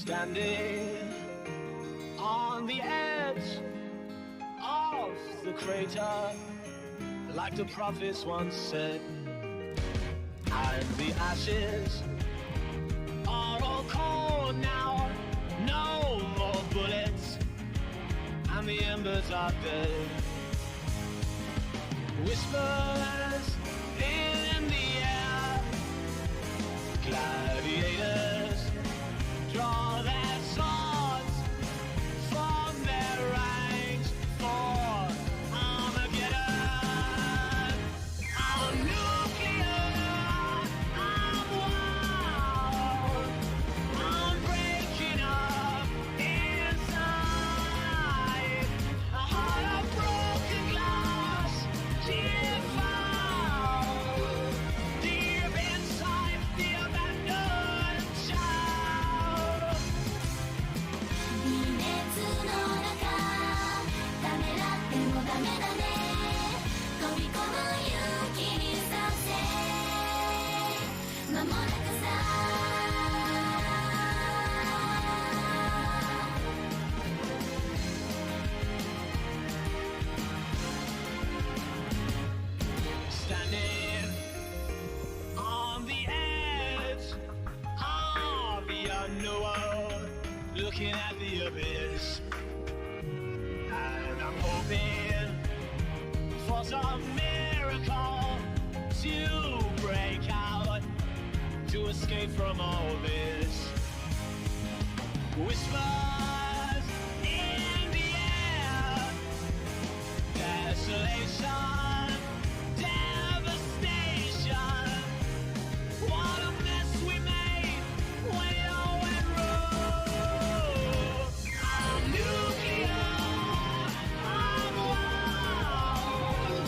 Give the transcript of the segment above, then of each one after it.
Standing on the edge of the crater, like the prophets once said, and the ashes are all cold now, no more bullets, and the embers are dead. Whispers in the air, gladiators draw their swords from their ranks for Armageddon. I'm nuclear, I'm wild, I'm breaking up inside. A heart of broken glass, give out deep inside the abandoned child. 微熱の中ためらってもダメだね飛び込む勇気にさせ間もなくさ Standing on the edge of the underworld, looking at the abyss, and I'm hoping for some miracle to break out, to escape from all this. Whispers in the air, desolation, devastation. What a mess we made when it all went wrong. I'm nuclear, I'm wild,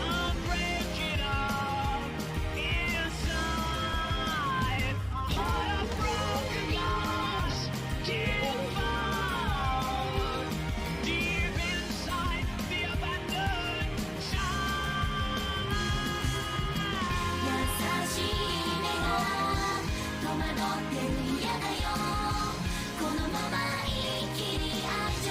I'm breaking up inside. A heart of broken glass, give out deep inside the abandoned child. 優しい目が戸惑ってる嫌だよこのまま一気に愛情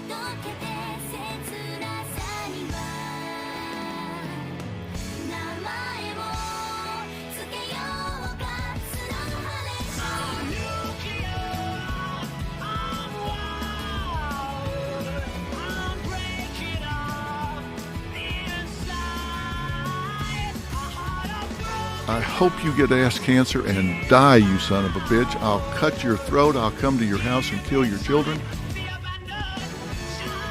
届けて切なさには名前をつけようか砂のハレーション I'm nuclear, I'm wild, I'm breaking up inside. A heart of broken. I hope you get ass cancer and die, you son of a bitch. I'll cut your throat. I'll come to your house and kill your children. The abandoned child.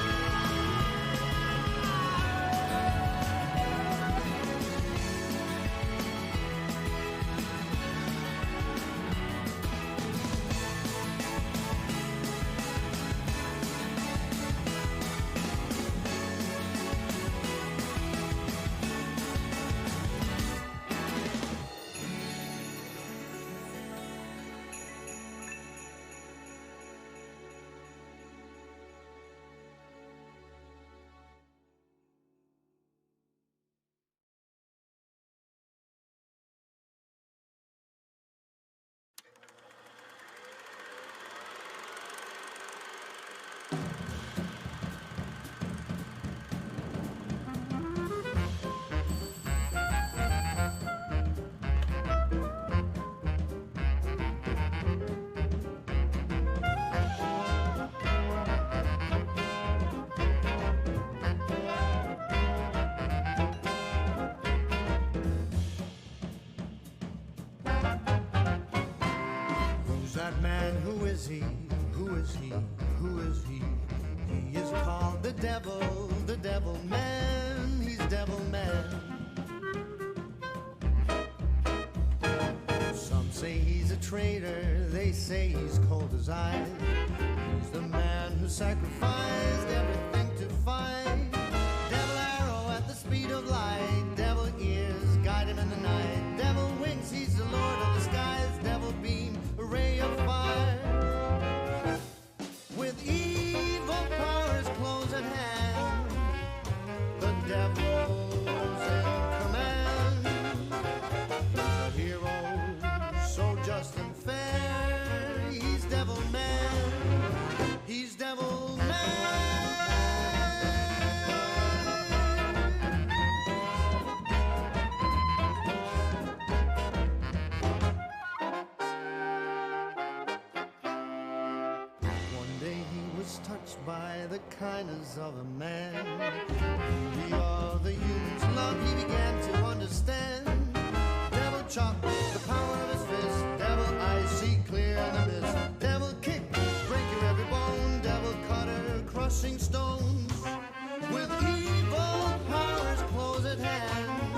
That man, who is he? Who is he? Who is he? He is called the devil man. He's devil man. Some say he's a traitor. They say he's cold as ice. He's the man who sacrificed everything to fight by the kindness of a man. We are the humans love he began to understand. Devil chop, the power of his fist. Devil eyes see clear in the mist. Devil kick, break your every bone. Devil cutter, crushing stones. With evil powers close at hand,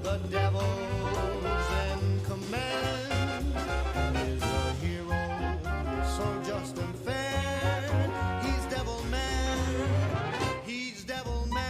the devil's in command. Is a hero so just and fair? He's devil man. He's devil man.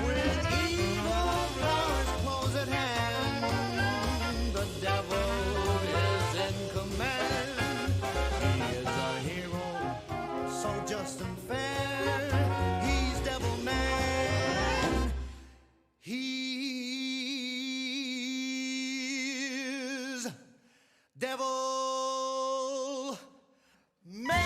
With evil powers close at hand, the devil is in command. He is a hero, so just and fair. He's devil man. He's devil man.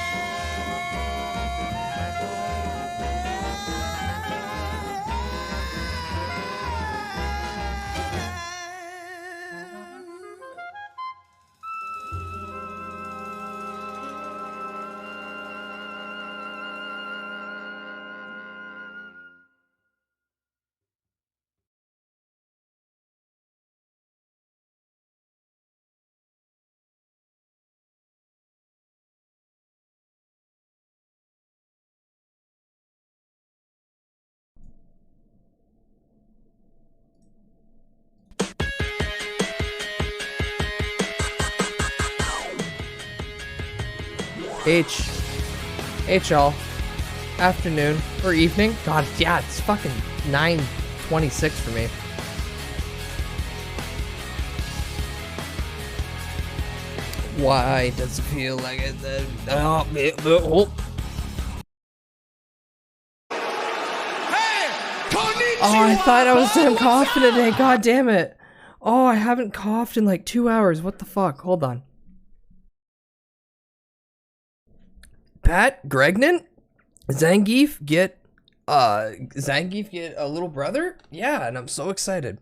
Y'all. Afternoon or evening. God, yeah, it's fucking 9:26 for me. Why does it feel like it? Oh, I thought I was done coughing today. God damn it. Oh, I haven't coughed in like 2 hours. What the fuck? Hold on. Pat Gregnan? Zangief get a little brother? Yeah, and I'm so excited.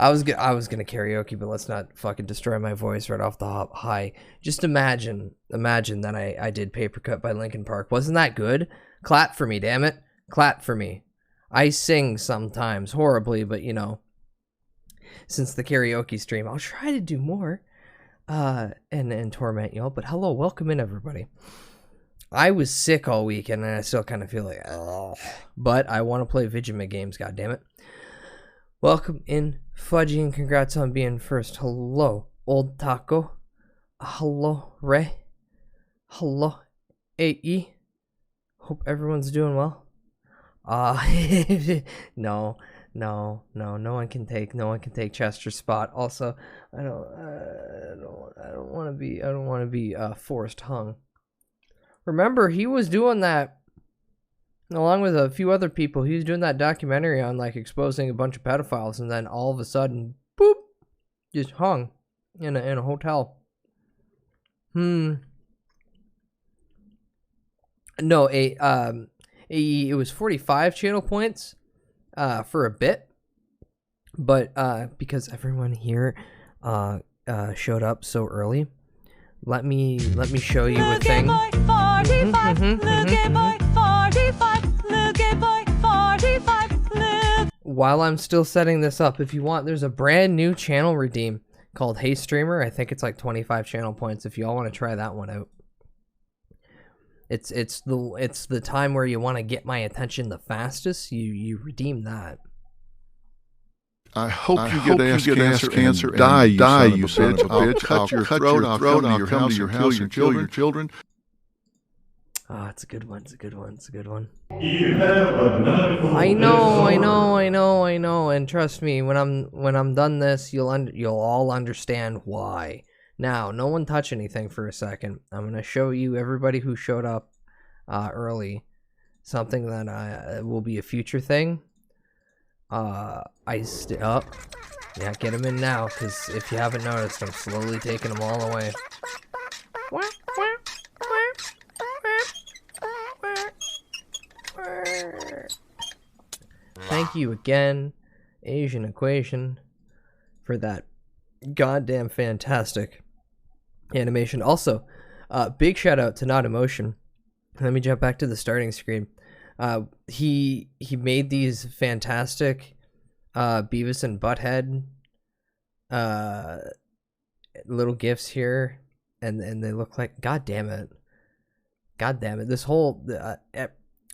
I was gonna karaoke, but let's not fucking destroy my voice right off the hop. Hi. Just imagine that I did Paper Cut by Linkin Park. Wasn't that good? Clap for me, damn it. Clap for me. I sing sometimes horribly, but you know, since the karaoke stream, I'll try to do more and torment y'all. But hello, welcome in everybody. I was sick all weekend and I still kind of feel like, oh, but I want to play Vigima games, goddammit. Welcome in, Fudgy, and congrats on being first. Hello, Old Taco. Hello, Ray. Hello, AE. Hope everyone's doing well. No one can take Chester's spot. Also, I don't want to be forced hung. Remember, he was doing that along with a few other people. He was doing that documentary on like exposing a bunch of pedophiles, and then all of a sudden, boop, just hung in a hotel. No, it was 45 channel points for a bit, but because everyone here showed up so early, let me show you a thing. While I'm still setting this up, if you want, there's a brand new channel redeem called Hey Streamer. I think it's like 25 channel points if y'all want to try that one out. It's the time where you want to get my attention the fastest. You redeem that. I hope you get ass cancer and die, you son of a bitch. I'll cut your throat, I'll come to your house and kill your children. Oh, it's a good one. It's a good one. It's a good one. You have another I know. And trust me, when I'm done this, you'll all understand why. Now, no one touch anything for a second. I'm gonna show you everybody who showed up early something that will be a future thing. Yeah, get them in now, because if you haven't noticed, I'm slowly taking them all away. Thank you again, Asian Equation, for that goddamn fantastic animation. Also, big shout out to Not Emotion. Let me jump back to the starting screen. He made these fantastic Beavis and Butthead little gifs here, and they look like, god damn it, this whole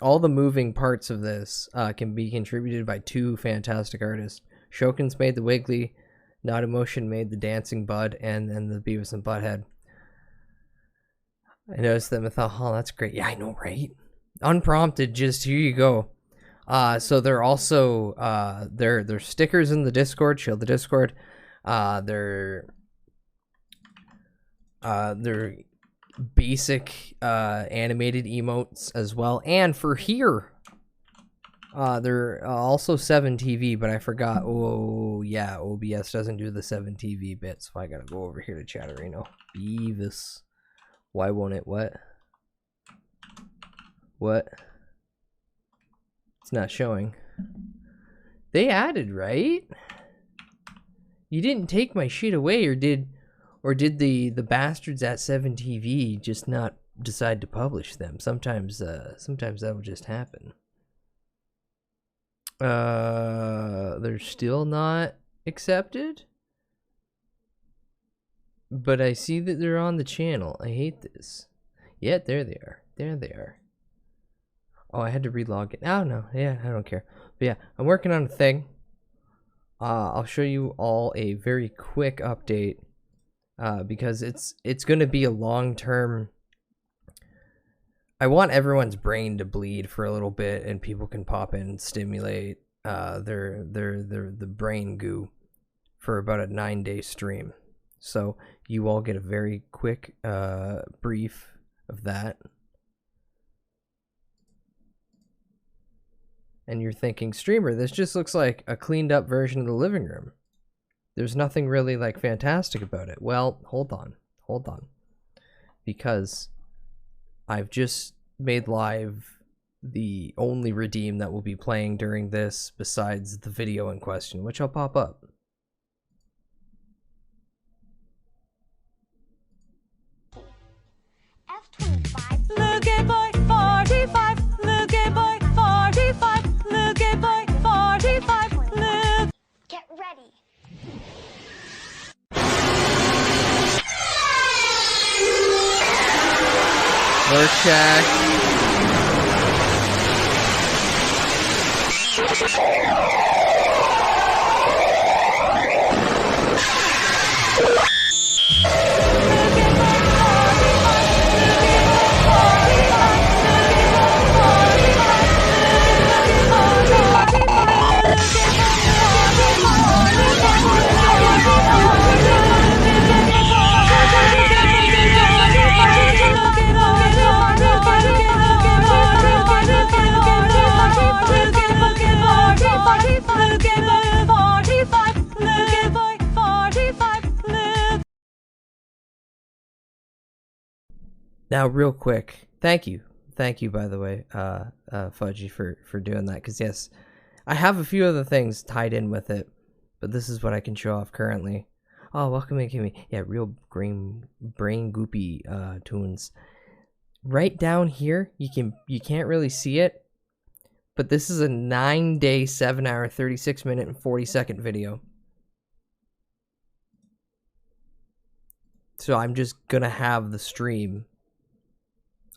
all the moving parts of this can be contributed by two fantastic artists. Shokin's made the Wiggly, Not Emotion made the Dancing Bud, and the Beavis and Butthead. I noticed them and thought, oh, that's great. Yeah, I know, right? Unprompted, just here you go. So they're also they're stickers in the Discord. Show the Discord. They're basic animated emotes as well. And for here, they're also 7TV, but I forgot. Oh yeah, OBS doesn't do the 7TV bit, so I gotta go over here to Chatterino. Beavis. Why won't it? What? It's not showing. They added, right? You didn't take my shit away, or did the bastards at 7TV just not decide to publish them? Sometimes that will just happen. They're still not accepted, but I see that they're on the channel. I hate this. Yeah, there they are. There they are. Oh, I had to relog it. Oh no, yeah, I don't care. But yeah, I'm working on a thing. I'll show you all a very quick update, because it's gonna be a long-term. I want everyone's brain to bleed for a little bit, and people can pop in and stimulate the brain goo for about a 9-day stream. So you all get a very quick brief of that. And you're thinking, streamer, this just looks like a cleaned up version of the living room. There's nothing really like fantastic about it. Well, hold on. Because I've just made live the only redeem that will be playing during this besides the video in question, which I'll pop up. F25. Look at boy 45. Look at boy 45. Look at boy 45. Look. Get ready. Work check. Now, real quick, thank you, by the way, Fudgy, for doing that. Because yes, I have a few other things tied in with it, but this is what I can show off currently. Oh, welcome to me. Yeah, real brain goopy tunes. Right down here, you can't really see it, but this is a 9-day, 7-hour, 36-minute, and 40-second video. So I'm just gonna have the stream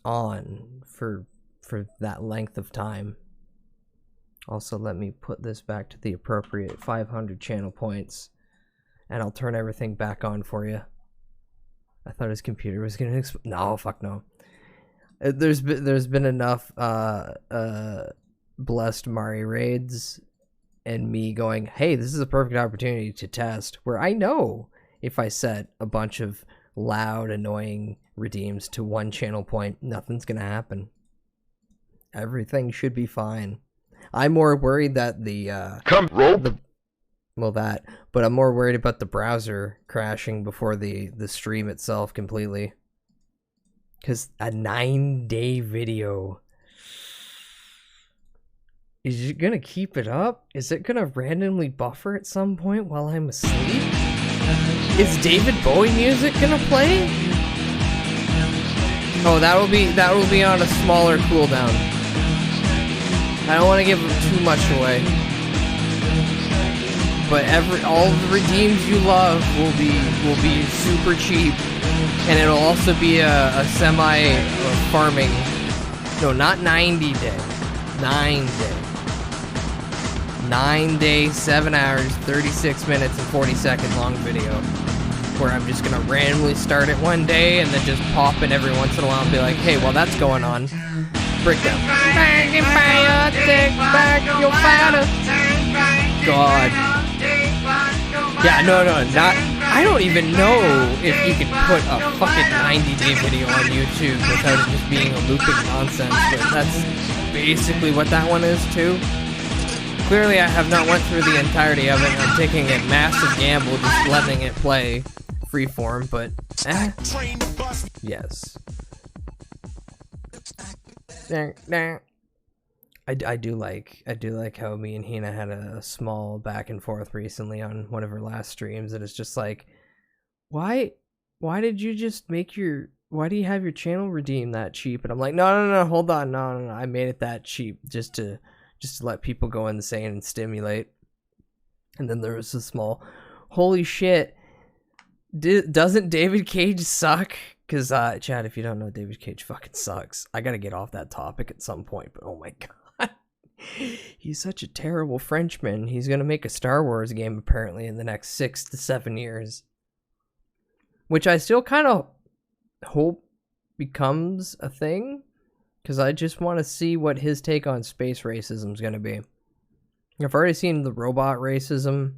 on for that length of time. Also, let me put this back to the appropriate 500 channel points, and I'll turn everything back on for you. I thought his computer was gonna explode. No, fuck no. There's been enough blessed Mari raids and me going, hey, this is a perfect opportunity to test, where I know if I set a bunch of loud, annoying redeems to one channel point, nothing's gonna happen. Everything should be fine. I'm more worried that but I'm more worried about the browser crashing before the stream itself completely. Because a 9-day video, is it gonna keep it up? Is it gonna randomly buffer at some point while I'm asleep? Is David Bowie music gonna play? Oh, that will be on a smaller cooldown. I don't want to give too much away, but all of the redeems you love will be super cheap, and it'll also be a semi farming. No, not 90 day, 9 day, 7 hours, 36 minutes and 40 second long video, where I'm just gonna randomly start it one day and then just pop in every once in a while and be like, hey, while that's going on, breakdown. God. Yeah, no, not. I don't even know if you could put a fucking 90-day video on YouTube without it just being a looping nonsense, but that's basically what that one is too. Clearly, I have not went through the entirety of it. I'm taking a massive gamble just letting it play freeform, but yes. I do like how me and Hina had a small back and forth recently on one of her last streams, and it's just like, why did you just why do you have your channel redeem that cheap? And I'm like, no, hold on, no, I made it that cheap just to let people go insane and stimulate. And then there was a small, holy shit, doesn't David Cage suck? Because, Chad, if you don't know, David Cage fucking sucks. I gotta get off that topic at some point, but oh my god. He's such a terrible Frenchman. He's gonna make a Star Wars game, apparently, in the next 6 to 7 years. Which I still kind of hope becomes a thing, because I just want to see what his take on space racism is gonna be. I've already seen the robot racism,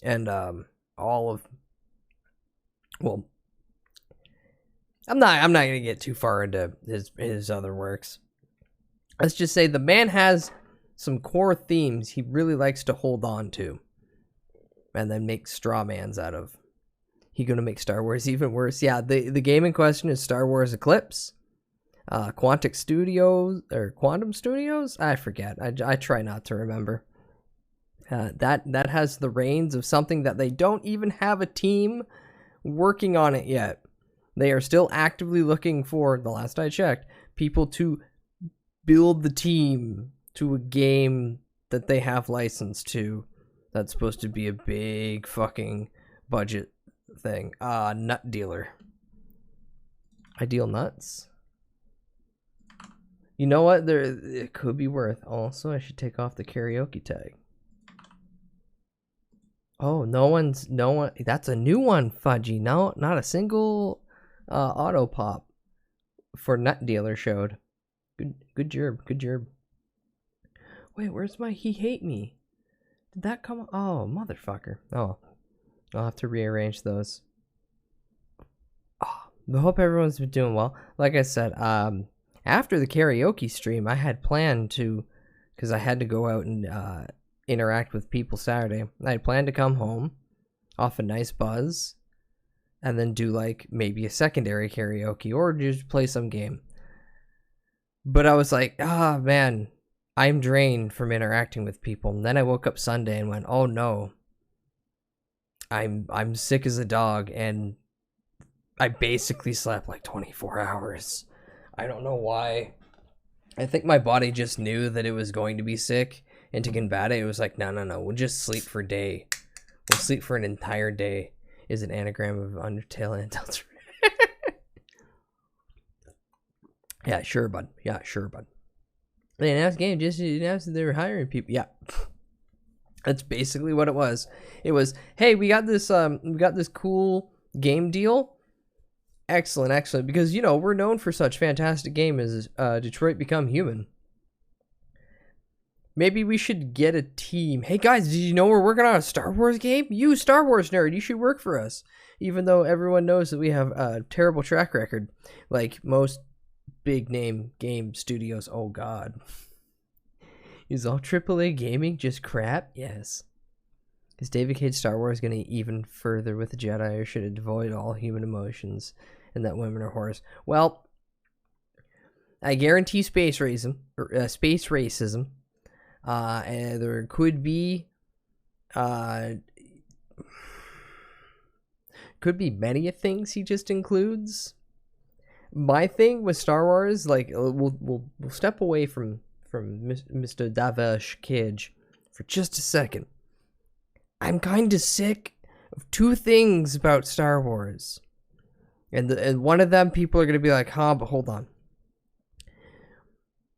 and, all of... Well... I'm not gonna get too far into his other works. Let's just say the man has some core themes he really likes to hold on to, and then make straw mans out of. He gonna make Star Wars even worse? Yeah, the game in question is Star Wars Eclipse, Quantum Studios. I forget. I try not to remember. That has the reins of something that they don't even have a team working on it yet. They are still actively looking for, the last I checked, people to build the team to a game that they have licensed to. That's supposed to be a big fucking budget thing. Nut dealer. I deal nuts. You know what? It could be worth. Also, I should take off the karaoke tag. Oh, no one. That's a new one, Fudgy. No, not a single auto pop for Nut Dealer showed. Good job. Wait, where's my he hate me? Did that come? Oh, motherfucker. Oh, I'll have to rearrange those. Oh, I hope everyone's been doing well. Like I said, after the karaoke stream, I had planned to, because I had to go out and interact with people Saturday. I had planned to come home off a nice buzz, and then do like maybe a secondary karaoke or just play some game. But I was like, man, I'm drained from interacting with people. And then I woke up Sunday and went, oh no, I'm sick as a dog, and I basically slept like 24 hours. I don't know why. I think my body just knew that it was going to be sick, and to combat it, it was like, no, we'll just sleep for a day. We'll sleep for an entire day. Is an anagram of Undertale and Delta. Yeah, sure, bud. They announced game, just announced that they were hiring people. Yeah. That's basically what it was. It was, hey, we got this cool game deal. Excellent, excellent. Because, you know, we're known for such fantastic game as Detroit Become Human. Maybe we should get a team. Hey guys, did you know we're working on a Star Wars game? You, Star Wars nerd, you should work for us. Even though everyone knows that we have a terrible track record. Like most big name game studios. Oh god. Is all AAA gaming just crap? Yes. Is David Cage Star Wars going to even further with the Jedi, or should it avoid all human emotions and that women are whores? Well, I guarantee space racism. And there could be many things he just includes. My thing with Star Wars, like we'll step away from Mr. Davesh Cage for just a second. I'm kind of sick of two things about Star Wars, and one of them people are gonna be like, "Huh?" But hold on.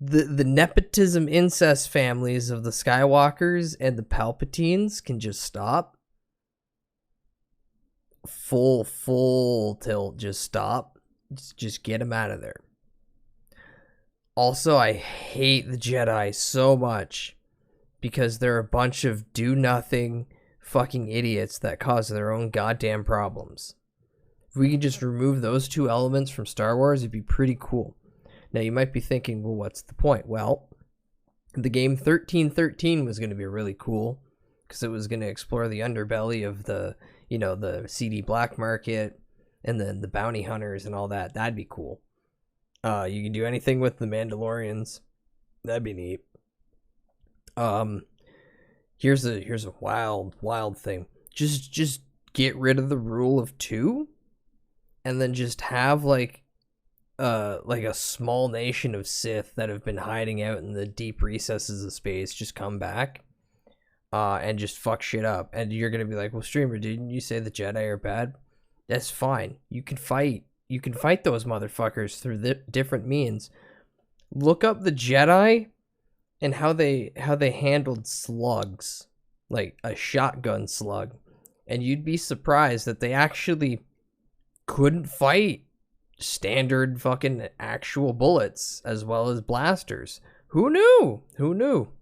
The nepotism incest families of the Skywalkers and the Palpatines can just stop. Full tilt, just stop. Just get them out of there. Also, I hate the Jedi so much because they're a bunch of do-nothing fucking idiots that cause their own goddamn problems. If we could just remove those two elements from Star Wars, it'd be pretty cool. Now, you might be thinking, well, what's the point? Well, the game 1313 was going to be really cool because it was going to explore the underbelly of the, you know, the CD black market and then the bounty hunters and all that. That'd be cool. You can do anything with the Mandalorians. That'd be neat. Here's a wild thing. Just get rid of the rule of 2 and then just have like a small nation of Sith that have been hiding out in the deep recesses of space just come back and just fuck shit up. And you're gonna be like, well, streamer, didn't you say the Jedi are bad? That's fine. You can fight those motherfuckers through different means. Look up the Jedi and how they handled slugs, like a shotgun slug, and you'd be surprised that they actually couldn't fight standard fucking actual bullets as well as blasters. Who knew?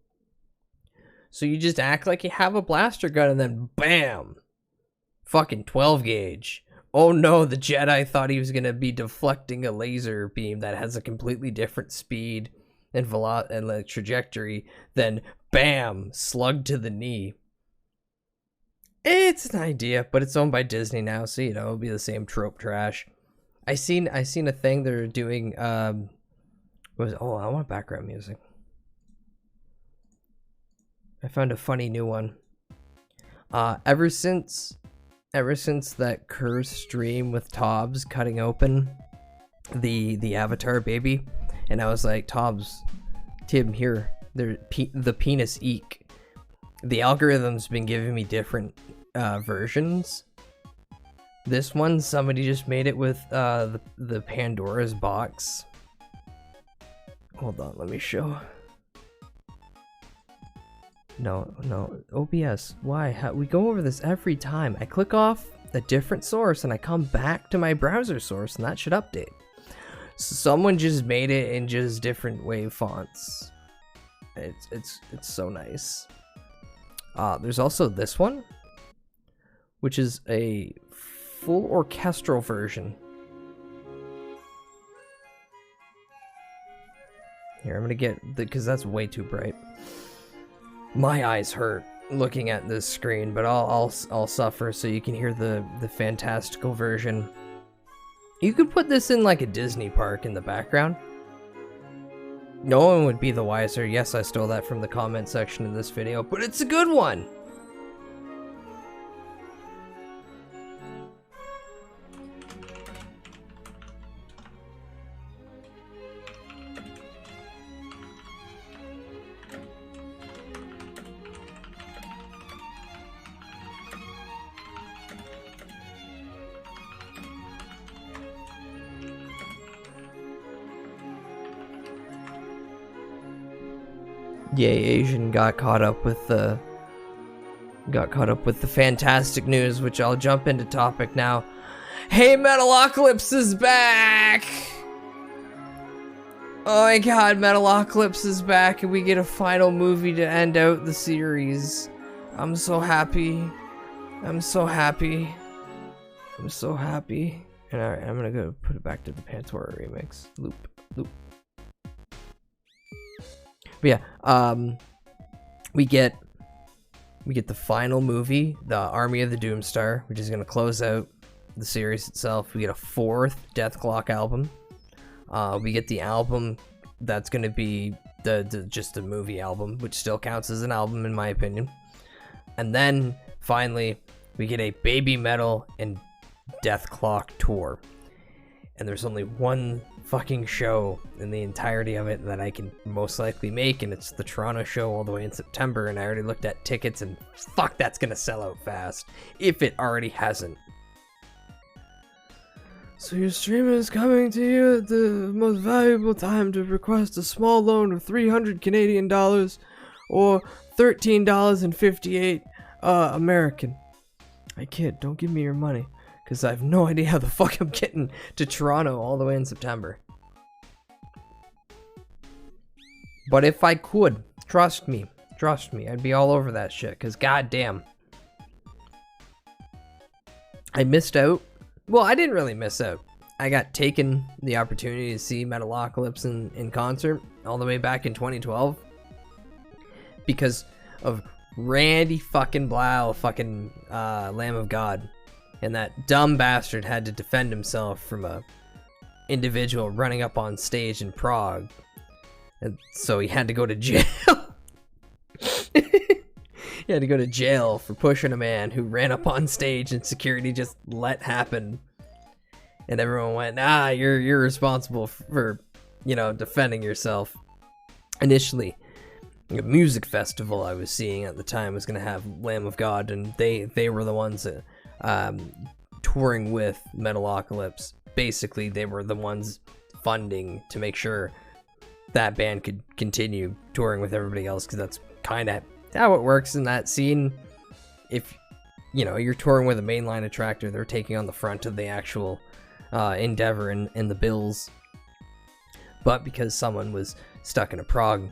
So you just act like you have a blaster gun and then bam, fucking 12 gauge. Oh no, the Jedi thought he was gonna be deflecting a laser beam that has a completely different speed and like trajectory. Then bam, slug to the knee. It's an idea, but it's owned by Disney now, so you know it'll be the same trope trash. I seen a thing they're doing. I want background music. I found a funny new one. Ever since that cursed stream with Tobbs cutting open the Avatar baby, and I was like, Tobbs, Tim, here, the penis eek. The algorithm's been giving me different versions. This one, somebody just made it with the Pandora's box. Hold on, let me show. No, OBS, why? We go over this every time. I click off a different source and I come back to my browser source and that should update. So someone just made it in just different wave fonts. It's so nice. There's also this one, which is a full orchestral version. Here, I'm gonna get because that's way too bright. My eyes hurt looking at this screen, but I'll suffer so you can hear the fantastical version. You could put this in like a Disney park in the background. No one would be the wiser. Yes, I stole that from the comment section of this video, but it's a good one. Yay, Asian got caught up with the fantastic news, which I'll jump into topic now. Hey, Metalocalypse is back! Oh my god, Metalocalypse is back and we get a final movie to end out the series. I'm so happy. I'm so happy. I'm so happy. And alright, I'm gonna go put it back to the Pantora remix. Loop. But yeah, we get the final movie, the Army of the Doomstar, which is gonna close out the series itself. We get a 4th Death Clock album. We get the album that's gonna be just a movie album, which still counts as an album in my opinion. And then finally, we get a Baby Metal and Death Clock tour. And there's only one fucking show in the entirety of it that I can most likely make, and it's the Toronto show all the way in September, and I already looked at tickets, and fuck, that's gonna sell out fast, if it already hasn't. So your streamer is coming to you at the most valuable time to request a small loan of 300 Canadian dollars or $13.58 American. I kid, don't give me your money, because I have no idea how the fuck I'm getting to Toronto all the way in September. But if I could, trust me, I'd be all over that shit, because goddamn. I missed out. Well, I didn't really miss out. I got taken the opportunity to see Metalocalypse in concert all the way back in 2012 because of Randy fucking Blau, fucking Lamb of God. And that dumb bastard had to defend himself from a individual running up on stage in Prague. And so he had to go to jail. He had to go to jail for pushing a man who ran up on stage and security just let happen. And everyone went, you're responsible for, defending yourself. Initially, a music festival I was seeing at the time was going to have Lamb of God, and they were the ones that touring with Metalocalypse. Basically, they were the ones funding to make sure that band could continue touring with everybody else, because that's kind of how it works in that scene. If you're touring with a mainline attractor, they're taking on the front of the actual endeavor and the bills. But because someone was stuck in a Prague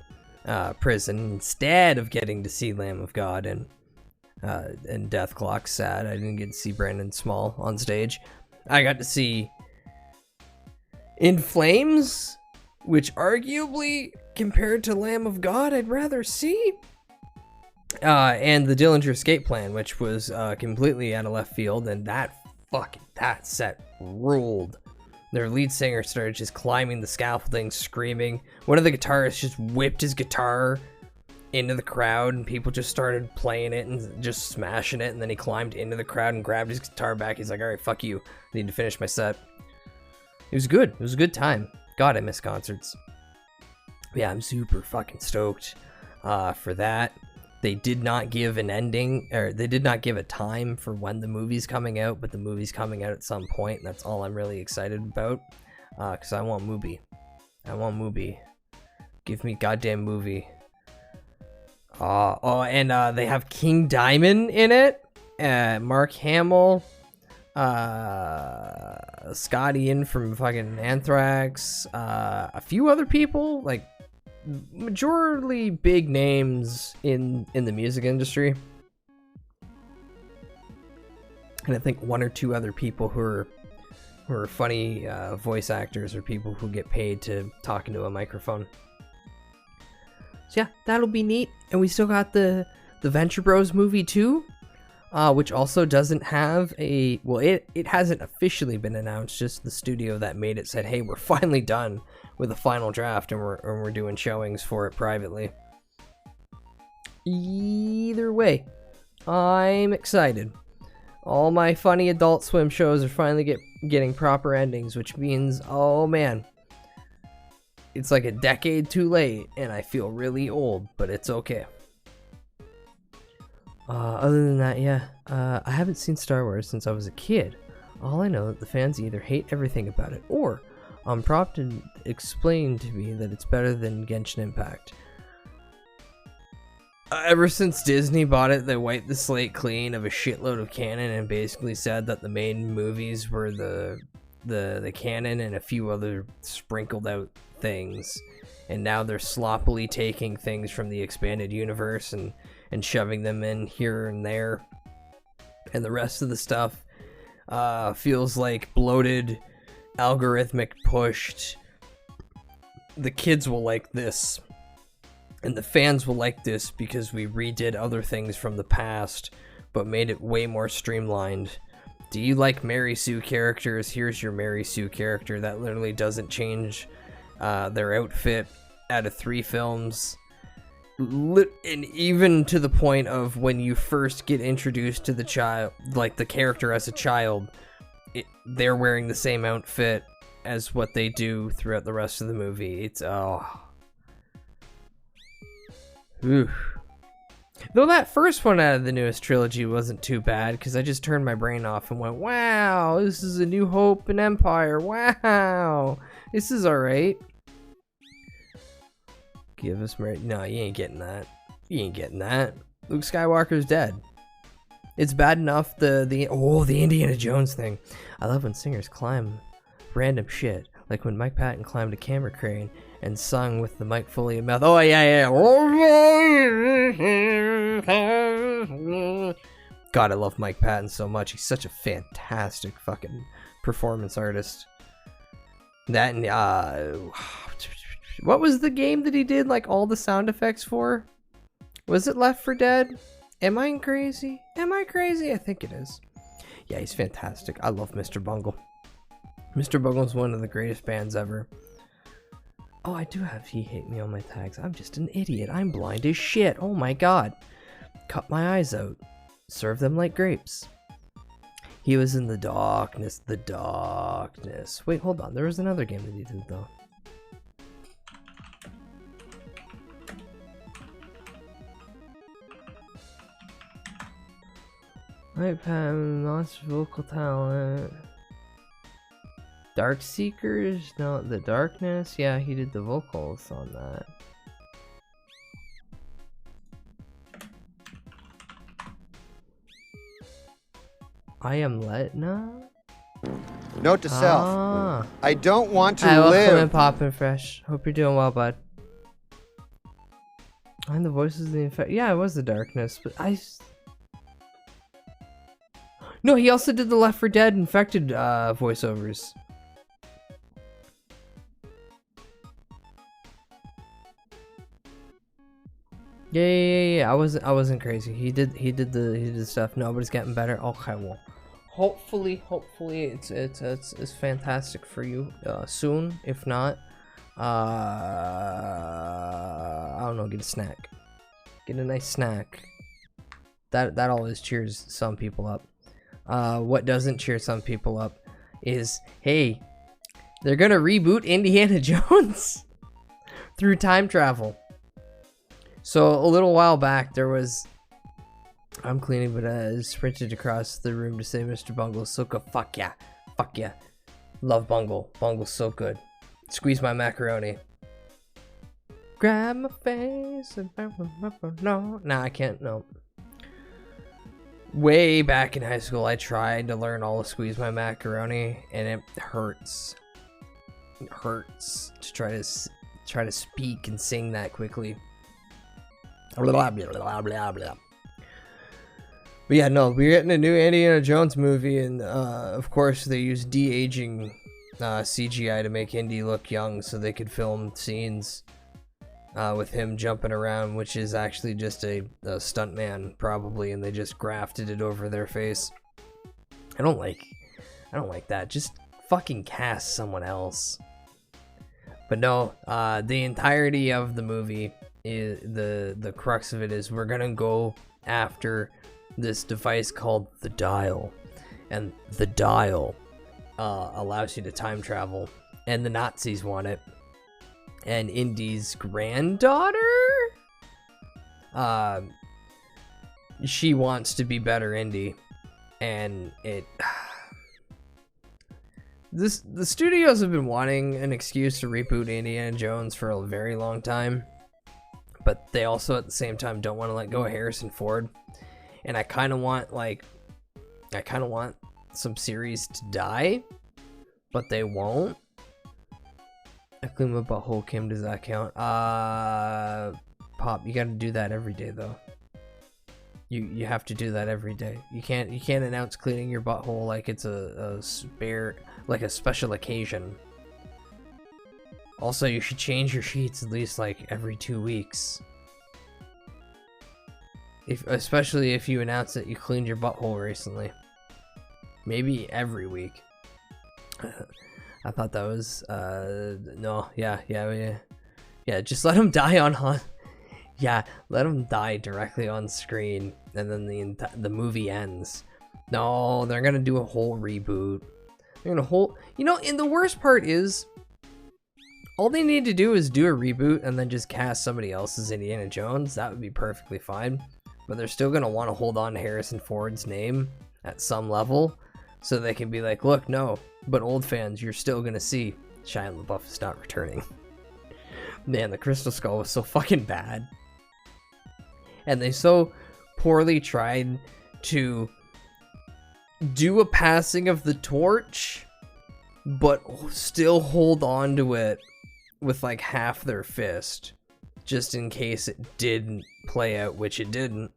prison, instead of getting to see Lamb of God and Death Clock, sad I didn't get to see Brandon Small on stage, I got to see In Flames, which arguably compared to Lamb of God I'd rather see, and the Dillinger Escape Plan, which was completely out of left field, and that set ruled. Their lead singer started just climbing the scaffolding, screaming. One of the guitarists just whipped his guitar into the crowd, and people just started playing it and just smashing it, and then he climbed into the crowd and grabbed his guitar back. He's like, alright, fuck you. I need to finish my set. It was good. It was a good time. God, I miss concerts. Yeah, I'm super fucking stoked for that. They did not give an ending, or they did not give a time for when the movie's coming out, but the movie's coming out at some point, and that's all I'm really excited about, because I want movie. I want movie. Give me goddamn movie. And they have King Diamond in it, Mark Hamill, Scotty in from fucking Anthrax, a few other people, like majorly big names in the music industry, and I think one or two other people who are funny voice actors or people who get paid to talk into a microphone. So yeah, that'll be neat. And we still got the Venture Bros movie too, which also doesn't have a, well, it hasn't officially been announced, just the studio that made it said, hey, we're finally done with the final draft, and we're doing showings for it privately. Either way, I'm excited. All my funny Adult Swim shows are finally getting proper endings, which means, oh man, it's like a decade too late, and I feel really old, but it's okay. Other than that, yeah, I haven't seen Star Wars since I was a kid. All I know that the fans either hate everything about it, or prompted explained to me that it's better than Genshin Impact. Ever since Disney bought it, they wiped the slate clean of a shitload of canon and basically said that the main movies were the canon and a few other sprinkled out things. And now they're sloppily taking things from the expanded universe and shoving them in here and there. And the rest of the stuff feels like bloated, algorithmic pushed. The kids will like this. And the fans will like this because we redid other things from the past, but made it way more streamlined. Do you like Mary Sue characters? Here's your Mary Sue character that literally doesn't change their outfit out of 3 films. And even to the point of when you first get introduced to the child, like the character as a child, they're wearing the same outfit as what they do throughout the rest of the movie. It's, oh... Ooh. Though that first one out of the newest trilogy wasn't too bad, because I just turned my brain off and went, wow, this is A New Hope and Empire. Wow, this is alright. Give us Mary. No, you ain't getting that. You ain't getting that. Luke Skywalker's dead. It's bad enough the Indiana Jones thing. I love when singers climb random shit, like when Mike Patton climbed a camera crane and sung with the mic fully in mouth. Oh, yeah. God, I love Mike Patton so much. He's such a fantastic fucking performance artist. That and, what was the game that he did, like, all the sound effects for? Was it Left 4 Dead? Am I crazy? Am I crazy? I think it is. Yeah, he's fantastic. I love Mr. Bungle. Mr. Bungle's one of the greatest bands ever. Oh, I do have He Hate Me on my tags. I'm just an idiot. I'm blind as shit. Oh my god. Cut my eyes out. Serve them like grapes. He was in the darkness. The darkness. Wait, hold on. There was another game that he did, though. iPad, monster vocal talent. Dark Seekers? No, The Darkness? Yeah, he did the vocals on that. I Am Letna? Note to self. I don't want to Hi, welcome in live. Poppin' Fresh. Hope you're doing well, bud. And the voices of the infect. Yeah, it was The Darkness, but No, he also did the Left 4 Dead infected voiceovers. Yeah. I wasn't crazy. He did the stuff. Nobody's getting better. Okay, well, hopefully it's fantastic for you soon. If not, I don't know. Get a snack. Get a nice snack. That always cheers some people up. What doesn't cheer some people up is, hey, they're gonna reboot Indiana Jones through time travel. So a little while back, there was, I'm cleaning, but I sprinted across the room to say Mr. Bungle's so good. Fuck yeah. Love Bungle. Bungle's so good. Squeeze my macaroni. Grab my face and no. Nah, I can't. No. Way back in high school, I tried to learn all of Squeeze My Macaroni, and it hurts. It hurts to try to speak and sing that quickly. Blah, blah, blah, blah, blah. But yeah, no, we're getting a new Indiana Jones movie, and of course they use de-aging CGI to make Indy look young, so they could film scenes with him jumping around, which is actually just a stuntman probably, and they just grafted it over their face. I don't like that. Just fucking cast someone else. But no, the entirety of the movie is the crux of it is we're gonna go after this device called the Dial, and the Dial allows you to time travel, and the Nazis want it. And Indy's granddaughter, she wants to be better Indy, and the studios have been wanting an excuse to reboot Indiana Jones for a very long time, but they also at the same time don't want to let go of Harrison Ford. And I kind of want some series to die, but they won't. I clean my butthole, Kim, does that count? Pop, you gotta do that every day though. You have to do that every day. You can't announce cleaning your butthole like it's a special occasion. Also, you should change your sheets at least like every 2 weeks. Especially if you announce that you cleaned your butthole recently. Maybe every week. I thought that was no, yeah. Just let him die on yeah, let him die directly on screen, and then the movie ends. No, they're gonna do a whole reboot. They're gonna and the worst part is, all they need to do is do a reboot and then just cast somebody else as Indiana Jones. That would be perfectly fine. But they're still gonna want to hold on to Harrison Ford's name at some level, so they can be like, look, no, but old fans, you're still gonna see Shia LaBeouf is not returning. Man, the Crystal Skull was so fucking bad. And they so poorly tried to do a passing of the torch, but still hold on to it with like half their fist, just in case it didn't play out, which it didn't,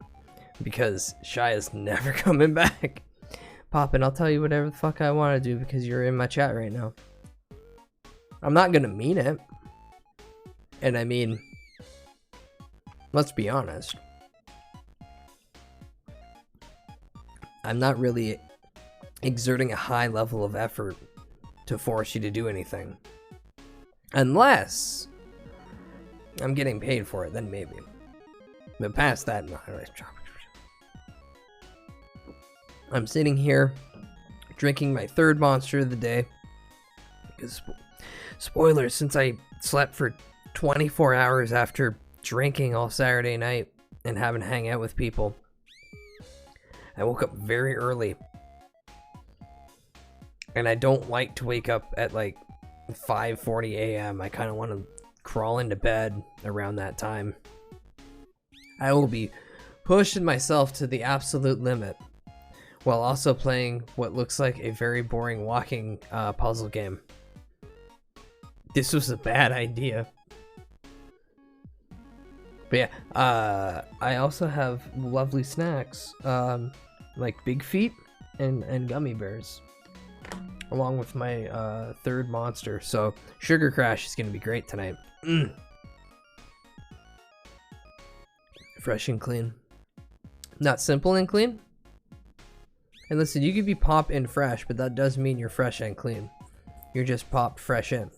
because Shia's never coming back. Poppin', I'll tell you whatever the fuck I want to do because you're in my chat right now. I'm not gonna mean it. And I mean, let's be honest. I'm not really exerting a high level of effort to force you to do anything. Unless I'm getting paid for it, then maybe. But past that, no. I'm sitting here drinking my third monster of the day. Because, spoilers, since I slept for 24 hours after drinking all Saturday night and having to hang out with people, I woke up very early. And I don't like to wake up at like 5:40 a.m. I kind of want to crawl into bed around that time. I will be pushing myself to the absolute limit while also playing what looks like a very boring walking puzzle game. This was a bad idea. But yeah, I also have lovely snacks, like Big Feet and gummy bears, along with my third monster. So Sugar Crash is going to be great tonight. Fresh and clean. Not simple and clean. And listen, you could be pop and fresh, but that does mean you're fresh and clean. You're just popped fresh in.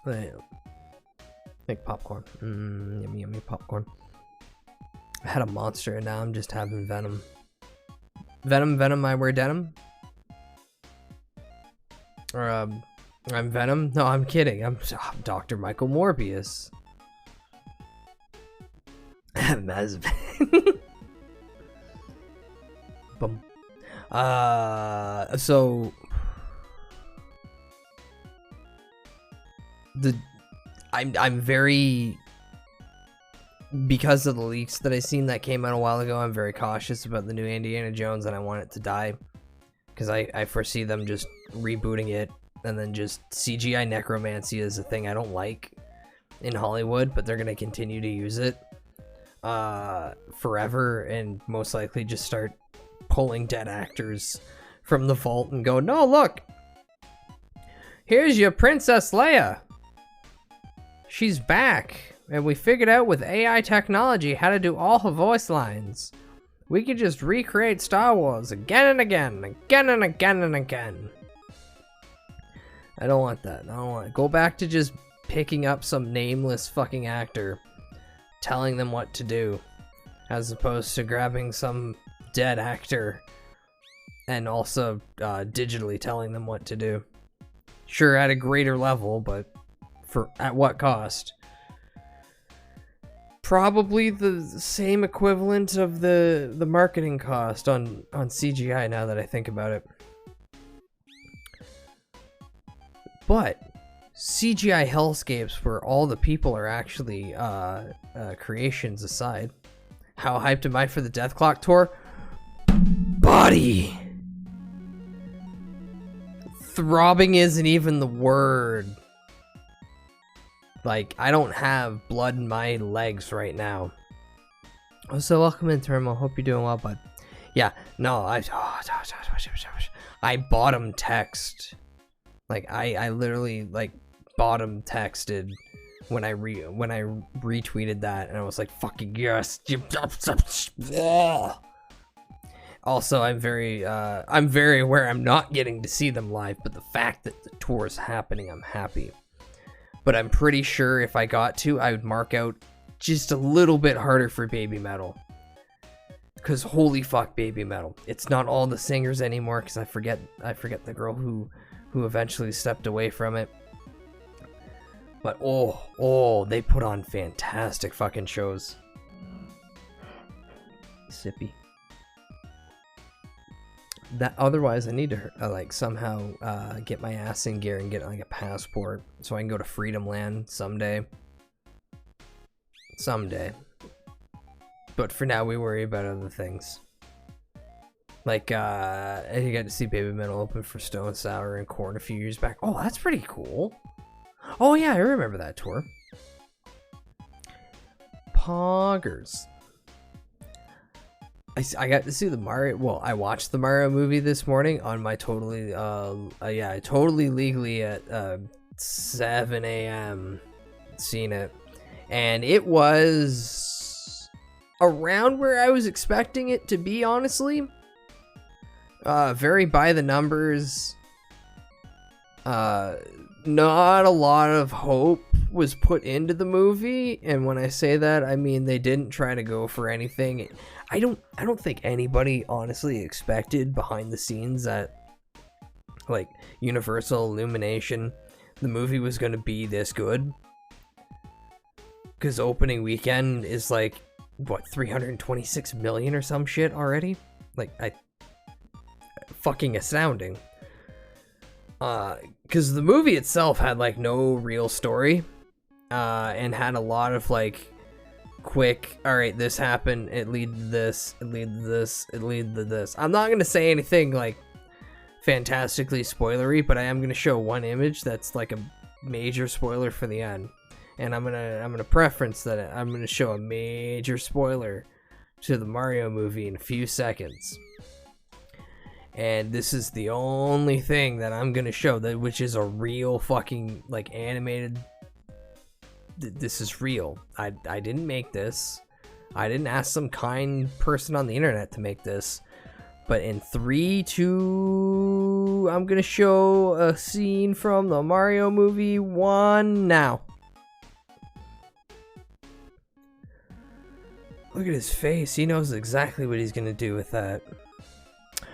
Like popcorn. Yummy, yummy popcorn. I had a monster and now I'm just having venom. Venom, I wear denim? Or, I'm Venom? No, I'm kidding. I'm Dr. Michael Morbius. Mazban. Bum. So I'm very, because of the leaks that I seen that came out a while ago, I'm very cautious about the new Indiana Jones and I want it to die. Because I foresee them just rebooting it and then just CGI necromancy is a thing I don't like in Hollywood, but they're going to continue to use it forever and most likely just start pulling dead actors from the vault and go, no, look, here's your Princess Leia. She's back, and we figured out with AI technology how to do all her voice lines. We could just recreate Star Wars again and again, again and again and again. I don't want that. I don't want it. Go back to just picking up some nameless fucking actor, telling them what to do, as opposed to grabbing some dead actor and also digitally telling them what to do. Sure, at a greater level, but at what cost? Probably the same equivalent of the marketing cost on CGI, now that I think about it. But CGI hellscapes where all the people are actually creations aside. How hyped am I for the Death Clock tour? Body! Throbbing isn't even the word. Like, I don't have blood in my legs right now. Oh, so welcome in, Thermal. Hope you're doing well, bud. Yeah, no, I bottom text. Like, I literally, like, bottom texted when I retweeted that, and I was like, fucking yes. Also, I'm very aware I'm not getting to see them live, but the fact that the tour is happening, I'm happy. But I'm pretty sure if I got to, I would mark out just a little bit harder for Baby Metal. Because holy fuck, Baby Metal. It's not all the singers anymore, because I forget the girl who eventually stepped away from it. But oh, they put on fantastic fucking shows. Sippy. That otherwise I need to like somehow get my ass in gear and get like a passport so I can go to Freedom Land someday. But for now we worry about other things. Like I got to see Baby Metal open for Stone Sour and Korn a few years back. Oh, that's pretty cool. Oh yeah, I remember that tour. Poggers. I got to see the Mario. Well, I watched the Mario movie this morning on my totally legally at 7 a.m. seen it, and it was around where I was expecting it to be. Honestly, very by the numbers. Not a lot of hope was put into the movie, and when I say that, I mean they didn't try to go for anything. I don't think anybody honestly expected behind the scenes at like Universal Illumination the movie was going to be this good. Cuz opening weekend is like what, 326 million or some shit already? Like fucking astounding. Cuz the movie itself had like no real story and had a lot of like quick, all right, this happened, it lead to this, it lead to this, it lead to this. I'm not gonna say anything like fantastically spoilery, but I am gonna show one image that's like a major spoiler for the end, and I'm gonna preference that I'm gonna show a major spoiler to the Mario movie in a few seconds. And this is the only thing that I'm gonna show that which is a real fucking like animated. This is real. I didn't make this. I didn't ask some kind person on the internet to make this. But in 3, 2, I'm gonna show a scene from the Mario movie 1 now. Look at his face. He knows exactly what he's gonna do with that.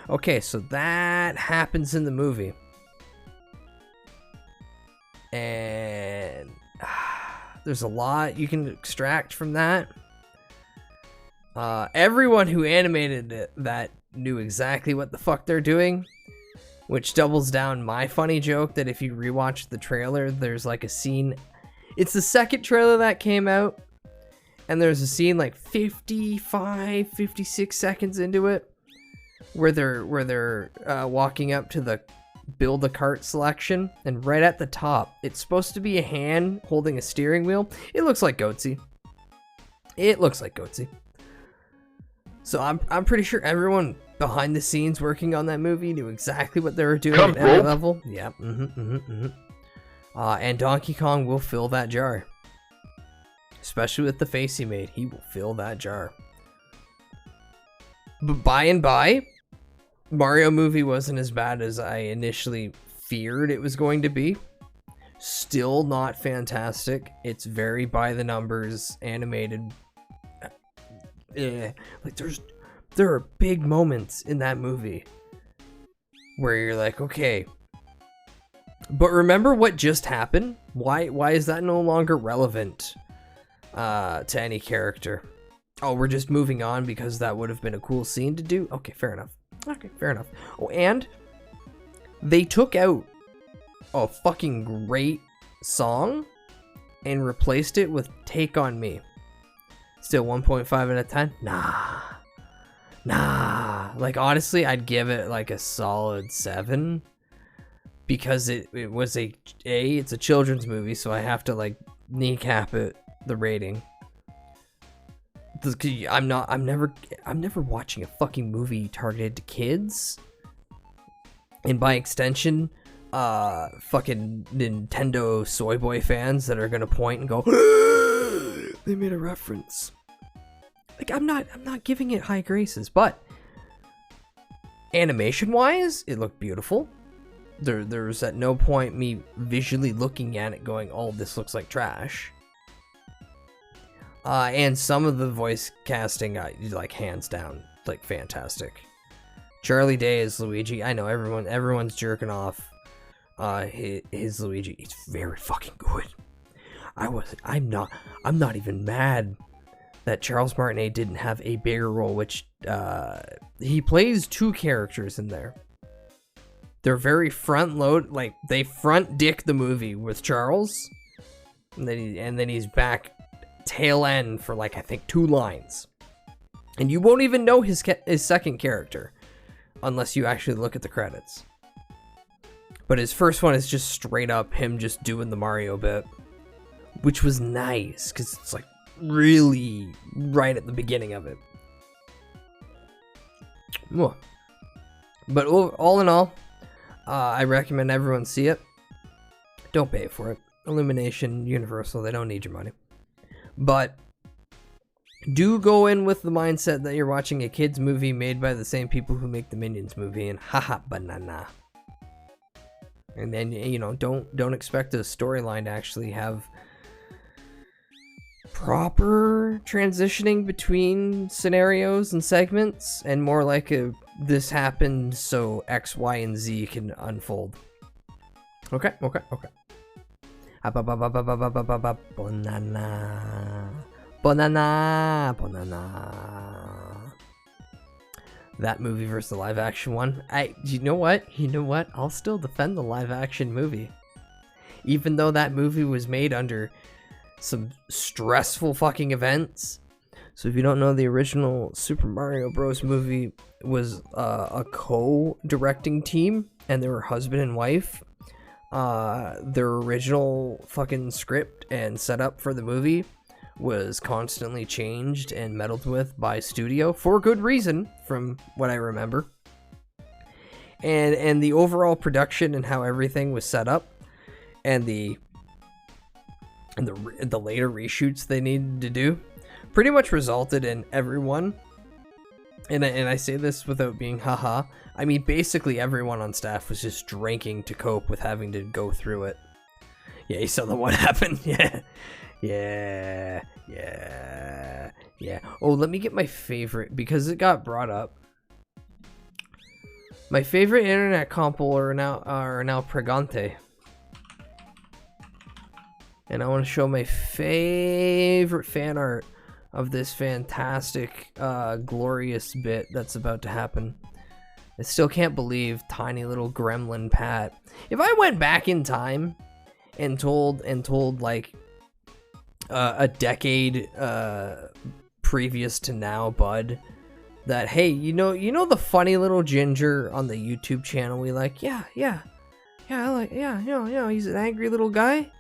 Okay, so that happens in the movie. And there's a lot you can extract from that. Everyone who animated that knew exactly what the fuck they're doing, which doubles down my funny joke that if you rewatch the trailer, there's like a scene. It's the second trailer that came out, and there's a scene like 55, 56 seconds into it where they're walking up to the build a cart selection, and right at the top it's supposed to be a hand holding a steering wheel. It looks like Goatsy. So I'm pretty sure everyone behind the scenes working on that movie knew exactly what they were doing at every level. Yeah. And Donkey Kong will fill that jar, especially with the face he made. He will fill that jar. But by and by, Mario movie wasn't as bad as I initially feared it was going to be. Still not fantastic. It's very by the numbers, animated. Like there are big moments in that movie where you're like, okay, but remember what just happened? Why is that no longer relevant to any character? Oh, we're just moving on because that would have been a cool scene to do? Okay, fair enough. Oh, and they took out a fucking great song and replaced it with Take On Me. Still 1.5 out of 10? Nah. Like, honestly, I'd give it like a solid 7. Because it was it's a children's movie, so I have to like kneecap it, the rating. I'm never watching a fucking movie targeted to kids. And by extension, fucking Nintendo soy boy fans that are gonna point and go, they made a reference. Like, I'm not giving it high graces, but animation wise, it looked beautiful. There's at no point me visually looking at it going, oh, this looks like trash. And some of the voice casting, like, hands down, like, fantastic. Charlie Day is Luigi. I know everyone's jerking off his Luigi. He's very fucking good. I'm not even mad that Charles Martinet didn't have a bigger role, which he plays 2 characters in there. They're very front load, like they front dick the movie with Charles, and then he's back tail end for like I think 2 lines, and you won't even know his second character unless you actually look at the credits. But his first one is just straight up him just doing the Mario bit, which was nice because it's like really right at the beginning of it. But all in all, I recommend everyone see it. Don't pay for it. Illumination, Universal, they don't need your money. But do go in with the mindset that you're watching a kids movie made by the same people who make the Minions movie, and haha banana. And then, you know, don't expect the storyline to actually have proper transitioning between scenarios and segments, and more like this happened so X, Y, and Z can unfold. Okay. Banana. That movie versus the live action one. You know what? I'll still defend the live action movie. Even though that movie was made under some stressful fucking events. So if you don't know, the original Super Mario Bros. Movie was a co-directing team, and they were husband and wife. Their original fucking script and setup for the movie was constantly changed and meddled with by studio for good reason, from what I remember. And the overall production and how everything was set up, and the later reshoots they needed to do, pretty much resulted in everyone, and I say this without being haha, I mean basically everyone on staff was just drinking to cope with having to go through it. Yeah, you saw what happened? Yeah. Oh, let me get my favorite, because it got brought up. My favorite internet compo are now Pregante. And I want to show my favorite fan art of this fantastic, glorious bit that's about to happen. I still can't believe tiny little gremlin Pat. If I went back in time and told like a decade previous to now, Bud, that hey, you know the funny little ginger on the YouTube channel we like, yeah, he's an angry little guy.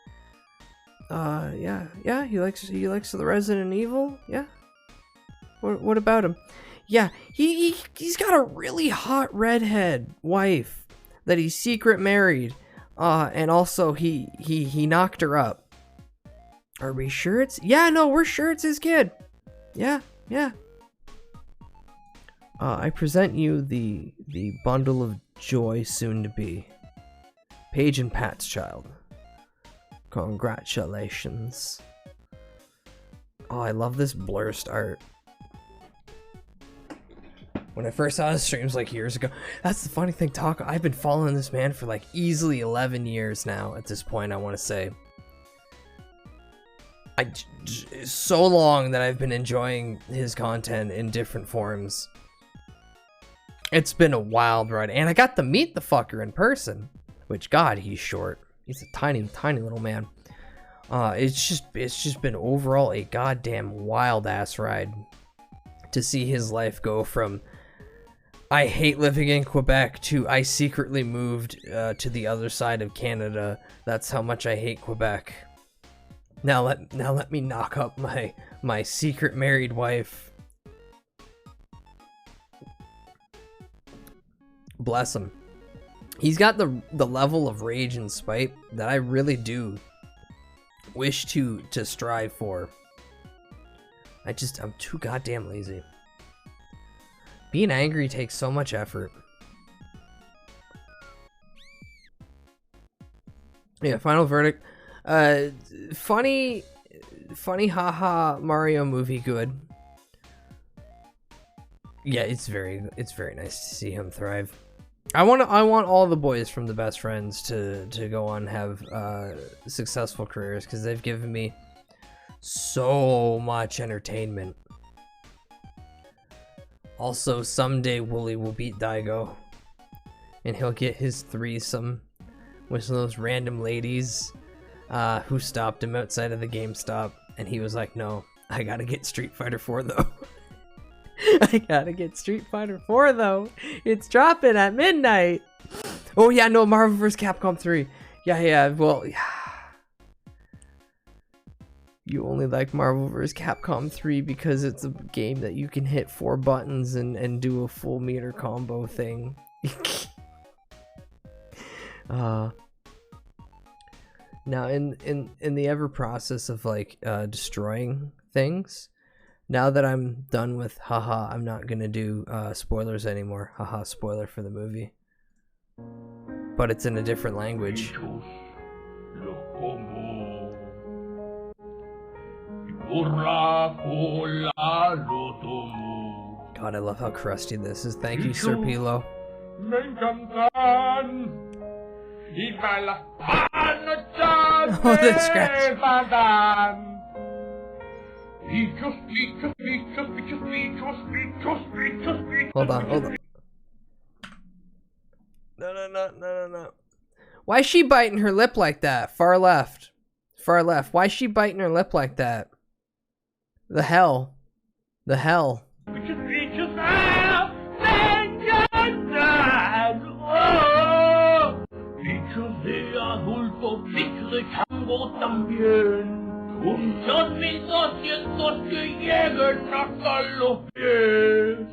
Yeah, he likes the Resident Evil. Yeah. What about him? Yeah, he's got a really hot redhead wife that he's secret married. And also he knocked her up. Are we sure it's? Yeah, no, we're sure it's his kid. Yeah. I present you the bundle of joy soon to be. Paige and Pat's child. Congratulations. Oh, I love this blurst art. When I first saw his streams like years ago, that's the funny thing, Taco. I've been following this man for like easily 11 years now at this point, I want to say. So long that I've been enjoying his content in different forms. It's been a wild ride, and I got to meet the fucker in person, which, God, he's short. He's a tiny little man. It's just been overall a goddamn wild ass ride to see his life go from I hate living in Quebec to I secretly moved to the other side of Canada. That's how much I hate Quebec. Now let me knock up my secret married wife. Bless him. He's got the level of rage and spite that I really do wish to strive for. I'm too goddamn lazy. Being angry takes so much effort. Yeah, final verdict. Funny haha Mario movie good. Yeah, it's very nice to see him thrive. I want all the boys from the Best Friends to go on have successful careers because they've given me so much entertainment. Also, someday Wooly will beat Daigo, and he'll get his threesome with those random ladies who stopped him outside of the GameStop, and he was like, "No, I gotta get Street Fighter 4 though." I gotta get Street Fighter 4 though. It's dropping at midnight. Oh yeah, no, Marvel vs. Capcom 3. Yeah. Well, yeah. You only like Marvel vs. Capcom 3 because it's a game that you can hit 4 buttons and do a full meter combo thing. Now in the ever process of like destroying things, now that I'm done with haha, I'm not gonna do spoilers anymore. Haha, spoiler for the movie. But it's in a different language. God, I love how crusty this is. Thank you, Sir Pilo. Oh, the scratch. Hold on. No. Why is she biting her lip like that? Far left. Why is she biting her lip like that? The hell. Bichos de adulto, bichos de chango también. Son 1200 que llegan hasta los pies.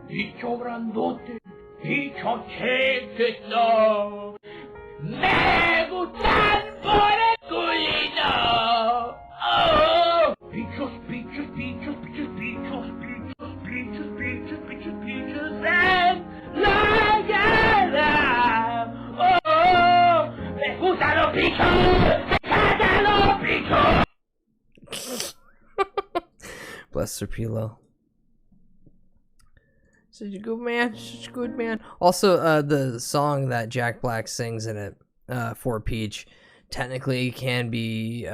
Bicho grandote, bicho chiquito. Me gustan por el culino. Oh, bichos en la guerra. Oh, me gustan los bichos, me encantan los bichos. Bless Sir Pilo. Such a good man. Also, the song that Jack Black sings in it, for Peach, technically can be,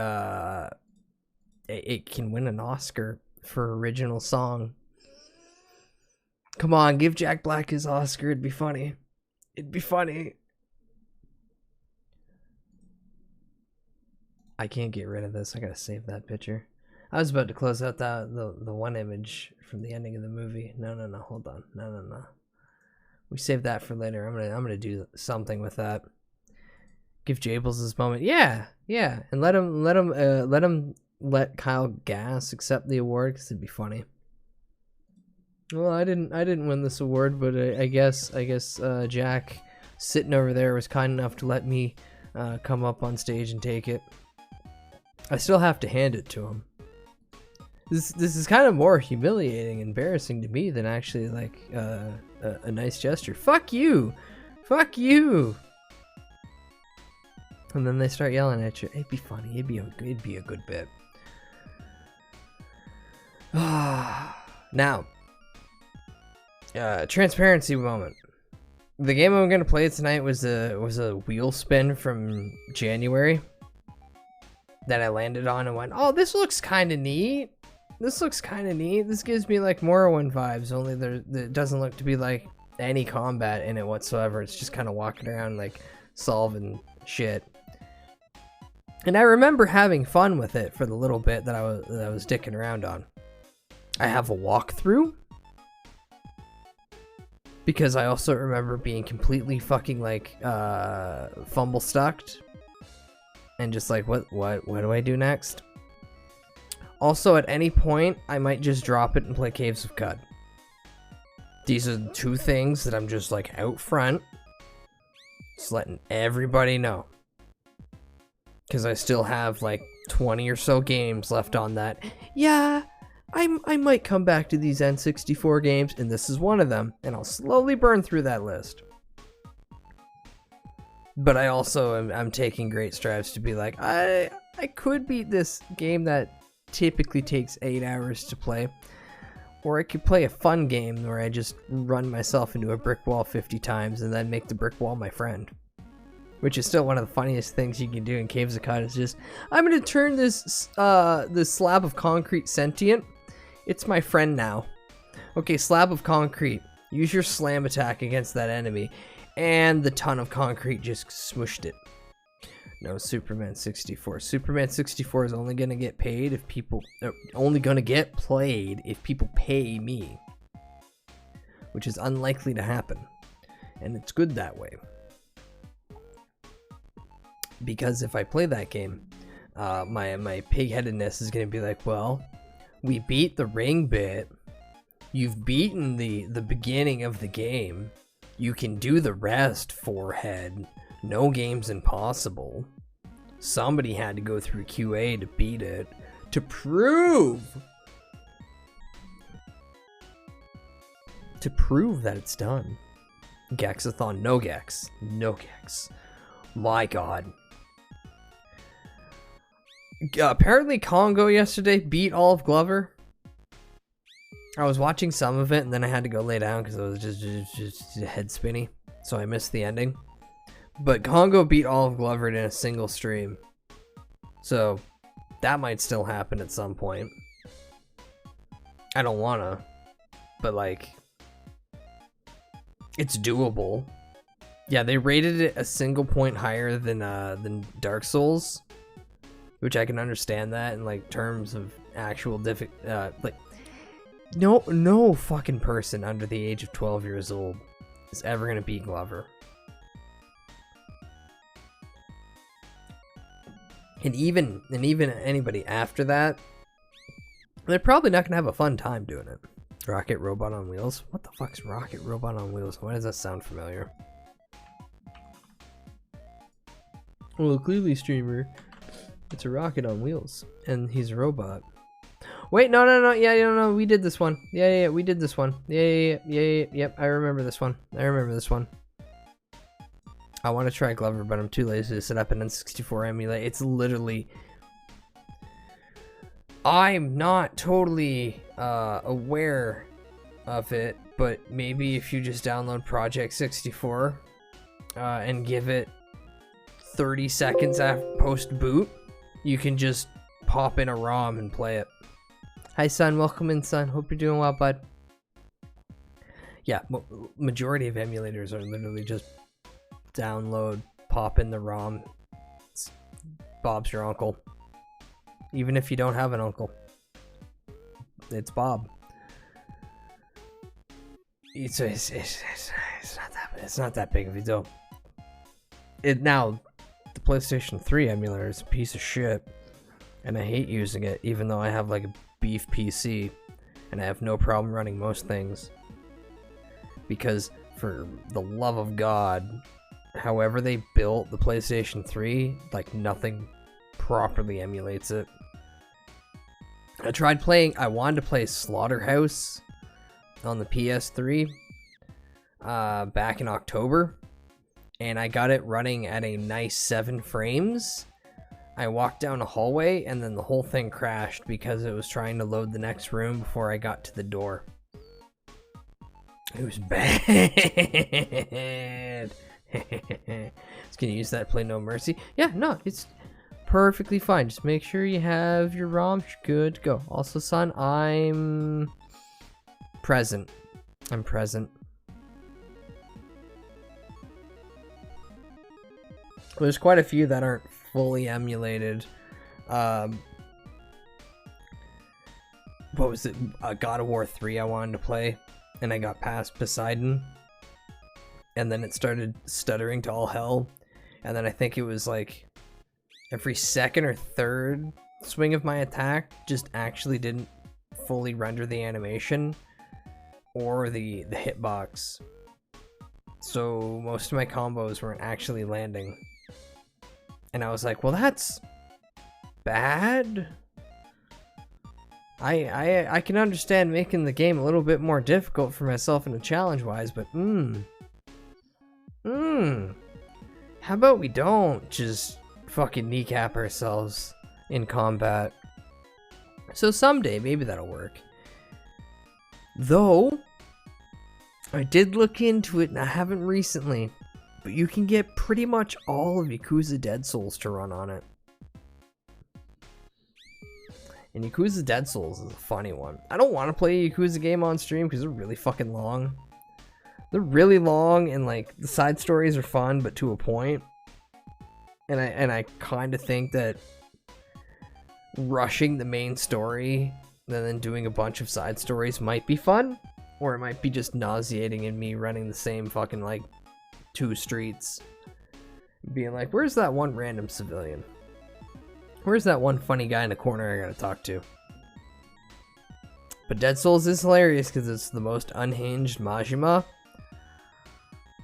it can win an Oscar for original song. Come on, give Jack Black his Oscar. It'd be funny. I can't get rid of this. I gotta save that picture. I was about to close out the one image from the ending of the movie. No, hold on. No. We saved that for later. I'm gonna do something with that. Give Jables his moment. Yeah, and let Kyle Gass accept the award because it'd be funny. Well, I didn't win this award, but I guess Jack sitting over there was kind enough to let me come up on stage and take it. I still have to hand it to him. This is kind of more humiliating, embarrassing to me than actually like a nice gesture. Fuck you. And then they start yelling at you. It'd be funny. It'd be a good bit. Now, transparency moment. The game I'm gonna play tonight was a wheel spin from January that I landed on and went, oh, this looks kind of neat. This gives me like Morrowind vibes, only there doesn't look to be like any combat in it whatsoever. It's just kind of walking around like solving shit. And I remember having fun with it for the little bit that I was dicking around on. I have a walkthrough. Because I also remember being completely fucking like fumble stucked. And just like, what do I do next? Also, at any point, I might just drop it and play Caves of Cud. These are the two things that I'm just like out front. Just letting everybody know. Because I still have like 20 or so games left on that. Yeah, I might come back to these N64 games, and this is one of them. And I'll slowly burn through that list. But I also I'm taking great strides to be like, I could beat this game that typically takes 8 hours to play. Or I could play a fun game where I just run myself into a brick wall 50 times and then make the brick wall my friend. Which is still one of the funniest things you can do in Caves of Cod. Is just, I'm gonna turn this this slab of concrete sentient. It's my friend now. Okay, slab of concrete. Use your slam attack against that enemy. And the ton of concrete just smushed it. No, Superman 64. Superman 64 is only gonna get paid if people... only gonna get played if people pay me. Which is unlikely to happen. And it's good that way. Because if I play that game, my pig-headedness is going to be like, well, we beat the ring bit. You've beaten the beginning of the game. You can do the rest, forehead. No game's impossible. Somebody had to go through QA to beat it. To prove that it's done. Gexathon, no Gex. No Gex. My god. Apparently Congo yesterday beat all of Glover. I was watching some of it and then I had to go lay down because it was just head spinny. So I missed the ending. But Congo beat all of Glover in a single stream. So that might still happen at some point. I don't wanna. But like, it's doable. Yeah, they rated it a single point higher than Dark Souls. Which I can understand that in like terms of actual like no fucking person under the age of 12 years old is ever gonna beat Glover. And even anybody after that, they're probably not gonna have a fun time doing it. Rocket Robot on Wheels? What the fuck's Rocket Robot on Wheels? Why does that sound familiar? Well, clearly, streamer. It's a rocket on wheels, and he's a robot. Wait, no, yeah, no, we did this one. Yeah, we did this one. Yep, I remember this one. I want to try Glover, but I'm too lazy to set up an N64 emulate. It's literally... I'm not totally aware of it, but maybe if you just download Project 64 and give it 30 seconds after post-boot, you can just pop in a ROM and play it. Hi, son. Welcome in, son. Hope you're doing well, bud. Yeah, majority of emulators are literally just download, pop in the ROM. Bob's your uncle. Even if you don't have an uncle. It's Bob. It's not that big of a deal. Now, the PlayStation 3 emulator is a piece of shit. And I hate using it, even though I have like a beef PC. And I have no problem running most things. Because, for the love of God, however they built the PlayStation 3, like nothing properly emulates it. I wanted to play Slaughterhouse on the PS3 back in October, and I got it running at a nice 7 frames. I walked down a hallway and then the whole thing crashed because it was trying to load the next room before I got to the door. It was bad. Just gonna use that to play No Mercy. Yeah, no, it's perfectly fine. Just make sure you have your ROM. You're good to go. Also, son, I'm present. There's quite a few that aren't fully emulated what was it, God of War 3 I wanted to play, and I got past Poseidon, and then it started stuttering to all hell, and then I think it was like every second or third swing of my attack just actually didn't fully render the animation or the hitbox, so most of my combos weren't actually landing, and I was like, well, that's bad. I can understand making the game a little bit more difficult for myself in a challenge wise, but how about we don't just fucking kneecap ourselves in combat? So someday maybe that'll work. Though I did look into it, and I haven't recently, but you can get pretty much all of Yakuza Dead Souls to run on it. And Yakuza Dead Souls is a funny one. I don't want to play a Yakuza game on stream because they're really fucking long. They're really long, and like the side stories are fun, but to a point. And I kind of think that rushing the main story and then doing a bunch of side stories might be fun, or it might be just nauseating in me running the same fucking like 2 streets, being like, where's that one random civilian? Where's that one funny guy in the corner I gotta talk to? But Dead Souls is hilarious because it's the most unhinged Majima.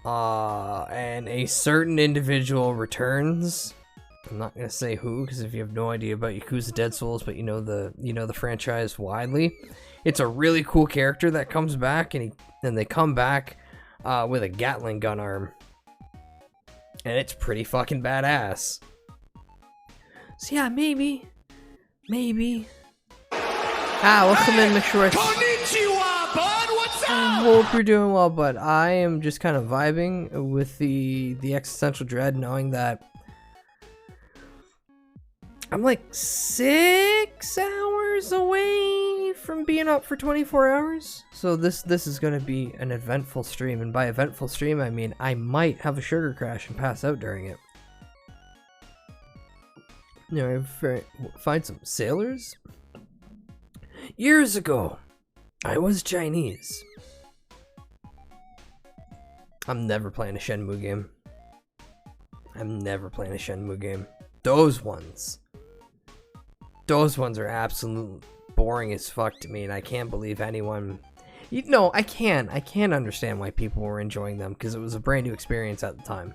And a certain individual returns. I'm not gonna say who, because if you have no idea about Yakuza Dead Souls, but you know the franchise widely, it's a really cool character that comes back, and they come back with a Gatling gun arm, and it's pretty fucking badass. So yeah, maybe. Welcome in, McShort. Konnichiwa, bud. What's I hope you're doing well, but I am just kind of vibing with the existential dread, knowing that I'm like 6 hours away from being up for 24 hours. So this is going to be an eventful stream, and by eventful stream I mean I might have a sugar crash and pass out during it. You know, find some sailors. Years ago, I was Chinese. I'm never playing a Shenmue game. Those ones are absolutely boring as fuck to me, and I can't believe anyone... I can understand why people were enjoying them, because it was a brand new experience at the time.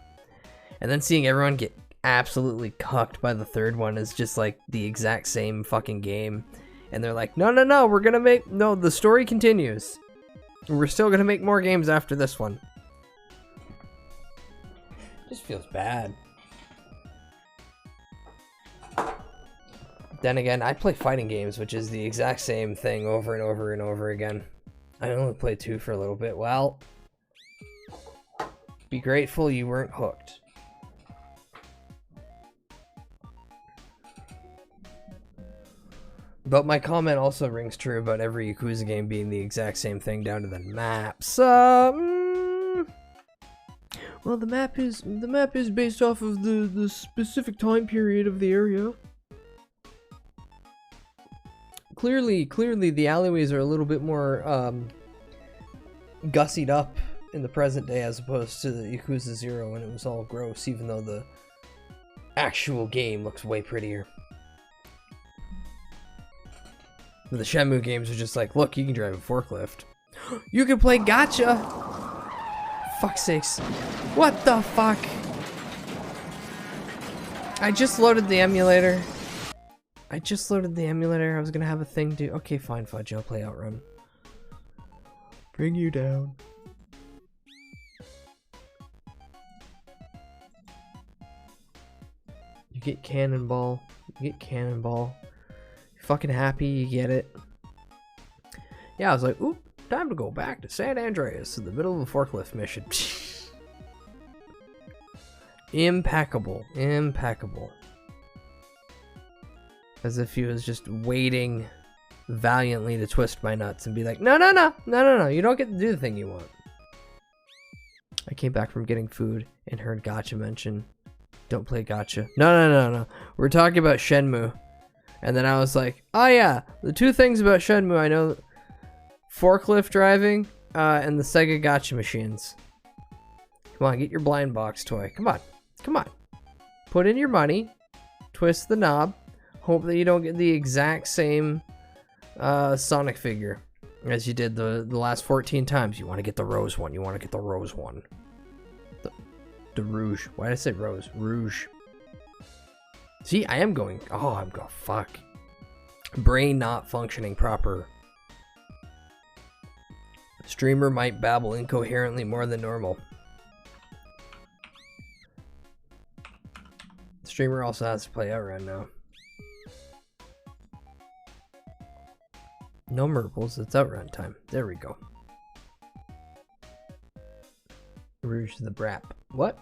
And then seeing everyone get absolutely cucked by the third one is just like the exact same fucking game, and they're like, no, we're gonna make... No, the story continues. We're still gonna make more games after this one. Just feels bad. Then again, I play fighting games, which is the exact same thing over and over and over again. I only played 2 for a little bit. Well, be grateful you weren't hooked. But my comment also rings true about every Yakuza game being the exact same thing down to the maps. Well, the map is based off of the specific time period of the area. Clearly the alleyways are a little bit more gussied up in the present day as opposed to the Yakuza 0 when it was all gross, even though the actual game looks way prettier. The Shenmue games are just like, look, you can drive a forklift. You can play gacha! Fuck's sakes. What the fuck? I just loaded the emulator. I was gonna have a thing do. Okay, fine, Fudge, I'll play Outrun. Bring you down. You get Cannonball. Fucking happy you get it. Yeah, I was like, oop, time to go back to San Andreas in the middle of a forklift mission. Impeccable. As if he was just waiting valiantly to twist my nuts and be like, no, you don't get to do the thing you want. I came back from getting food and heard Gotcha mention Don't play gotcha. No. We're talking about Shenmue. And then I was like, oh yeah, the two things about Shenmue I know: forklift driving, and the Sega gotcha machines. Come on, get your blind box toy. Come on. Put in your money, twist the knob, hope that you don't get the exact same Sonic figure as you did the last 14 times. You want to get the rose one. The rouge. Why did I say rose? Rouge. See, I am going. Oh, I'm going. Fuck. Brain not functioning proper. Streamer might babble incoherently more than normal. Streamer also has to play Outrun now. No Merples, it's Outrun time. There we go. Rouge the Brap. What?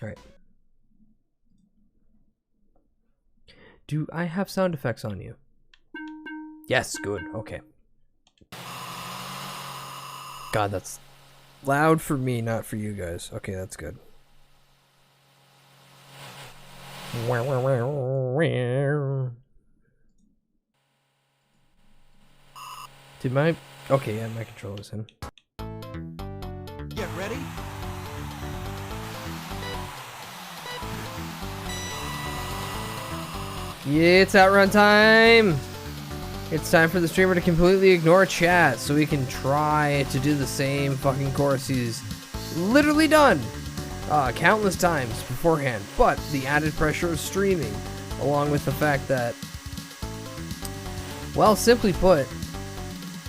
Alright. Do I have sound effects on you? Yes, good. Okay. God, that's loud for me, not for you guys. Okay, that's good. Did my... Okay, yeah, my controller's in. Get ready. Yeah, it's Outrun time! It's time for the streamer to completely ignore chat so we can try to do the same fucking course he's literally done countless times beforehand. But the added pressure of streaming, along with the fact that, well, simply put,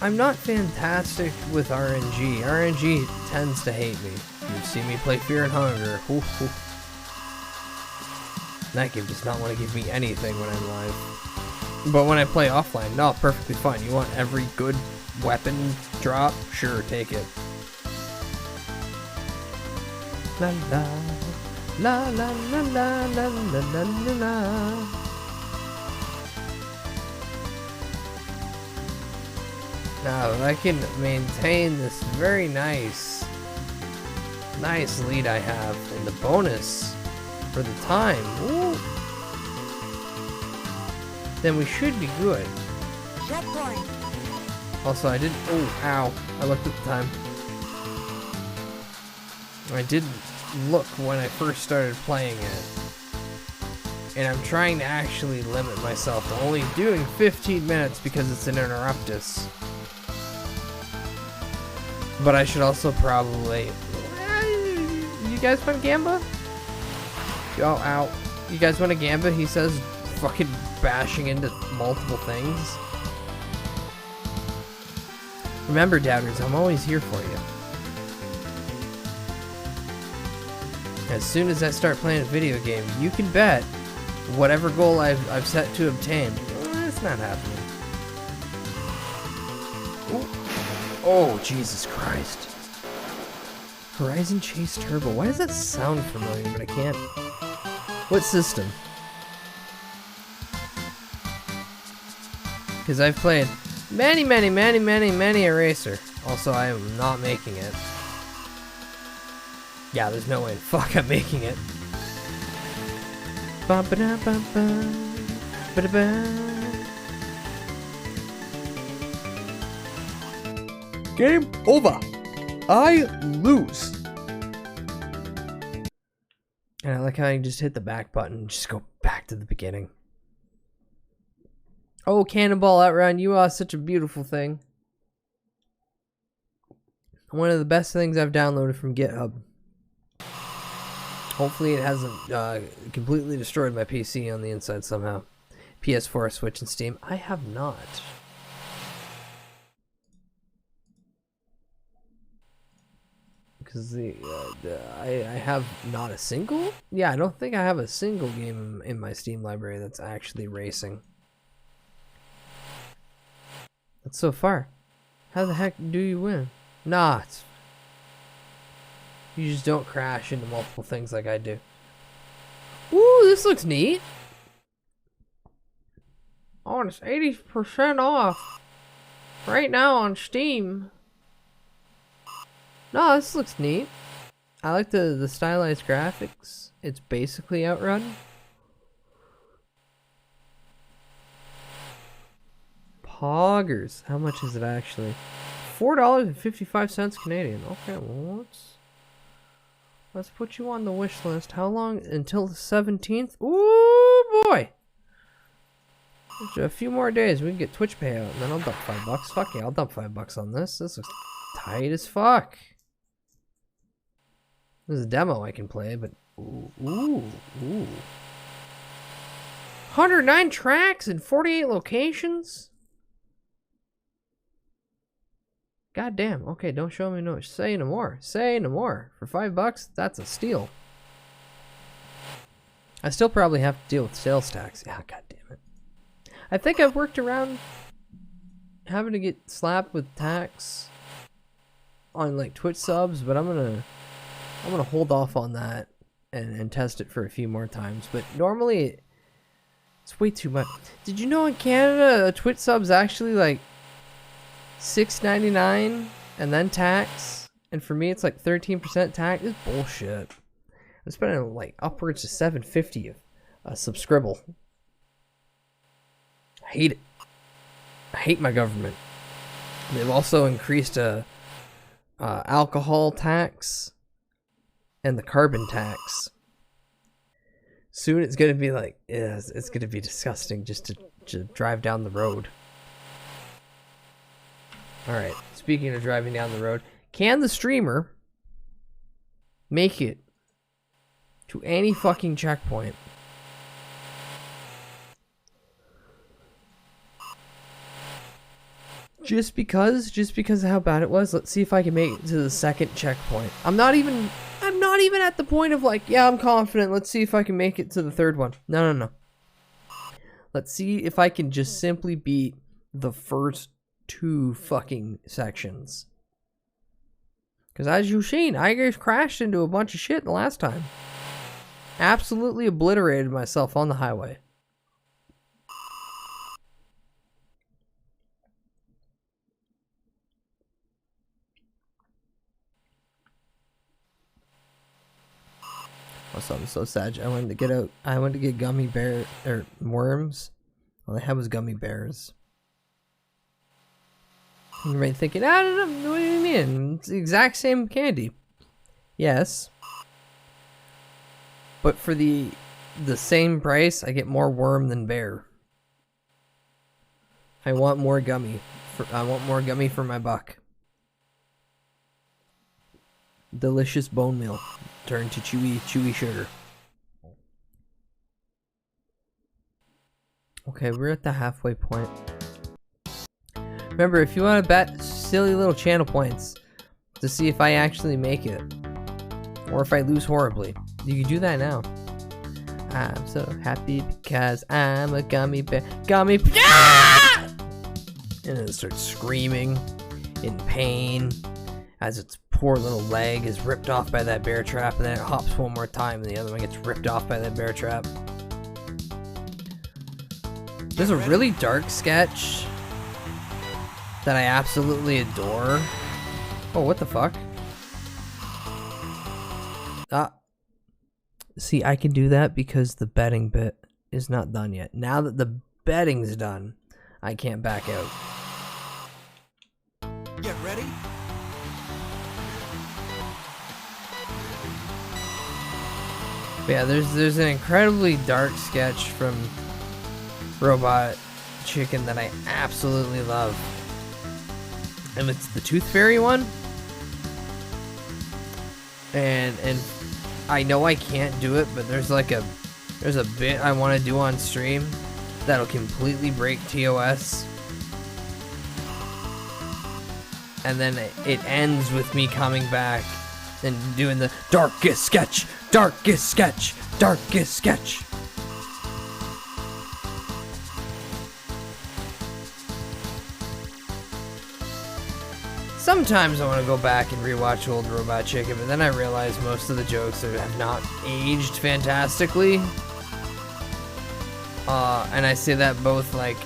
I'm not fantastic with RNG. RNG tends to hate me. You've seen me play Fear and Hunger. Ooh. That game does not want to give me anything when I'm live. But when I play offline, no, perfectly fine. You want every good weapon drop? Sure, take it. La la la la la la la la la la. Now I can maintain this very nice lead I have in the bonus for the time. Ooh. Then we should be good. Also, I didn't. Oh, ow! I looked at the time. I didn't look when I first started playing it, and I'm trying to actually limit myself to only doing 15 minutes because it's an interruptus. But I should also probably. You guys want Gamba? Oh, ow! You guys want a Gamba? He says, fucking bashing into multiple things. Remember, doubters, I'm always here for you. As soon as I start playing a video game, you can bet whatever goal I've set to obtain, it's not happening. Ooh. Oh, Jesus Christ. Horizon Chase Turbo. Why does that sound familiar, but I can't... What system? Because I've played many Eraser. Also, I am not making it. Yeah, there's no way. Fuck, I'm making it. Game over. I lose. And I like how you just hit the back button and just go back to the beginning. Oh, Cannonball Outrun, you are such a beautiful thing. One of the best things I've downloaded from GitHub. Hopefully it hasn't completely destroyed my PC on the inside somehow. PS4, Switch, and Steam. I have not. Because I have not a single? Yeah, I don't think I have a single game in my Steam library that's actually racing. That's so far. How the heck do you win? Nah, you just don't crash into multiple things like I do. Ooh, this looks neat. Oh, and it's 80% off right now on Steam. No, this looks neat. I like the stylized graphics. It's basically Outrun. Poggers. How much is it actually? $4.55 Canadian. Okay, well let's put you on the wish list. How long until the 17th? Ooh boy. A few more days, we can get Twitch payout, and then I'll dump $5. Fuck yeah, I'll dump $5 on this. This looks tight as fuck. This is a demo I can play, but ooh. 109 tracks in 48 locations. God damn. Okay, don't show me no. Say no more. Say no more. For $5, that's a steal. I still probably have to deal with sales tax. Yeah, god damn it. I think I've worked around having to get slapped with tax on like Twitch subs, but I'm gonna hold off on that and test it for a few more times. But normally it's way too much. Did you know in Canada a Twitch sub's actually like $6.99 and then tax? And for me it's like 13% tax. It's bullshit. I'm spending like upwards of $7.50 a subscribble. I hate it. I hate my government. They've also increased alcohol tax and the carbon tax. Soon it's gonna be like, yeah, it's gonna be disgusting just to drive down the road. Alright, speaking of driving down the road, can the streamer make it to any fucking checkpoint? Just because of how bad it was, let's see if I can make it to the second checkpoint. I'm not even at the point of like, yeah, I'm confident. Let's see if I can make it to the third one. No. Let's see if I can just simply beat the first 2 fucking sections. Because as you've seen, I just crashed into a bunch of shit the last time. Absolutely obliterated myself on the highway. Also, I'm so sad. I went to get gummy bear or worms. All they had was gummy bears. You might be thinking, I don't know, what do you mean? It's the exact same candy. Yes. But for the same price, I get more worm than bear. I want more gummy. I want more gummy for my buck. Delicious bone meal turned to chewy sugar. Okay, we're at the halfway point. Remember, if you want to bet silly little channel points to see if I actually make it, or if I lose horribly, you can do that now. I'm so happy because I'm a gummy bear. Gummy bear! Ah! And it starts screaming in pain as its poor little leg is ripped off by that bear trap, and then it hops one more time and the other one gets ripped off by that bear trap. There's a really dark sketch that I absolutely adore. Oh, what the fuck? See, I can do that because the betting bit is not done yet. Now that the betting's done, I can't back out. Get ready? But yeah, there's an incredibly dark sketch from Robot Chicken that I absolutely love. And it's the Tooth Fairy one. And I know I can't do it, but there's a bit I want to do on stream that'll completely break TOS. And then it ends with me coming back and doing the darkest sketch, darkest sketch, darkest sketch. Sometimes I want to go back and rewatch old Robot Chicken, but then I realize most of the jokes have not aged fantastically. And I say that both like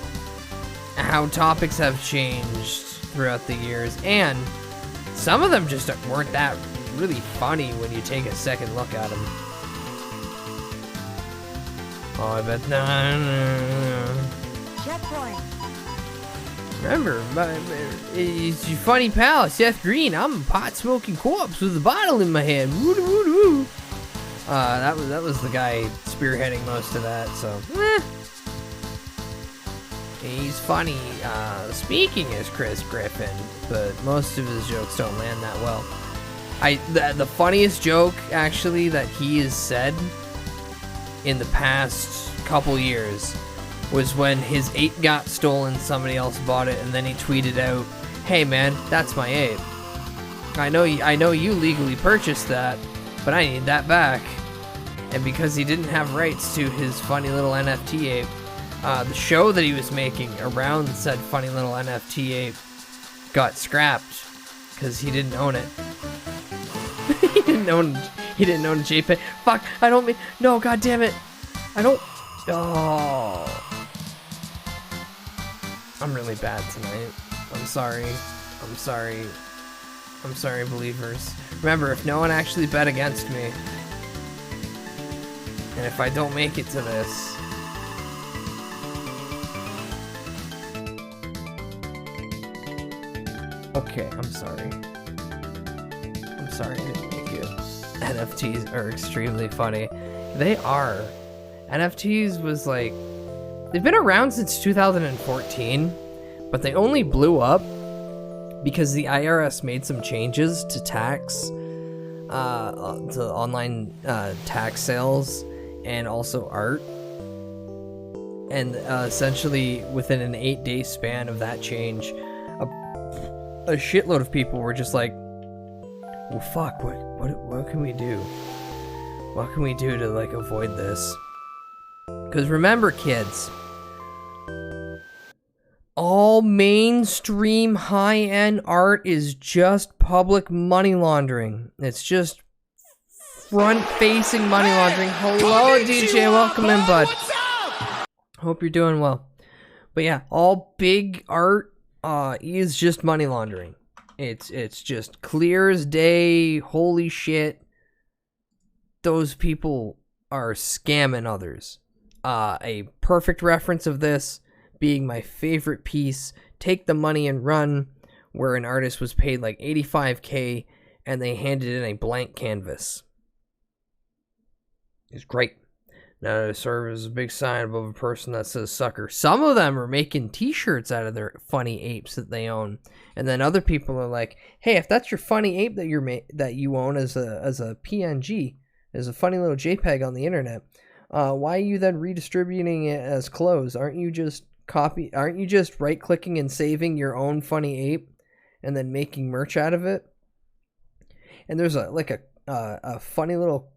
how topics have changed throughout the years, and some of them just weren't that really funny when you take a second look at him. Oh, I bet. Checkpoint. Remember, it's your funny pal, Seth Green. I'm a pot-smoking corpse with a bottle in my hand. Woo woo woo. That was the guy spearheading most of that. So, he's funny. Speaking as Chris Griffin, but most of his jokes don't land that well. The funniest joke actually that he has said in the past couple years was when his ape got stolen, somebody else bought it, and then he tweeted out, "Hey man, that's my ape. I know you legally purchased that, but I need that back." And because he didn't have rights to his funny little NFT ape, the show that he was making around said funny little NFT ape got scrapped because he didn't own it. he didn't own a JPEG. Fuck, I don't mean, no, god damn it. I don't, oh. I'm really bad tonight. I'm sorry, believers. Remember, if no one actually bet against me, and if I don't make it to this, okay, I'm sorry I didn't make it. NFTs are extremely funny. They are. NFTs was like, they've been around since 2014, but they only blew up because the IRS made some changes to tax, to online tax sales and also art. And essentially within an 8-day span of that change, a shitload of people were just like, well fuck, what can we do? What can we do to like avoid this? Because remember, kids, all mainstream high-end art is just public money laundering. It's just front-facing money laundering. Hello, DJ. Welcome in, bud. Hope you're doing well. But yeah, all big art is just money laundering. It's just clear as day. Holy shit. Those people are scamming others. A perfect reference of this being my favorite piece, Take the Money and Run, where an artist was paid like $85K and they handed in a blank canvas. It's great. Now to serve as a big sign above a person that says sucker. Some of them are making t-shirts out of their funny apes that they own. And then other people are like, hey, if that's your funny ape that you own as a PNG, as a funny little JPEG on the internet, why are you then redistributing it as clothes? Aren't you just right-clicking and saving your own funny ape and then making merch out of it? And there's a funny little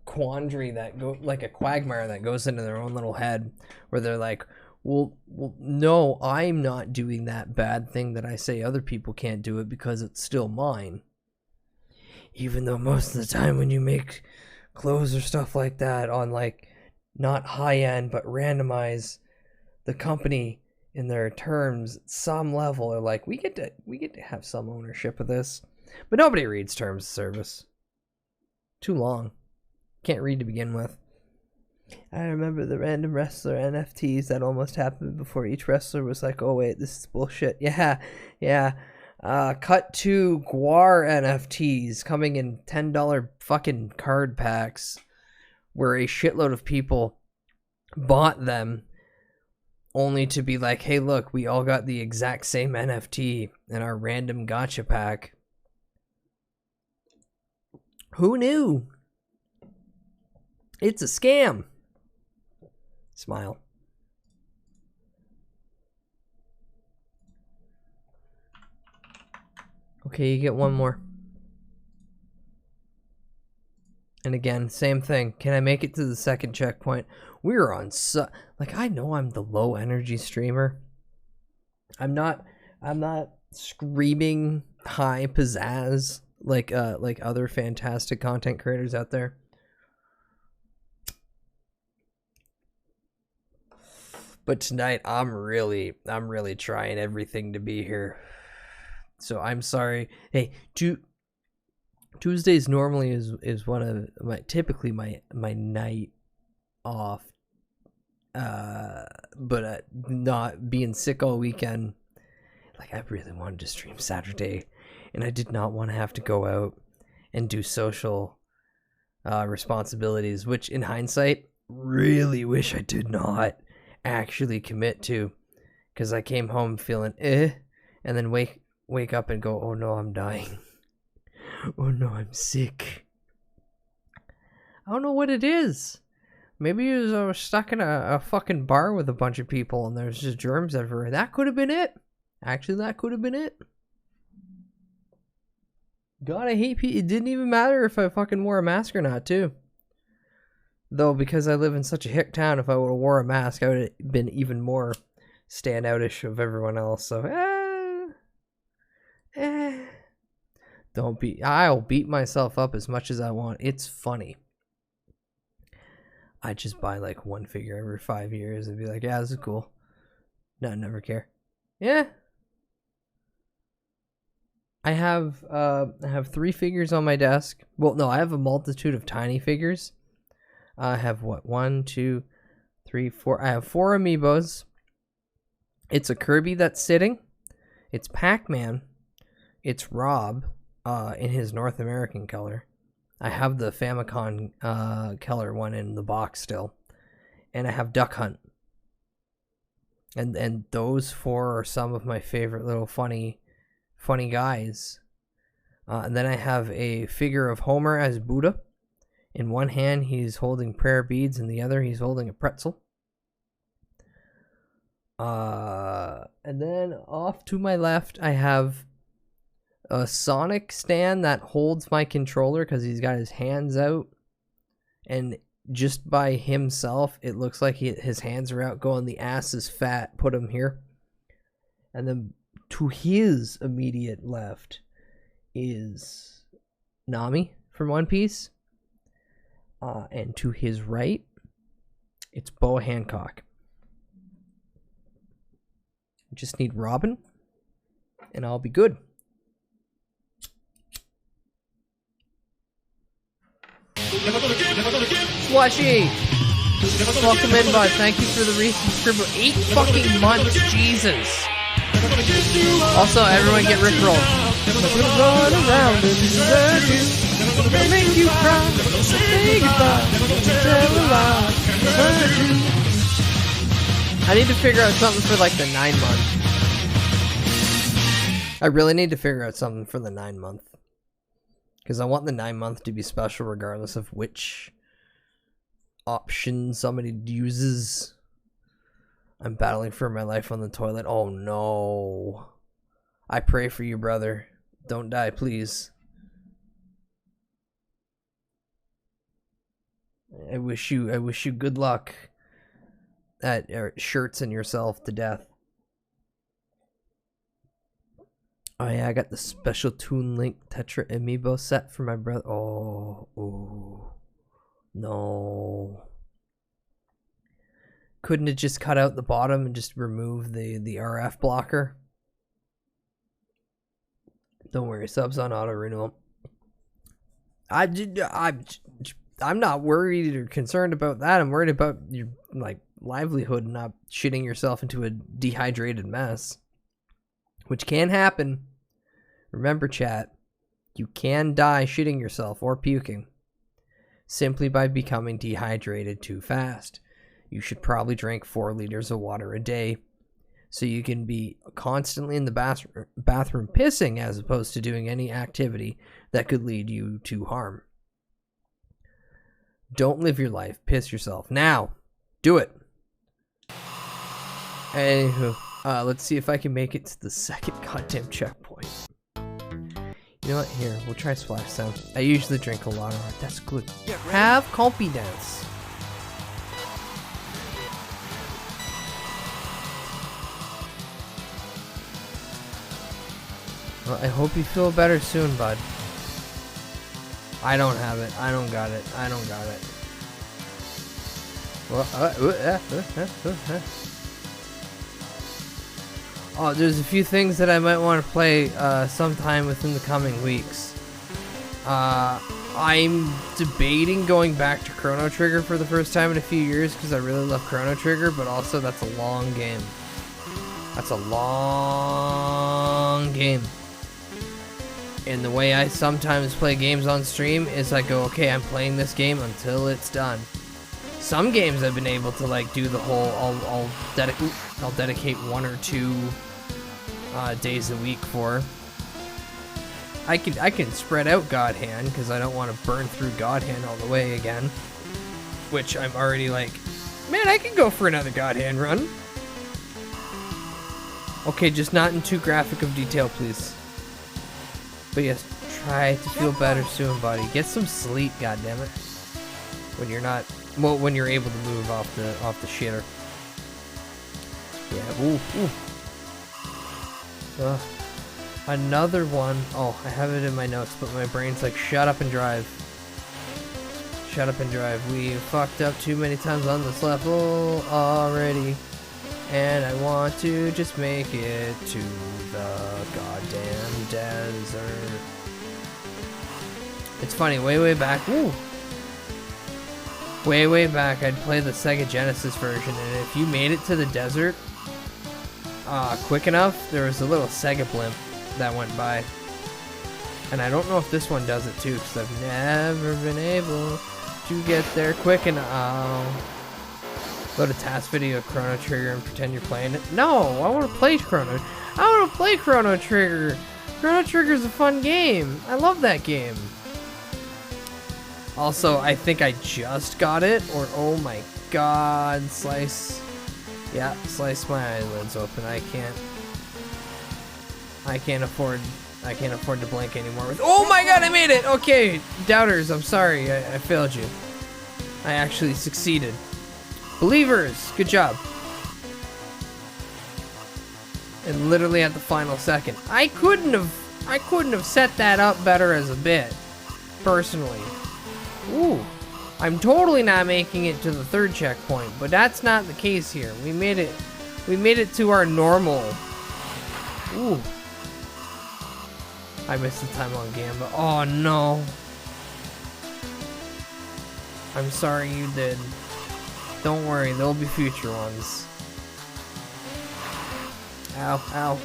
quandary that like a quagmire that goes into their own little head where they're like, well, no, I'm not doing that bad thing that I say other people can't do it because it's still mine. Even though most of the time when you make clothes or stuff like that on like not high end but randomize, the company in their terms at some level are like, we get to have some ownership of this. But nobody reads terms of service. Too long. Can't read to begin with. I remember the random wrestler NFTs that almost happened before each wrestler was like, oh wait, this is bullshit. Yeah. Cut to Guar NFTs coming in $10 fucking card packs where a shitload of people bought them only to be like, hey look, we all got the exact same NFT in our random gacha pack. Who knew? It's a scam. Smile. Okay, you get one more. And again, same thing. Can I make it to the second checkpoint? We're on like, I know I'm the low energy streamer. I'm not screaming high pizzazz like other fantastic content creators out there. But tonight I'm really trying everything to be here. So I'm sorry. Hey, Tuesdays normally is one of my typically my night off. But not being sick all weekend, like I really wanted to stream Saturday, and I did not want to have to go out and do social responsibilities, which in hindsight, really wish I did not actually commit to, because I came home feeling and then wake up and go, oh no, I'm dying. Oh no, I'm sick. I don't know what it is. Maybe I was stuck in a fucking bar with a bunch of people and there's just germs everywhere. That could have been it. Actually, that could have been it. God, I hate people. It didn't even matter if I fucking wore a mask or not, too. Though, because I live in such a hick town, if I would have wore a mask, I would have been even more standoutish of everyone else. So, I'll beat myself up as much as I want. It's funny. I just buy like one figure every 5 years and be like, yeah, this is cool. No, never care. Yeah. I have 3 figures on my desk. Well, no, I have a multitude of tiny figures. I have what? 1, 2, 3, 4. I have 4 amiibos. It's a Kirby that's sitting. It's Pac-Man. It's Rob in his North American color. I have the Famicom color one in the box still. And I have Duck Hunt. And those 4 are some of my favorite little funny guys. And then I have a figure of Homer as Buddha. In one hand, he's holding prayer beads. In the other, he's holding a pretzel. And then off to my left, I have a Sonic stand that holds my controller because he's got his hands out. And just by himself, it looks like his hands are out going, the ass is fat, put him here. And then to his immediate left is Nami from One Piece. And to his right, it's Boa Hancock. Just need Robin, and I'll be good. Slushy! Welcome in, bud. Thank you for the recent scribble. 8 fucking months, Jesus! Also, everyone get rickrolled. Run around and desert you. Gonna make you cry. Say goodbye. Tell a lie. Hurt you. I need to figure out something for like the 9 month. I really need to figure out something for the 9 month. Because I want the 9 month to be special regardless of which option somebody uses. I'm battling for my life on the toilet. Oh no. I pray for you, brother. Don't die, please. I wish you good luck at shirts yourself to death. Oh yeah, I got the special Toon Link Tetra Amiibo set for my brother. Oh, no. Couldn't it just cut out the bottom and just remove the RF blocker? Don't worry, subs on auto renewal. I'm not worried or concerned about that. I'm worried about your livelihood and not shitting yourself into a dehydrated mess, which can happen. Remember, chat, you can die shitting yourself or puking simply by becoming dehydrated too fast. You should probably drink 4 liters of water a day so you can be constantly in the bathroom pissing as opposed to doing any activity that could lead you to harm. Don't live your life. Piss yourself. Now. Do it. Anywho, let's see if I can make it to the second goddamn checkpoint. You know what? Here, we'll try Splash Sound. I usually drink a lot of it. That's good. Have confidence. Well, I hope you feel better soon, bud. I don't have it. I don't got it. I don't got it. Oh, there's a few things that I might want to play sometime within the coming weeks. I'm debating going back to Chrono Trigger for the first time in a few years because I really love Chrono Trigger, but also that's a long game. That's a long game. And the way I sometimes play games on stream is I go, okay, I'm playing this game until it's done. Some games I've been able to like do the whole, I'll dedicate 1 or 2 days a week for. I can spread out God Hand because I don't want to burn through God Hand all the way again. Which I'm already like, man, I can go for another God Hand run. Okay, just not in too graphic of detail, please. But yes, try to feel better soon, buddy. Get some sleep, goddammit. When you're not, well, when you're able to move off the shitter. Yeah, ooh. Another one. Oh, I have it in my notes, but my brain's like, shut up and drive. Shut up and drive. We fucked up too many times on this level already. And I want to just make it to the goddamn desert. It's funny, way back, way back, I'd play the Sega Genesis version, and if you made it to the desert quick enough, there was a little Sega blimp that went by. And I don't know if this one does it too, because I've never been able to get there quick enough. Go to task video of Chrono Trigger and pretend you're playing it. No, I want to play Chrono. I want to play Chrono Trigger. Chrono Trigger's a fun game. I love that game. Also, I think I just got it, or oh my god, slice. Yeah, slice my eyelids open. I can't afford to blink anymore. Oh my god, I made it. Okay, doubters, I'm sorry. I failed you. I actually succeeded. Believers, good job. And literally at the final second. I couldn't have set that up better as a bit. Personally. Ooh. I'm totally not making it to the 3rd checkpoint, but that's not the case here. We made it to our normal. Ooh. I missed the time on Gamba. Oh no. I'm sorry you did. Don't worry, there'll be future ones. Ow, ow.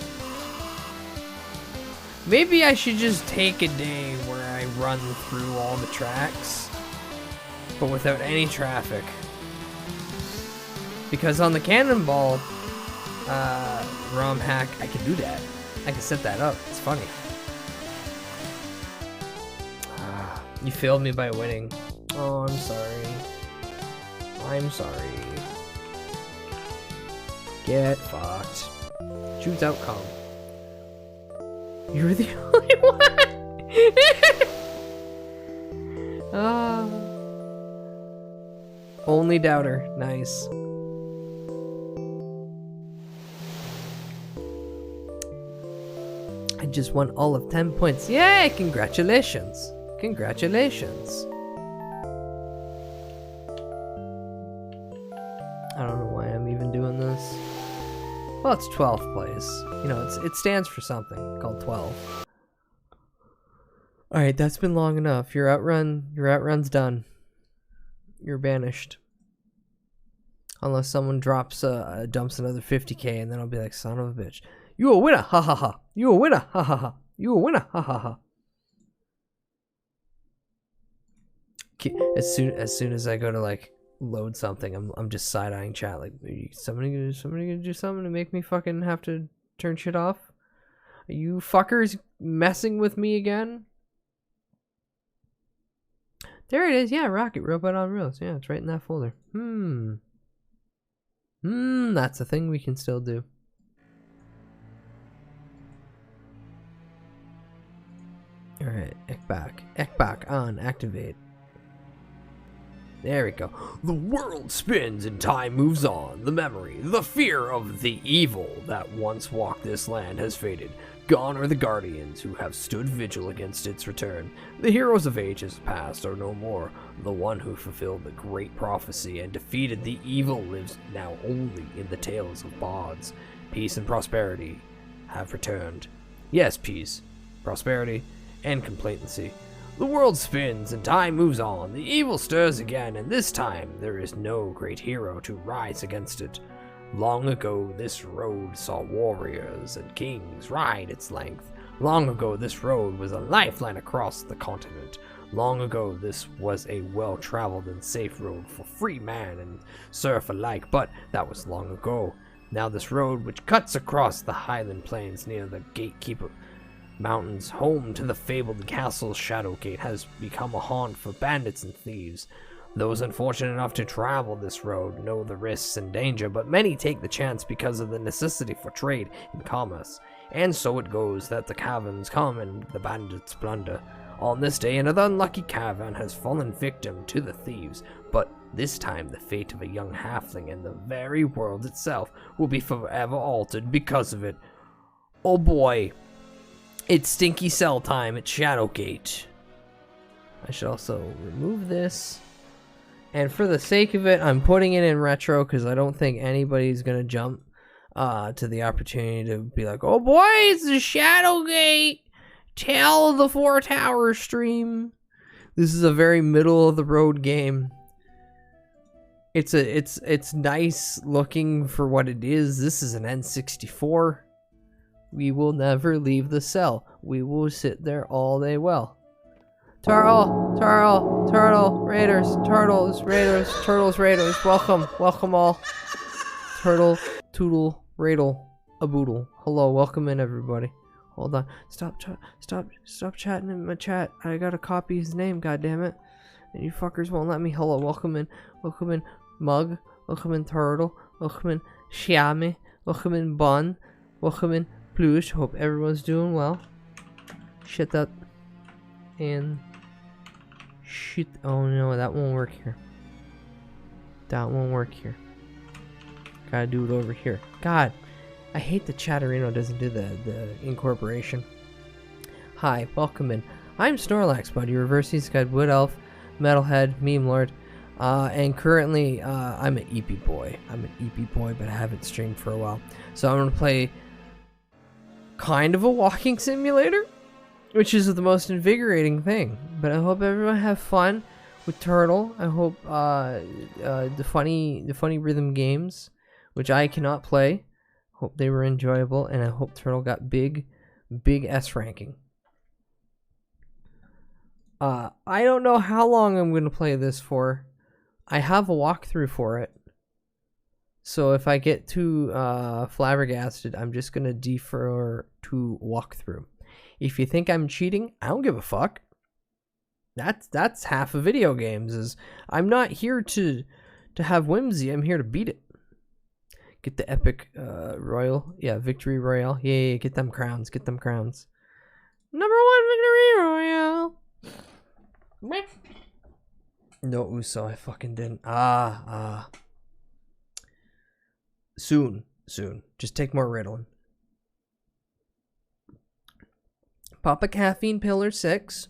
Maybe I should just take a day where I run through all the tracks, but without any traffic. Because on the Cannonball ROM hack, I can do that. I can set that up. It's funny. You failed me by winning. Oh, I'm sorry. I'm sorry. Get fucked. Choose outcome. You're the only one! Only doubter. Nice. I just won all of 10 points. Yay! Congratulations. Congratulations. I don't know why I'm even doing this. Well, it's 12th place. You know, it stands for something called 12. Alright, that's been long enough. Your outrun's done. You're banished. Unless someone dumps another 50k, and then I'll be like, son of a bitch. You a winner, ha ha ha. You a winner, ha ha ha. You a winner, ha ha ha. As soon as I go to like load something, I'm just side-eyeing chat like, somebody gonna do something to make me fucking have to turn shit off? Are you fuckers messing with me again? There it is. Yeah, Rocket Robot on Rails. Yeah, it's right in that folder. That's a thing we can still do. Alright, Ekbak on, activate. There we go. The world spins and time moves on. The memory, the fear of the evil that once walked this land has faded. Gone are the guardians who have stood vigil against its return. The heroes of ages past are no more. The one who fulfilled the great prophecy and defeated the evil lives now only in the tales of bards. Peace and prosperity have returned. Yes, peace, prosperity, and complacency. The world spins and time moves on. The evil stirs again, and this time there is no great hero to rise against it. Long ago, this road saw warriors and kings ride its length. Long ago, this road was a lifeline across the continent. Long ago, this was a well-traveled and safe road for free man and serf alike, but that was long ago. Now this road, which cuts across the highland plains near the Gatekeeper Mountains, home to the fabled castle Shadowgate, has become a haunt for bandits and thieves. Those unfortunate enough to travel this road know the risks and danger, but many take the chance because of the necessity for trade and commerce. And so it goes that the caverns come and the bandits plunder. On this day, another unlucky caravan has fallen victim to the thieves, but this time the fate of a young halfling and the very world itself will be forever altered because of it. Oh boy, it's Stinky Cell time at Shadowgate. I should also remove this. And for the sake of it, I'm putting it in retro because I don't think anybody's going to jump to the opportunity to be like, oh boy, it's the Shadowgate Tale of the Four Towers stream. This is a very middle of the road game. It's nice looking for what it is. This is an N64. We will never leave the cell. We will sit there all day well. Turtle, raiders, turtles, raiders, welcome all. Turtle, toodle, raidle, a boodle. Hello, welcome in everybody. Hold on, stop chatting in my chat. I gotta copy his name, goddammit. And you fuckers won't let me. Hello, welcome in, Mug, welcome in Turtle, welcome in Shiami, welcome in Bun, welcome in Plush. Hope everyone's doing well. Shit that. And shit, oh no, that won't work here. That won't work here. Gotta do it over here. God, I hate the Chatterino doesn't do the incorporation. Hi, welcome in. I'm Snorlax, buddy, Reversies Guide, Wood Elf, Metalhead, Meme Lord, and currently I'm an EP boy. I'm an EP boy, but I haven't streamed for a while. So I'm gonna play kind of a walking simulator, which is the most invigorating thing. But I hope everyone have fun with Turtle. I hope the funny rhythm games, which I cannot play, hope they were enjoyable, and I hope Turtle got big S ranking. I don't know how long I'm going to play this for. I have a walkthrough for it. So if I get too flabbergasted, I'm just going to defer to walkthrough. If you think I'm cheating, I don't give a fuck. That's half of video games. Is I'm not here to have whimsy. I'm here to beat it. Get the epic royal, victory royale. Yeah, get them crowns. Get them crowns. Number 1 victory royale. No Uso, I fucking didn't. Soon. Just take more Ritalin. Pop a caffeine pill or 6.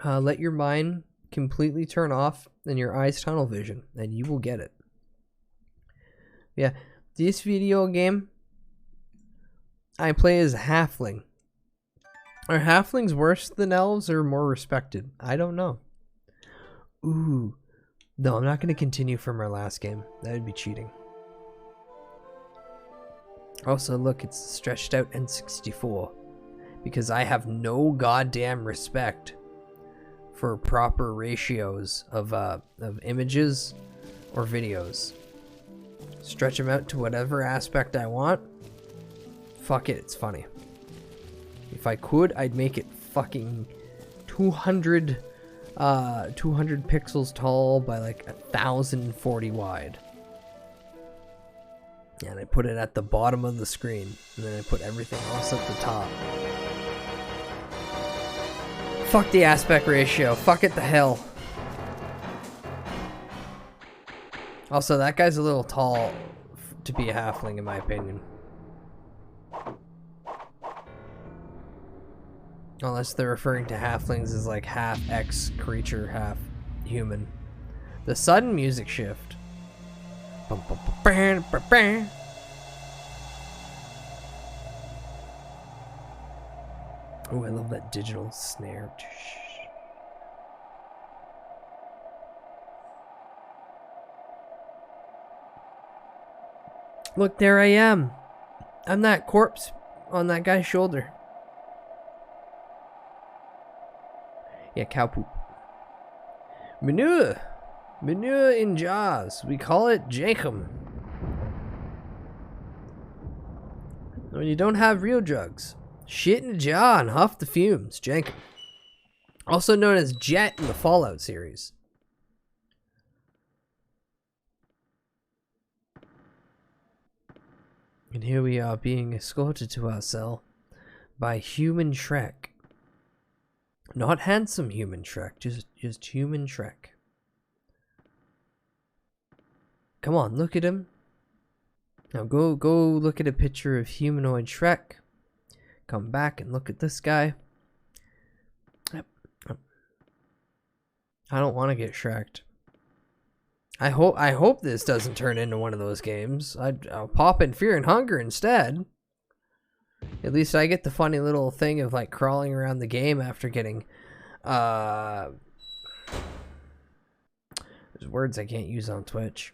Let your mind completely turn off and your eyes tunnel vision, and you will get it. Yeah, this video game, I play as a halfling. Are halflings worse than elves or more respected? I don't know. Ooh. No, I'm not going to continue from our last game. That would be cheating. Also, look, it's stretched out N64. Because I have no goddamn respect for proper ratios of images or videos. Stretch them out to whatever aspect I want. Fuck it, it's funny. If I could, I'd make it fucking 200 pixels tall by like 1040 wide. And I put it at the bottom of the screen, and then I put everything else at the top. Fuck the aspect ratio. Fuck it the hell. Also, that guy's a little tall to be a halfling, in my opinion. Unless they're referring to halflings as like half X creature, half human. The sudden music shift. Oh, I love that digital snare. Look, there I am. I'm that corpse on that guy's shoulder. Yeah, cow poop. Manure. Manure in jars. We call it Jankum. When you don't have real drugs. Shit in a jar and huff the fumes. Jankum. Also known as Jet in the Fallout series. And here we are being escorted to our cell by human Shrek. Not handsome human Shrek, just human Shrek. Come on, look at him. Now go look at a picture of humanoid Shrek. Come back and look at this guy. I don't want to get Shreked. I hope this doesn't turn into one of those games. I'll pop in Fear and Hunger instead. At least I get the funny little thing of like crawling around the game after getting there's words I can't use on Twitch.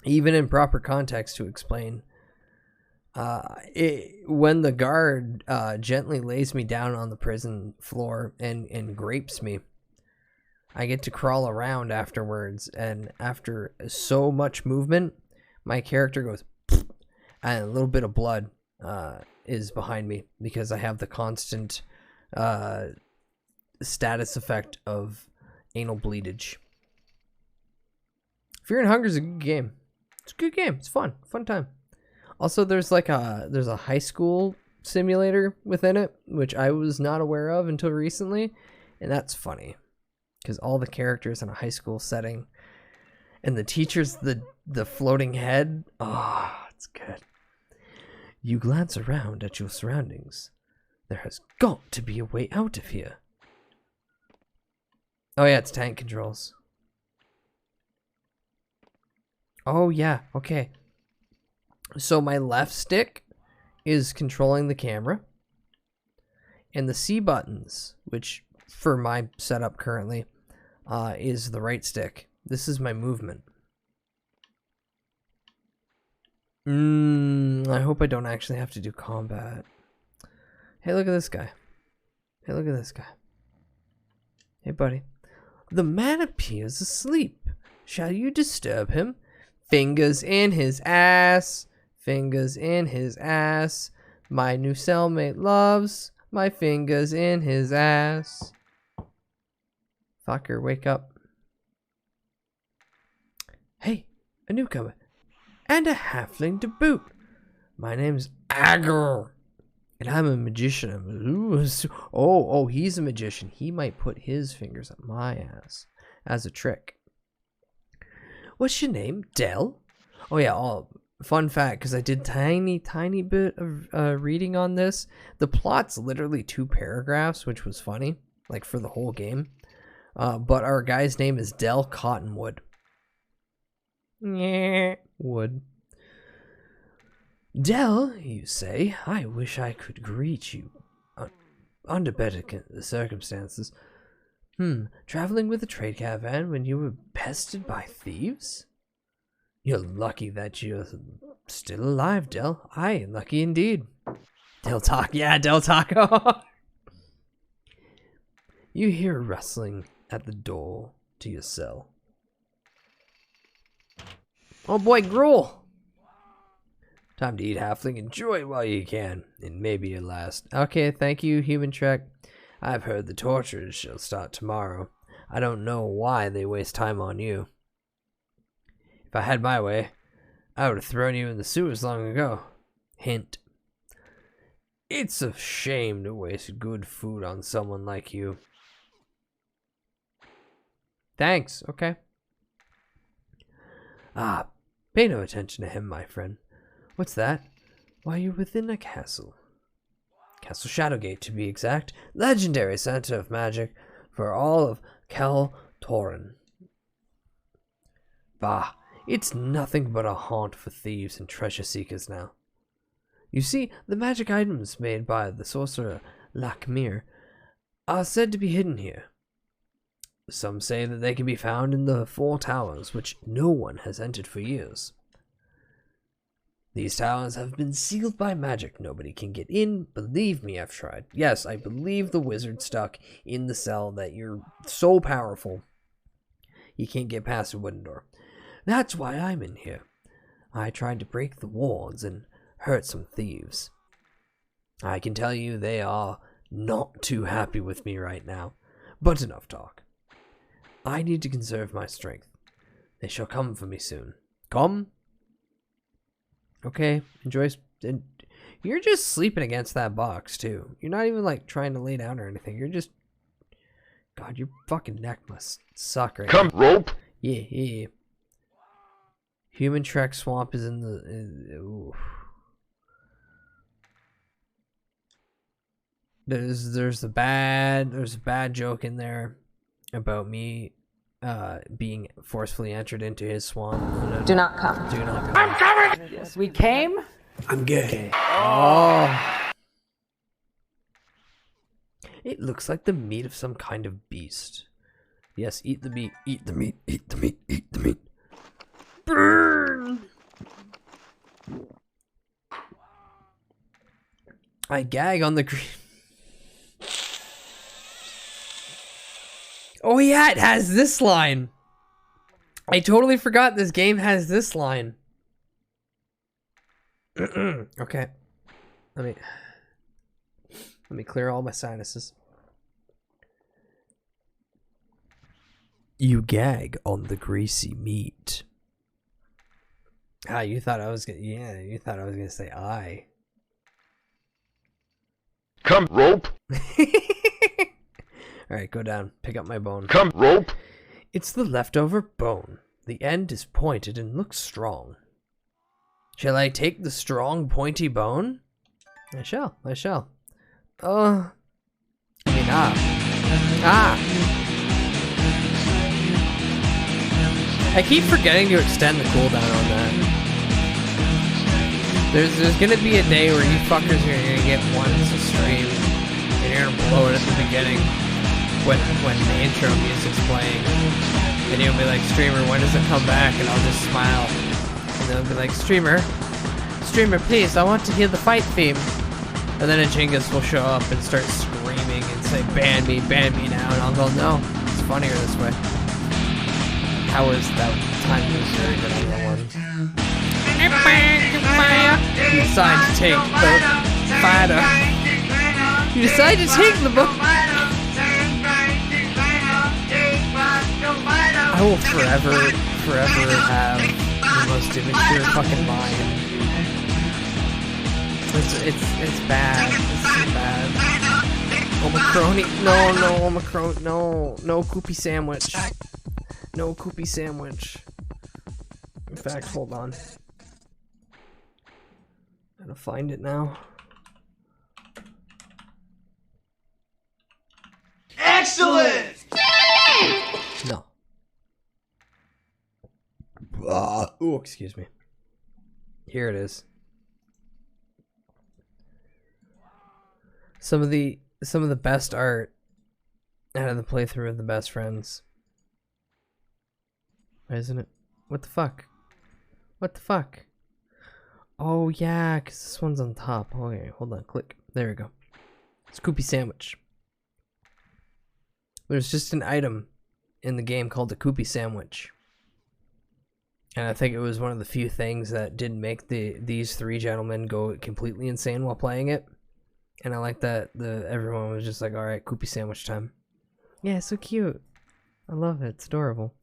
Even in proper context to explain. When the guard gently lays me down on the prison floor and grapes me, I get to crawl around afterwards, and after so much movement, my character goes and a little bit of blood is behind me because I have the constant status effect of anal bleedage. Fear and Hunger is a good game. It's a good game. It's fun time. Also, there's a high school simulator within it, which I was not aware of until recently, and that's funny. Because all the characters in a high school setting, and the teacher's the floating head. Oh, it's good. You glance around at your surroundings. There has got to be a way out of here. Oh yeah, it's tank controls. Oh yeah, okay. So my left stick is controlling the camera. And the C buttons, which for my setup currently, is the right stick. This is my movement. I hope I don't actually have to do combat. Hey, look at this guy. Hey, look at this guy. Hey, buddy. The man appears asleep. Shall you disturb him? Fingers in his ass. Fingers in his ass. My new cellmate loves my fingers in his ass. Fucker, wake up. Hey, a newcomer. And a halfling to boot. My name's Agger. And I'm a magician. Oh, he's a magician. He might put his fingers up my ass as a trick. What's your name? Dell? Oh yeah, fun fact, because I did tiny bit of reading on this. The plot's literally 2 paragraphs, which was funny, like for the whole game. But our guy's name is Dell Cottonwood. Wood. Dell, you say, I wish I could greet you under better circumstances. Traveling with a trade caravan when you were pestered by thieves? You're lucky that you're still alive, Dell. Aye, lucky indeed. Del Taco. Yeah, Del Taco. You hear a rustling at the door to your cell. Oh boy, gruel. Time to eat, halfling. Enjoy it while you can. It may be your last. Okay, thank you, human Trek. I've heard the tortures shall start tomorrow. I don't know why they waste time on you. If I had my way, I would have thrown you in the sewers long ago. Hint. It's a shame to waste good food on someone like you. Thanks, okay. Pay no attention to him, my friend. What's that? Why, you're within a castle. Castle Shadowgate, to be exact. Legendary center of magic for all of Kel Torin. Bah, it's nothing but a haunt for thieves and treasure seekers now. You see, the magic items made by the sorcerer Lakmir are said to be hidden here. Some say that they can be found in the 4 towers, which no one has entered for years. These towers have been sealed by magic. Nobody can get in. Believe me, I've tried. Yes, I believe the wizard stuck in the cell that you're so powerful you can't get past a wooden door. That's why I'm in here. I tried to break the wards and hurt some thieves. I can tell you they are not too happy with me right now. But enough talk. I need to conserve my strength. They shall come for me soon. Come? Okay, enjoy. And you're just sleeping against that box, too. You're not even, like, trying to lay down or anything. You're just... God, your fucking neck must suck right now. Rope. Yeah. Human Trek Swamp is in the... oof. There's a bad joke in there about me being forcefully entered into his swamp. Do not come. Do not come. I'm coming! Yes, we came. I'm gay. Oh. It looks like the meat of some kind of beast. Yes, eat the meat. Eat the meat. Eat the meat. Eat the meat. Burn! I gag on the green. Oh yeah, it has this line. I totally forgot this game has this line. Okay. Let me clear all my sinuses. You gag on the greasy meat. Ah, you thought I was gonna you thought I was gonna say I. Come, rope. Alright, go down. Pick up my bone. Come, rope. It's the leftover bone. The end is pointed and looks strong. Shall I take the strong, pointy bone? I shall. I mean, I keep forgetting to extend the cooldown on that. There's gonna be a day where you fuckers are gonna get once a stream and you're gonna blow it at the beginning when the intro music's playing. And you'll be like, streamer, when does it come back? And I'll just smile. And they'll be like, streamer, please, I want to hear the fight theme. And then a Jingus will show up and start screaming and say, ban me now. And I'll go, no, it's funnier this way. How is that time very good on that one? You decide to take the fighter. You decide to take the book. I will forever have the most immature fucking mind. It's bad. It's so bad. Omicroni. No, Omicron. No Koopy sandwich. No Koopy sandwich. In fact, hold on. Gotta find it now. Excellent! No. Oh, excuse me. Here it is. Some of the best art out of the playthrough of the best friends. Why isn't it? What the fuck? What the fuck? Oh yeah, because this one's on top. Okay, hold on, click. There we go. Scoopy sandwich. There's just an item in the game called the Koopy sandwich. And I think it was one of the few things that didn't make these three gentlemen go completely insane while playing it. And I like that everyone was just like, alright, Koopy sandwich time. Yeah, it's so cute. I love it. It's adorable.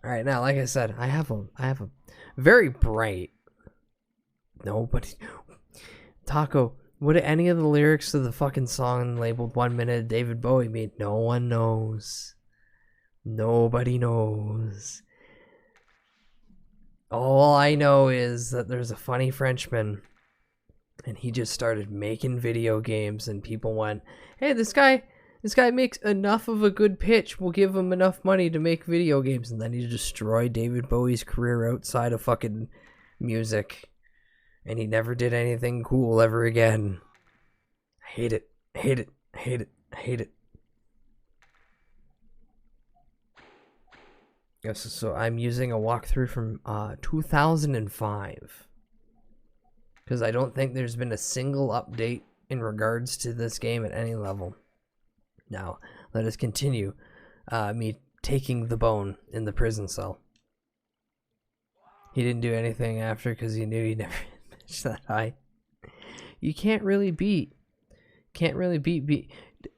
Alright, now, like I said, I have a very bright... Nobody... Taco, what any of the lyrics to the fucking song labeled 1 minute David Bowie mean? No one knows. Nobody knows. All I know is that there's a funny Frenchman and he just started making video games and people went, hey, this guy makes enough of a good pitch, we'll give him enough money to make video games. And then he destroyed David Bowie's career outside of fucking music. And he never did anything cool ever again. I hate it. I hate it. I hate it. I hate it. Yes, so I'm using a walkthrough from 2005. Because I don't think there's been a single update in regards to this game at any level. Now, let us continue me taking the bone in the prison cell. He didn't do anything after because he knew he never finished that high. You can't really beat.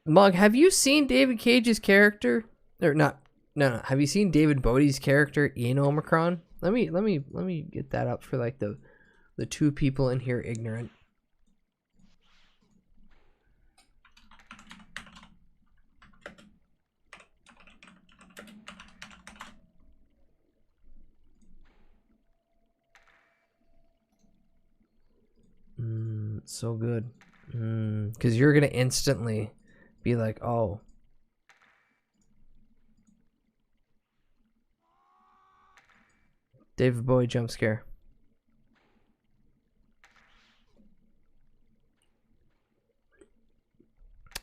Mug, have you seen David Cage's character? Or not? No. Have you seen David Bodie's character in Omicron? Let me get that up for like the two people in here ignorant. So good. Because you're gonna instantly be like, oh. David Bowie jump scare.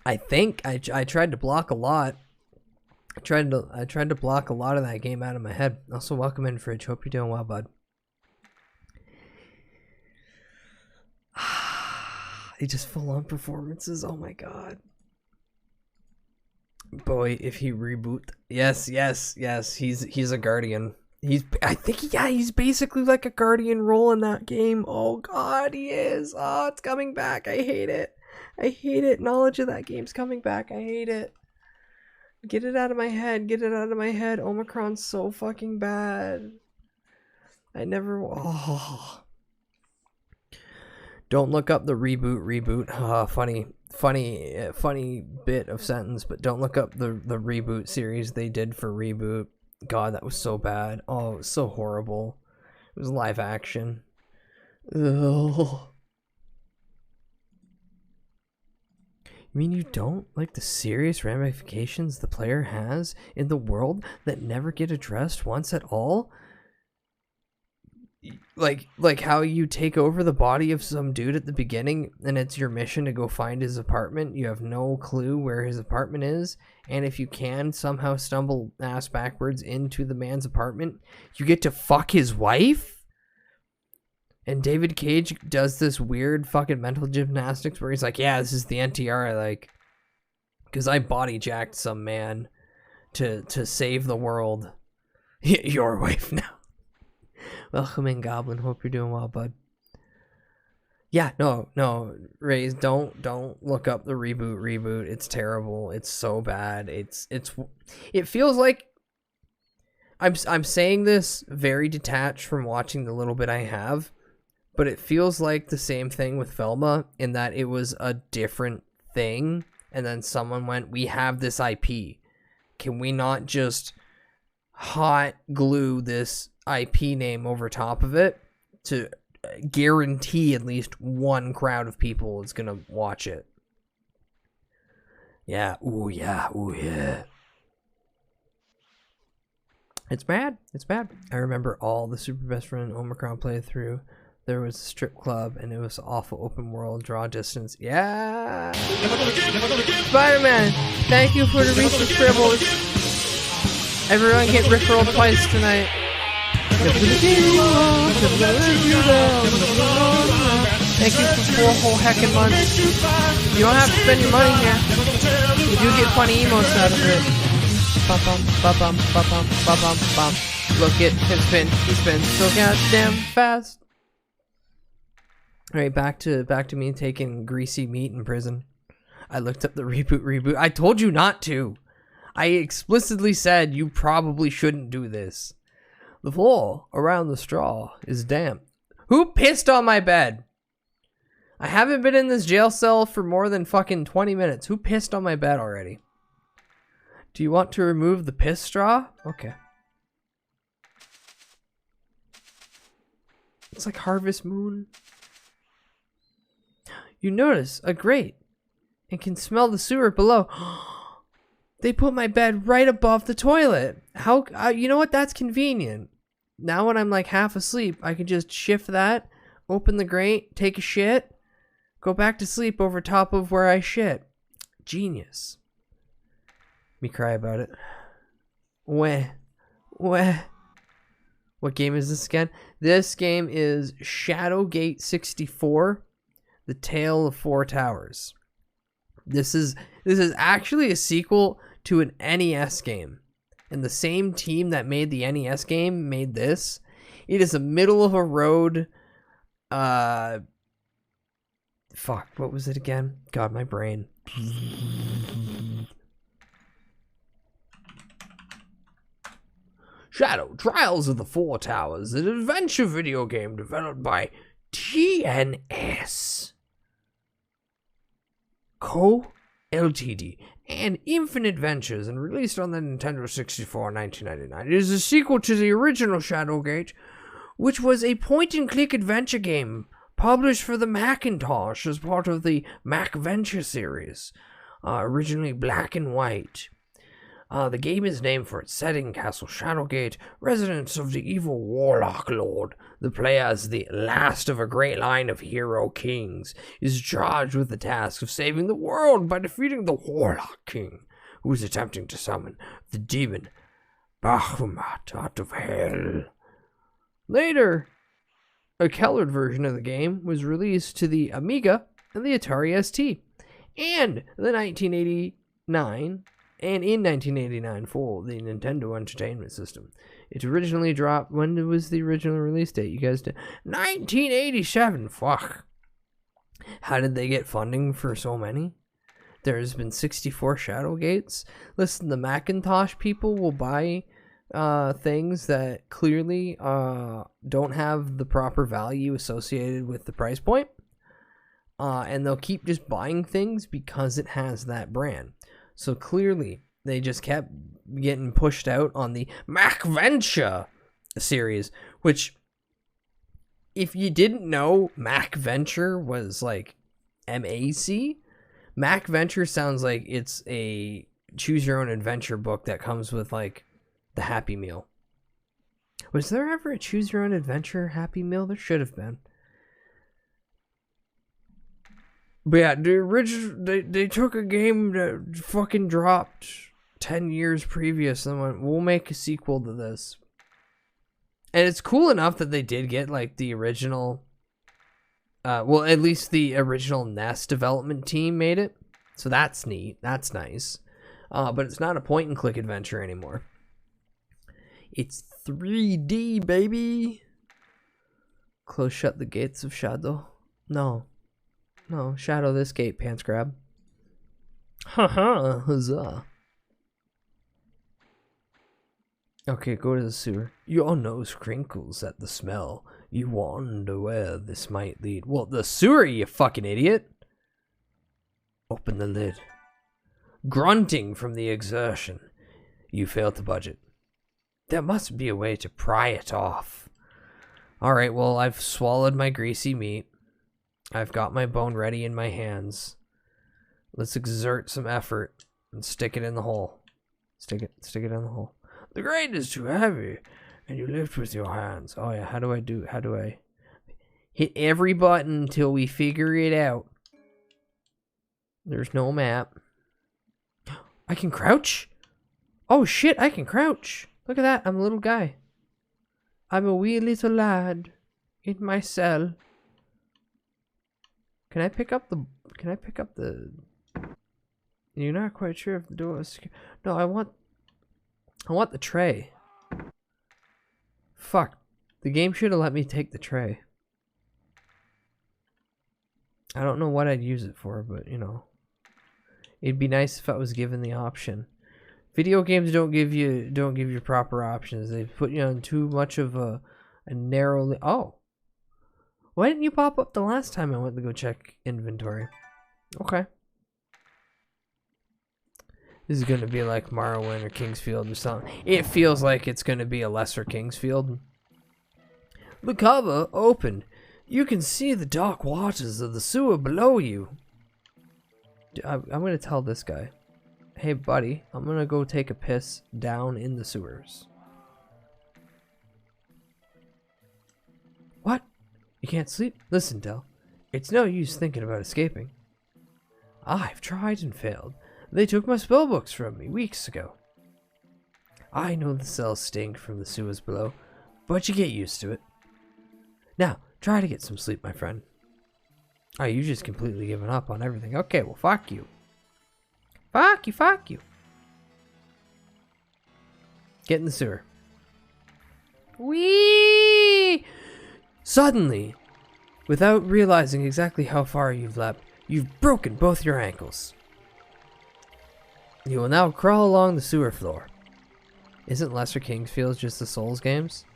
I think I tried to block a lot. I tried to block a lot of that game out of my head. Also, welcome in, Fridge. Hope you're doing well, bud. He just full on performances. Oh my god. Boy, if he reboot, yes. He's a guardian. He's basically like a guardian role in that game. Oh god, he is. Oh, it's coming back. I hate it. Knowledge of that game's coming back. I hate it. Get it out of my head. Omicron's so fucking bad. I never. Oh. Don't look up the reboot. Funny bit of sentence, but don't look up the reboot series they did for Reboot. God, that was so bad. Oh, it was so horrible. It was live action. Ugh. You mean you don't like the serious ramifications the player has in the world that never get addressed once at all? Like how you take over the body of some dude at the beginning and it's your mission to go find his apartment. You have no clue where his apartment is, and if you can somehow stumble ass backwards into the man's apartment, you get to fuck his wife? And David Cage does this weird fucking mental gymnastics where he's like, yeah, this is the NTR I like, because I body jacked some man to save the world. Your wife now. Welcome in, Goblin. Hope you're doing well, bud. Yeah, no, Raze, don't look up the reboot. It's terrible. It's so bad. It feels like I'm saying this very detached from watching the little bit I have, but it feels like the same thing with Velma in that it was a different thing, and then someone went, "We have this IP. Can we not just hot glue this IP name over top of it to guarantee at least one crowd of people is gonna watch it?" Yeah, ooh yeah. It's bad. I remember all the Super Best Friend Omicron playthrough. There was a strip club and it was awful open world, draw distance. Yeah. Spider-Man, thank you for the recent scribbles. Everyone get rickrolled twice tonight. Thank you for 4 whole heckin' months. You don't have to spend your money here. You do get funny emotes out of it. Bum. Look at him spin. He spins so goddamn fast. Alright, back to me taking greasy meat in prison. I looked up the reboot. I told you not to. I explicitly said you probably shouldn't do this. The floor around the straw is damp. Who pissed on my bed? I haven't been in this jail cell for more than fucking 20 minutes. Who pissed on my bed already? Do you want to remove the piss straw? Okay. It's like Harvest Moon. You notice a grate and can smell the sewer below. They put my bed right above the toilet. How, you know what? That's convenient. Now when I'm like half asleep, I can just shift that, open the grate, take a shit, go back to sleep over top of where I shit. Genius. Me cry about it. Weh. What game is this again? This game is Shadowgate 64, The Tale of Four Towers. This is actually a sequel to an NES game. And the same team that made the NES game made this. It is a middle of a road. Fuck, what was it again? God, my brain. Shadow Trials of the Four Towers, an adventure video game developed by TNS Co. Ltd. and Infinite Ventures and released on the Nintendo 64 in 1999. It is a sequel to the original Shadowgate, which was a point-and-click adventure game published for the Macintosh as part of the Mac Venture series, originally black and white. The game is named for its setting, Castle Shadowgate, residence of the evil Warlock Lord. The player, as the last of a great line of hero kings, is charged with the task of saving the world by defeating the Warlock King, who is attempting to summon the demon Bahamut out of hell. Later, a colored version of the game was released to the Amiga and the Atari ST, and the 1989 and in 1989 for the Nintendo Entertainment System. It originally dropped... When was the original release date? You guys did... 1987! Fuck. How did they get funding for so many? There's been 64 Shadowgates. Listen, the Macintosh people will buy things that clearly don't have the proper value associated with the price point. And they'll keep just buying things because it has that brand. So clearly, they just kept getting pushed out on the Mac Venture series, which, if you didn't know Mac Venture was like MAC, Mac Venture sounds like it's a choose your own adventure book that comes with like the Happy Meal. Was there ever a choose your own adventure Happy Meal? There should have been. But yeah, the original, they took a game that fucking dropped 10 years previous and went, we'll make a sequel to this. And it's cool enough that they did get like the original, well, at least the original NES development team made it. So that's neat. That's nice. But it's not a point and click adventure anymore. It's 3D, baby. Close shut the gates of Shadow. No, shadow this gate, pantsgrab. Haha, huzzah. Okay, go to the sewer. Your nose crinkles at the smell. You wonder where this might lead. Well, the sewer, you fucking idiot. Open the lid. Grunting from the exertion. You failed the budget. There must be a way to pry it off. Alright, well, I've swallowed my greasy meat. I've got my bone ready in my hands. Let's exert some effort and stick it in the hole. Stick it in the hole. The grate is too heavy, and you lift with your hands. Oh yeah, how do I hit every button until we figure it out? There's no map. I can crouch? Oh shit, I can crouch. Look at that, I'm a little guy. I'm a wee little lad in my cell. Can I pick up the... You're not quite sure if the door is secure. No, I want the tray. Fuck. The game should have let me take the tray. I don't know what I'd use it for, but, you know. It'd be nice if I was given the option. Video games don't give you proper options. They put you on too much of a narrow... Oh! Why didn't you pop up the last time I went to go check inventory? Okay. This is going to be like Morrowind or Kingsfield or something. It feels like it's going to be a lesser Kingsfield. The cover opened. You can see the dark waters of the sewer below you. I'm going to tell this guy. Hey, buddy, I'm going to go take a piss down in the sewers. What? You can't sleep? Listen, Del. It's no use thinking about escaping. I've tried and failed. They took my spellbooks from me weeks ago. I know the cells stink from the sewers below, but you get used to it. Now, try to get some sleep, my friend. Oh, you just completely given up on everything. Okay, well, fuck you. Fuck you, fuck you. Get in the sewer. Whee! Suddenly, without realizing exactly how far you've leapt, you've broken both your ankles. You will now crawl along the sewer floor. Isn't Lesser Kingsfield just the Souls games?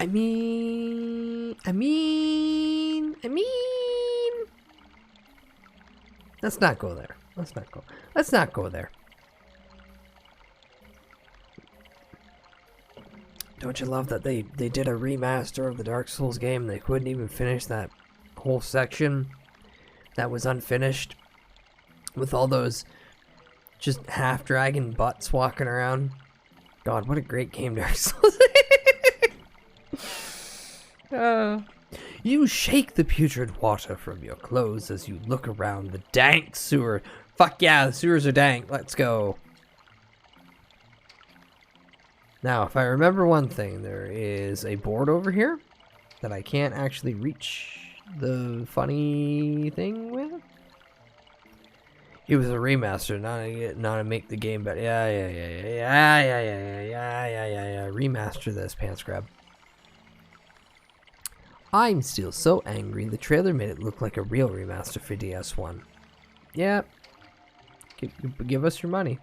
I mean... Let's not go there. Let's not go there. Don't you love that they did a remaster of the Dark Souls game? They couldn't even finish that whole section that was unfinished with all those just half-dragon butts walking around. God, what a great game Dark Souls. You shake the putrid water from your clothes as you look around the dank sewer. Fuck yeah, the sewers are dank. Let's go. Now, if I remember one thing, there is a board over here that I can't actually reach the funny thing with. It was a remaster, not to make the game better. Yeah. Remaster this, pantsgrab. I'm still so angry. The trailer made it look like a real remaster for DS1. Yeah. Give us your money.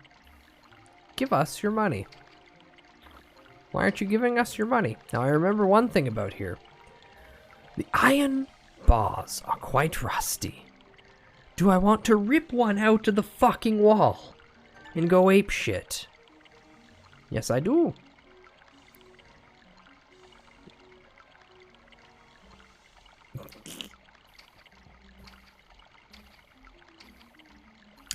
Give us your money. Why aren't you giving us your money? Now I remember one thing about here. The iron bars are quite rusty. Do I want to rip one out of the fucking wall and go ape shit? Yes, I do.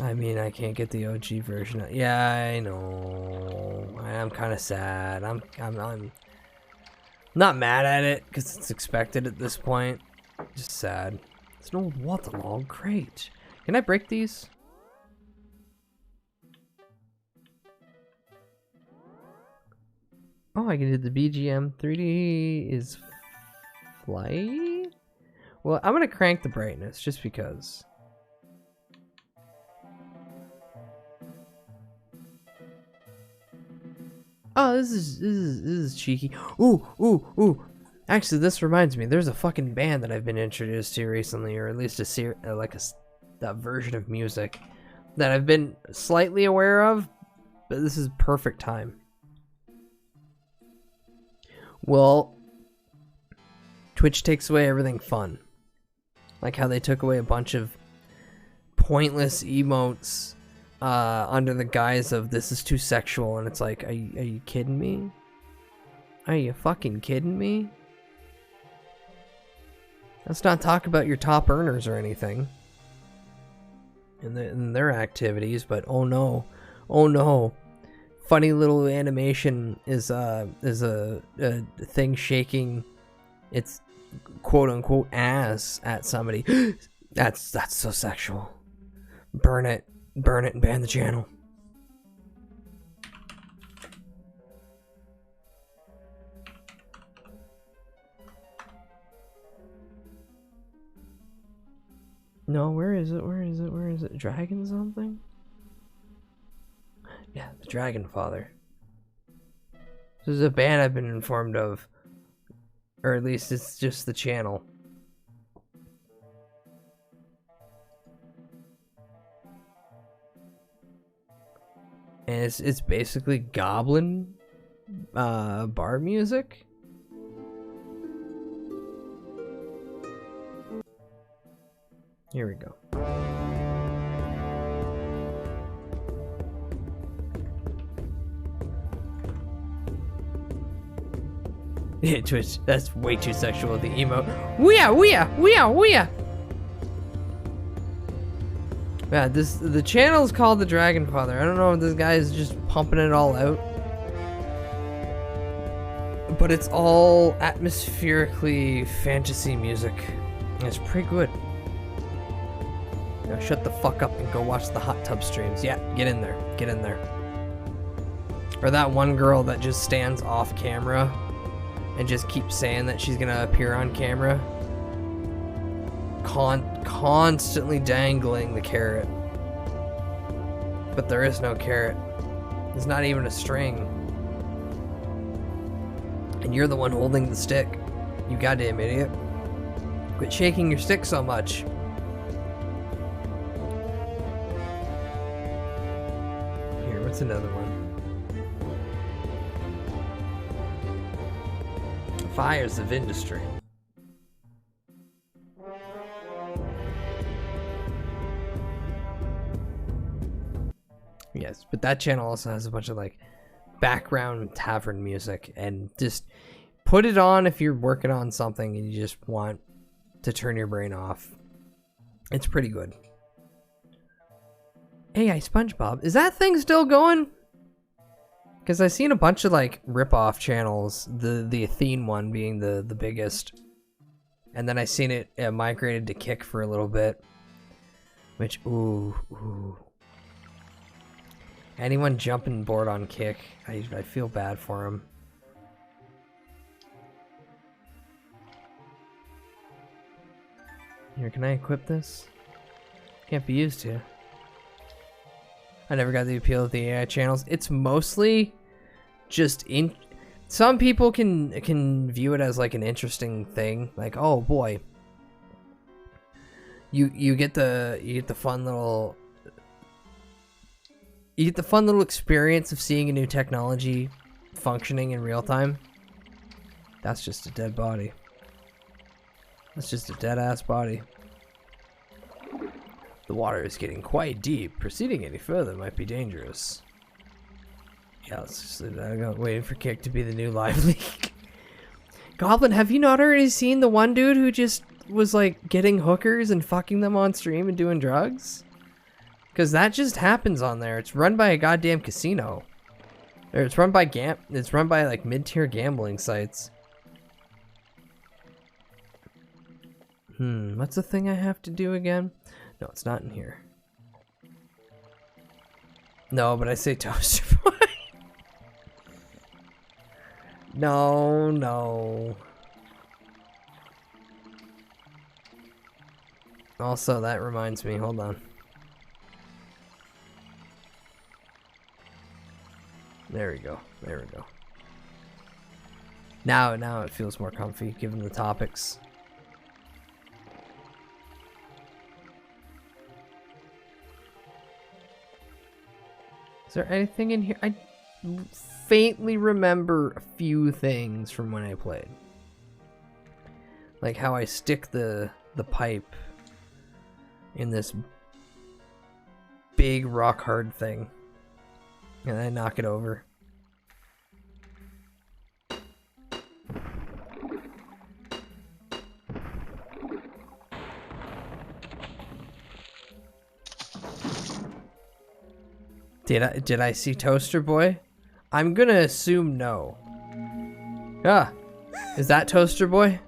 I mean, I can't get the OG version. Yeah, I know. I'm kind of sad. I'm not mad at it because it's expected at this point. Just sad. It's an old waterlogged crate. Can I break these? Oh, I can do the BGM 3D is flight. Well, I'm gonna crank the brightness just because. Oh, this is cheeky. Ooh. Actually, this reminds me. There's a fucking band that I've been introduced to recently, or at least that version of music that I've been slightly aware of. But this is perfect time. Well, Twitch takes away everything fun, like how they took away a bunch of pointless emotes. Under the guise of this is too sexual, and it's like, are you kidding me? Are you fucking kidding me? Let's not talk about your top earners or anything in their activities, but oh no, funny little animation is a thing shaking its quote unquote ass at somebody. That's so sexual. Burn it and ban the channel. No, where is it? Dragon something? Yeah, the Dragon Father. This is a band I've been informed of. Or at least it's just the channel. And it's basically goblin bar music. Here we go. Yeah, Twitch, that's way too sexual, the emo. Weeah! Yeah, the channel is called the Dragon Father. I don't know if this guy is just pumping it all out. But it's all atmospherically fantasy music. It's pretty good. Now shut the fuck up and go watch the hot tub streams. Yeah, get in there. Get in there. Or that one girl that just stands off camera and just keeps saying that she's gonna appear on camera. Constantly dangling the carrot. But there is no carrot. There's not even a string. And you're the one holding the stick. You goddamn idiot. Quit shaking your stick so much. Here, what's another one? Fires of industry. Yes, but that channel also has a bunch of like background tavern music, and just put it on if you're working on something and you just want to turn your brain off. It's pretty good. AI SpongeBob, is that thing still going? Because I've seen a bunch of like rip-off channels, the Athene one being the biggest, and then I seen it migrated to Kick for a little bit, which ooh. Anyone jumping board on Kick, I feel bad for him. Here, can I equip this? Can't be used here. I never got the appeal of the AI channels. It's mostly just in. Some people can view it as like an interesting thing, like, oh boy, you get the fun little. You get the fun little experience of seeing a new technology functioning in real time. That's just a dead body. That's just a dead ass body. The water is getting quite deep. Proceeding any further might be dangerous. Yeah, let's just leave that. I'm waiting for Kick to be the new live leak. Goblin, have you not already seen the one dude who just was like getting hookers and fucking them on stream and doing drugs? Because that just happens on there. It's run by a goddamn casino. Or it's run by like mid-tier gambling sites. What's the thing I have to do again? No, it's not in here. No, but I say Toaster Boy. No. Also, that reminds me, hold on. There we go. Now it feels more comfy, given the topics. Is there anything in here? I faintly remember a few things from when I played. Like how I stick the pipe in this big rock hard thing. And I knock it over. Did I see Toaster Boy? I'm gonna assume no. Ah, is that Toaster Boy?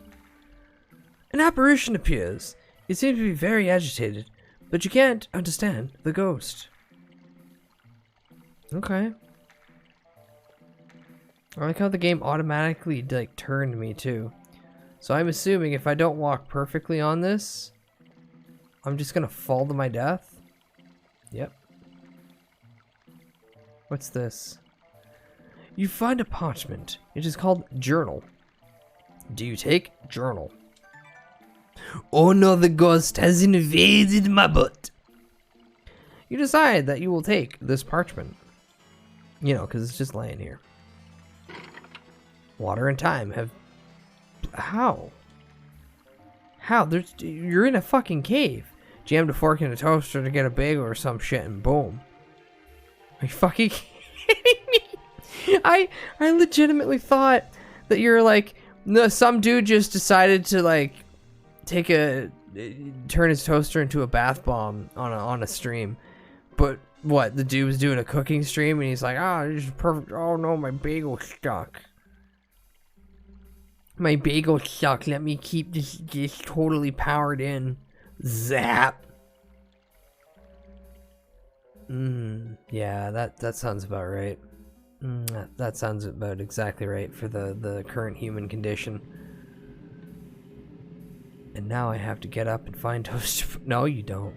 An apparition appears. It seems to be very agitated, but you can't understand the ghost. Okay. I like how the game automatically like turned me too. So I'm assuming if I don't walk perfectly on this, I'm just gonna fall to my death. Yep. What's this? You find a parchment. It is called journal. Do you take journal? Oh no, the ghost has invaded my butt. You decide that you will take this parchment. You know, because it's just laying here. Water and time have... How? How? You're in a fucking cave. Jammed a fork in a toaster to get a bagel or some shit and boom. Are you fucking kidding me? I legitimately thought that you're like... No, some dude just decided to like... turn his toaster into a bath bomb on a stream. But... What, the dude was doing a cooking stream and he's like, this is perfect. Oh no, my bagel's stuck. My bagel sucks. Let me keep this totally powered in. Zap. Yeah, that sounds about right. That sounds about exactly right for the current human condition. And now I have to get up and find toast. No, you don't.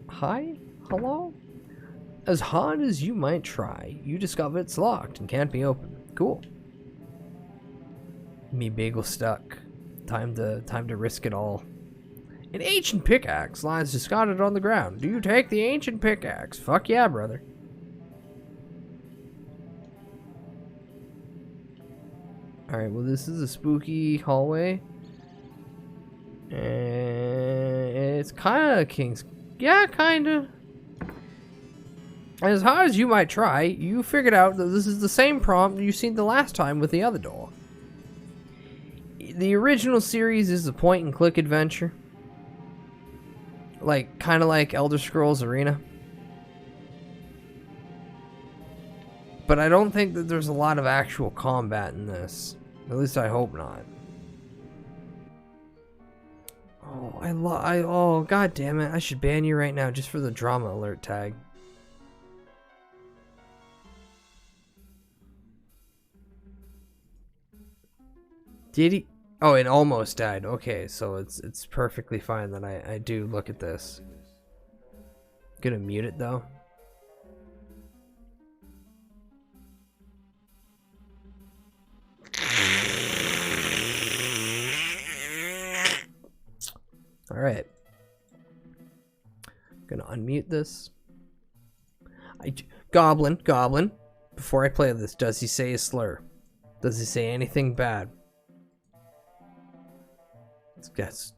Hi? Hello? As hard as you might try, you discover it's locked and can't be opened. Cool. Me bagel stuck. Time to risk it all. An ancient pickaxe lies discarded on the ground. Do you take the ancient pickaxe? Fuck yeah, brother. Alright, well this is a spooky hallway. And it's kinda King's... Yeah, kinda. As hard as you might try, you figured out that this is the same prompt you seen the last time with the other door. The original series is a point-and-click adventure. Like, kind of like Elder Scrolls Arena. But I don't think that there's a lot of actual combat in this. At least I hope not. Oh, oh, god damn it. I should ban you right now just for the drama alert tag. Did he? Oh, it almost died. Okay, so it's perfectly fine that I do look at this. Gonna mute it though. All right. Gonna unmute this. Goblin. Before I play this, does he say a slur? Does he say anything bad? Let's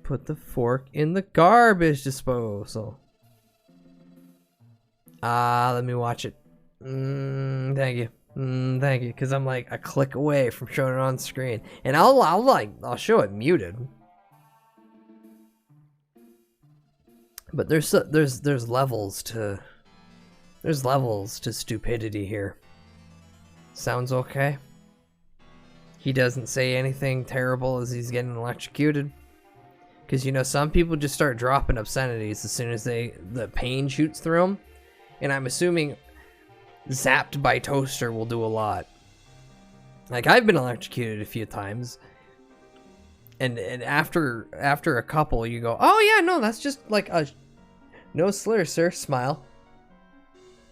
put the fork in the garbage disposal. Let me watch it. Thank you. Thank you, because I'm like a click away from showing it on screen, and I'll show it muted. But there's levels to stupidity here. Sounds okay. He doesn't say anything terrible as he's getting electrocuted. Because, you know, some people just start dropping obscenities as soon as the pain shoots through them. And I'm assuming zapped by toaster will do a lot. Like, I've been electrocuted a few times. And after a couple, you go, oh yeah, no, that's just like a... No slur, sir. Smile.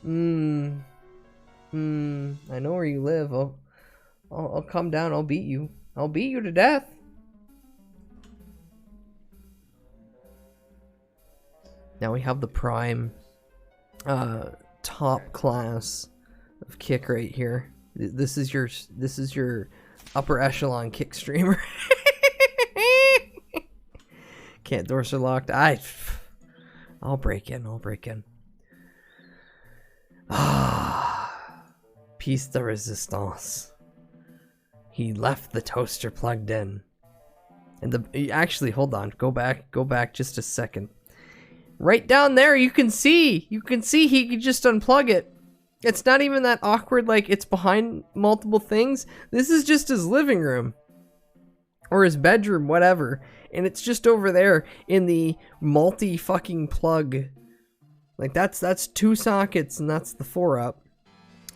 I know where you live. I'll come down. I'll beat you. I'll beat you to death. Now we have the prime top class of kick right here. This is your upper echelon kick streamer. Can't doors are locked. I'll break in. Piece de resistance. He left the toaster plugged in. And actually, hold on. Go back just a second. Right down there, you can see he could just unplug it. It's not even that awkward, like it's behind multiple things. This is just his living room. Or his bedroom, whatever. And it's just over there in the multi-fucking plug. Like, that's 2 sockets, and that's the 4 up.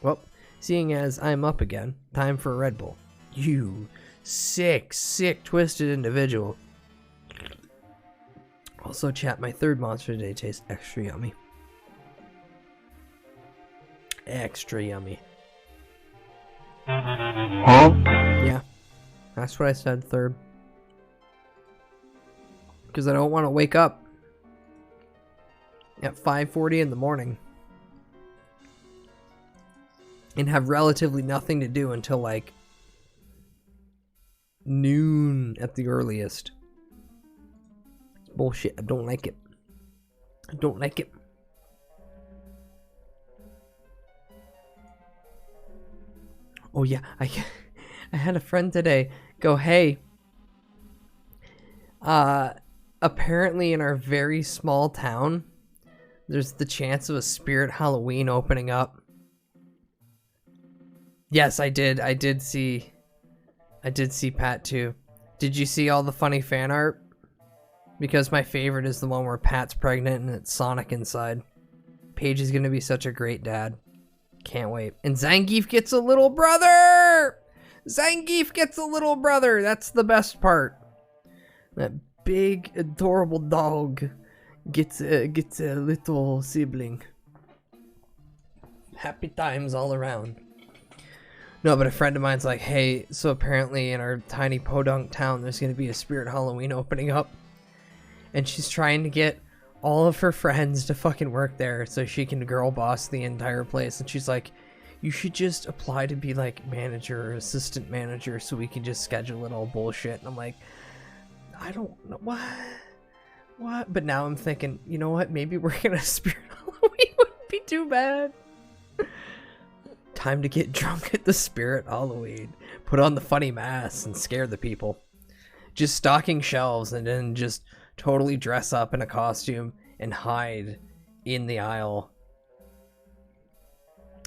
Well, seeing as I'm up again, time for a Red Bull. You sick, twisted individual. Also, chat, my third monster today tastes extra yummy. Extra yummy. Huh? Yeah, that's what I said, third. Because I don't want to wake up at 5:40 in the morning and have relatively nothing to do until like noon at the earliest. Bullshit. I don't like it. Oh yeah, I had a friend today go, hey, apparently in our very small town, there's the chance of a spirit Halloween opening up. Yes, I did. I did see Pat too. Did you see all the funny fan art? Because my favorite is the one where Pat's pregnant and it's Sonic inside. Paige is gonna be such a great dad. Can't wait. And Zangief gets a little brother! Zangief gets a little brother! That's the best part. That big, adorable dog gets a little sibling. Happy times all around. No, but a friend of mine's like, hey, so apparently in our tiny podunk town, there's going to be a Spirit Halloween opening up. And she's trying to get all of her friends to fucking work there so she can girl boss the entire place. And she's like, you should just apply to be like manager or assistant manager so we can just schedule it all bullshit. And I'm like, I don't know. What? But now I'm thinking, you know what? Maybe working a Spirit Halloween wouldn't be too bad. Time to get drunk at the Spirit Halloween. Put on the funny masks and scare the people. Just stocking shelves and then just totally dress up in a costume and hide in the aisle.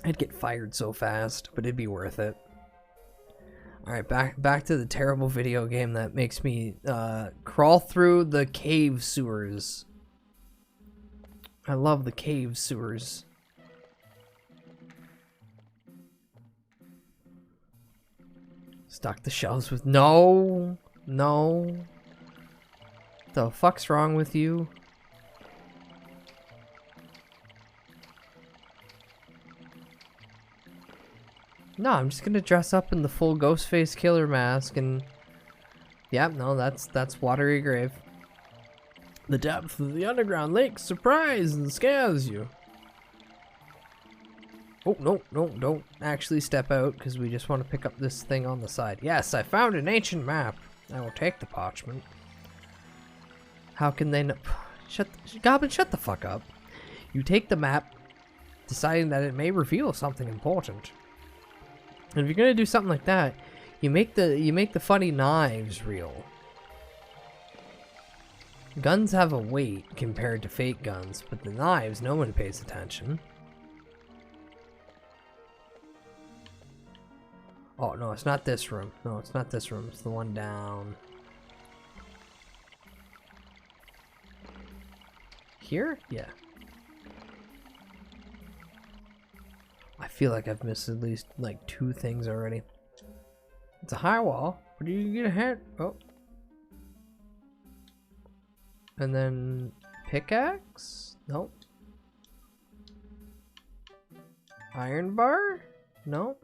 I'd get fired so fast, but it'd be worth it. Alright, back to the terrible video game that makes me crawl through the cave sewers. I love the cave sewers. Stock the shelves with no. The fuck's wrong with you? No, I'm just gonna dress up in the full Ghostface Killer mask and... Yep, no, that's Watery Grave. The depth of the underground lake surprises and scares you. Oh, no, don't actually step out, because we just want to pick up this thing on the side. Yes, I found an ancient map. I will take the parchment. How can they know? Goblin, shut the fuck up. You take the map, deciding that it may reveal something important. And if you're gonna do something like that, you make the funny knives real. Guns have a weight compared to fake guns, but the knives, no one pays attention. Oh, no, it's not this room. No, it's not this room. It's the one down. Here? Yeah. I feel like I've missed at least, like, 2 things already. It's a high wall. Where do you get a hat? Oh. And then... pickaxe? Nope. Iron bar? Nope.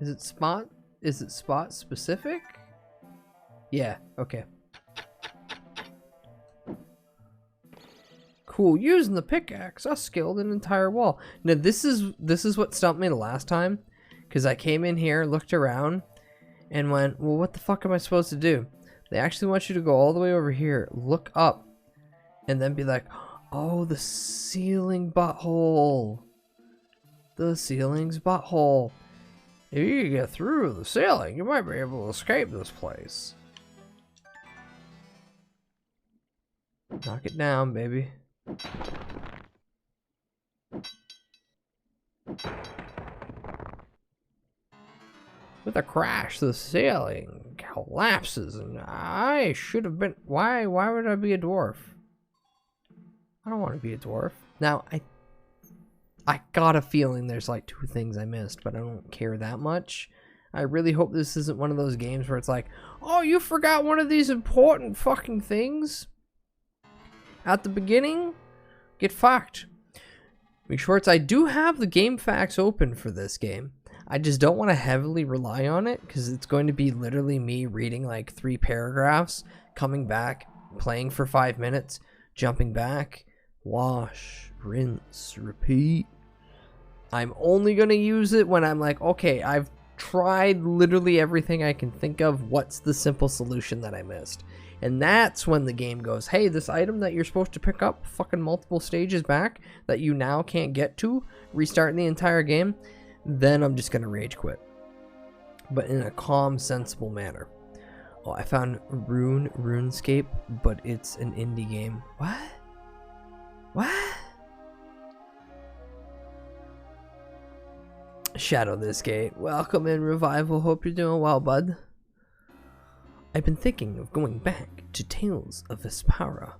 Is it spot specific? Yeah, okay. Cool, using the pickaxe, I scaled an entire wall. Now this is what stumped me the last time, because I came in here, looked around, and went, well, what the fuck am I supposed to do? They actually want you to go all the way over here, look up, and then be like, oh, the ceiling butthole. The ceiling's butthole. If you can get through the ceiling, you might be able to escape this place. Knock it down, baby. With a crash, the ceiling collapses, and I should have been... Why would I be a dwarf? I don't want to be a dwarf. Now, I got a feeling there's like 2 things I missed, but I don't care that much. I really hope this isn't one of those games where it's like, oh, you forgot one of these important fucking things at the beginning? Get fucked. Big Shorts, I do have the game facts open for this game. I just don't want to heavily rely on it, because it's going to be literally me reading like 3 paragraphs, coming back, playing for 5 minutes, jumping back, wash, rinse, repeat. I'm only going to use it when I'm like, okay, I've tried literally everything I can think of. What's the simple solution that I missed? And that's when the game goes, hey, this item that you're supposed to pick up fucking multiple stages back that you now can't get to, restarting the entire game, then I'm just going to rage quit. But in a calm, sensible manner. Oh, I found RuneScape, but it's an indie game. What? Shadow this gate. Welcome in, Revival. Hope you're doing well, bud. I've been thinking of going back to Tales of Vespera.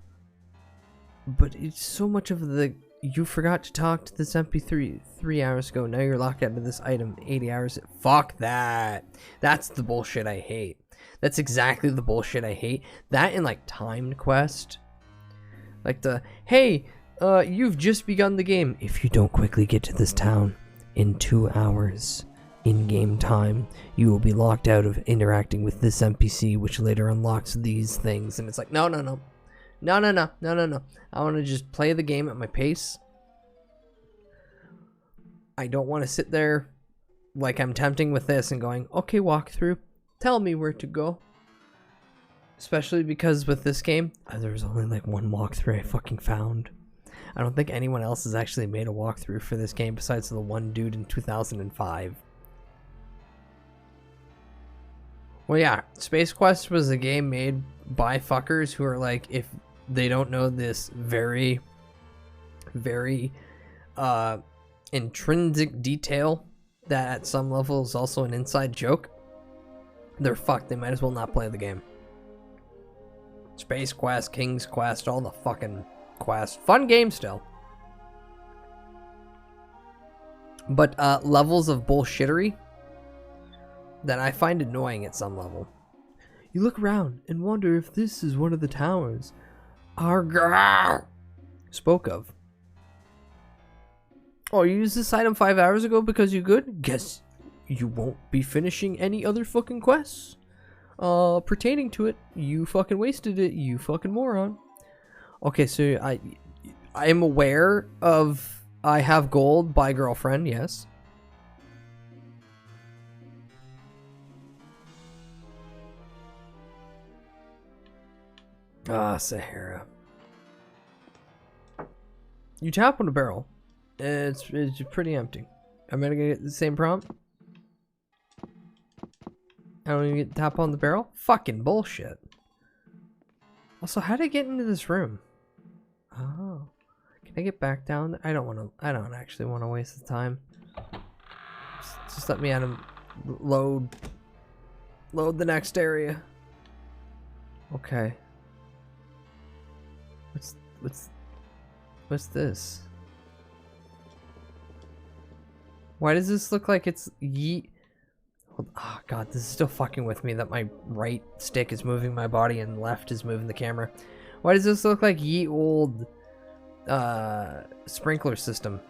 But it's so much of the... You forgot to talk to this MP3 3 hours ago. Now you're locked out of this item 80 hours. Fuck that. That's the bullshit I hate. That's exactly the bullshit I hate. That and like timed quest. Like the, hey, you've just begun the game. If you don't quickly get to this town in 2 hours in-game time, you will be locked out of interacting with this NPC, which later unlocks these things. And it's like, no. I want to just play the game at my pace. I don't want to sit there like I'm tempting with this and going, okay, walkthrough, tell me where to go. Especially because with this game, there was only like one walkthrough I fucking found. I don't think anyone else has actually made a walkthrough for this game besides the one dude in 2005. Well, yeah, Space Quest was a game made by fuckers who are like, if they don't know this very, very intrinsic detail that at some level is also an inside joke, they're fucked. They might as well not play the game. Space Quest, King's Quest, all the fucking quests. Fun game still. But levels of bullshittery that I find annoying at some level. You look around and wonder if this is one of the towers Argar spoke of. Oh, you used this item 5 hours ago because you're good? Guess you won't be finishing any other fucking quests pertaining to it. You fucking wasted it, you fucking moron. Okay, so I am aware of I have gold by girlfriend, yes. Ah, Sahara. You tap on a barrel. It's pretty empty. I'm gonna get the same prompt. I don't even get to tap on the barrel? Fucking bullshit. Also, how did I get into this room? Oh. Can I get back down? I don't actually want to waste the time. Just let me out of load the next area. Okay. What's this? Why does this look like it's yeet? Oh god, this is still fucking with me that my right stick is moving my body and left is moving the camera. Why does this look like ye old sprinkler system?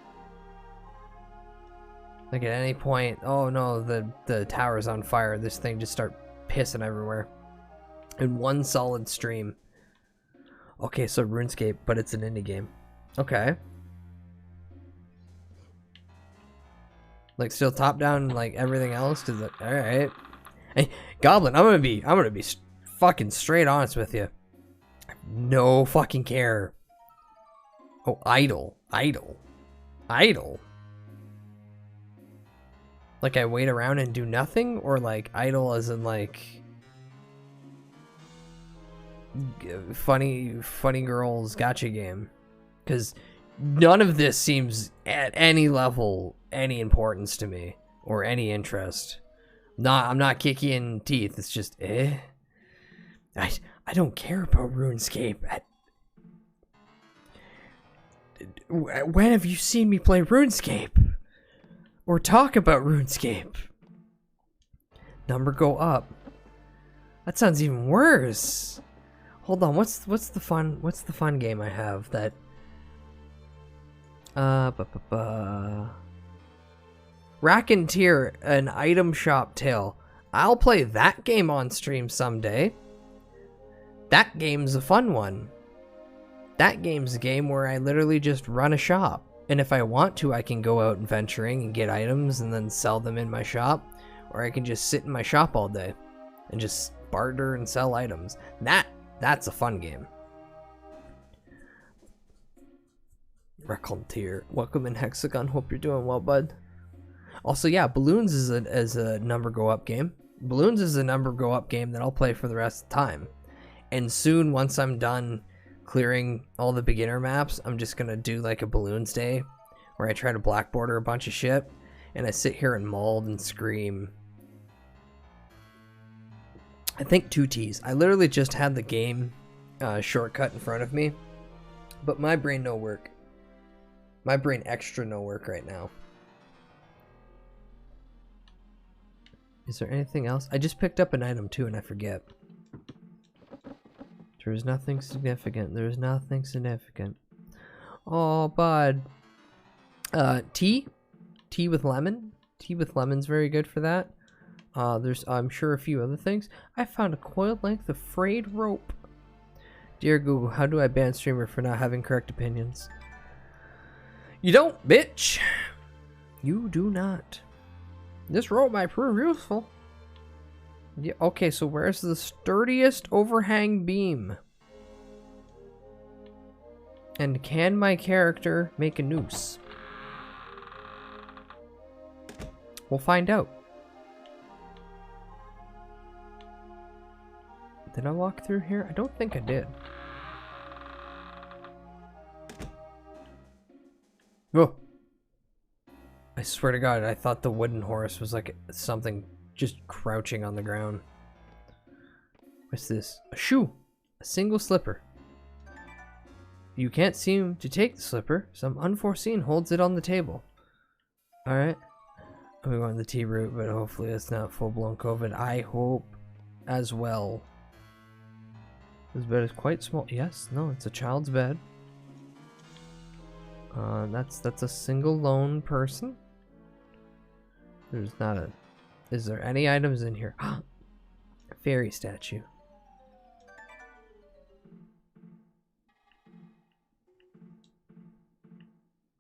Like at any point, oh no, the tower's on fire. This thing just start pissing everywhere in one solid stream. Okay, so RuneScape, but it's an indie game. Okay. Like still top down like everything else, cause all right. Hey, Goblin, I'm gonna be fucking straight honest with you. No fucking care. Oh, idle. Like I wait around and do nothing, or like idle as in like funny girls gotcha game? Because none of this seems at any level any importance to me or any interest. I'm not kicking teeth. It's just I don't care about RuneScape. When have you seen me play RuneScape or talk about RuneScape? Number go up. That sounds even worse. Hold on. What's the fun game I have that? Racketeer, an item shop tale. I'll play that game on stream someday. That game's a fun one. That game's a game where I literally just run a shop. And if I want to, I can go out adventuring and get items and then sell them in my shop. Or I can just sit in my shop all day and just barter and sell items. That's a fun game. Racketeer. Welcome in, Hexagon. Hope you're doing well, bud. Also, yeah, Balloons is a number go up game. Balloons is a number go up game that I'll play for the rest of the time. And soon, once I'm done clearing all the beginner maps, I'm just gonna do like a Balloons day where I try to black border a bunch of shit and I sit here and maul and scream. I think 2 T's. I literally just had the game shortcut in front of me, but my brain no work. My brain extra no work right now. Is there anything else? I just picked up an item too and I forget. There's nothing significant. There's nothing significant. Oh, bud. Tea? Tea with lemon? Tea with lemon's very good for that. There's, I'm sure, a few other things. I found a coiled length of frayed rope. Dear Google, how do I ban streamer for not having correct opinions? You don't, bitch. You do not. This rope might prove useful. Yeah, okay, so where's the sturdiest overhang beam? And can my character make a noose? We'll find out. Did I walk through here? I don't think I did. Oh. I swear to God, I thought the wooden horse was like something just crouching on the ground. What's this? A shoe. A single slipper. You can't seem to take the slipper. Some unforeseen holds it on the table. Alright. I'm going the T route, but hopefully it's not full-blown COVID. I hope as well. This bed is quite small. Yes, no, it's a child's bed. That's a single lone person. There's not a... Is there any items in here? A fairy statue.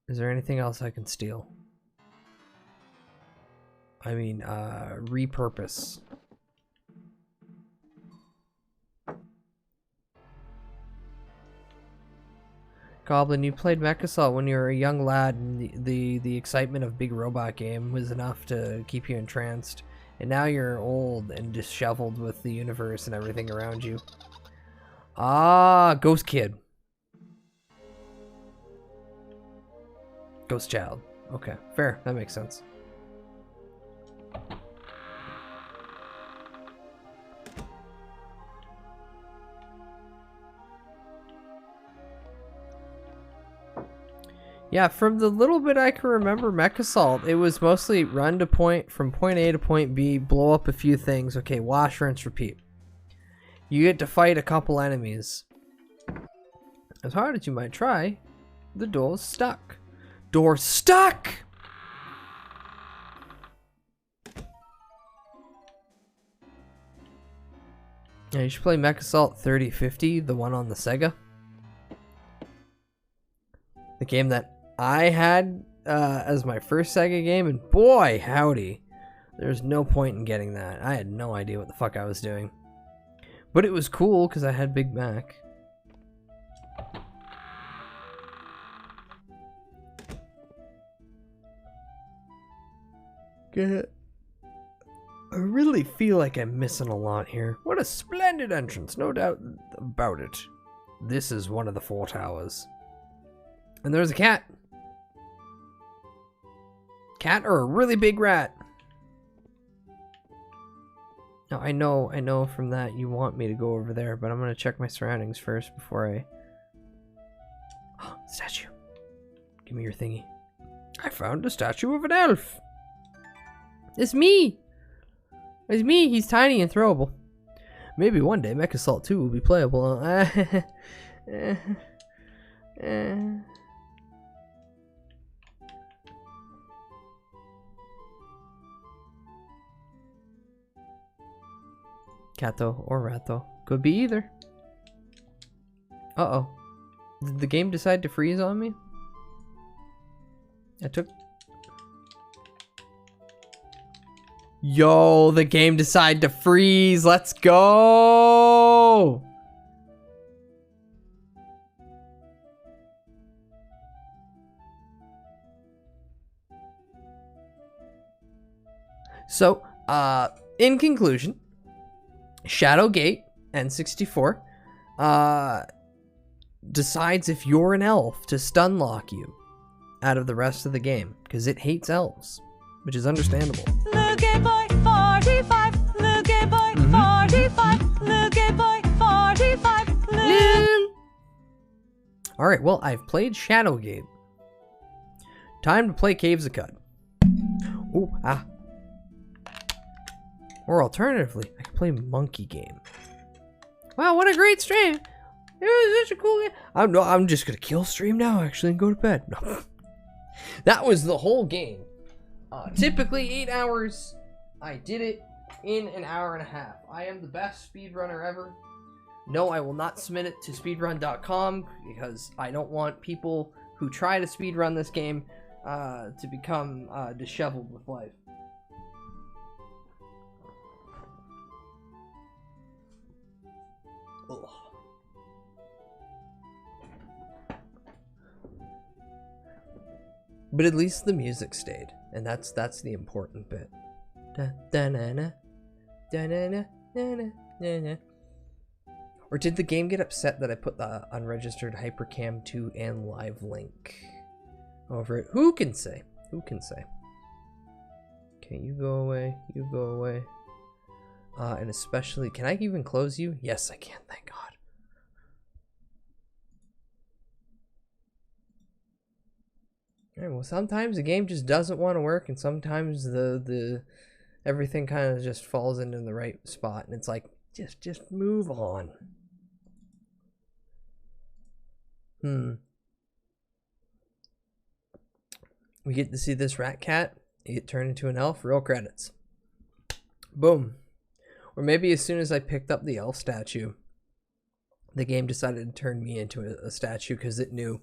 Is there anything else I can steal? I mean, repurpose. Goblin, you played Mechasol when you were a young lad, and the excitement of big robot game was enough to keep you entranced. And now you're old and disheveled with the universe and everything around you. Ah, Ghost Kid. Ghost Child. Okay, fair. That makes sense. Yeah, from the little bit I can remember Mechasol, it was mostly run to from point A to point B, blow up a few things. Okay, wash, rinse, repeat. You get to fight a couple enemies. As hard as you might try, the door's stuck. Door stuck! Yeah, you should play Mechasol 3050, the one on the Sega. The game that I had as my first Sega game, and boy howdy, there's no point in getting that. I had no idea what the fuck I was doing. But it was cool because I had Big Mac. Get. I really feel like I'm missing a lot here. What a splendid entrance, no doubt about it. This is one of the 4 towers. And there's a cat. Cat or a really big rat? Now I know from that you want me to go over there, but I'm gonna check my surroundings first before I... Oh, statue. Give me your thingy. I found a statue of an elf. It's me! It's me, he's tiny and throwable. Maybe one day Mechasol 2 will be playable. Cato or Rato. Could be either. Uh-oh. Did the game decide to freeze on me? I took... Yo, the game decided to freeze. Let's go! So, in conclusion, Shadowgate N64 decides if you're an elf to stun lock you out of the rest of the game because it hates elves. which is understandable. Looky boy, 45. Looky boy, 45. Looky boy, 45. All right, well, I've played Shadowgate. Time to play Caves of Cud. Ooh, ah. Or alternatively, I can play Monkey Game. Wow, what a great stream! It was such a cool game. I'm just gonna kill stream now, actually, and go to bed. No. That was the whole game. Typically 8 hours. I did it in an hour and a half. I am the best speedrunner ever. No, I will not submit it to speedrun.com because I don't want people who try to speedrun this game to become disheveled with life. Ugh. But at least the music stayed, and that's the important bit. Or did the game get upset that I put the unregistered Hypercam 2 and live link over it? Who can say? Who can say? Okay, you go away. You go away. And especially, can I even close you? Yes, I can. Thank God. Alright, well, sometimes the game just doesn't want to work, and sometimes the everything kind of just falls into the right spot, and it's like, just move on. We get to see this rat cat get turned into an elf. Real credits. Boom. Or maybe as soon as I picked up the elf statue, the game decided to turn me into a statue because it knew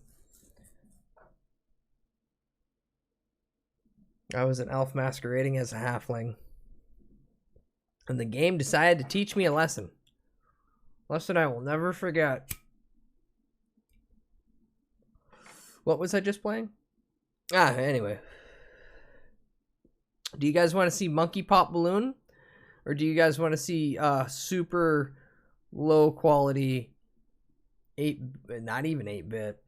I was an elf masquerading as a halfling. And the game decided to teach me a lesson. Lesson I will never forget. What was I just playing? Anyway. Do you guys want to see Monkey Pop Balloon? Or do you guys want to see super low quality not even 8-bit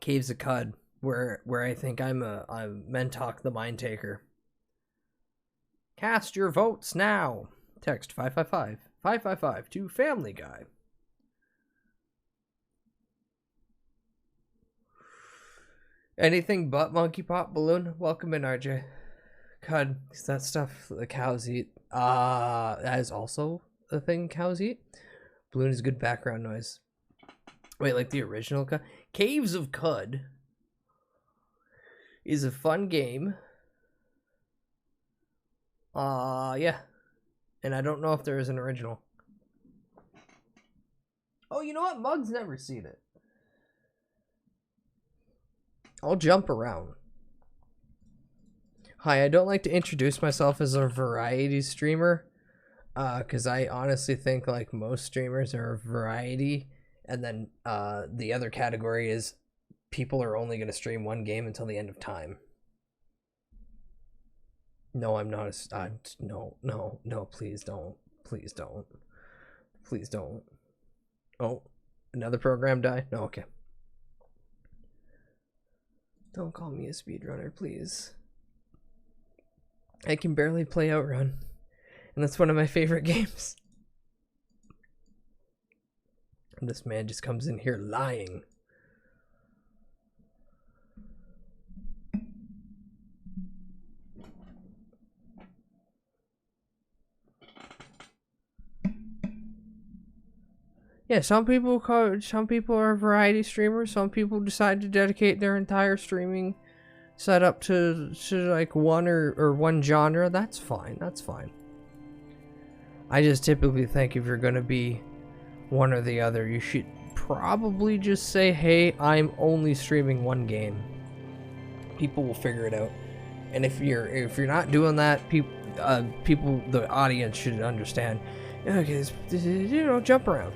Caves of Cud, where I think I'm Mentok the Mind Taker? Cast your votes now. Text 555 to Family Guy. Anything but Monkey Pop Balloon. Welcome in, RJ. Cud, is that stuff the cows eat? That is also a thing cows eat. Balloon is good background noise. Wait, like the original Cud? Caves of Cud is a fun game. Yeah. And I don't know if there is an original. Oh, you know what? Mug's never seen it. I'll jump around. Hi, I don't like to introduce myself as a variety streamer, because I honestly think like most streamers are variety, and then the other category is people are only going to stream one game until the end of time. No, I'm not no, please don't. Please don't. Please don't. Oh, another program died? No, okay. Don't call me a speedrunner, please. I can barely play Outrun, and that's one of my favorite games. And this man just comes in here lying. Yeah, some people are variety streamers. Some people decide to dedicate their entire streaming setup to like one or one genre. That's fine. That's fine. I just typically think if you're gonna be one or the other, you should probably just say, "Hey, I'm only streaming one game." People will figure it out. And if you're not doing that, the audience should understand. Okay, jump around.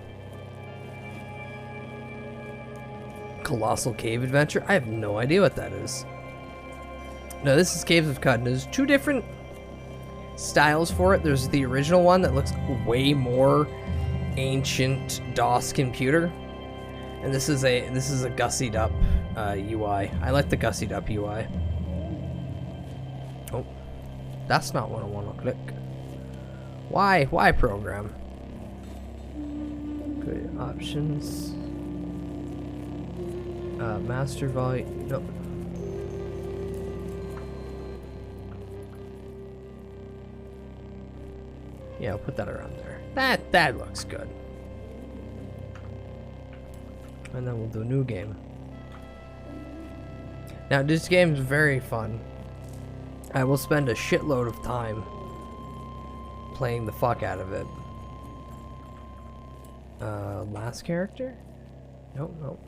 Colossal Cave Adventure? I have no idea what that is. No, this is Caves of Cud. There's two different styles for it. There's the original one that looks way more ancient DOS computer, and this is a gussied up UI. I like the gussied up UI. Oh, That's not what I want to click. Why program? Good options. Master volume. Nope. Yeah, I'll put that around there. That looks good. And then we'll do a new game. Now, this game's very fun. I will spend a shitload of time playing the fuck out of it. Last character? Nope.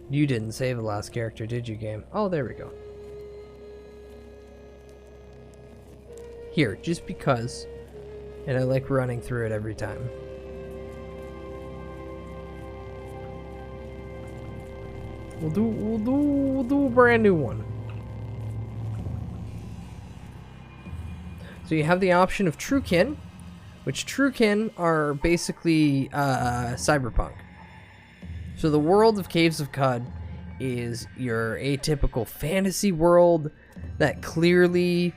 You didn't save the last character, did you, game? Oh, there we go. Here, just because. And I like running through it every time. We'll do a brand new one. So you have the option of Truekin, which Truekin are basically cyberpunk. So the world of Caves of Cud is your atypical fantasy world that clearly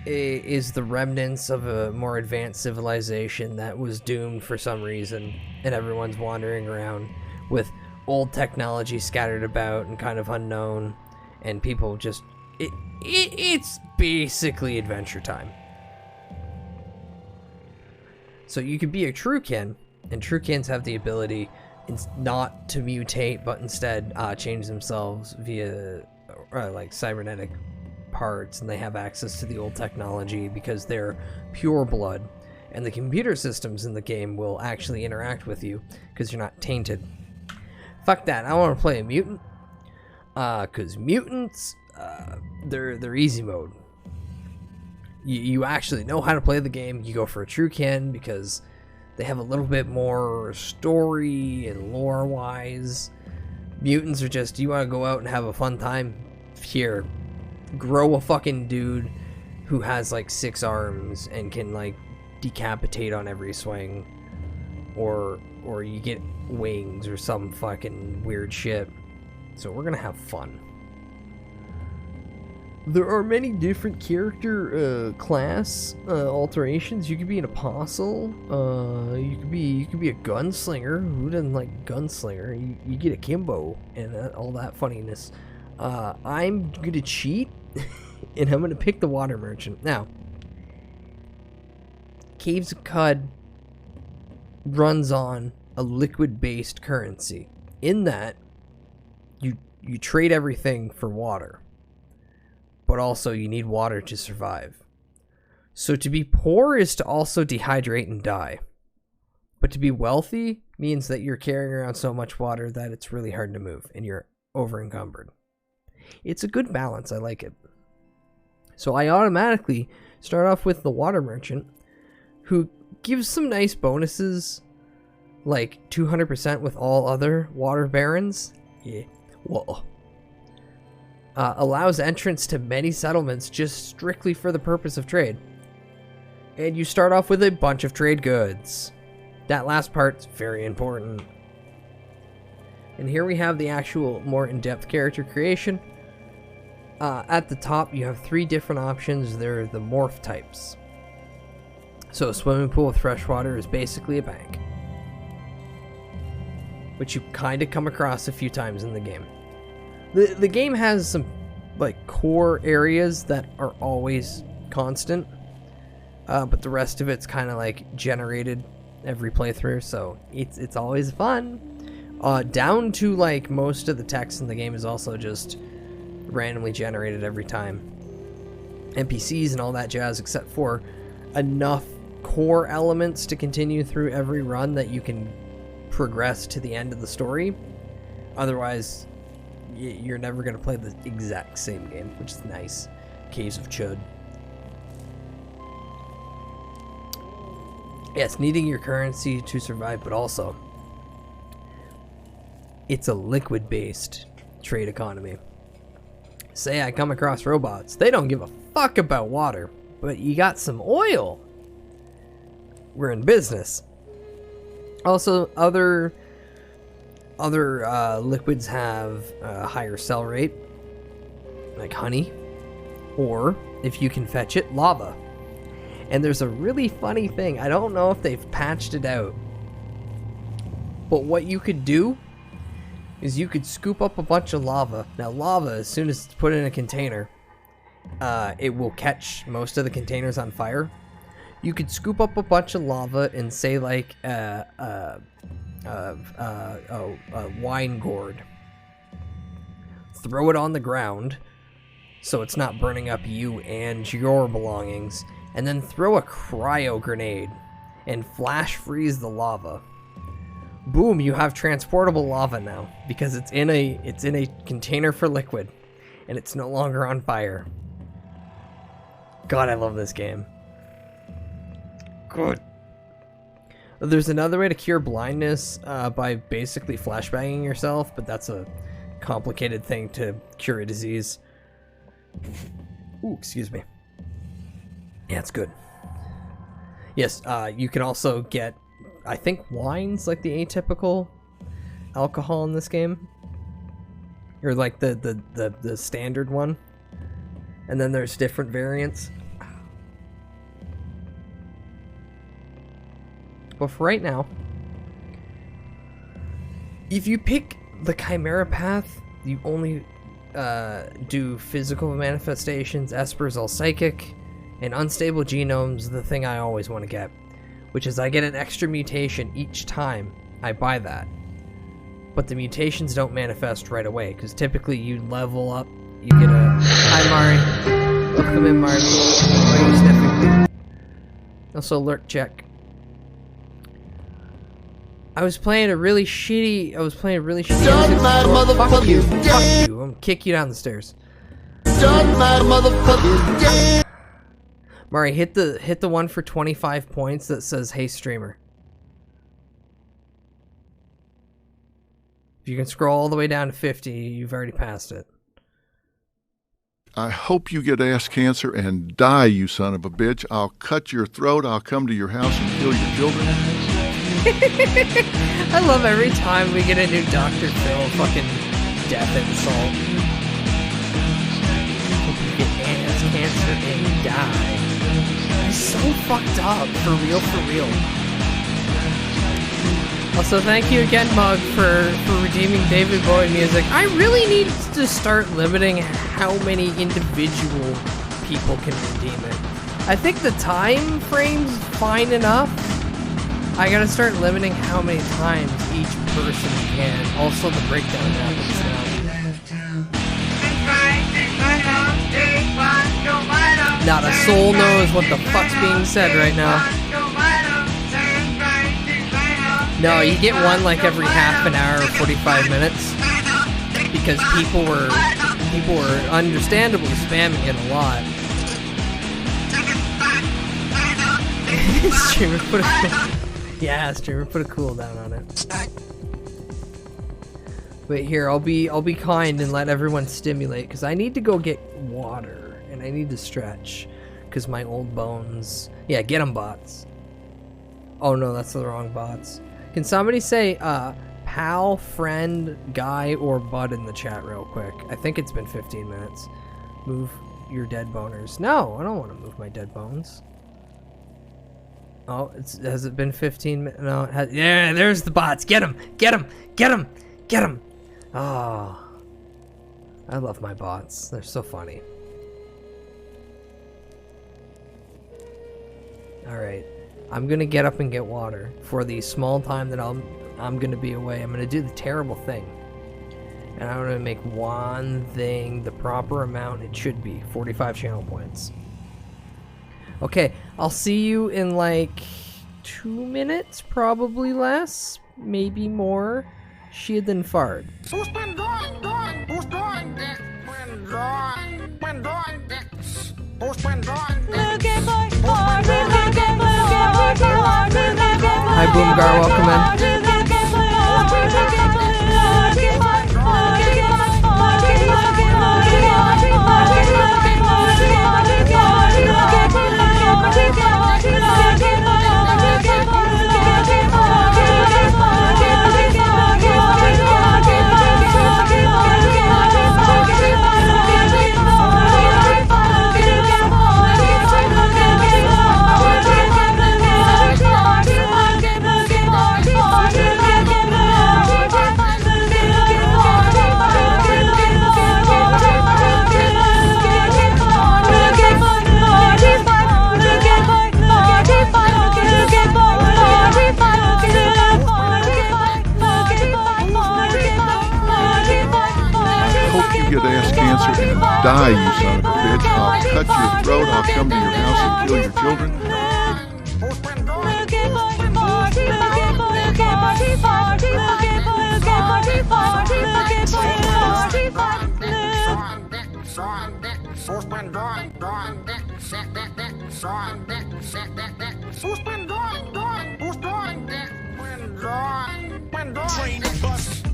is the remnants of a more advanced civilization that was doomed for some reason, and everyone's wandering around with old technology scattered about and kind of unknown, and people just it's basically Adventure Time. So you could be a Truekin, and Truekins have the ability not to mutate, but instead change themselves via like cybernetic parts, and they have access to the old technology because they're pure blood, and the computer systems in the game will actually interact with you because you're not tainted. Fuck that, I want to play a mutant, because mutants, they're easy mode. You actually know how to play the game. You go for a Truekin because they have a little bit more story and lore wise. Mutants are just, you want to go out and have a fun time? Here, grow a fucking dude who has like 6 arms and can like decapitate on every swing, or you get wings or some fucking weird shit. So we're gonna have fun. There are many different character class alterations. You could be an apostle. You could be a gunslinger. Who doesn't like gunslinger? You get a Kimbo and all that funniness. I'm gonna cheat, and I'm gonna pick the water merchant. Now, Caves of Cud runs on a liquid-based currency. In that, you trade everything for water. But also you need water to survive. So to be poor is to also dehydrate and die. But to be wealthy means that you're carrying around so much water that it's really hard to move and you're over encumbered. It's a good balance, I like it. So I automatically start off with the water merchant, who gives some nice bonuses, like 200% with all other water barons. Yeah, whoa. Allows entrance to many settlements just strictly for the purpose of trade. And you start off with a bunch of trade goods. That last part's very important. And here we have the actual more in-depth character creation. At the top you have 3 different options. They're the morph types. So a swimming pool with fresh water is basically a bank, which you kind of come across a few times in the game. The game has some like core areas that are always constant, but the rest of it's kind of like generated every playthrough, so it's always fun. Down to like most of the text in the game is also just randomly generated every time. NPCs and all that jazz, except for enough core elements to continue through every run that you can progress to the end of the story. Otherwise, you're never going to play the exact same game, which is nice. Caves of Chud. Yes, needing your currency to survive, but also it's a liquid-based trade economy. Say I come across robots. They don't give a fuck about water, but you got some oil. We're in business. Also, other Other liquids have a higher cell rate, like honey, or if you can fetch it, lava. And there's a really funny thing. I don't know if they've patched it out, but what you could do is you could scoop up a bunch of lava. Now lava, as soon as it's put in a container, it will catch most of the containers on fire. You could scoop up a bunch of lava and say like a wine gourd. Throw it on the ground so it's not burning up you and your belongings, and then throw a cryo grenade and flash freeze the lava. Boom, you have transportable lava now because it's in a container for liquid and it's no longer on fire. God, I love this game. Good. There's another way to cure blindness by basically flashbanging yourself, but that's a complicated thing to cure a disease. Ooh, excuse me. Yeah, it's good. Yes, you can also get, I think wine's like the atypical alcohol in this game. Or like the standard one. And then there's different variants. But for right now, if you pick the Chimera path, you only do physical manifestations, Esper's all psychic, and unstable genomes, the thing I always want to get, which is I get an extra mutation each time I buy that. But the mutations don't manifest right away, because typically you level up, you get a... Hi Mari. Welcome in, Mari. Why are you sniffing me? Also alert check. I was playing a really shitty Doesn't matter, Fuck you. motherfucker. Fuck you. I'm gonna kick you down the stairs. Doesn't matter, motherfucker. Yeah. Mari, hit the one for 25 points that says "Hey streamer." If you can scroll all the way down to 50, you've already passed it. I hope you get ass cancer and die, you son of a bitch. I'll cut your throat. I'll come to your house and kill your children. I love every time we get a new Dr. Phil fucking death insult. Hope you get ass cancer and die. He's so fucked up. For real, for real. Also, thank you again, Mug, for redeeming David Bowie music. I really need to start limiting how many individual people can redeem it. I think the time frame's fine enough. I gotta start limiting how many times each person can. Also, the breakdown happens now. Not a soul knows what the fuck's being said right now. No, you get one like every half an hour or 45 minutes. Because people were understandably spamming it a lot. Streamer put a yeah, streamer put a cooldown on it. Wait, here, I'll be kind and let everyone stimulate, because I need to go get water and I need to stretch because my old bones. Yeah, get them, bots. Oh no, that's the wrong bots. Can somebody say pal, friend, guy, or bud in the chat real quick? I think it's been 15 minutes. Move your dead boners. No, I don't want to move my dead bones. Oh, has it been 15 minutes? No, it has. Yeah, there's the bots. Get him! Get him! Get him! Get him! Oh, I love my bots. They're so funny. Alright. I'm gonna get up and get water for the small time that I'm gonna be away. I'm gonna do the terrible thing. And I'm gonna make one thing the proper amount it should be. 45 channel points. Okay, I'll see you in like 2 minutes, probably less, maybe more. Shit than fart. Who's been drawing? Who's drawing dick? When drawing dicks. Who's been drawing dicks? Hi Boomgar, welcome in. Die, you son of a bitch. I'll cut your throat. I'll come to your house and kill your children. Looky boy, party five. Looky party five. Looky boy, party five. Looky boy, party five. Looky boy, party five.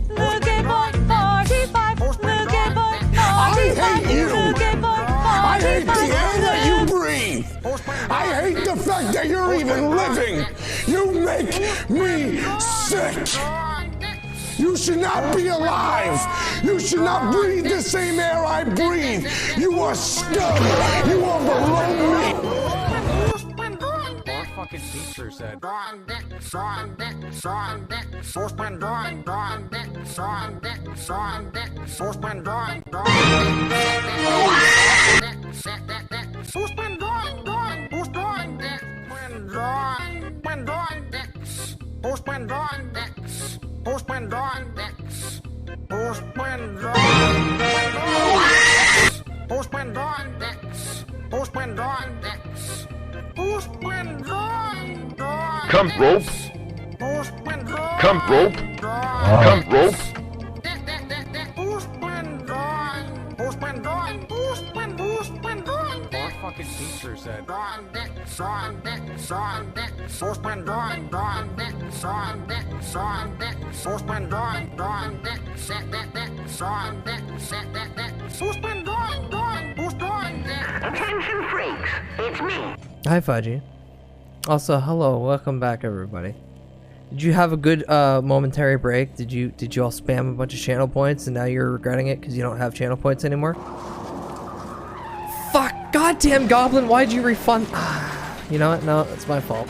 Looky boy, party five. Looky boy, I hate party the air that five. you breathe. I hate the fact that you're even living. You make me sick. You should not be alive. You should not breathe the same air I breathe. You are scum. You are below me. Our fucking teacher said. Come rope. Come rope. Come rope. Our fucking teacher said. Attention freaks, it's me. Hi, Fudgy. Also, hello, welcome back, everybody. Did you have a good momentary break? Did you all spam a bunch of channel points and now you're regretting it because you don't have channel points anymore? Fuck! Goddamn Goblin! Why'd you refund? You know what? No, it's my fault.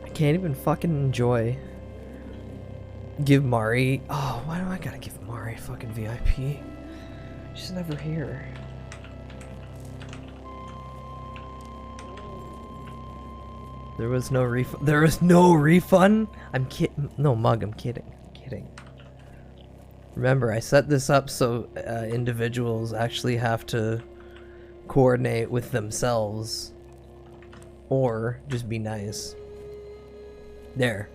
I can't even fucking enjoy. Give Mari. Oh, why do I gotta give Mari fucking VIP? She's never here. There was no refund. There was no refund? I'm kidding. No, Mug, I'm kidding. I'm kidding. Remember, I set this up so individuals actually have to coordinate with themselves or just be nice. There.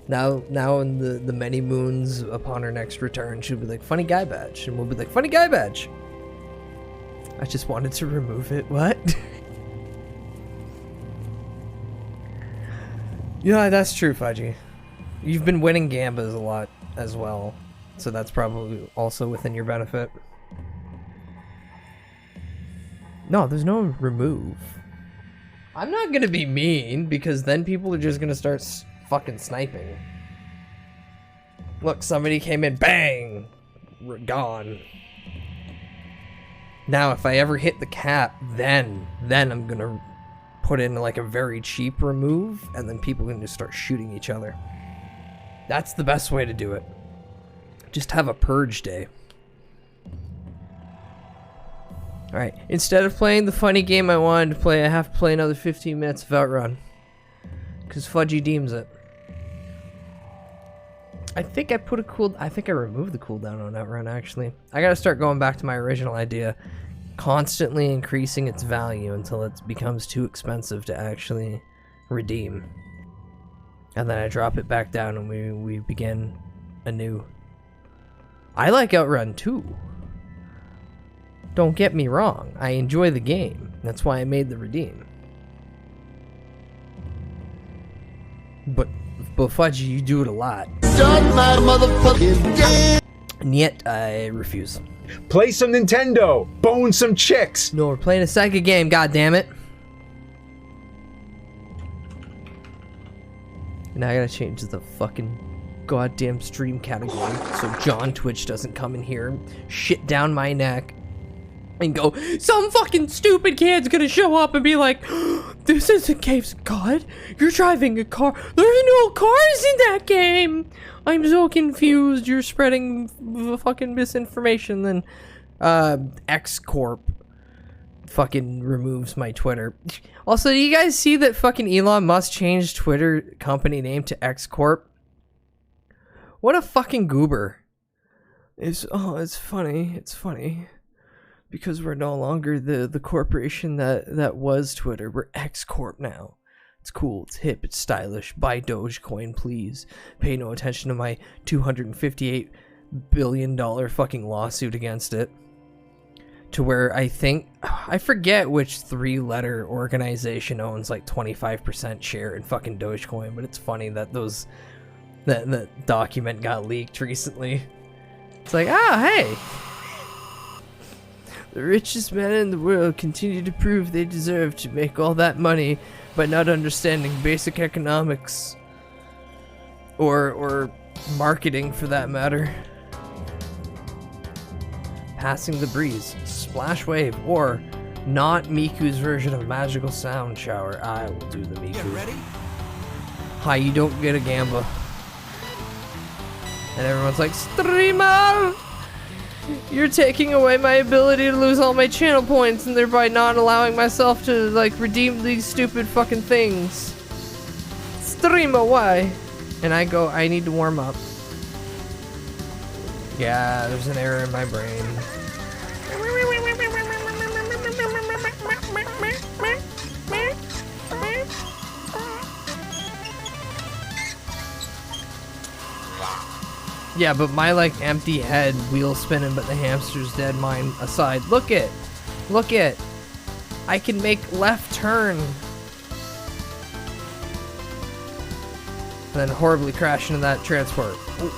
Now in the many moons upon her next return, she'll be like, funny guy badge. And we'll be like, funny guy badge. I just wanted to remove it. What? You know, that's true, Fudgy. You've been winning Gambas a lot as well. So that's probably also within your benefit. No, there's no remove. I'm not gonna be mean, because then people are just gonna start fucking sniping. Look, somebody came in, bang! We're gone. Now, if I ever hit the cap, then I'm gonna put in like a very cheap remove, and then people can just start shooting each other. That's the best way to do it. Just have a purge day. Alright, instead of playing the funny game I wanted to play, I have to play another 15 minutes of Outrun. Because Fudgy deems it. I think I removed the cooldown on Outrun, actually. I gotta start going back to my original idea. Constantly increasing its value until it becomes too expensive to actually redeem. And then I drop it back down and we begin anew. I like Outrun too. Don't get me wrong, I enjoy the game. That's why I made the redeem. But Fudgy, you do it a lot. And yet, I refuse. Play some Nintendo! Bone some chicks! No, we're playing a Sega game, goddammit. Now I gotta change the fucking goddamn stream category so John Twitch doesn't come in here, shit down my neck, and go, some fucking stupid kid's gonna show up and be like, this isn't Caves of God, you're driving a car, there's no cars in that game! I'm so confused, you're spreading fucking misinformation. Then, X Corp fucking removes my Twitter. Also, do you guys see that fucking Elon Musk changed Twitter company name to X Corp? What a fucking goober. It's funny. It's funny. Because we're no longer the corporation that was Twitter. We're X Corp now. It's cool, it's hip, it's stylish. Buy Dogecoin, please. Pay no attention to my $258 billion fucking lawsuit against it. To where I forget which 3-letter organization owns like 25% share in fucking Dogecoin, but it's funny that that document got leaked recently. It's like, hey! The richest men in the world continue to prove they deserve to make all that money by not understanding basic economics or marketing for that matter. Passing the breeze, splash wave, or not Miku's version of magical sound shower. I will do the Miku. You ready? Hi, you don't get a Gamba. And everyone's like, streamer! You're taking away my ability to lose all my channel points and thereby not allowing myself to, like, redeem these stupid fucking things. Streamer, why? And I go, I need to warm up. Yeah, there's an error in my brain. Yeah, but my, like, empty head, wheel spinning, but the hamster's dead mind aside. Look it! I can make left turn. And then horribly crash into that transport. Ooh.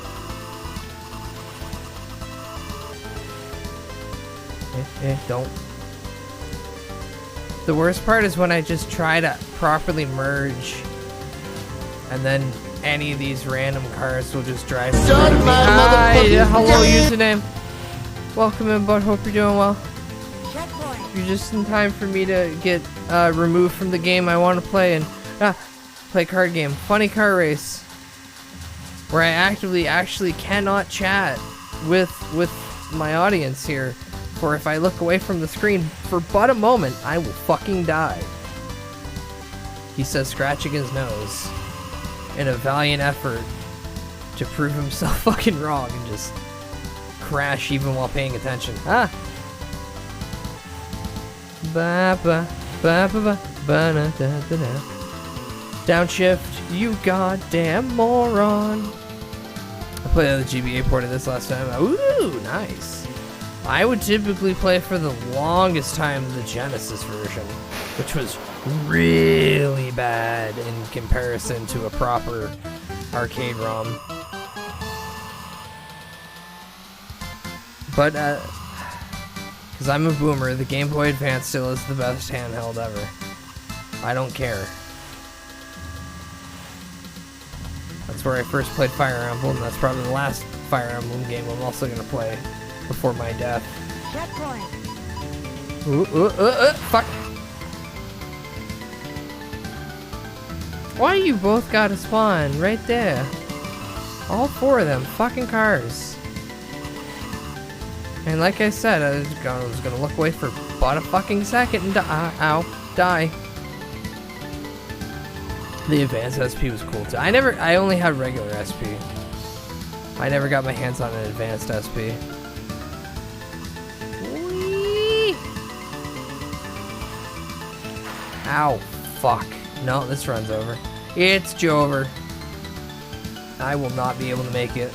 Don't. The worst part is when I just try to properly merge, and then any of these random cars will just drive in front of me. Hi, hello username. Welcome in, bud. Hope you're doing well. You're just in time for me to get removed from the game I want to play and play card game. Funny car race, where I actually cannot chat with my audience here. For if I look away from the screen for but a moment, I will fucking die. He says, scratching his nose in a valiant effort to prove himself fucking wrong and just crash even while paying attention. Ba ba ba ba ba ba da da da da. Downshift, you goddamn moron. I played the GBA port of this last time. Ooh, nice. I would typically play for the longest time the Genesis version, which was really bad in comparison to a proper arcade ROM. But, because I'm a boomer, the Game Boy Advance still is the best handheld ever. I don't care. That's where I first played Fire Emblem. That's probably the last Fire Emblem game I'm also going to play before my death. Fuck. Why you both gotta spawn right there? All 4 of them fucking cars. And like I said, I was gonna look away for about a fucking second and die. The advanced SP was cool too. I only had regular SP. I never got my hands on an advanced SP. Ow, fuck. No, this run's over. It's Jover. I will not be able to make it.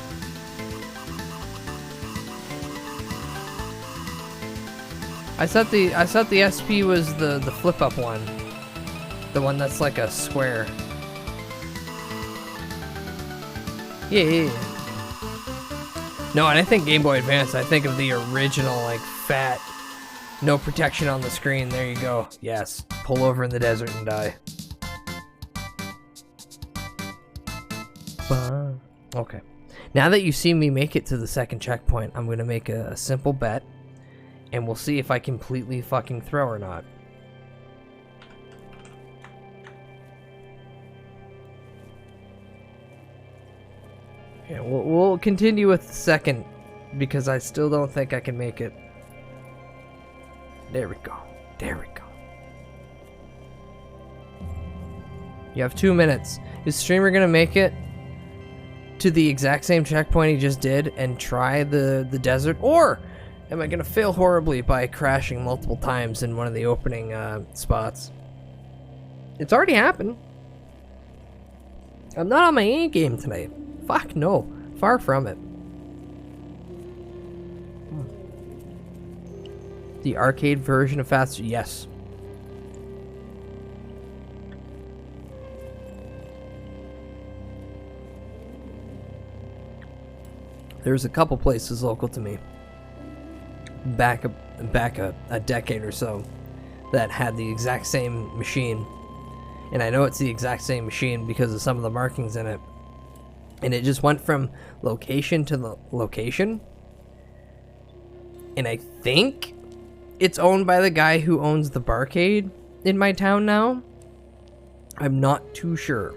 I thought the SP was the flip up one. The one that's like a square. Yeah. No, and I think Game Boy Advance, I think of the original, like, fat, no protection on the screen. There you go. Yes. Pull over in the desert and die. Okay. Now that you see me make it to the second checkpoint, I'm gonna make a simple bet, and we'll see if I completely fucking throw or not. Okay, we'll continue with the second, because I still don't think I can make it. There we go. There we go. You have 2 minutes. Is streamer gonna make it? to the exact same checkpoint he just did and try the desert, or am I gonna fail horribly by crashing multiple times in one of the opening spots? It's already happened. I'm not on my A game tonight. Fuck no. Far from it. The arcade version of Faster, yes. There's a couple places local to me back a decade or so that had the exact same machine, and I know it's the exact same machine because of some of the markings in it, and it just went from location to location, and I think it's owned by the guy who owns the barcade in my town now. I'm not too sure.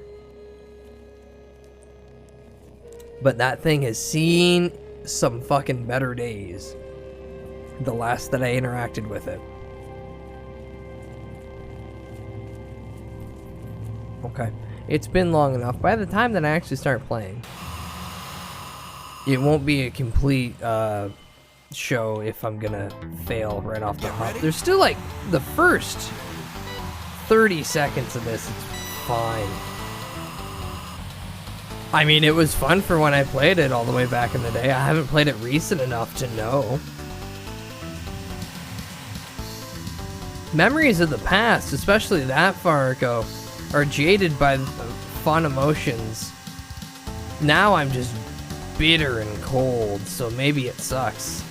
But that thing has seen some fucking better days. The last that I interacted with it. Okay. It's been long enough. By the time that I actually start playing, it won't be a complete show if I'm gonna fail right off the hop. There's still like the first 30 seconds of this. It's fine. I mean, it was fun for when I played it all the way back in the day. I haven't played it recent enough to know. Memories of the past, especially that far ago, are jaded by fun emotions. Now I'm just bitter and cold, so maybe it sucks.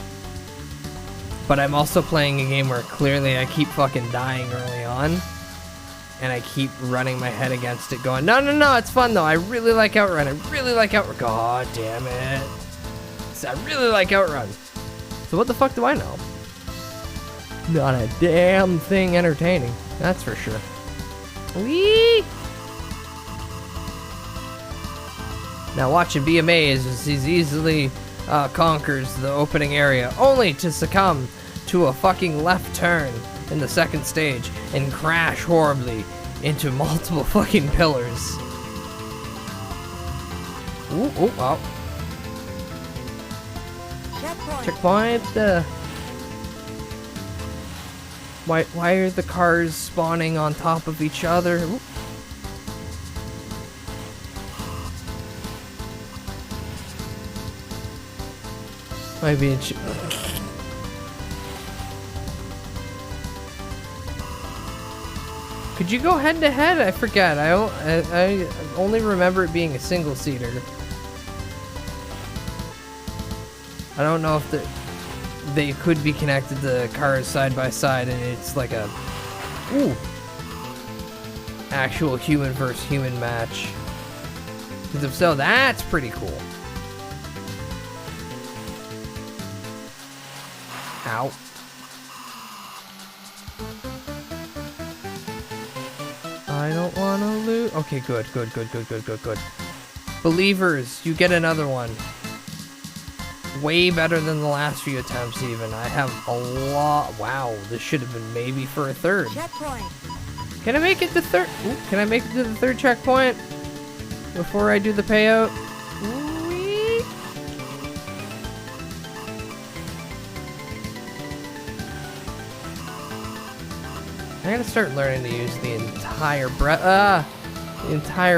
But I'm also playing a game where clearly I keep fucking dying early on. And I keep running my head against it going, no, it's fun though. I really like Outrun. I really like Outrun. God damn it. I really like Outrun. So what the fuck do I know? Not a damn thing entertaining. That's for sure. Whee! Now watch him be amazed as he easily conquers the opening area, only to succumb to a fucking left turn in the second stage and crash horribly into multiple fucking pillars. Ooh, oh. Checkpoint. Why are the cars spawning on top of each other? Ooh. Might be Could you go head to head? I forget. I only remember it being a single seater. I don't know if they could be connected to cars side by side and it's like a actual human versus human match. Because if so, that's pretty cool. Ow. I don't want to lose. Okay, good. Believers, you get another one. Way better than the last few attempts even. I have a lot. Wow, this should have been maybe for a third. Checkpoint. Can I make it to third? Can I make it to the third checkpoint before I do the payout? Whee! I gotta start learning to use the entire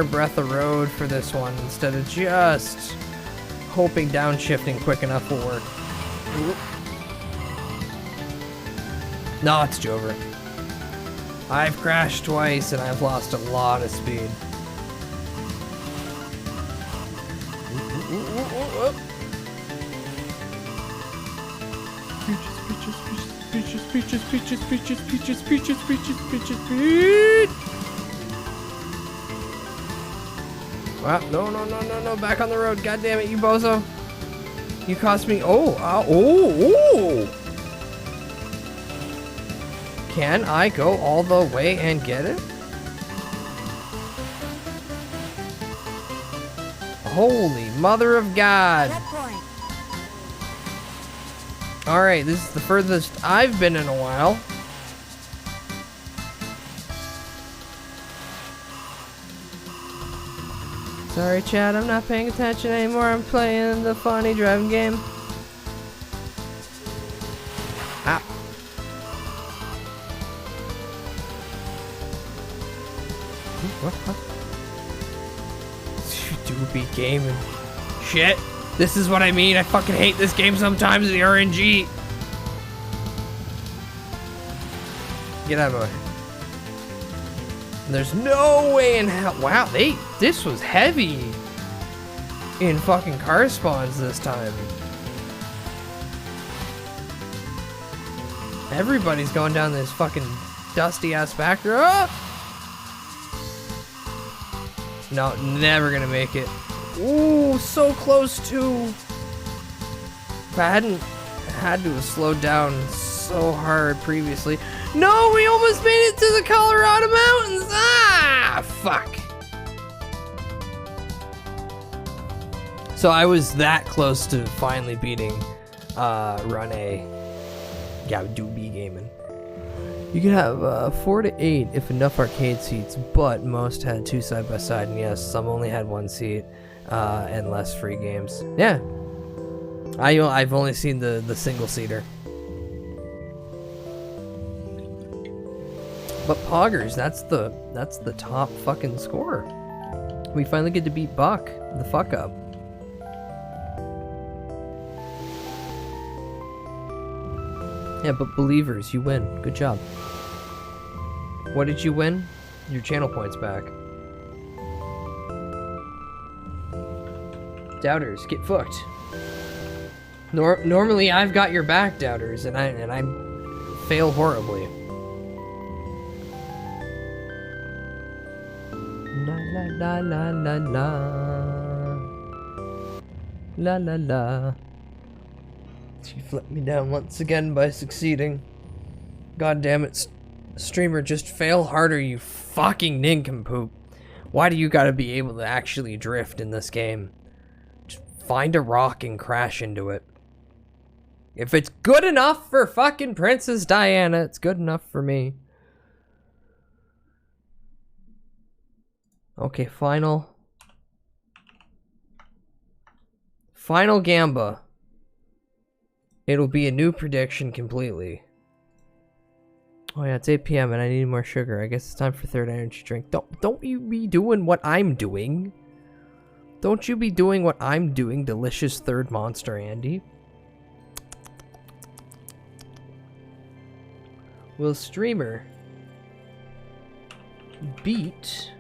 breadth of road for this one instead of just hoping downshifting quick enough will work. No, it's Jover. I've crashed twice and I've lost a lot of speed. Peaches. Wow, no, back on the road. God damn it, you bozo. You cost me, oh. Can I go all the way and get it? Holy mother of God. Alright, this is the furthest I've been in a while. Sorry, Chad, I'm not paying attention anymore. I'm playing the funny driving game. Ah. What? Doobie gaming. Shit. This is what I mean. I fucking hate this game sometimes, the RNG. Get out of my way. There's no way in hell. Wow, this was heavy in fucking car spawns this time. Everybody's going down this fucking dusty ass back road. Ah! No, never gonna make it. Ooh, so close to. If I hadn't had to have slowed down so hard previously. No, we almost made it to the Colorado mountains. Ah, fuck. So I was that close to finally beating Run A. Yeah, Doobie gaming. You can have 4 to 8 if enough arcade seats, but most had 2 side by side, and yes, some only had 1 seat and less free games. Yeah, I've only seen the single seater. But Poggers, that's the top fucking score. We finally get to beat Buck the fuck up. Yeah, but Believers, you win. Good job. What did you win? Your channel points back. Doubters, get fucked. Normally I've got your back, Doubters, and I fail horribly. La la la la la la la la. She flipped me down once again by succeeding. God damn it, streamer, just fail harder, you fucking nincompoop. Why do you gotta be able to actually drift in this game? Just find a rock and crash into it. If it's good enough for fucking Princess Diana, it's good enough for me. Okay, final Gamba. It'll be a new prediction completely. Oh yeah, it's 8 p.m. and I need more sugar. I guess it's time for third energy drink. Don't you be doing what I'm doing. Don't you be doing what I'm doing, delicious third monster, Andy. Will streamer beat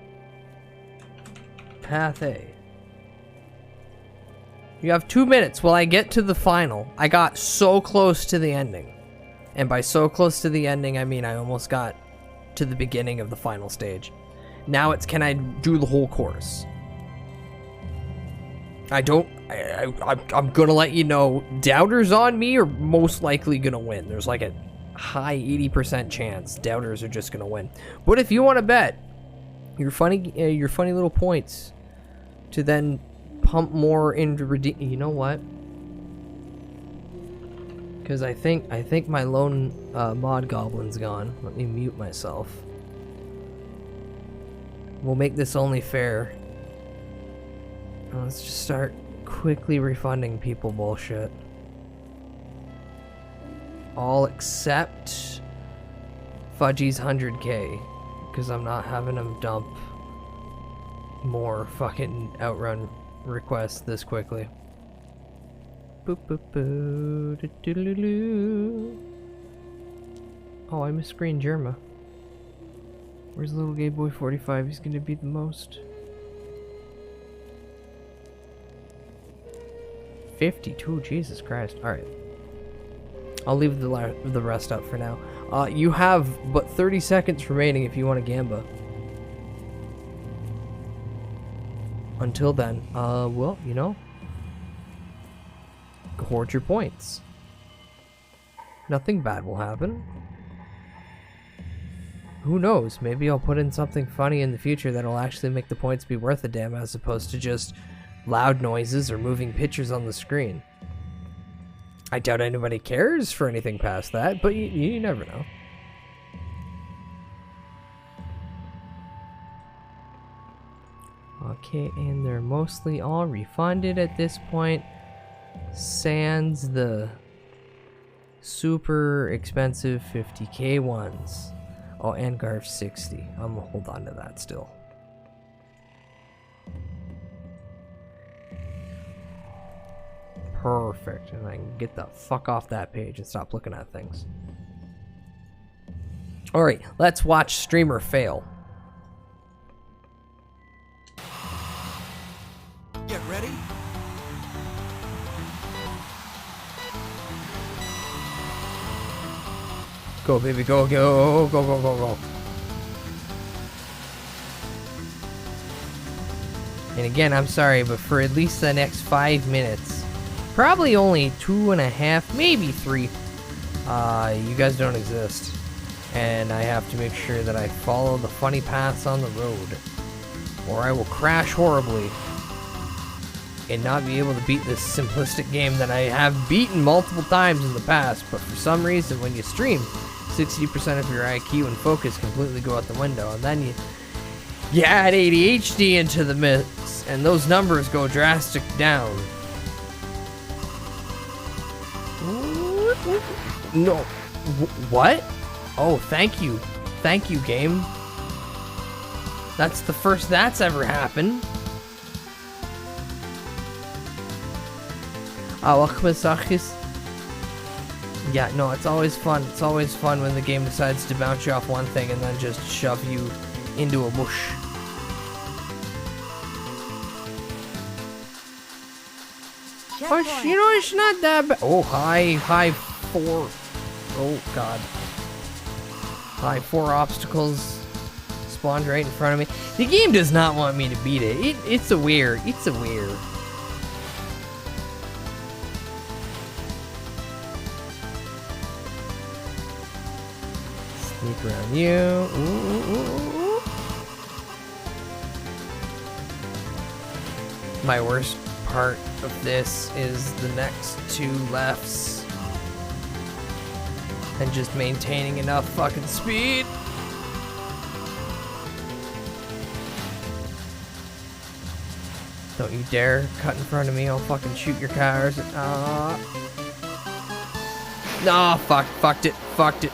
Path A? You have 2 minutes while I get to the final. I got so close to the ending. And by so close to the ending, I mean I almost got to the beginning of the final stage. Now it's, can I do the whole course? I'm gonna let you know, Doubters on me are most likely gonna win. There's like a high 80% chance Doubters are just gonna win. But if you want to bet your funny little points to then pump more into redeem, you know what? Because I think my lone mod goblin's gone. Let me mute myself. We'll make this only fair. Let's just start quickly refunding people bullshit. All except Fudgy's 100k, because I'm not having him dump more fucking outrun requests this quickly. Boop boop boo doo doo doo doo. Oh, I miss Green Germa. Where's little gay boy 45? He's gonna be the most. 52, Jesus Christ. Alright. I'll leave the rest up for now. You have but 30 seconds remaining if you want a Gamba. Until then, well, you know, hoard your points. Nothing bad will happen. Who knows? Maybe I'll put in something funny in the future that'll actually make the points be worth a damn, as opposed to just loud noises or moving pictures on the screen. I doubt anybody cares for anything past that, but you never know. Okay, and they're mostly all refunded at this point. Sans the super expensive 50k ones. Oh, and Garf 60. I'm gonna hold on to that still. Perfect. And I can get the fuck off that page and stop looking at things. Alright, let's watch streamer fail. Get ready. Go, baby, go, go, go, go, go, go. And again, I'm sorry, but for at least the next 5 minutes, probably only 2.5, maybe 3, you guys don't exist. And I have to make sure that I follow the funny paths on the road, or I will crash horribly and not be able to beat this simplistic game that I have beaten multiple times in the past. But for some reason, when you stream, 60% of your IQ and focus completely go out the window, and then you add ADHD into the mix, and those numbers go drastic down. No. What? Oh, thank you. Thank you, game. That's the first that's ever happened. Welcome, Sakis. Yeah, no, it's always fun. It's always fun when the game decides to bounce you off one thing and then just shove you into a bush. Oh, you know, it's not that bad. Oh, high 4. Oh, God. High 4 obstacles spawned right in front of me. The game does not want me to beat it. It's aware. It's aware. Sneak around you. Ooh. My worst part of this is the next 2 lefts. And just maintaining enough fucking speed. Don't you dare cut in front of me, I'll fucking shoot your cars. No, fucked it.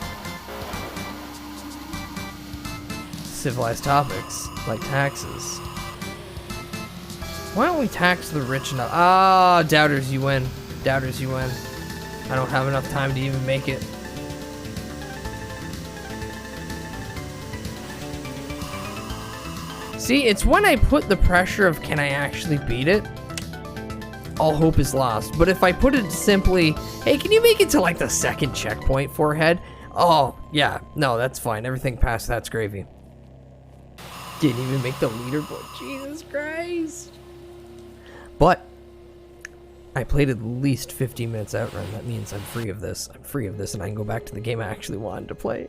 Civilized topics, like taxes. Why don't we tax the rich enough? Ah, doubters, you win. Doubters, you win. I don't have enough time to even make it. See, it's when I put the pressure of can I actually beat it, all hope is lost. But if I put it simply, hey, can you make it to like the 2nd checkpoint, forehead? Oh, yeah, no, that's fine. Everything past that's gravy. Didn't even make the leaderboard. Jesus Christ. But I played at least 15 minutes outrun. That means I'm free of this. I'm free of this, and I can go back to the game I actually wanted to play.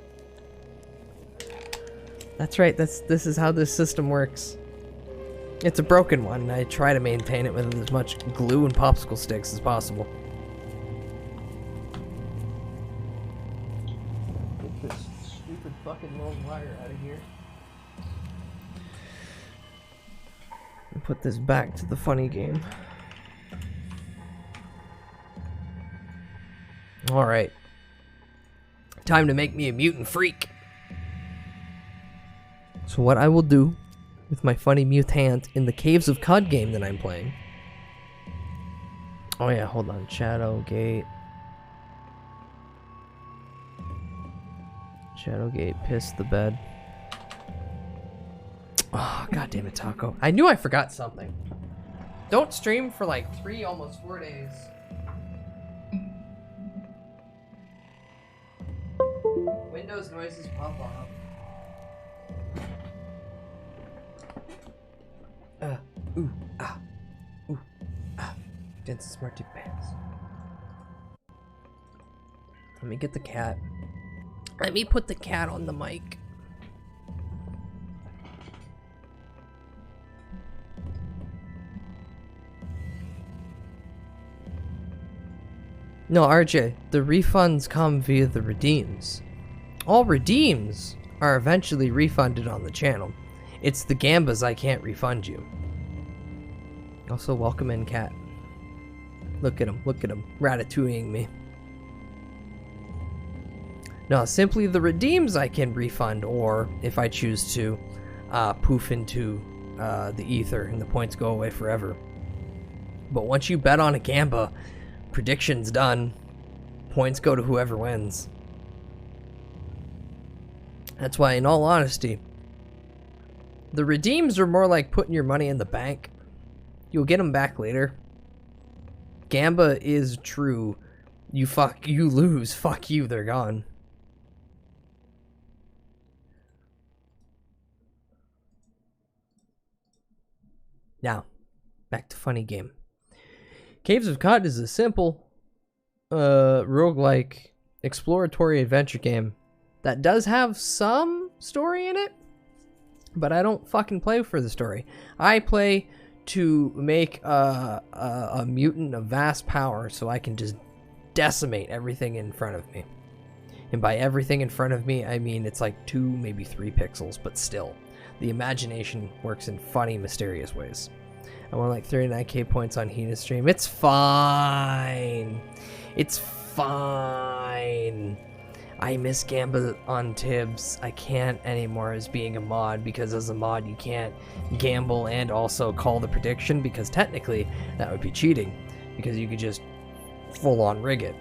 That's right. This is how this system works. It's a broken one, and I try to maintain it with as much glue and popsicle sticks as possible. Get this stupid fucking long wire out of here. And put this back to the funny game. Alright. Time to make me a mutant freak. So what I will do with my funny mutant in the Caves of Cud game that I'm playing. Oh yeah, hold on. Shadowgate. Shadowgate pissed the bed. Oh, god damn it, Taco. I knew I forgot something. Don't stream for like 3, almost 4 days. Windows noises pop up. Ooh, ah. Dense smart tip pants. Let me get the cat. Let me put the cat on the mic. No, RJ, the refunds come via the redeems. All redeems are eventually refunded on the channel. It's the Gambas I can't refund you. Also, welcome in, cat. Look at him, ratatouilleing me. No, simply the redeems I can refund, or if I choose to, poof into the ether and the points go away forever. But once you bet on a gamba, prediction's done. Points go to whoever wins. That's why, in all honesty, the redeems are more like putting your money in the bank. You'll get them back later. Gamba is true. You lose. Fuck you, they're gone. Now, back to funny game. Caves of Cod is a simple roguelike exploratory adventure game that does have some story in it, but I don't fucking play for the story. I play to make a mutant of vast power so I can just decimate everything in front of me. And by everything in front of me, I mean it's like 2, maybe 3 pixels, but still. The imagination works in funny, mysterious ways. I won like 39k points on Hina stream. It's fine. It's fine. I miss Gamba on Tibbs. I can't anymore as being a mod, because as a mod you can't gamble and also call the prediction, because technically that would be cheating, because you could just full on rig it.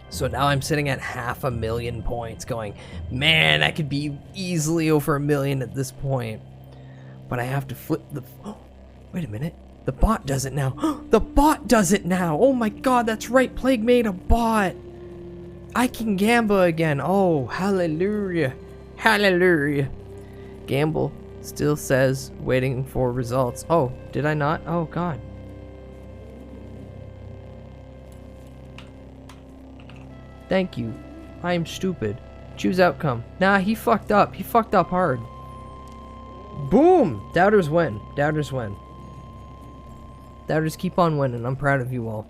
So now I'm sitting at 500,000 points going, man, I could be easily over 1 million at this point. But I have to flip the... Oh, wait a minute. The bot does it now. The bot does it now. Oh my god, that's right. Plague made a bot. I can gamble again. Oh, hallelujah. Hallelujah. Gamble still says waiting for results. Oh, did I not? Oh god. Thank you. I am stupid. Choose outcome. Nah, he fucked up. He fucked up hard. Boom! Doubters win. Doubters win. Doubters keep on winning. I'm proud of you all.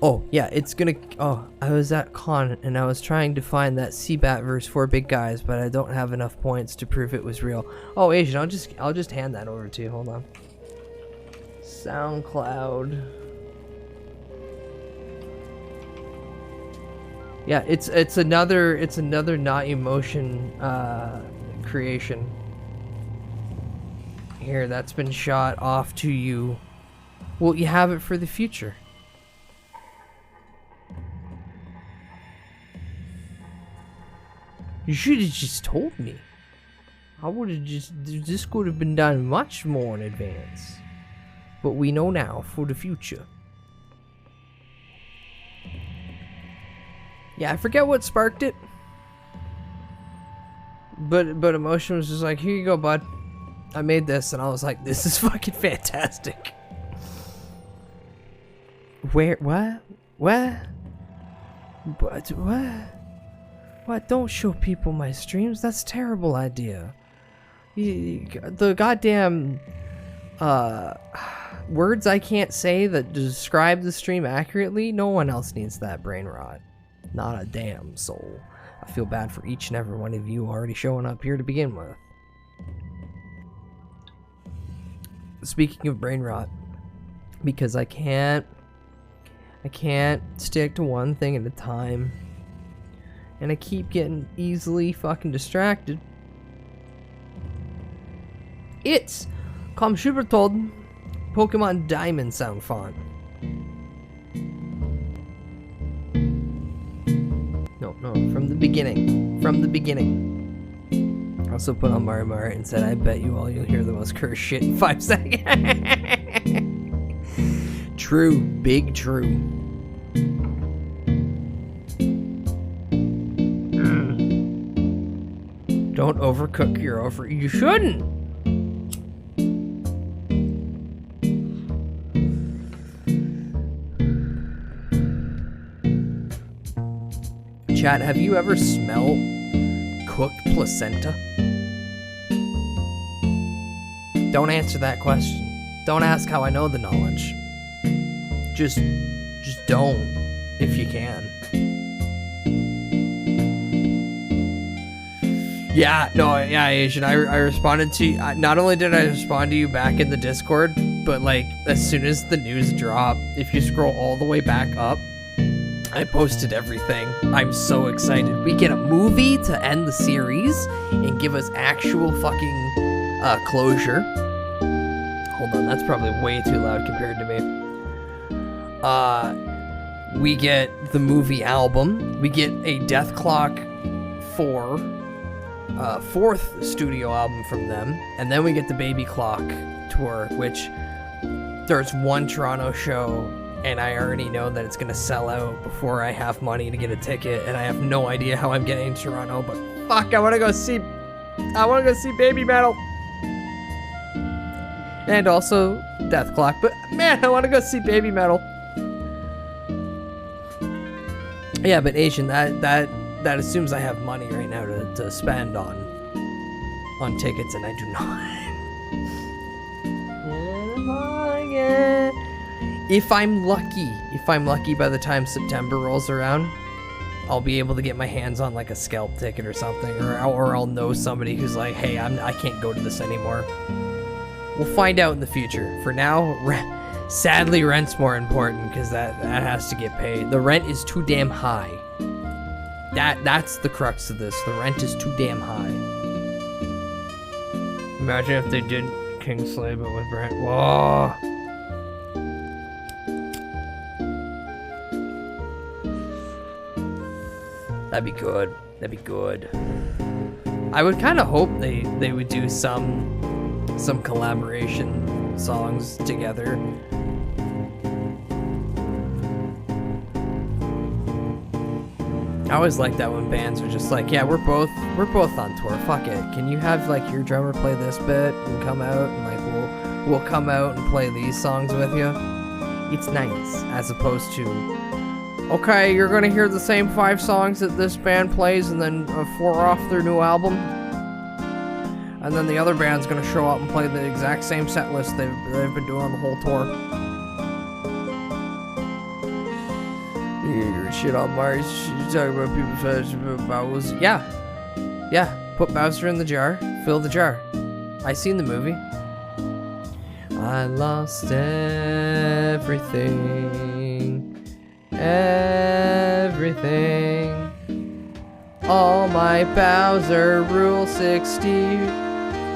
Oh, yeah, it's gonna... Oh, I was at con and I was trying to find that Seabat verse 4 big guys, but I don't have enough points to prove it was real. Oh, Asian, I'll just hand that over to you. Hold on. SoundCloud. Yeah, it's another not emotion creation. Here, that's been shot off to you. Well, you have it for the future. You should have just told me. I would have just... This could have been done much more in advance. But we know now for the future. Yeah, I forget what sparked it. But emotion was just like, here you go, bud. I made this, and I was like, this is fucking fantastic. Where? What? What? But what? What? Don't show people my streams. That's a terrible idea. The goddamn words I can't say that describe the stream accurately. No one else needs that brain rot. Not a damn soul. I feel bad for each and every one of you already showing up here to begin with. Speaking of brain rot, because I can't stick to one thing at a time, and I keep getting easily fucking distracted. It's Computertold Pokemon Diamond sound font. No, from the beginning. From the beginning. I also put on Mario Mario and said, I bet you all you'll hear the most cursed shit in 5 seconds. True. Big true. Don't overcook your over... You shouldn't! Chat, have you ever smelled cooked placenta? Don't answer that question. Don't ask how I know the knowledge. Just don't, if you can. Yeah, no, yeah, Asian. I responded to you. Not only did I respond to you back in the Discord, but like as soon as the news dropped, if you scroll all the way back up, I posted everything. I'm so excited. We get a movie to end the series and give us actual fucking closure. Hold on, that's probably way too loud compared to me. We get the movie album. We get a Death Clock 4, fourth studio album from them, and then we get the Baby Clock tour, which there's one Toronto show, and I already know that it's gonna sell out before I have money to get a ticket, and I have no idea how I'm getting to Toronto, but fuck, I wanna go see Baby Metal. And also Death Clock, but man, I wanna go see Baby Metal. Yeah, but Asian, that assumes I have money right now to spend on tickets, and I do not. If I'm lucky by the time September rolls around, I'll be able to get my hands on like a scalp ticket or something, or I'll know somebody who's like, hey, I can't go to this anymore. We'll find out in the future. For now, sadly, rent's more important because that has to get paid. The rent is too damn high. That's the crux of this. The rent is too damn high. Imagine if they did Kingsley but with Brent. Whoa. That'd be good. That'd be good. I would kind of hope they would do some collaboration songs together. I always like that when bands are just like, yeah, we're both on tour. Fuck it. Can you have like your drummer play this bit and come out and like we'll come out and play these songs with you? It's nice, as opposed to, okay, you're gonna hear the same 5 songs that this band plays and then 4 off their new album, and then the other band's gonna show up and play the exact same set list they've been doing the whole tour. You're shit on Mars. You talking about people fashion about bowels. Yeah. Put Bowser in the jar. Fill the jar. I seen the movie. I lost everything. All my Bowser Rule 60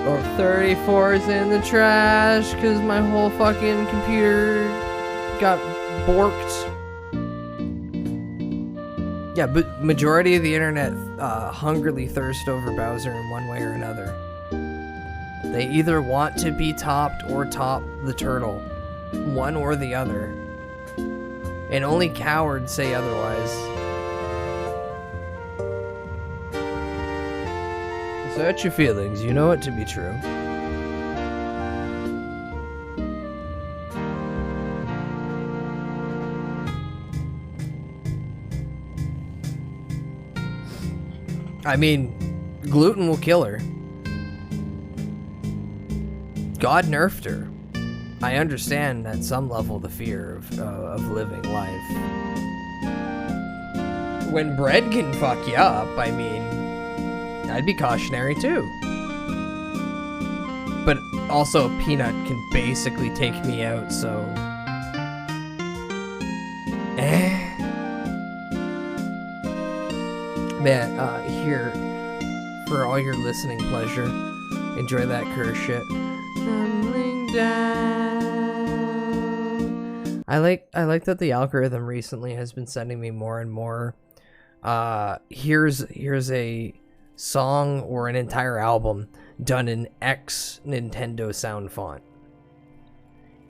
or 34's in the trash because my whole fucking computer got borked. Yeah, but majority of the internet hungrily thirst over Bowser in one way or another. They either want to be topped or top the turtle. One or the other. And only cowards say otherwise. Search your feelings, you know it to be true. I mean, gluten will kill her. God nerfed her. I understand at some level the fear of living life. When bread can fuck you up, I mean, I'd be cautionary too. But also, a peanut can basically take me out, so... Man, here, for all your listening pleasure, enjoy that curse shit. Tumbling down. I like that the algorithm recently has been sending me more and more. Here's a song or an entire album done in X Nintendo sound font.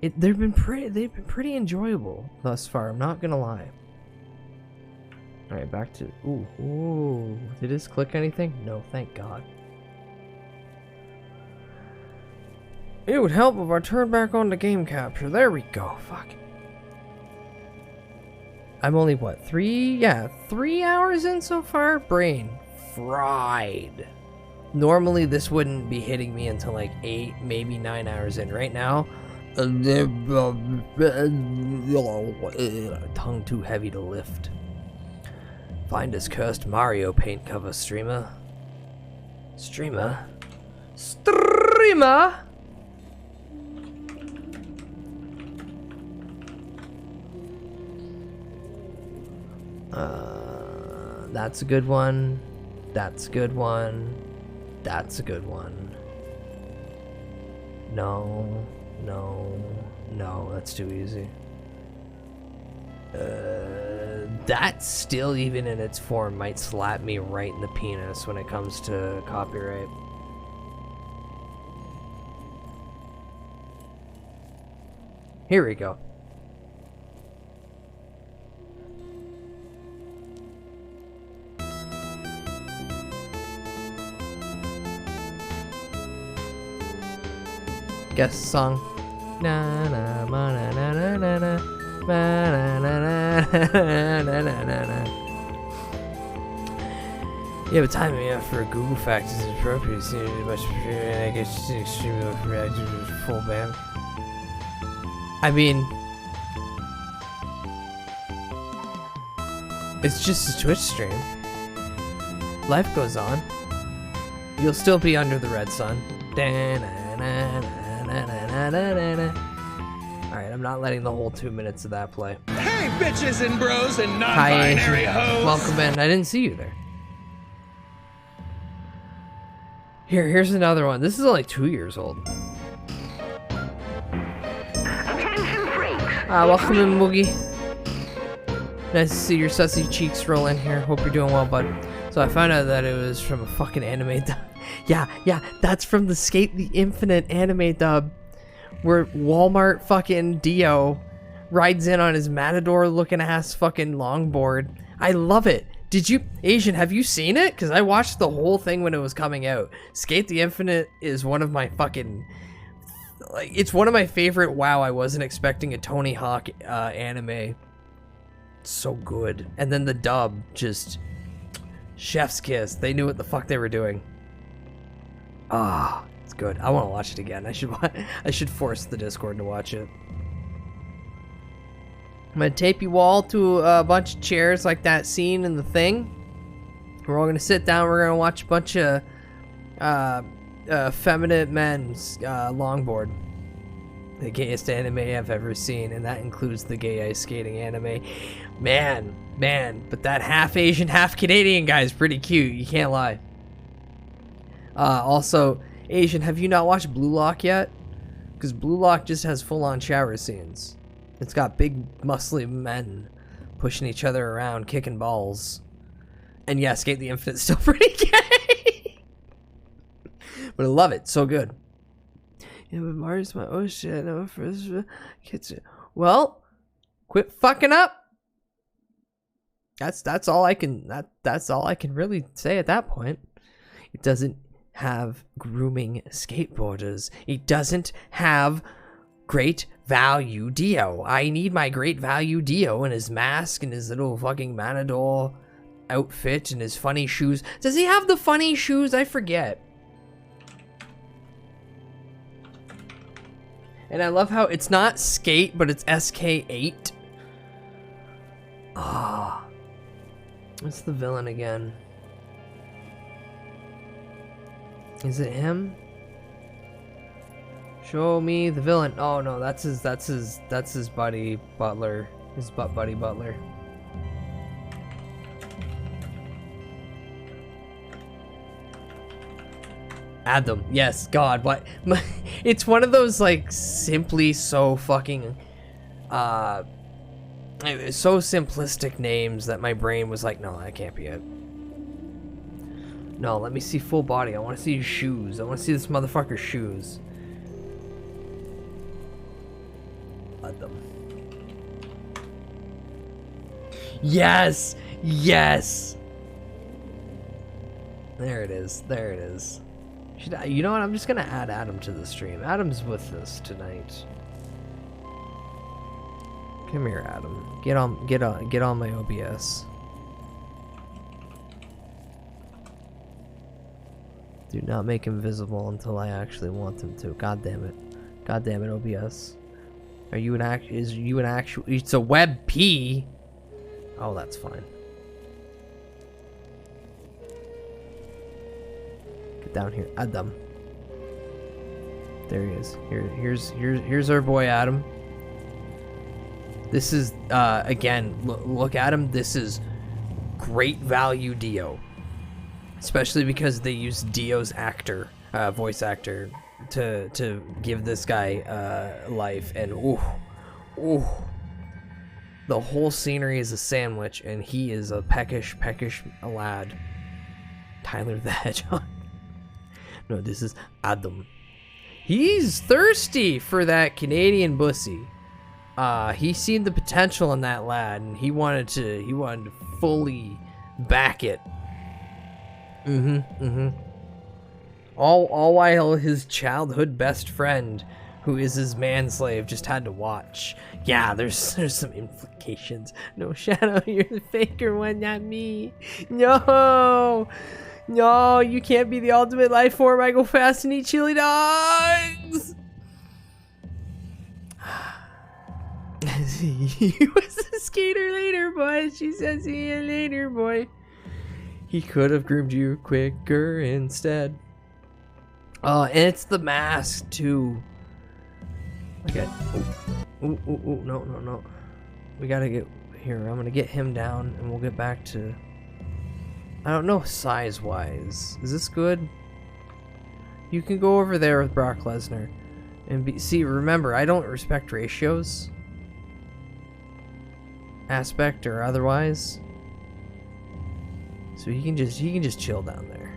They've been pretty enjoyable thus far. I'm not gonna lie. All right, back to ooh. Did this click anything? No, thank God. It would help if I turned back on the game capture. There we go. Fuck. I'm only what 3 hours in so far. Brain fried. Normally this wouldn't be hitting me until like 8, maybe 9 hours in. Right now, tongue too heavy to lift. Find his cursed Mario paint cover, streamer. Streamer. Streamer. That's a good one. That's a good one. That's a good one. No, no, no, that's too easy. That still, even in its form, might slap me right in the penis when it comes to copyright. Here we go. Guess song. Na na ma na na na na na ma na na na na na na na. Yeah, but timing me for a Google fact is appropriate. It seems much and I guess it's extremely overreacted with full band. I mean, it's just a Twitch stream. Life goes on. You'll still be under the red sun. Alright, I'm not letting the whole 2 minutes of that play. Hey, bitches and bros and non-binary hoes! Welcome in. I didn't see you there. Here's another one. This is only 2 years old. Attention freaks. Welcome in, Moogie. Nice to see your sussy cheeks roll in here. Hope you're doing well, bud. So I found out that it was from a fucking anime dub. Yeah, that's from the Skate the Infinite anime dub, where Walmart fucking Dio rides in on his matador-looking ass fucking longboard. I love it. Did you, Asian, have you seen it? Because I watched the whole thing when it was coming out. Skate the Infinite is one of my fucking, like, it's one of my favorite, wow, I wasn't expecting a Tony Hawk anime. It's so good. And then the dub, just chef's kiss. They knew what the fuck they were doing. Ah, it's good. I want to watch it again. I should force the Discord to watch it. I'm gonna tape you all to a bunch of chairs like that scene in The Thing. We're all gonna sit down. We're gonna watch a bunch of effeminate men's longboard. The gayest anime I've ever seen, and that includes the gay ice skating anime. Man, but that half Asian, half Canadian guy is pretty cute. You can't lie. Also, Asian, have you not watched Blue Lock yet? Because Blue Lock just has full-on shower scenes. It's got big, muscly men pushing each other around, kicking balls. And yeah, Skate the Infinite's still pretty gay. But I love it. So good. Yeah, but Marty's my... Oh, shit. No, first... Kitchen. Well, quit fucking up. That's all I can... That's all I can really say at that point. It doesn't have grooming skateboarders. It doesn't have great value Dio. I need my great value Dio and his mask and his little fucking matador outfit and his funny shoes. Does he have the funny shoes? I forget. And I love how it's not skate, but it's SK8. Ah. What's the villain again? Is it him? Show me the villain. Oh no, that's his buddy Butler. His buddy Butler. Adam. Yes, God, what? It's one of those like simply so fucking so simplistic names that my brain was like, no, that can't be it. No, let me see full body. I want to see his shoes. I want to see this motherfucker's shoes. Adam. Yes! Yes! There it is. There it is. You know what? I'm just gonna add Adam to the stream. Adam's with us tonight. Come here, Adam. Get on my OBS. Do not make him visible until I actually want him to. God damn it. God damn it, OBS. Are you an actual? It's a web P. Oh, that's fine. Get down here, Adam. There he is. Here's our boy Adam. This is again, look at him. This is great value Dio, especially because they use Dio's voice actor, to give this guy life. And ooh, the whole scenery is a sandwich, and he is a peckish lad. Tyler the Hedgehog. No, this is Adam. He's thirsty for that Canadian bussy. He seen the potential in that lad, and he wanted to fully back it. All while his childhood best friend, who is his manslave, just had to watch. Yeah, there's some implications. No, Shadow, you're the faker one, not me. No, you can't be the ultimate life form. I go fast and eat chili dogs. He was a skater later, boy. She says, see you later, boy. He could have groomed you quicker instead. And it's the mask too. Okay. No. We gotta get here. I'm gonna get him down, and we'll get back to. I don't know size-wise. Is this good? You can go over there with Brock Lesnar, and see. Remember, I don't respect ratios. Aspect or otherwise, so he can just chill down there,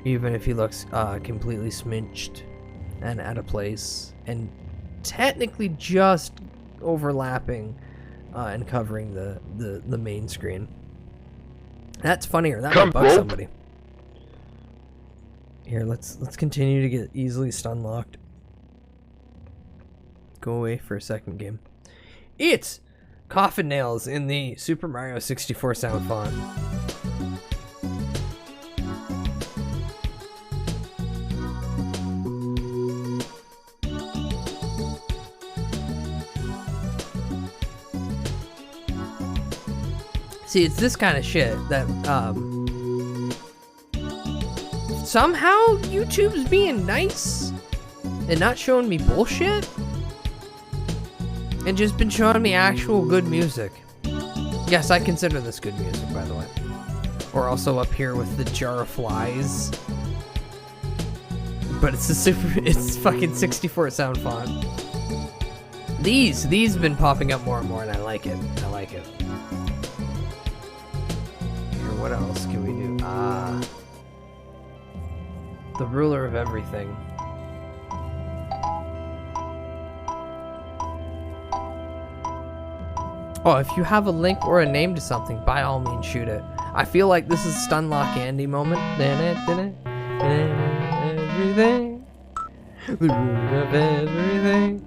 even if he looks completely sminched and out of place, and technically just overlapping and covering the main screen. That's funnier. That might bug somebody. Here, let's continue to get easily stun locked. Go away for a second, game. It's Coffin Nails in the Super Mario 64 sound font. See, it's this kind of shit that somehow YouTube's being nice and not showing me bullshit. And just been showing me actual good music. Yes, I consider this good music, by the way. We're also up here with the jar of flies. But it's fucking 64 sound font. These have been popping up more and more, and I like it. Here, what else can we do? The ruler of everything. Oh, if you have a link or a name to something, by all means shoot it. I feel like this is Stunlock Andy moment. Everything. The ruler of everything.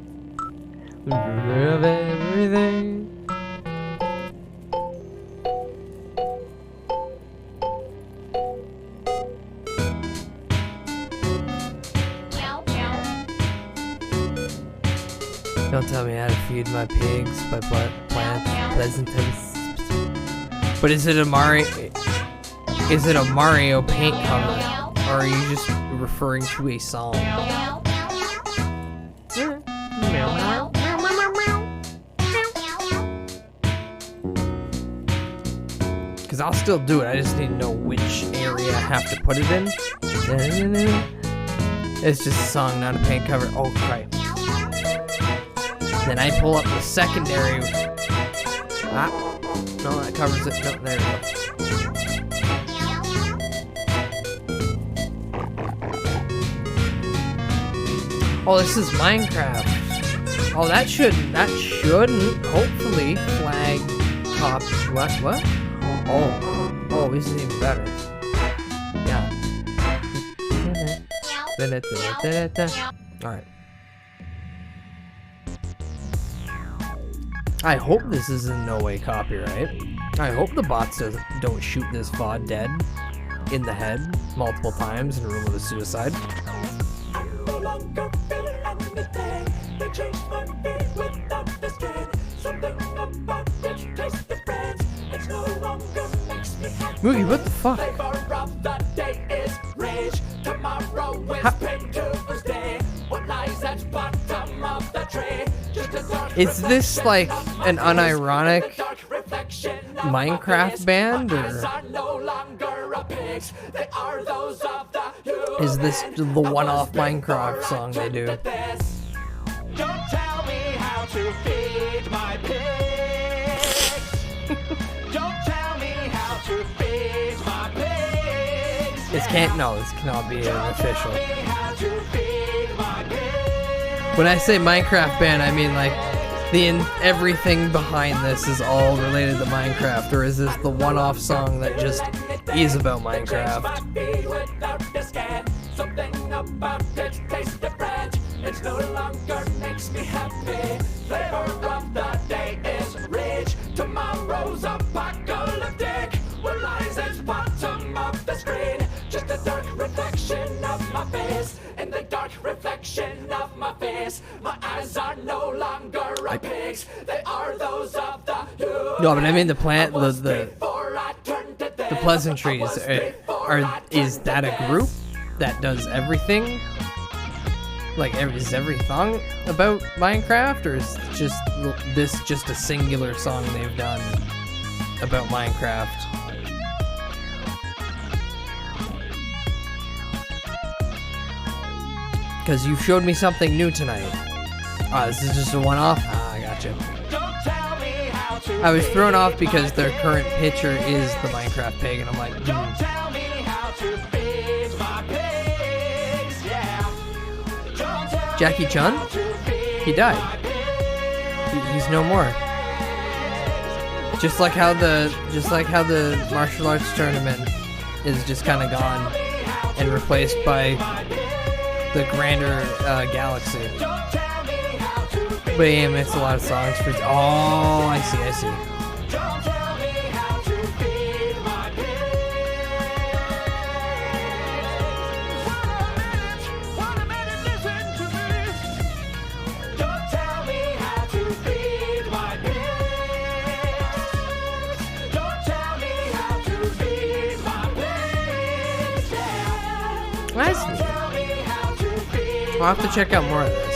The ruler of everything. Don't tell me how to feed my pigs by plants pleasantness. But is it a Mario Paint cover, or are you just referring to a song? Because I'll still do it. I just need to know which area I have to put it in. It's just a song, not a paint cover. Oh, right. Then I pull up the secondary. No, that covers it. No, there we go. Oh, this is Minecraft. Oh, that shouldn't hopefully flag cop. What? Oh, this is even better. Yeah. All right. I hope this is in no way copyright. I hope the bots don't shoot this VOD dead in the head multiple times and rule it a suicide. Moogie, what the fuck? Is this like an unironic Minecraft band, or is this the one-off Minecraft song they do? Don't tell me how to feed my pigs. Don't tell me how to feed my pigs. This cannot be an official. When I say Minecraft band, I mean like everything behind this is all related to Minecraft, or is this the one-off song that just is about Minecraft? Something about it tastes different. It no longer makes me happy. Flavor of the day is rich. Tomorrow's apocalyptic. What lies at the bottom of the screen? Just a dark reflection of my face. In the dark reflection of my face, my eyes are no longer a pig's. They are those of the No, but I mean the pleasantries is that a group that does everything? Like, is everything about Minecraft, or is this just a singular song they've done about Minecraft? Because you showed me something new tonight. This is just a one-off? I gotcha. I was thrown off because their current picture is the Minecraft pig, and I'm like, Jackie Chun? He died. He's no more. Just like how the martial arts tournament is just kind of gone and replaced by the grander galaxy. But he makes a lot of songs for. Oh, I see. That's neat. I'll have to check out more of this.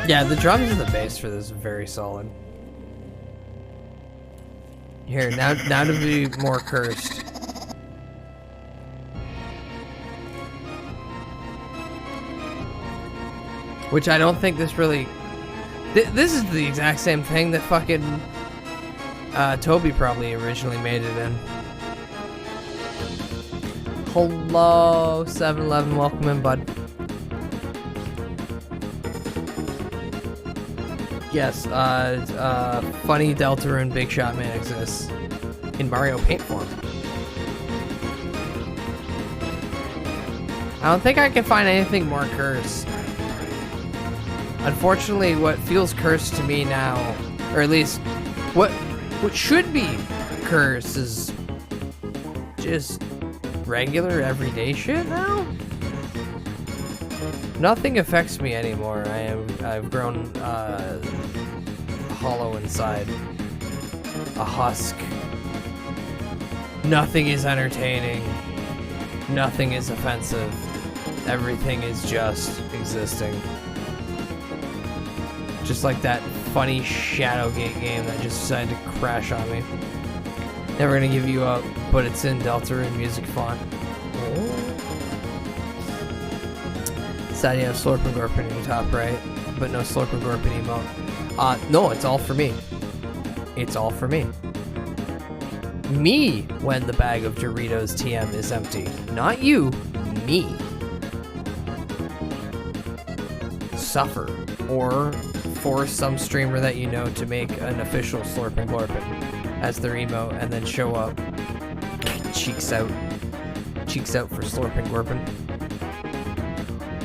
Yeah, the drums and the bass for this are very solid. Here, now to be more cursed. Which I don't think this really... This is the exact same thing that fucking Toby probably originally made it in. Hello, 7-Eleven, welcome in, bud. Yes, funny Deltarune Big Shot Man exists in Mario Paint form. I don't think I can find anything more cursed. Unfortunately, what feels cursed to me now, or at least what should be cursed, is just regular everyday shit now. Nothing affects me anymore. I've grown hollow inside. A husk. Nothing is entertaining. Nothing is offensive. Everything is just existing. Just like that funny Shadowgate game that just decided to crash on me. Never gonna give you up, but it's in Deltarune music font. Sad you have Slurp and Gorpin in your top right, but no Slurp and Gorpin emote. No, it's all for me. It's all for me. Me when the bag of Doritos TM is empty. Not you, me. Suffer. Or force some streamer that you know to make an official Slurp and Glorpin as their emote and then show up. Cheeks out. Cheeks out for Slurp and Glorpin.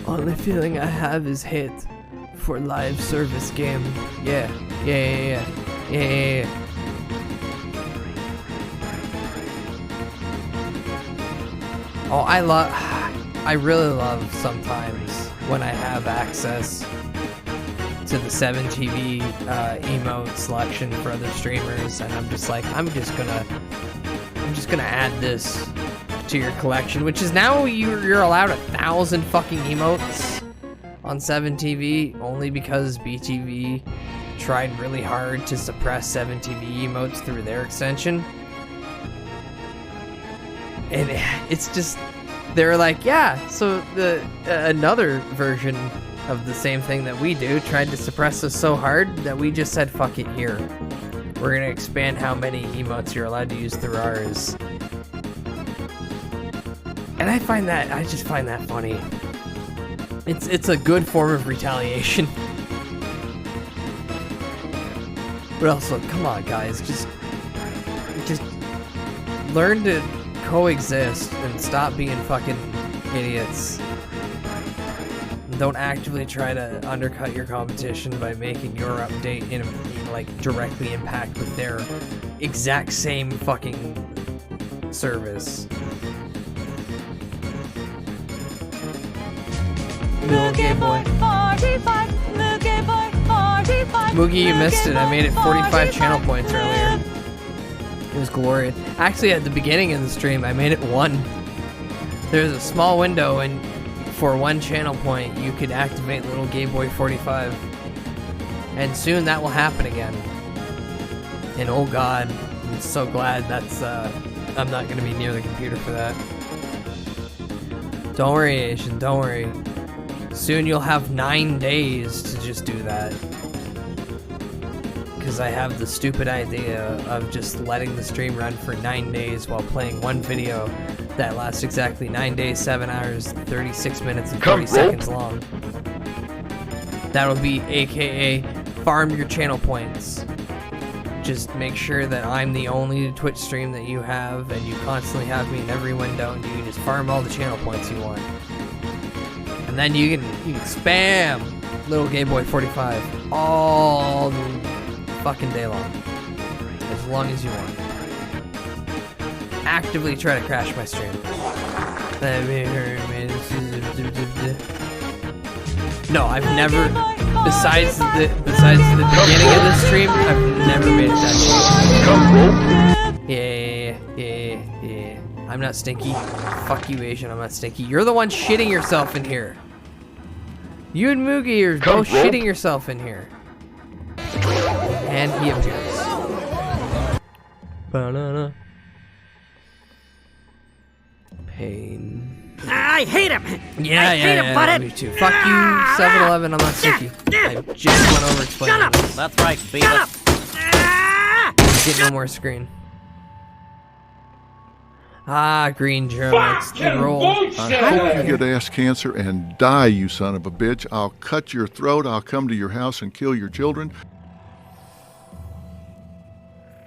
Only feeling I have is hate for live service game. Yeah. Oh, I really love sometimes when I have access to the 7TV emote selection for other streamers, and I'm just like, I'm just gonna I'm just gonna add this to your collection, which is now you're allowed 1,000 fucking emotes on 7TV, only because BTV tried really hard to suppress 7TV emotes through their extension. And it's just, they're like, yeah, so the another version of the same thing that we do tried to suppress us so hard that we just said, fuck it, here. We're gonna expand how many emotes you're allowed to use through ours. And I just find that funny. It's a good form of retaliation. But also, come on guys, just learn to coexist and stop being fucking idiots. Don't actively try to undercut your competition by making your update like directly impact with their exact same fucking service. Moogie boy 45, Moogie boy 45. Moogie, you missed it. I made it 45 channel points earlier. It was glorious. Actually, at the beginning of the stream, I made it 1. There's a small window, and for 1 channel point, you could activate Little Gay Boy 45. And soon that will happen again. And oh god, I'm so glad that's, I'm not gonna be near the computer for that. Don't worry, Asian, don't worry. Soon you'll have 9 days to just do that. Because I have the stupid idea of just letting the stream run for 9 days while playing one video that lasts exactly 9 days, 7 hours, 36 minutes, and 40 seconds long. That'll be AKA farm your channel points. Just make sure that I'm the only Twitch stream that you have, and you constantly have me in every window, and you can just farm all the channel points you want. And then you can spam Little Gay Boy 45 all the fucking day long. As long as you want. Actively try to crash my stream. No, I've never, besides the beginning of the stream, I've never made it that cheap. Yeah. I'm not stinky. Fuck you, Asian, I'm not stinky. You're the one shitting yourself in here. You and Moogie are both shitting yourself in here. And he appears. Banana. Pain. I hate him! Yeah, I hate him, butthead! Me too. Fuck you, 7-Eleven, I'm not sticky. I just went over explaining. Shut up! That's right, Beavis. Get no more screen. Ah, green germs. Roll. I hope you get ass cancer and die, you son of a bitch. I'll cut your throat, I'll come to your house and kill your children.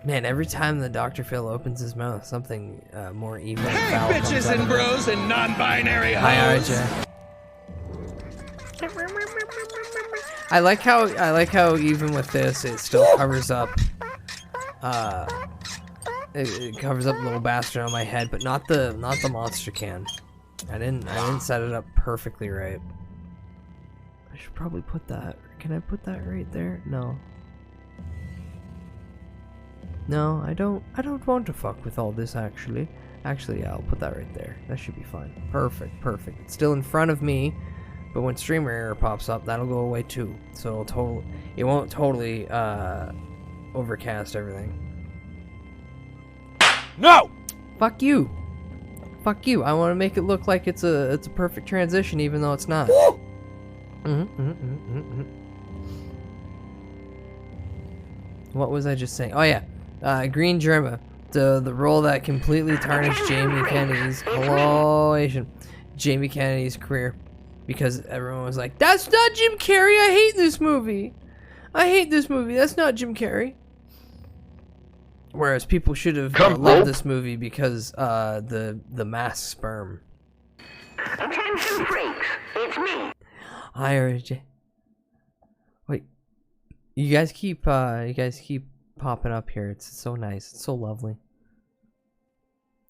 Man, every time the Dr. Phil opens his mouth, something more evil and Hey, foul comes bitches out and of it. bros and non-binary Hi, hoes. RJ. I like how even with this, it still covers up. It covers up Little Bastard on my head, but not the monster can. I didn't set it up perfectly right. I should probably put that. Can I put that right there? No. No, I don't want to fuck with all this actually. Actually, yeah, I'll put that right there. That should be fine. Perfect. It's still in front of me, but when streamer error pops up, that'll go away too. So it won't totally overcast everything. No! Fuck you. I want to make it look like it's a perfect transition, even though it's not. What was I just saying? Oh yeah. Green Germa, the role that completely tarnished Jamie Kennedy's Jamie Kennedy's career, because everyone was like, "That's not Jim Carrey. I hate this movie. That's not Jim Carrey." Whereas people should have loved this movie because the mass sperm. Attention freaks, it's me. Hi, RJ. Wait, you guys keep popping up here. It's so nice. It's so lovely.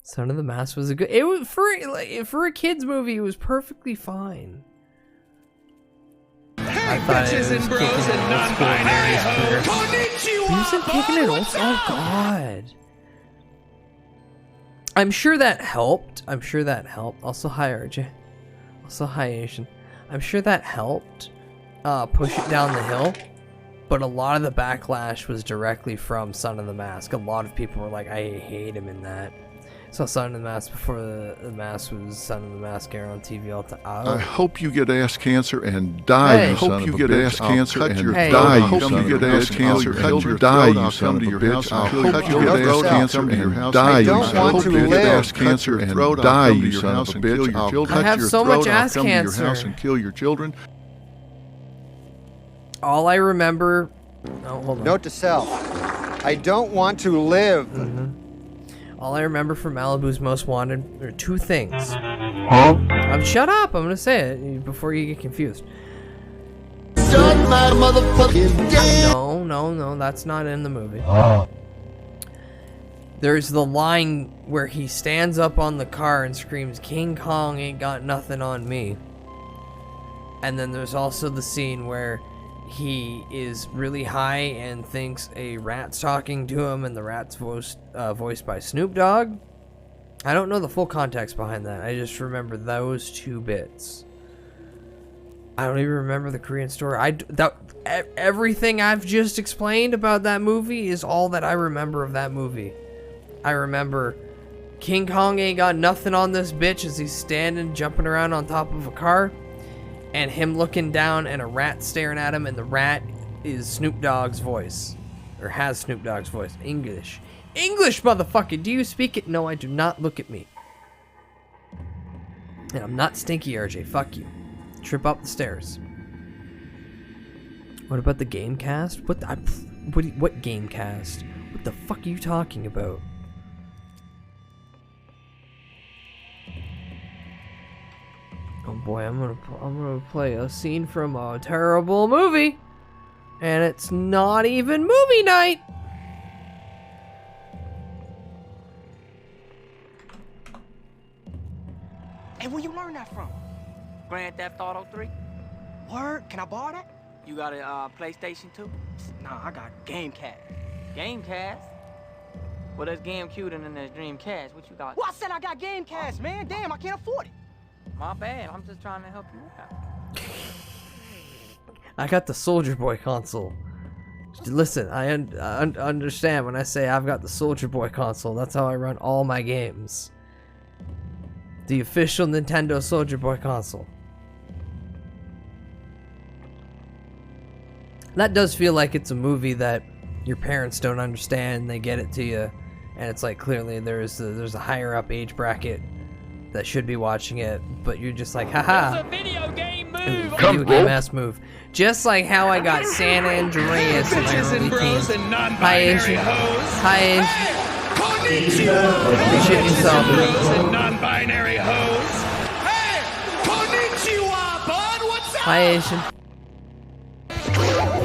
Son of the Mask was it was for a kids movie. It was perfectly fine. Hey, bitches and bros and non-binary hoes. He wasn't kicking it off. Oh god. I'm sure that helped. Also, hi, RJ. Also, hi, Asian. I'm sure that helped push it down the hill. But a lot of the backlash was directly from Son of the Mask. A lot of people were like, I hate him in that. So Son of the Mask before the Mask was Son of the Mask aired on TV all the time. I hope you get ass cancer and die, you son of a bitch. I hope you get ass cancer and die, you son of a bitch. I hope you get die, you son of a bitch. I hope you get ass cancer and die, you son of a bitch. I hope you get ass cancer and die, you son of a bitch. I have so much ass cancer. I'll come to your house and kill your children. All I remember... Oh, hold on. Note to self. I don't want to live. All I remember from Malibu's Most Wanted are two things. Huh? Shut up! I'm gonna say it before you get confused. No, that's not in the movie. There's the line where he stands up on the car and screams, "King Kong ain't got nothing on me." And then there's also the scene where he is really high and thinks a rat's talking to him, and the rat's voiced by Snoop Dogg. I don't know the full context behind that. I just remember those two bits. I don't even remember the Korean story. Everything I've just explained about that movie is all that I remember of that movie. I remember King Kong ain't got nothing on this bitch as he's standing, jumping around on top of a car. And him looking down and a rat staring at him, and the rat is Snoop Dogg's voice. Or has Snoop Dogg's voice. English. English, motherfucker! Do you speak it? No, I do not. Look at me. And I'm not stinky, RJ. Fuck you. Trip up the stairs. What about the game cast? What game cast? What the fuck are you talking about? Oh boy, I'm gonna play a scene from a terrible movie, and it's not even movie night. Hey, where you learn that from? Grand Theft Auto 3? Word? Can I borrow that? You got a PlayStation 2? Nah, I got Gamecast. Gamecast? Well, there's GameCube and then there's Dreamcast. What you got? Well, I said I got Gamecast, man. Damn, I can't afford it. My bad. I'm just trying to help you out. I got the Soldier Boy console. Listen, I understand when I say I've got the Soldier Boy console. That's how I run all my games. The official Nintendo Soldier Boy console. That does feel like it's a movie that your parents don't understand. They get it to you, and it's like clearly there's a higher up age bracket that should be watching it, but you're just like, haha. It's a video game move. Video game ass move. Just like how I got San Andreas in my early teens. Hi, Asian. Hi, Asian. Shit yourself. Non-binary hoes. Hey, konnichiwa, bud. What's up? Hi, Asian.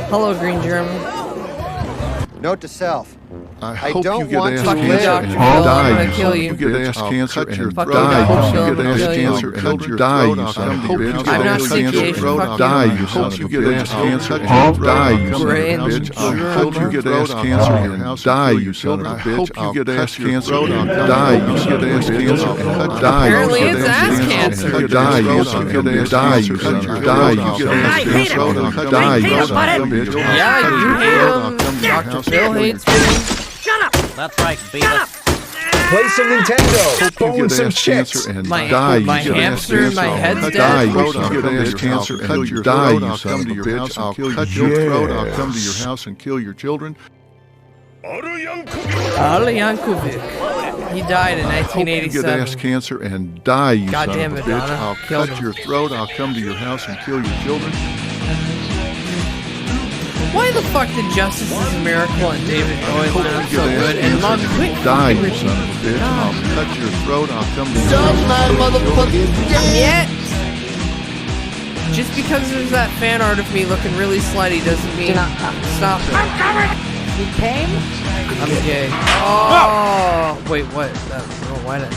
Hello, Green German. Note to self. I hope don't you get want ass to cancer live. and I'm die. gonna You kill hope you. you get ass cancer and Fuck you, die. I'll You kill get you. ass cancer and die. You son of a bitch. I'm not stinky cancer Asian. and Fuck die. you. You son of a bitch. Cancer and die. You son of a bitch. I hope you get ass cancer and die. You son of a bitch. I hope you get ass cancer and die. You get ass cancer and die. Apparently it's ass cancer. Die. You son of a bitch. Die. You son of a die. You get ass cancer and die. You son of a bitch. Yeah, you hate him. Dr. Phil hates me. Shut up! That's right, Beavis. Play some Nintendo. Bone some chicks. My hamster in my head's die. dead. You get ass cancer and you die. You son of a bitch. I'll cut your throat. I'll come to your house and kill your children. Ali Yankovic. He died in I hope you 1987. get ass cancer and die. You God son damn of a it, bitch. Donna. I'll Killed cut him. your throat. I'll come to your house and kill your children. Why the fuck did Justice is a Miracle and David Bowie line up so good and Love Quick Die, fucking you son of a bitch. I'll cut your throat. I'll come to your house. Yet, just because there's that fan art of me looking really slutty doesn't mean stop it. I'm coming. You came? I'm gay. Oh, wait, what? Why did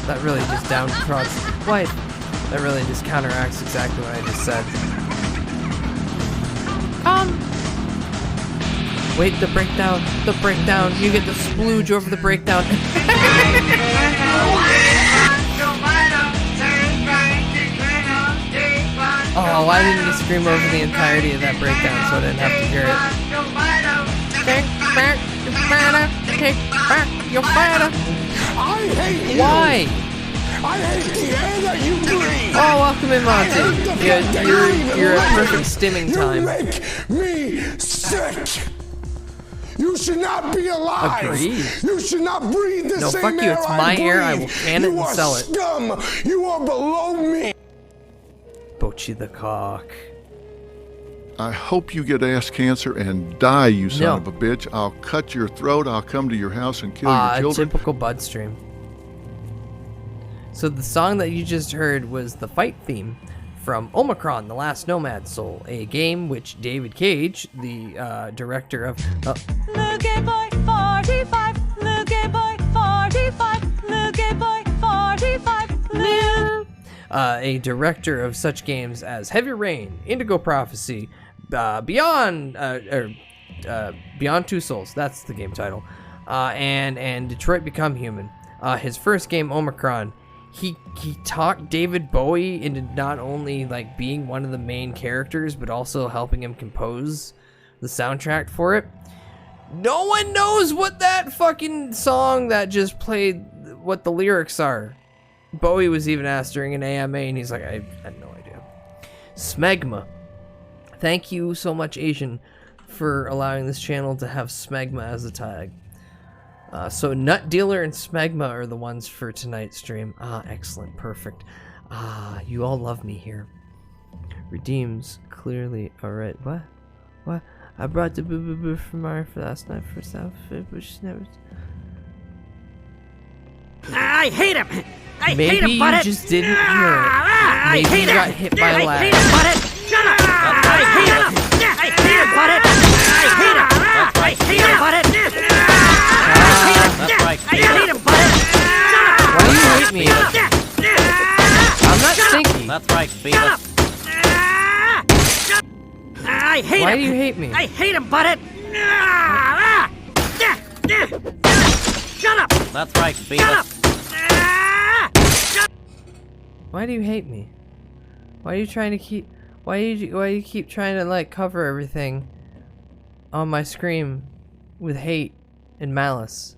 that really just downtrods? Why? That really just counteracts exactly what I just said. Wait, the breakdown, you get the splooge over the breakdown. Wow, why didn't you scream over the entirety of that breakdown so I didn't have to hear it? Take back your fighter. Take back your fighter. I hate you. Why? I hate the air that you breathe. Oh, welcome in, Monty. You're at perfect stimming time. You make me sick. You should not be alive. Agreed. You should not breathe the no, same fuck you. air It's I my breathe. air. I will can it and sell it. Scum. You are below me. Bochi the cock. I hope you get ass cancer and die, you son of a bitch. I'll cut your throat. I'll come to your house and kill your children. Typical Bud stream. So the song that you just heard was the fight theme from Omicron, The Last Nomad Soul, a game which David Cage, the director of... Looky boy 45, looky boy 45, looky boy 45, a director of such games as Heavy Rain, Indigo Prophecy, Beyond Two Souls, that's the game title, and Detroit Become Human. His first game, Omicron, he talked David Bowie into not only like being one of the main characters, but also helping him compose the soundtrack for it. No one knows what that fucking song that just played, what the lyrics are. Bowie was even asked during an AMA, and he's like, I had no idea. Smegma. Thank you so much, Asian, for allowing this channel to have Smegma as a tag. So Nut Dealer and Smegma are the ones for tonight's stream. Excellent, perfect. You all love me here. Redeems, clearly, alright. What? I brought the boo-boo-boo from our last night for South, but she's never... I hate him! I Maybe hate him, you Butthead! just didn't hear it. I Maybe hate you him! got hit by a I lag. hate him, Butthead! Shut up! I hate him! I hate him, Butthead! I hate him! I hate him, Butthead! That's right. I hate him, Butthead! Why do you hate me? I'm not stinky. That's right, Beavis. I hate him! Why do you hate me? I hate him, Butthead! Shut up! That's right, Beavis. Why do you hate me? Why are you trying to keep... Why do you keep trying to, like, cover everything on my screen with hate and malice?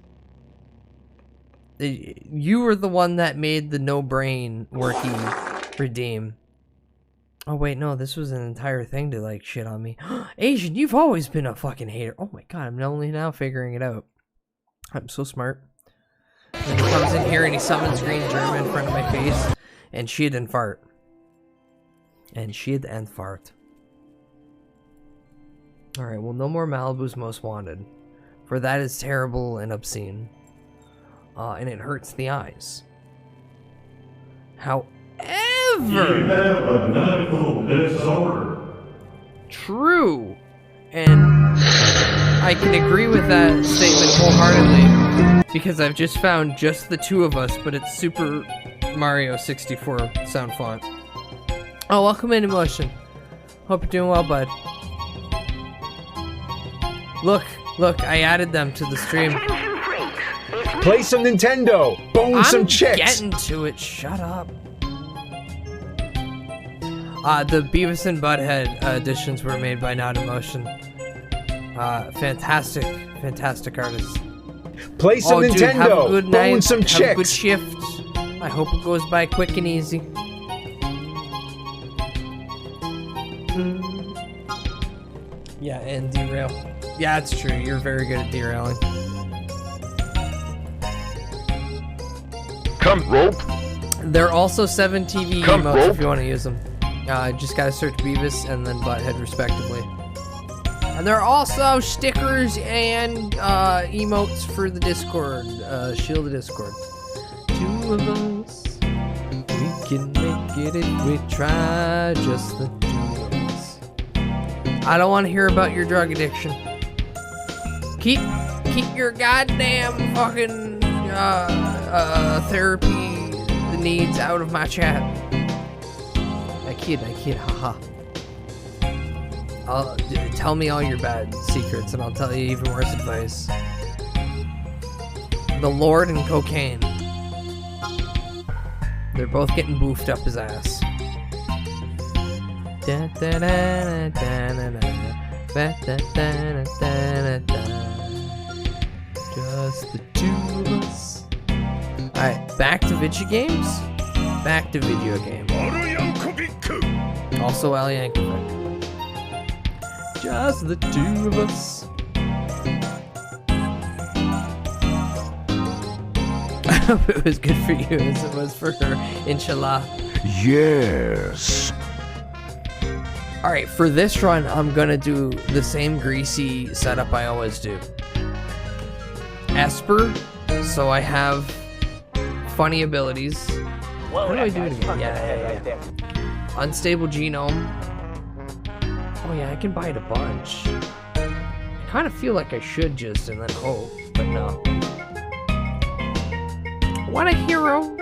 You were the one that made the no-brain worky redeem. Oh, wait, no, this was an entire thing to, like, shit on me. Asian, you've always been a fucking hater. Oh my god, I'm only now figuring it out. I'm so smart. And he comes in here and he summons Green German in front of my face. And shit and fart. And shit and fart. Alright, well, no more Malibu's Most Wanted. For that is terrible and obscene. And it hurts the eyes. However... You have a medical disorder. True. And I can agree with that statement wholeheartedly. Because I've just found just the two of us, but it's Super Mario 64 sound font. Oh, welcome in, Emotion. Hope you're doing well, bud. Look, I added them to the stream. Play some Nintendo. Bone some chicks. I'm getting to it. Shut up. The Beavis and Butthead editions were made by Not Emotion. Fantastic artists. Play some Dude, Nintendo. have a good night. Bone some have chicks. a good shift. I hope it goes by quick and easy. Yeah, and derail. Yeah, it's true. You're very good at derailing. Come rope. There are also 7 TV Come emotes rope. if you want to use them. Just gotta search Beavis and then Butthead respectively. And there are also stickers and emotes for the Discord. Shield the Discord. 2 of us. We can make it if we try. Just the 2 of us. I don't want to hear about your drug addiction. Keep your goddamn fucking therapy needs out of my chat. I kid, haha. Tell me all your bad secrets and I'll tell you even worse advice. The Lord and cocaine. They're both getting boofed up his ass. Just the two of us. Alright, back to video games. Back to video game. Also Al Yankovic. Just the two of us. I hope it was good for you as it was for her. Inshallah. Yes. Alright, for this run, I'm gonna do the same greasy setup I always do. Esper, so I have funny abilities. How do I do it again? Yeah. Unstable genome. Oh yeah, I can buy it a bunch. I kind of feel like I should just and then hope, but no. What a hero!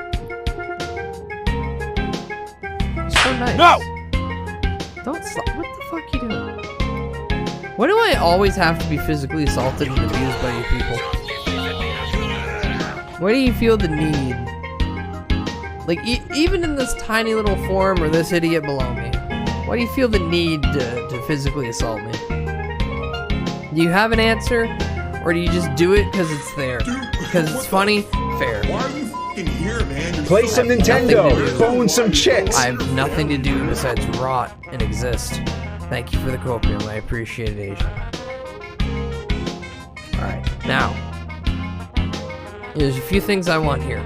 So nice. No! Don't stop. What the fuck are you doing? Why do I always have to be physically assaulted and abused by you people? Why do you feel the need? Like, even in this tiny little form or this idiot below me, why do you feel the need to physically assault me? Do you have an answer? Or do you just do it because it's there? Because it's funny? Fair. Why are you fucking here, man? Play some Nintendo. Bone some chicks. I have nothing to do besides rot and exist. Thank you for the copium. I appreciate it, Asian. Alright, now. There's a few things I want here.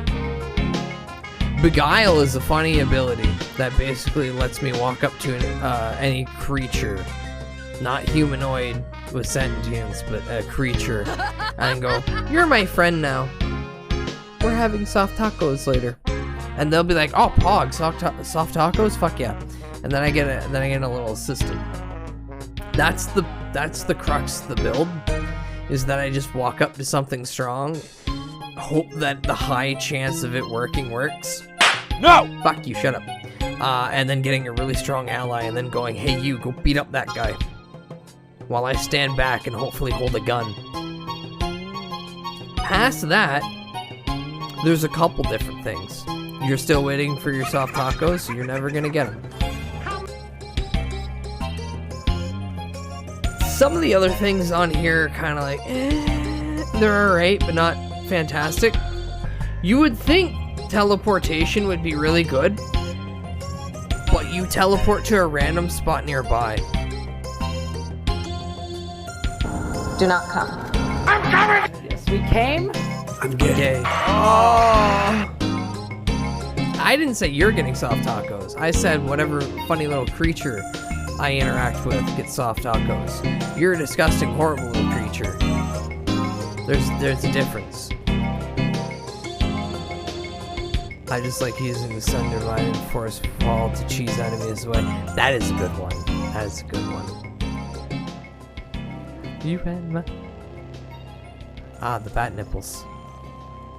Beguile is a funny ability that basically lets me walk up to any creature, not humanoid with sentience, but a creature, and go, "You're my friend now. We're having soft tacos later," and they'll be like, "Oh, Pog, soft tacos, fuck yeah!" And then I get a little assistant. That's the crux of the build, is that I just walk up to something strong, hope that the high chance of it working works. No! Fuck you, shut up. And then getting a really strong ally and then going, "Hey you, go beat up that guy." While I stand back and hopefully hold a gun. Past that, there's a couple different things. You're still waiting for your soft tacos, so you're never gonna get them. Some of the other things on here are kind of like, they're alright, but not fantastic. You would think teleportation would be really good, but you teleport to a random spot nearby. Do not come. I'm coming! Yes, we came. I'm gay. Oh! I didn't say you're getting soft tacos. I said whatever funny little creature I interact with gets soft tacos. You're a disgusting, horrible little creature. There's a difference. I just like using the Sun Divine and Force Fall to cheese enemies away. That is a good one. That is a good one. You ran my... Ah, the bat nipples.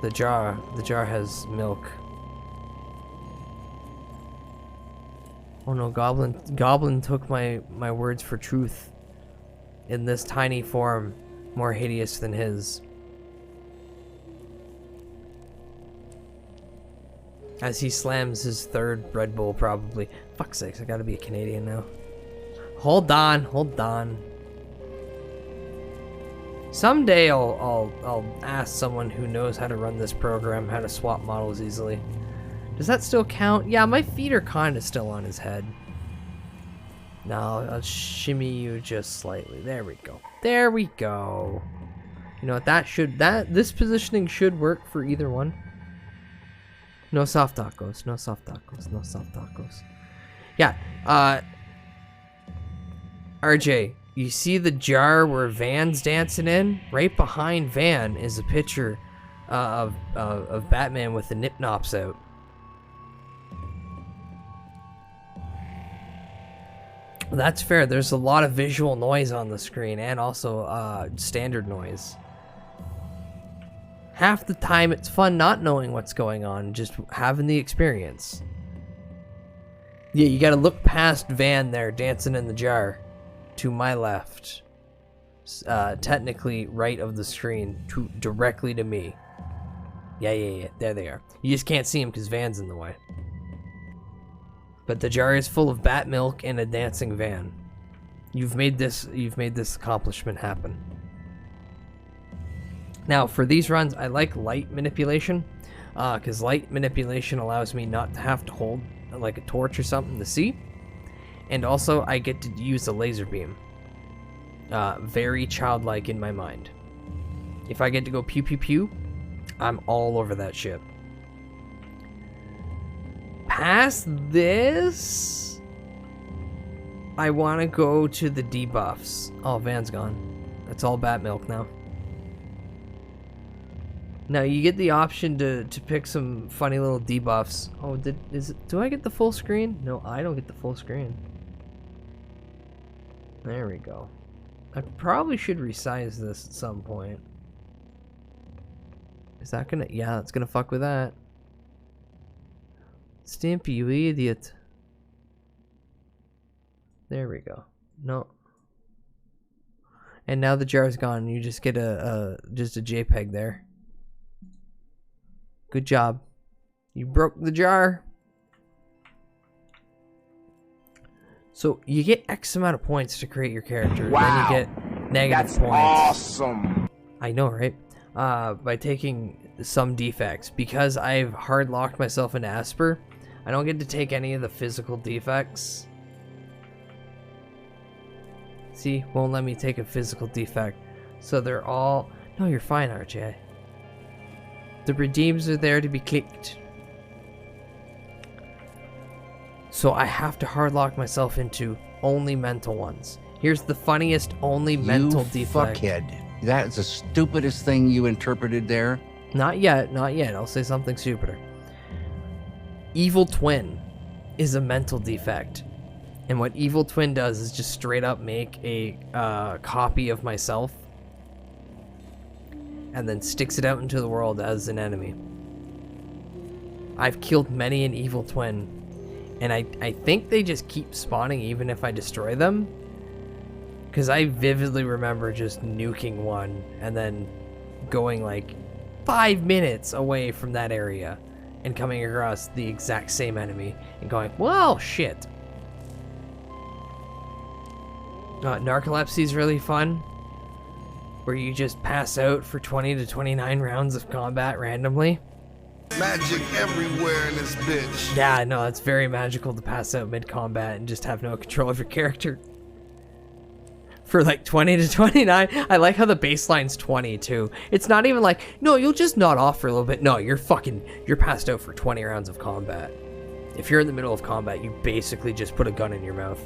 The jar has milk. Oh no, Goblin took my words for truth. In this tiny form, more hideous than his. As he slams his third Red Bull, probably. Fuck's sakes, I gotta be a Canadian now. Hold on. Someday I'll ask someone who knows how to run this program how to swap models easily. Does that still count? Yeah, my feet are kinda still on his head. No, I'll shimmy you just slightly. There we go. There we go. You know what, this positioning should work for either one. No soft tacos, no soft tacos, no soft tacos. Yeah, RJ, you see the jar where Van's dancing in? Right behind Van is a picture of Batman with the nip nops out. That's fair. There's a lot of visual noise on the screen and also standard noise. Half the time it's fun not knowing what's going on, just having the experience. Yeah, you gotta look past Van there dancing in the jar to my left. Technically right of the screen, directly to me. Yeah, there they are. You just can't see them because Van's in the way. But the jar is full of bat milk and a dancing van. You've made this accomplishment happen. Now, for these runs, I like light manipulation, because light manipulation allows me not to have to hold like a torch or something to see, and also I get to use a laser beam. Very childlike in my mind. If I get to go pew pew pew, I'm all over that shit. Past this, I want to go to the debuffs. Oh, Van's gone. That's all bat milk now. Now you get the option to pick some funny little debuffs. Oh, do I get the full screen? No, I don't get the full screen. There we go. I probably should resize this at some point. Is that gonna... Yeah, it's gonna fuck with that. Stimpy, you idiot. There we go. No. And now the jar's gone. You just get just a JPEG there. Good job. You broke the jar. So you get X amount of points to create your character. Wow. Then you get negative That's points. Awesome. I know, right? By taking some defects. Because I've hard locked myself into Asper, I don't get to take any of the physical defects. See, won't let me take a physical defect. So they're all... No, you're fine, RJ. The redeems are there to be clicked. So I have to hard lock myself into only mental ones. Here's the funniest only mental defect. Fuckhead. That is the stupidest thing you interpreted there. Not yet, not yet. I'll say something stupider. Evil Twin is a mental defect. And what Evil Twin does is just straight up make a copy of myself and then sticks it out into the world as an enemy. I've killed many an Evil Twin, and I think they just keep spawning even if I destroy them. Because I vividly remember just nuking one and then going like 5 minutes away from that area and coming across the exact same enemy and going, well, shit. Narcolepsy is really fun, where you just pass out for 20 to 29 rounds of combat randomly. Magic everywhere in this bitch. Yeah, no, it's very magical to pass out mid-combat and just have no control of your character. For like 20 to 29, I like how the baseline's 20 too. It's not even like, no, you'll just nod off for a little bit. No, you're passed out for 20 rounds of combat. If you're in the middle of combat, you basically just put a gun in your mouth.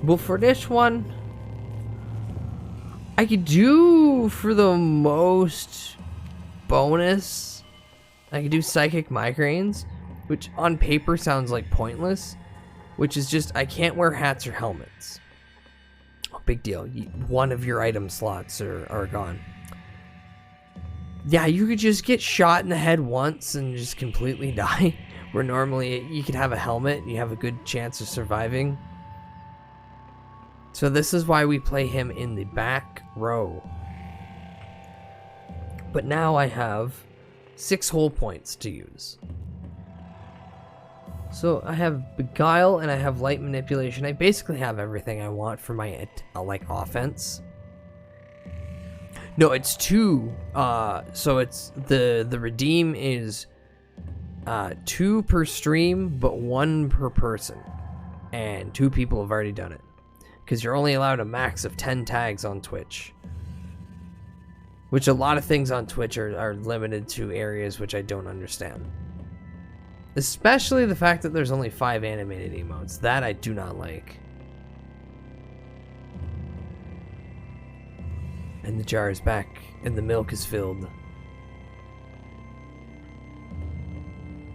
Well, for this one, I could do for the most bonus, I could do psychic migraines, which on paper sounds like pointless, which is just, I can't wear hats or helmets. Oh, big deal. One of your item slots are gone. Yeah, you could just get shot in the head once and just completely die, where normally you could have a helmet and you have a good chance of surviving. So this is why we play him in the back row. But now I have 6 whole points to use. So I have Beguile and I have Light Manipulation. I basically have everything I want for my like offense. No, it's 2. So it's the Redeem is 2 per stream, but 1 per person. And 2 people have already done it. Because you're only allowed a max of 10 tags on Twitch. Which a lot of things on Twitch are limited to areas which I don't understand. Especially the fact that there's only 5 animated emotes. That I do not like. And the jar is back, and the milk is filled.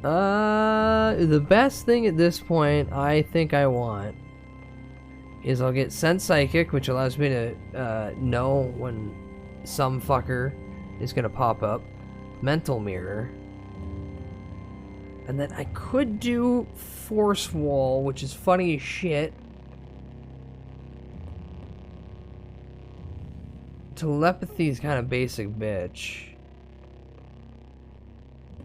The best thing at this point I think I want is I'll get Sense Psychic, which allows me to know when some fucker is gonna pop up. Mental Mirror. And then I could do Force Wall, which is funny as shit. Telepathy is kind of basic, bitch.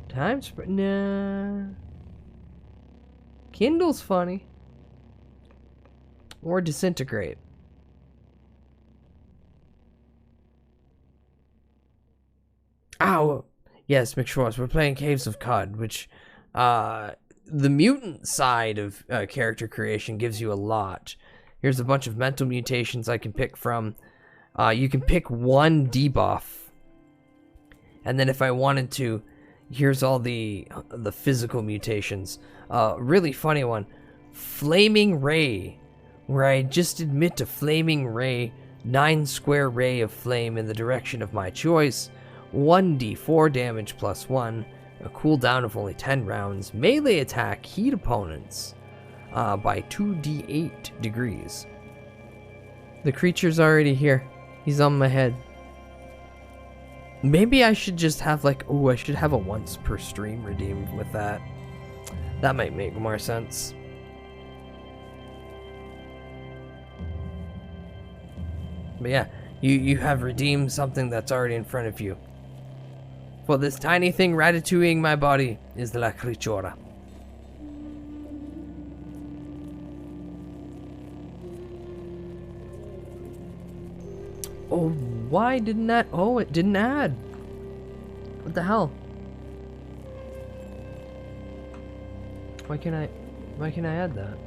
Time spread? Nah. Kindle's funny. Or disintegrate. Ow! Yes, McSchwartz, we're playing Caves of Cod, which, the mutant side of character creation gives you a lot. Here's a bunch of mental mutations I can pick from. You can pick one debuff. And then if I wanted to, here's all the physical mutations. Really funny one. Flaming Ray, where I just emit a flaming ray, 9 square ray of flame in the direction of my choice, 1d4 damage plus 1, a cooldown of only 10 rounds, melee attack, heat opponents by 2d8 degrees. The creature's already here. He's on my head. Maybe I should just have like, I should have a once per stream redeemed with that. That might make more sense. But yeah, you have redeemed something that's already in front of you. For this tiny thing ratatouilleing my body is La Crichora. Oh, why didn't that? Oh, it didn't add. What the hell? Why can't I add that?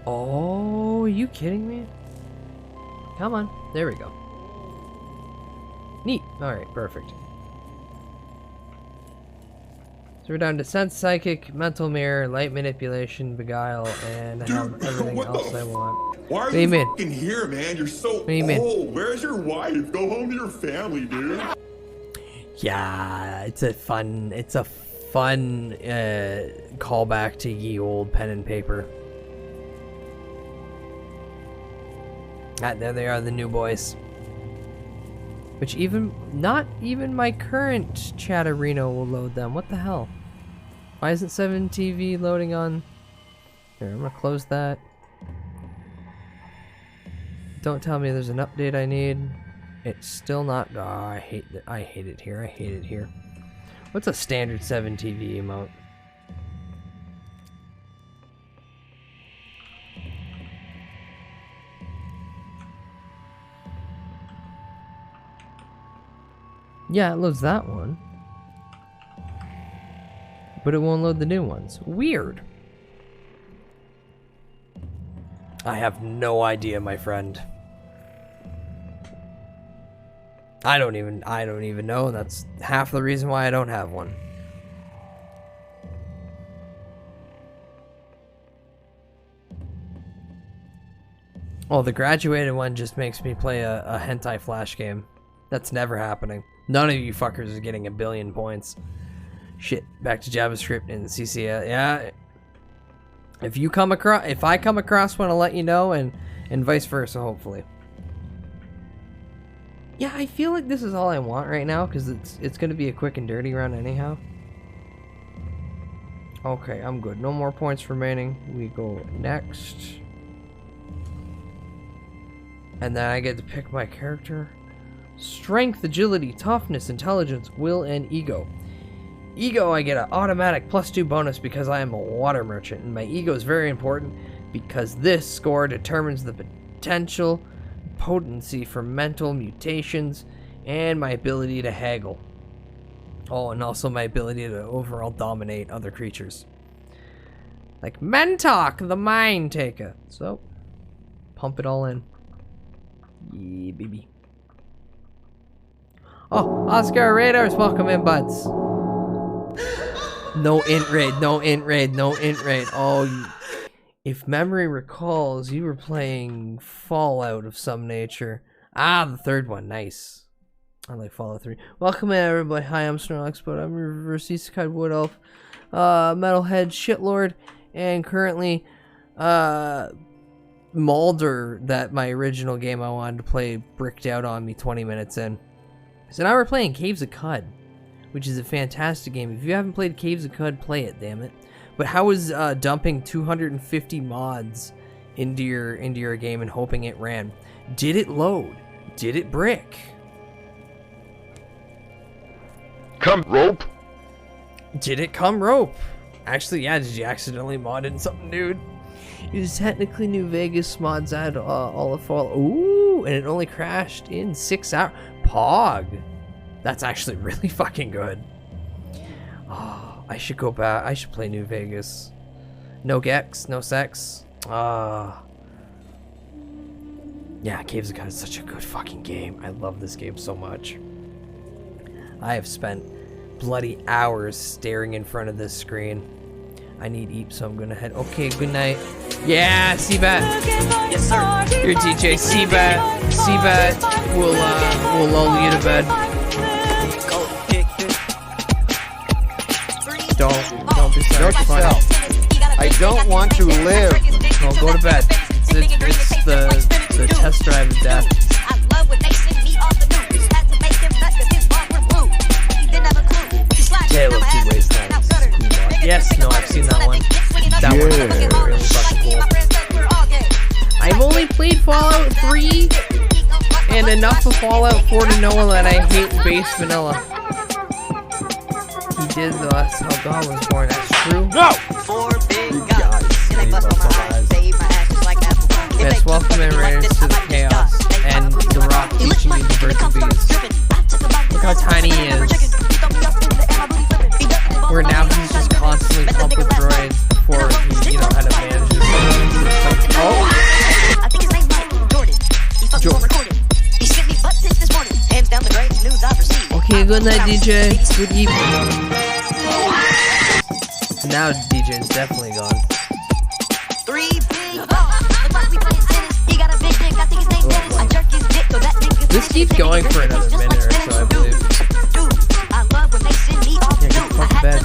Oh, are you kidding me? Come on, there we go. Neat. All right, perfect. So we're down to sense, psychic, mental mirror, light manipulation, beguile, and I have everything else I want. Why are you fucking here, man? You're so old. Where's your wife? Go home to your family, dude. Yeah, it's a fun callback to ye old pen and paper. Ah, there they are, the new boys. Which not even my current Chatterino will load them. What the hell? Why isn't 7TV loading on? Here, I'm gonna close that. Don't tell me there's an update I need. It's still not. Oh, I hate it here. I hate it here. What's a standard 7TV emote? Yeah, it loads that one. But it won't load the new ones. Weird. I have no idea, my friend. I don't even know. That's half the reason why I don't have one. Oh, the graduated one just makes me play a hentai flash game. That's never happening. None of you fuckers are getting 1 billion points. Shit, back to JavaScript and CCL. Yeah. If I come across one, I'll let you know, and vice versa, hopefully. Yeah, I feel like this is all I want right now, because it's going to be a quick and dirty run anyhow. Okay, I'm good. No more points remaining. We go next. And then I get to pick my character. Strength, agility, toughness, intelligence, will, and ego. Ego, I get an automatic +2 bonus because I am a water merchant, and my ego is very important because this score determines the potential potency for mental mutations and my ability to haggle. Oh, and also my ability to overall dominate other creatures. Like Mentok, the Mind Taker. So, pump it all in. Yeah, baby. Oh, Oscar Raiders, welcome in, buds. No int raid, no int raid, no int raid. Oh, if memory recalls, you were playing Fallout of some nature. Ah, the third one, nice. I like Fallout 3. Welcome in, everybody. Hi, I'm Snorlaxbot. I'm your reverse Isekai Wood Elf, Metalhead Shitlord, and currently, Mulder, that my original game I wanted to play, bricked out on me 20 minutes in. So now we're playing Caves of Cud, which is a fantastic game. If you haven't played Caves of Cud, play it, damn it. But how is dumping 250 mods into your game and hoping it ran? Did it load? Did it brick? Come, rope. Did it come rope? Actually, yeah, did you accidentally mod in something, dude? Use technically New Vegas mods add all the fall. Ooh, and it only crashed in 6 hours. Pog. That's actually really fucking good. Oh, I should go back. I should play New Vegas. No Gex, no sex. Yeah, Caves of God is such a good fucking game. I love this game so much. I have spent bloody hours staring in front of this screen. I need eat, so I'm gonna head. Okay, good night. Yeah, Seabat. Yes, sir. Your DJ Seabat. Seabat will lull you to bed. Don't be sorry. Note to self. I don't want to live. No, go to bed. It's the test drive of death. Halo 2 Wasteland. Yes, no, I've seen that one. That one's really fucking cool. I've only played Fallout 3 and enough of Fallout 4 to know that I hate base vanilla. He did though, that's how God was born, that's true. No! Yes, welcome in Raiders to the chaos, and The Rock teaching me the virgin bees. Look how tiny he is. Where now he's just constantly pumped with droids before he, you know, had to manage his system. Oh! Okay, good night, DJ. Good evening. Now DJ's definitely gone. This keeps going for another minute or so, I believe. Yeah, get fuck bed.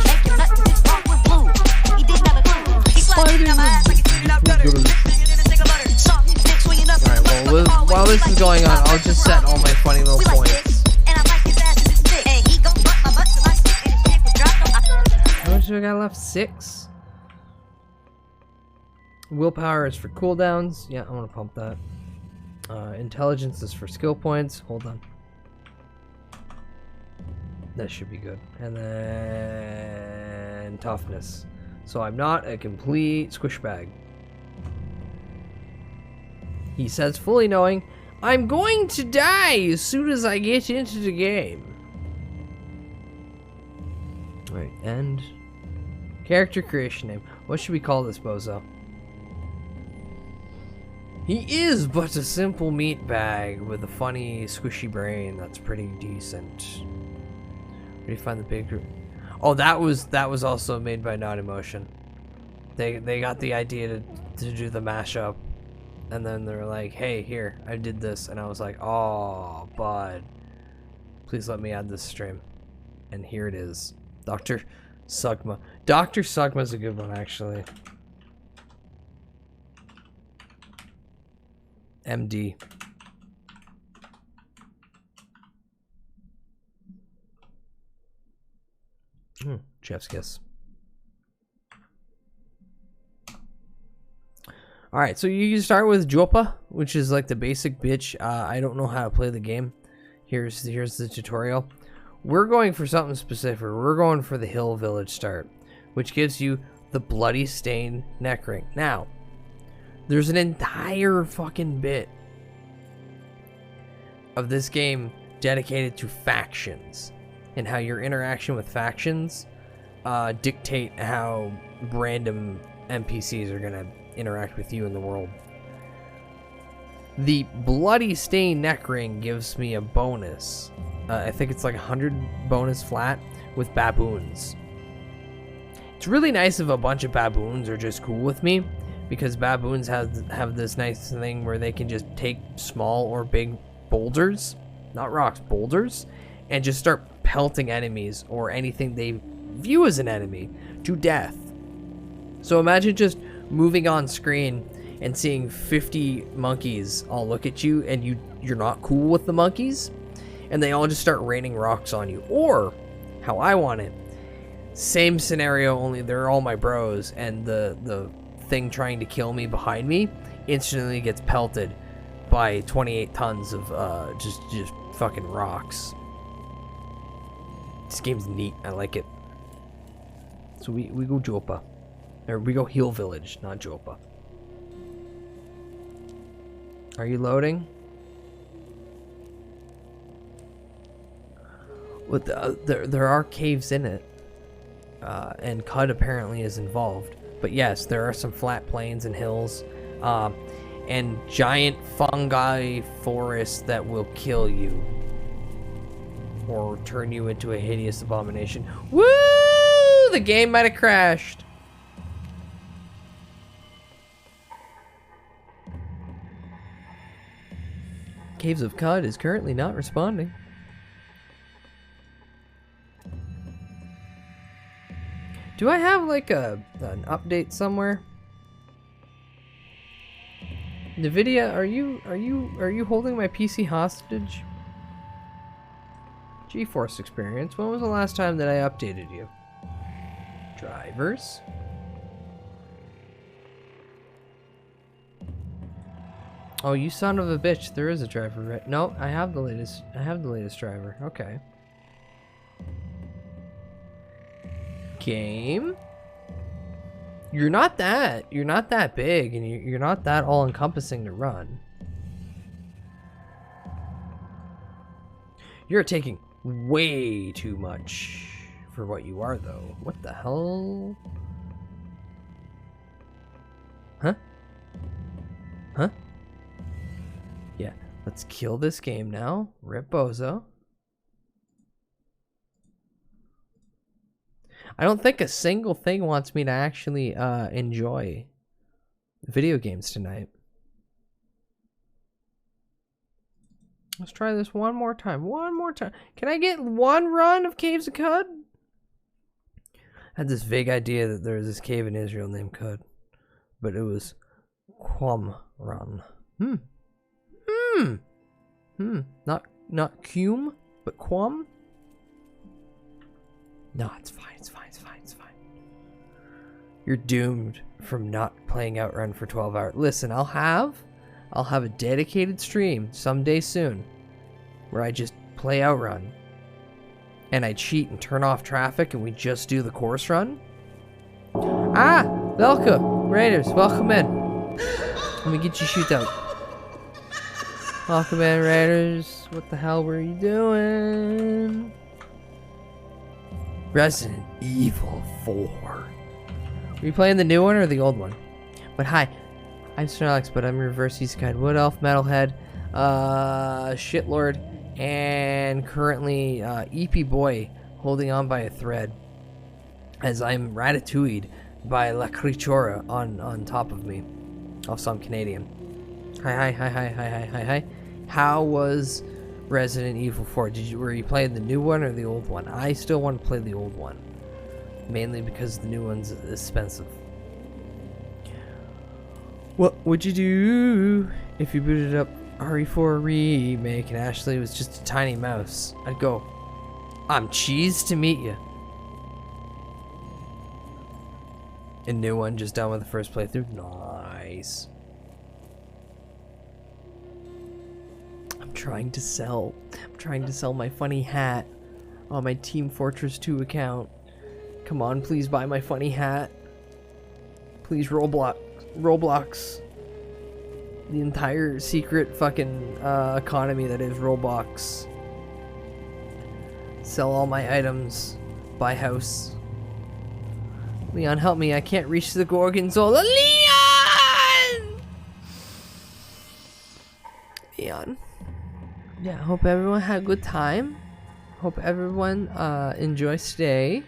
Alright, well, while this is going on, I'll just set all my funny little points. How much do I got left? 6? Willpower is for cooldowns. Yeah, I want to pump that. Intelligence is for skill points. Hold on. That should be good. And then toughness. So I'm not a complete squish bag. He says, fully knowing, I'm going to die as soon as I get into the game. Alright, and character creation name. What should we call this bozo? He is but a simple meat bag with a funny, squishy brain that's pretty decent. Where do you find the big group? Oh, that was also made by Not Emotion. They got the idea to do the mashup, and then they're like, "Hey, here, I did this," and I was like, "Oh, bud, please let me add this stream." And here it is, Dr. Sugma. Dr. Sugma's a good one, actually. MD. Chef's kiss. Alright, so you can start with Jopa, which is like the basic bitch. I don't know how to play the game. Here's the tutorial. We're going for something specific. We're going for the Hill Village start, which gives you the Bloody Stain neck ring. Now, there's an entire fucking bit of this game dedicated to factions and how your interaction with factions dictate how random NPCs are gonna interact with you in the world. The Bloody Stain neck ring gives me a bonus. I think it's like 100 bonus flat with baboons. It's really nice if a bunch of baboons are just cool with me, because baboons have this nice thing where they can just take small or big boulders, not rocks, boulders, and just start pelting enemies or anything they view as an enemy to death. So imagine just moving on screen and seeing 50 monkeys all look at you, and you're not cool with the monkeys, and they all just start raining rocks on you. Or how I want it, same scenario, only they're all my bros, and the thing trying to kill me behind me instantly gets pelted by 28 tons of just fucking rocks. This game's neat. I like it. So we go Jopa. Or we go Hill Village, not Jopa. Are you loading? With there are caves in it. And Cud apparently is involved. But yes, there are some flat plains and hills. And giant fungi forests that will kill you. Or turn you into a hideous abomination. Woo! The game might have crashed. Caves of Cud is currently not responding. Do I have like an update somewhere? Nvidia, are you holding my PC hostage? GeForce Experience, when was the last time that I updated you? Drivers? Oh, you son of a bitch! There is a driver, right? No, I have the latest driver. Okay. Game. You're not that big, and you're not that all-encompassing to run. You're taking way too much for what you are, though. What the hell? Huh? Huh? Yeah, let's kill this game now. Rip Bozo. I don't think a single thing wants me to actually enjoy video games tonight. Let's try this one more time. One more time. Can I get one run of Caves of Cud? I had this vague idea that there was this cave in Israel named Cud, but it was Qumran. Not Cum, but Qum. No, it's fine. It's fine. It's fine. It's fine. You're doomed from not playing Outrun for 12 hours. Listen, I'll have a dedicated stream someday soon where I just play Outrun and I cheat and turn off traffic and we just do the course run. Ah, welcome, Raiders. Welcome in. Let me get you shoot out. Welcome in, Raiders. What the hell were you doing? Resident Evil 4. Are you playing the new one or the old one? But hi, I'm Snarlax, but I'm Reverse East Guide, Wood Elf, Metalhead, Shitlord, and currently EP Boy holding on by a thread as I'm ratatouilleed by La Crichora on top of me. Also, I'm Canadian. Hi. How was Resident Evil 4? Were you playing the new one or the old one? I still want to play the old one, mainly because the new one's expensive. What would you do if you booted up RE4 Remake and Ashley was just a tiny mouse? I'd go, I'm cheesed to meet you. A new one just done with the first playthrough. Nice. I'm trying to sell my funny hat on my Team Fortress 2 account. Come on, please buy my funny hat. Please, Roblox. The entire secret fucking economy that is Roblox. Sell all my items. Buy house. Leon, help me. I can't reach the Gorgonzola. Leon. Yeah, hope everyone had a good time. Hope everyone enjoys today.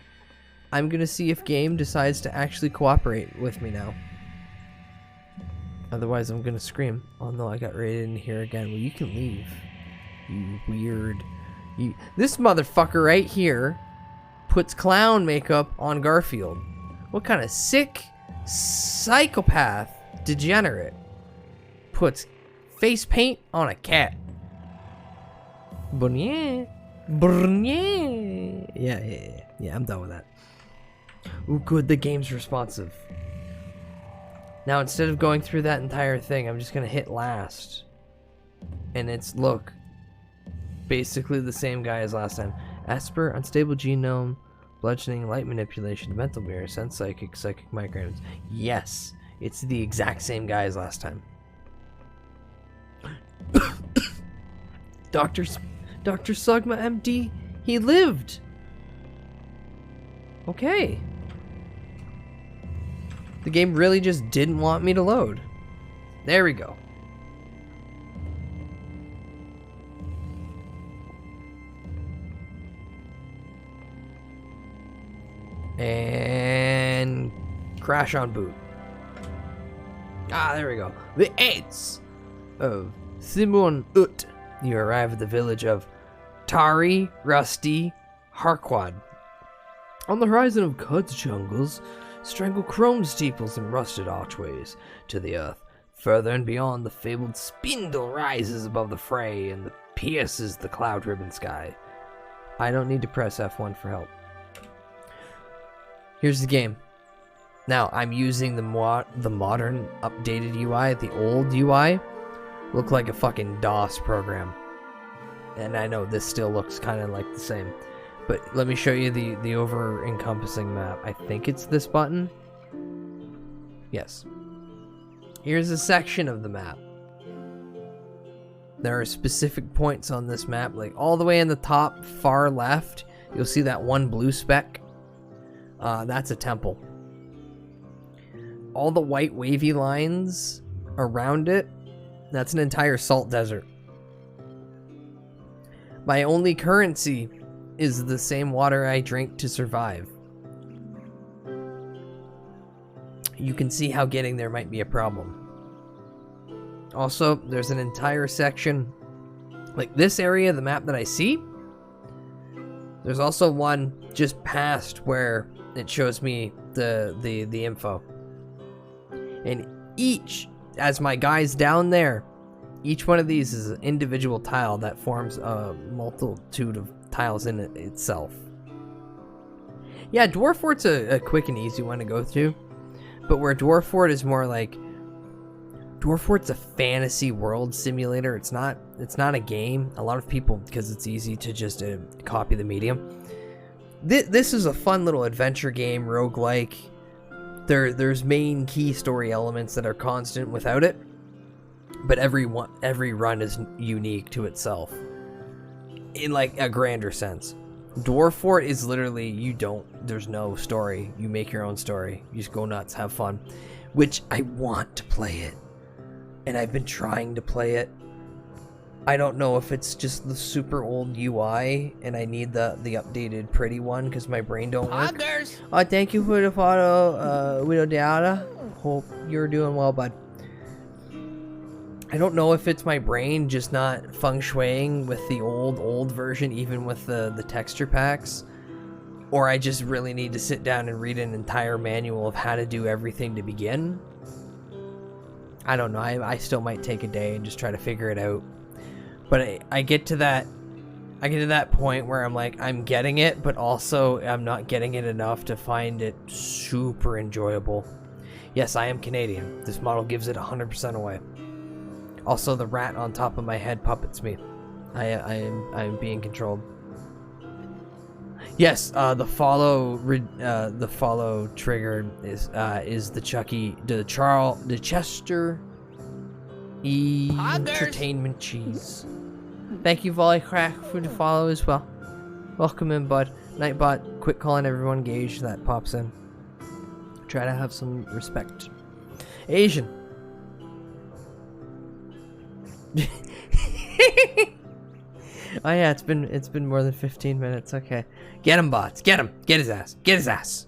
I'm gonna see if Game decides to actually cooperate with me now. Otherwise, I'm gonna scream. Oh no, I got raided in here again. Well, you can leave. You weird. This motherfucker right here puts clown makeup on Garfield. What kind of sick psychopath degenerate puts face paint on a cat? Yeah, I'm done with that. Ooh, good, the game's responsive. Now, instead of going through that entire thing, I'm just gonna hit last. And it's, look, basically the same guy as last time. Esper, Unstable Genome, bludgeoning, light manipulation, mental mirror, sense psychic micrograms. Yes, it's the exact same guy as last time. Dr. Sugma MD, he lived. Okay. The game really just didn't want me to load. There we go. And crash on boot. Ah, there we go. The 8th of Simon Ut. You arrive at the village of Tari Rusty Harquad. On the horizon of Cud's jungles, strangle chrome steeples and rusted archways to the earth. Further and beyond, the fabled spindle rises above the fray and pierces the cloud-ribbon sky. I don't need to press F1 for help. Here's the game. Now, I'm using the modern updated UI. The old UI looked like a fucking DOS program. And I know this still looks kind of like the same. But let me show you the over-encompassing map. I think it's this button. Yes. Here's a section of the map. There are specific points on this map, like all the way in the top far left, you'll see that one blue speck. That's a temple. All the white wavy lines around it, that's an entire salt desert. My only currency is the same water I drink to survive. You can see how getting there might be a problem. Also, there's an entire section, like this area of the map that I see. There's also one just past where it shows me the info. And each, as my guy's down there, each one of these is an individual tile that forms a multitude of tiles in it itself. Yeah, Dwarf Fort's a quick and easy one to go through. But where Dwarf Fort is more like, Dwarf Fort's a fantasy world simulator. It's not a game. A lot of people, because it's easy to just copy the medium. This is a fun little adventure game, roguelike. There's main key story elements that are constant without it. But every run is unique to itself. In like a grander sense. Dwarf Fort is literally, there's no story. You make your own story. You just go nuts, have fun. Which I want to play it. And I've been trying to play it. I don't know if it's just the super old UI and I need the updated pretty one because my brain don't work. Oh, thank you for the follow, Widow Deata. Hope you're doing well, bud. I don't know if it's my brain just not feng shuiing with the old version, even with the texture packs, or I just really need to sit down and read an entire manual of how to do everything to begin. I don't know. I still might take a day and just try to figure it out. But I get to that point where I'm like, I'm getting it, but also I'm not getting it enough to find it super enjoyable. Yes, I am Canadian. This model gives it 100% away. Also, the rat on top of my head puppets me. I am being controlled. Yes, the follow trigger is the Chester Entertainment Cheese. Thank you, Volleycrack, for the follow as well. Welcome in, bud. Nightbot, quit calling everyone gauge that pops in. Try to have some respect. Asian. Oh yeah, it's been more than 15 minutes. Okay, get him, bots. Get him. Get his ass. Get his ass.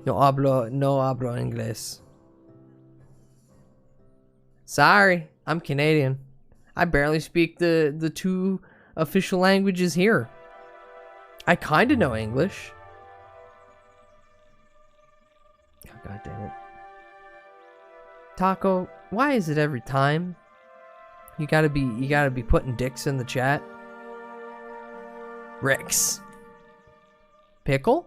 No hablo inglés. Sorry, I'm Canadian. I barely speak the two official languages here. I kind of know English. Oh, God damn it. Taco, why is it every time? You gotta be putting dicks in the chat. Rex. Pickle?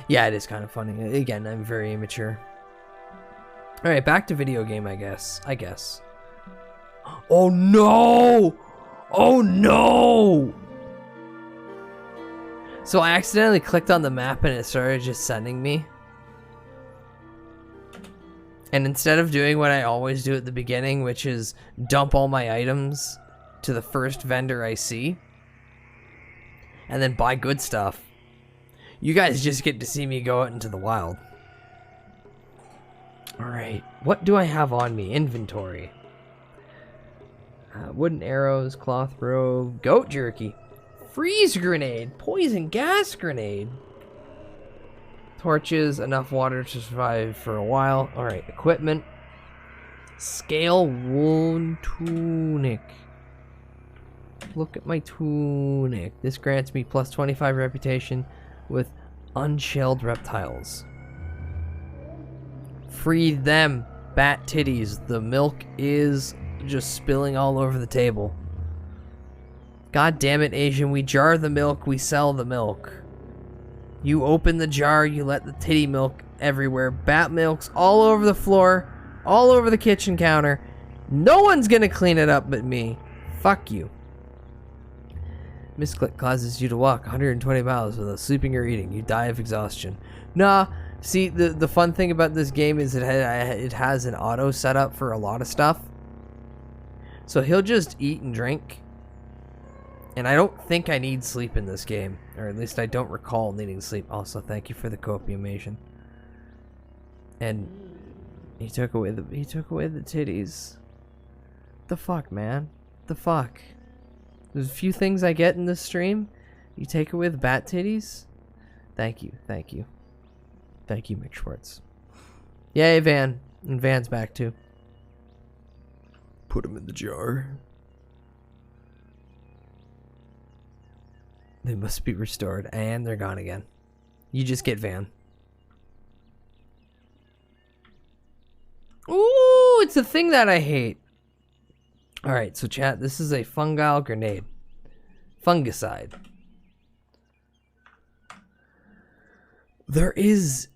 Yeah, it is kind of funny. Again, I'm very immature. Alright, back to video game, I guess. Oh no! Oh no! So I accidentally clicked on the map and it started just sending me. And instead of doing what I always do at the beginning, which is dump all my items to the first vendor I see, and then buy good stuff, you guys just get to see me go out into the wild. Alright, what do I have on me? Inventory. Wooden arrows, cloth robe, goat jerky, freeze grenade, poison gas grenade, torches, enough water to survive for a while. Alright, equipment. Scale wool tunic. Look at my tunic. This grants me plus 25 reputation with unshelled reptiles. Free them, bat titties. The milk is just spilling all over the table. God damn it, Asian. We jar the milk, we sell the milk. You open the jar, you let the titty milk everywhere. Bat milk's all over the floor, all over the kitchen counter. No one's gonna clean it up but me. Fuck you. Misclick causes you to walk 120 miles without sleeping or eating. You die of exhaustion. Nah, see, the fun thing about this game is it has an auto setup for a lot of stuff. So he'll just eat and drink. And I don't think I need sleep in this game. Or at least I don't recall needing sleep. Also, thank you for the copiumation. And he took away the titties. The fuck, man? The fuck? There's a few things I get in this stream. You take away the bat titties? Thank you, thank you. Thank you, Mick Schwartz. Yay, Van. And Van's back too. Put him in the jar. They must be restored, and they're gone again. You just get Van. Ooh, it's a thing that I hate. Alright, so chat, this is a fungal grenade. Fungicide. There is,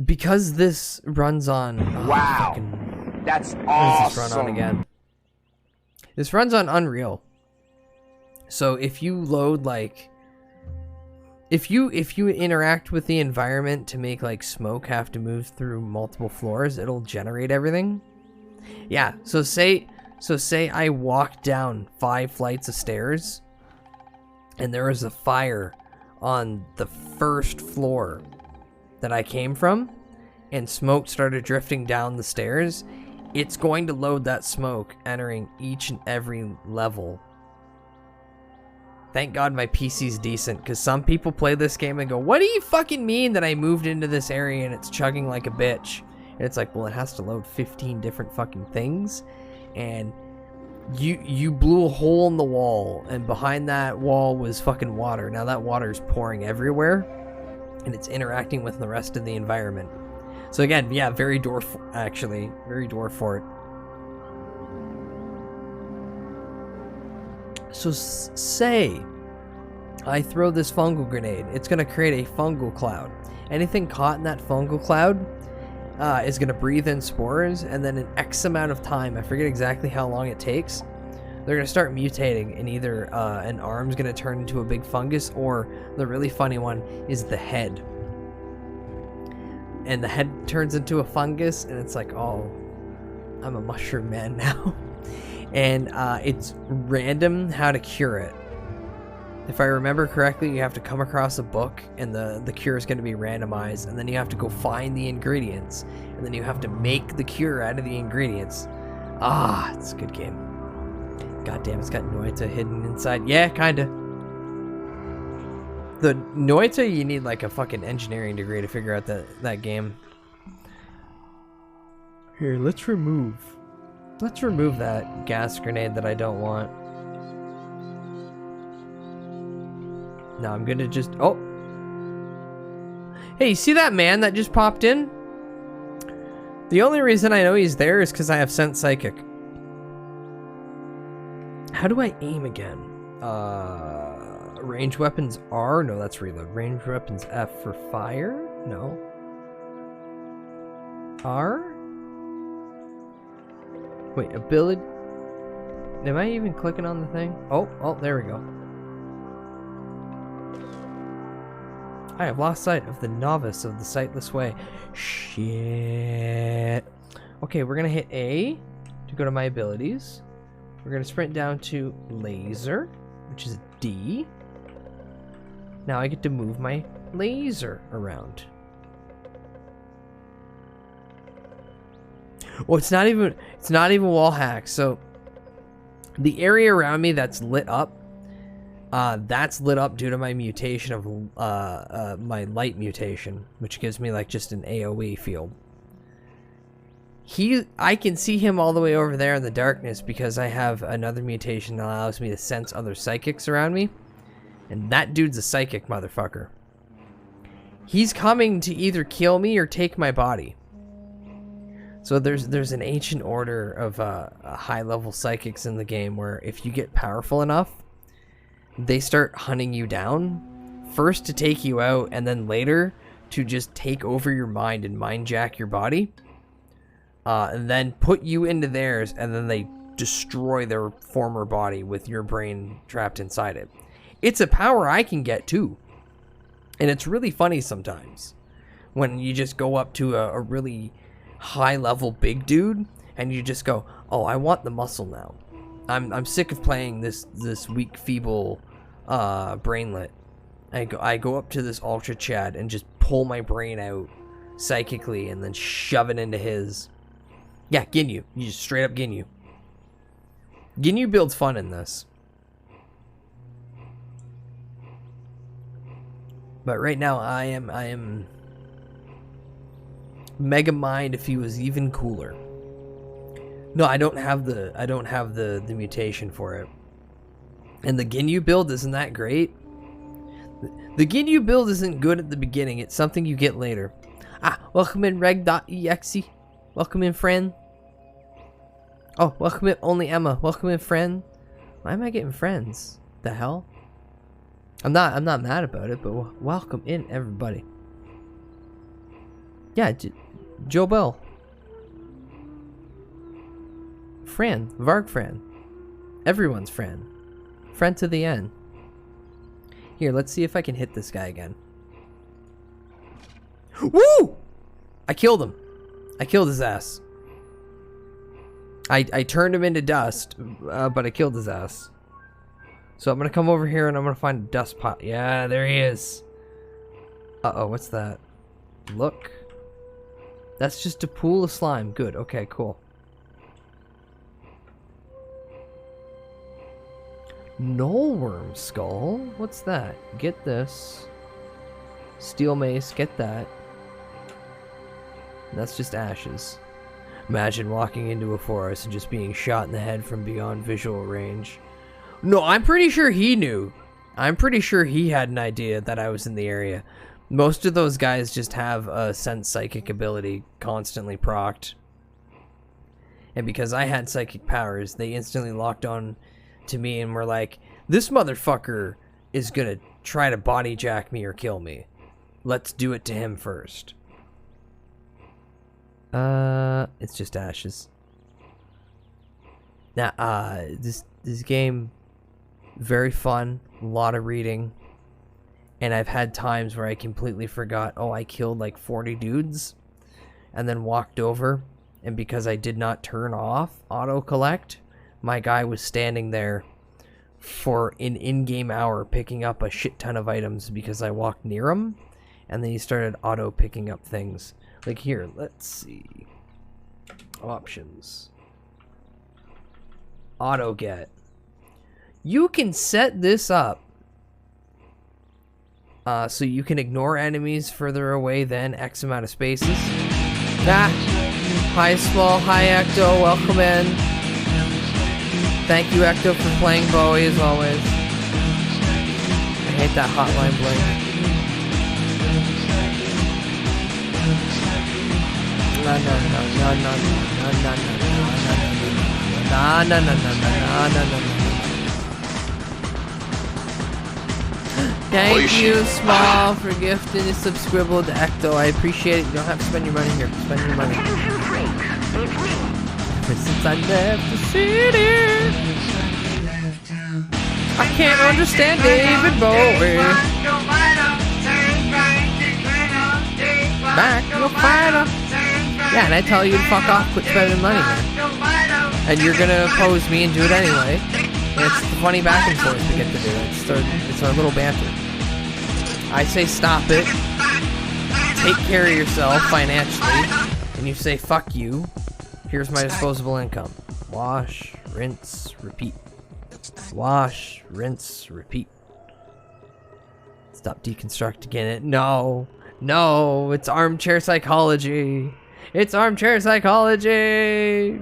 because this runs on... wow, that's awesome. What does this run on again? This runs on Unreal. So if you load, like... If you interact with the environment to make, like, smoke have to move through multiple floors, it'll generate everything. Yeah, so say I walked down 5 flights of stairs, and there was a fire on the first floor that I came from, and smoke started drifting down the stairs. It's going to load that smoke entering each and every level. Thank God my PC's decent, because some people play this game and go, what do you fucking mean that I moved into this area and it's chugging like a bitch? And it's like, well, it has to load 15 different fucking things, and you blew a hole in the wall, and behind that wall was fucking water. Now that water is pouring everywhere, and it's interacting with the rest of the environment. So again, yeah, very dwarf, actually. Very dwarf fort. So say I throw this fungal grenade. It's going to create a fungal cloud. Anything caught in that fungal cloud is going to breathe in spores, and then in X amount of time, I forget exactly how long it takes, they're going to start mutating, and either an arm's going to turn into a big fungus, or the really funny one is the head. And the head turns into a fungus, and it's like, oh, I'm a mushroom man now. And it's random how to cure it. If I remember correctly, you have to come across a book, and the cure is going to be randomized, and then you have to go find the ingredients, and then you have to make the cure out of the ingredients. Ah, it's a good game. God damn, it's got Noita hidden inside. Yeah, kinda. The Noita, you need like a fucking engineering degree to figure out that game. Here, let's remove that gas grenade that I don't want. No, I'm gonna just... Oh! Hey, you see that man that just popped in? The only reason I know he's there is because I have Sense Psychic. How do I aim again? Range weapons R? No, that's reload. Range weapons F for fire? No. R? Wait, ability... Am I even clicking on the thing? Oh, there we go. I have lost sight of the novice of the sightless way. Shit. Okay, we're gonna hit A to go to my abilities. We're gonna sprint down to laser, which is D. Now I get to move my laser around. Well, it's not even wall hack. So the area around me that's lit up due to my mutation of my light mutation, which gives me like just an AoE field. I can see him all the way over there in the darkness because I have another mutation that allows me to sense other psychics around me. And that dude's a psychic motherfucker. He's coming to either kill me or take my body. So there's an ancient order of high-level psychics in the game where if you get powerful enough, they start hunting you down, first to take you out, and then later to just take over your mind and mind-jack your body. And then put you into theirs, and then they destroy their former body with your brain trapped inside it. It's a power I can get too. And it's really funny sometimes when you just go up to a really high-level big dude, and you just go, oh, I want the muscle now. I'm sick of playing this weak, feeble brainlet. I go up to this Ultra Chad and just pull my brain out psychically and then shove it into his. Yeah, Ginyu. You just straight up Ginyu. Ginyu builds fun in this. But right now I am Mega Mind if he was even cooler. No, I don't have the mutation for it. And the Ginyu build isn't that great. The Ginyu build isn't good at the beginning. It's something you get later. Welcome in reg.exe. Welcome in, friend. Oh, welcome in, only Emma. Welcome in, friend. Why am I getting friends? The hell? I'm not mad about it, but welcome in, everybody. Yeah, Joe Bell. Fran. Varg Fran. Everyone's friend. Friend to the end. Here, let's see if I can hit this guy again. Woo! I killed him. I killed his ass. I turned him into dust, but I killed his ass. So I'm gonna come over here and I'm gonna find a dust pot. Yeah, there he is. Uh-oh, what's that? Look. That's just a pool of slime. Good, okay, cool. Nullworm skull? What's that? Get this. Steel mace, get that. That's just ashes. Imagine walking into a forest and just being shot in the head from beyond visual range. No, I'm pretty sure he knew. I'm pretty sure he had an idea that I was in the area. Most of those guys just have a sense psychic ability constantly procced. And because I had psychic powers, they instantly locked on to me and were like, this motherfucker is gonna try to body jack me or kill me. Let's do it to him first. It's just ashes. Now, this game, very fun, a lot of reading, and I've had times where I completely forgot, oh, I killed like 40 dudes, and then walked over, and because I did not turn off auto-collect, my guy was standing there for an in-game hour picking up a shit ton of items because I walked near him, and then he started auto-picking up things. Like here, let's see. Options. Auto get. You can set this up so you can ignore enemies further away than X amount of spaces. Hi Small, hi Ecto, welcome in. Thank you Ecto for playing Bowie as always. I hate that hotline blink. Thank you, Small, for gifting a subscribble to Ecto. I appreciate it. You don't have to spend your money here. Spend your money. Since I left the city, I can't understand David Bowie. Back, you'll find her. Yeah, and I tell you to fuck off, quit spending money, man. And you're gonna oppose me and do it anyway. And it's the funny back and forth we get to do. It's our little banter. I say stop it. Take care of yourself financially. And you say fuck you. Here's my disposable income. Wash, rinse, repeat. Wash, rinse, repeat. Stop deconstructing it. No. No, it's armchair psychology. It's armchair psychology.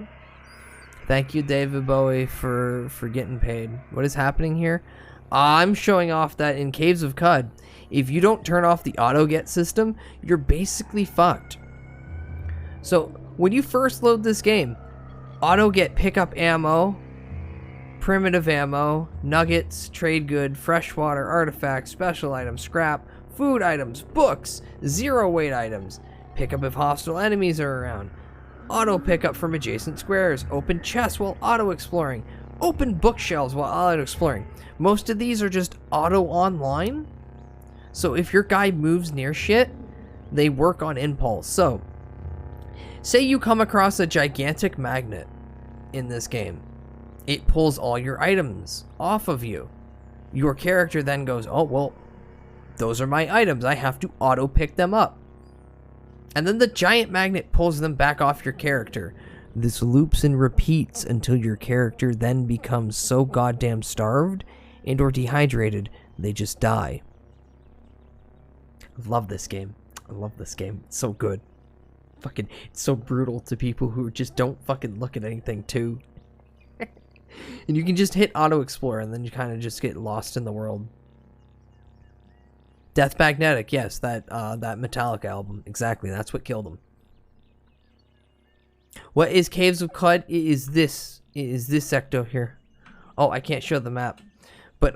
Thank you, David Bowie, for getting paid. What is happening here? I'm showing off that in Caves of Cud, if you don't turn off the auto-get system, you're basically fucked. So, when you first load this game, auto-get pickup ammo, primitive ammo, nuggets, trade good, freshwater, artifacts, special items, scrap, food items, books, zero weight items, pick up if hostile enemies are around, auto pickup from adjacent squares, open chests while auto exploring, open bookshelves while auto exploring. Most of these are just auto online. So if your guy moves near shit, they work on impulse. So say you come across a gigantic magnet in this game. It pulls all your items off of you. Your character then goes, oh, well, those are my items. I have to auto pick them up. And then the giant magnet pulls them back off your character. This loops and repeats until your character then becomes so goddamn starved and or dehydrated, they just die. I love this game. I love this game. It's so good. Fucking, it's so brutal to people who just don't fucking look at anything too. And you can just hit auto explore and then you kind of just get lost in the world. Death Magnetic, yes, that Metallica album. Exactly, that's what killed him. What is Caves of Cud? It is this sector here. Oh, I can't show the map. But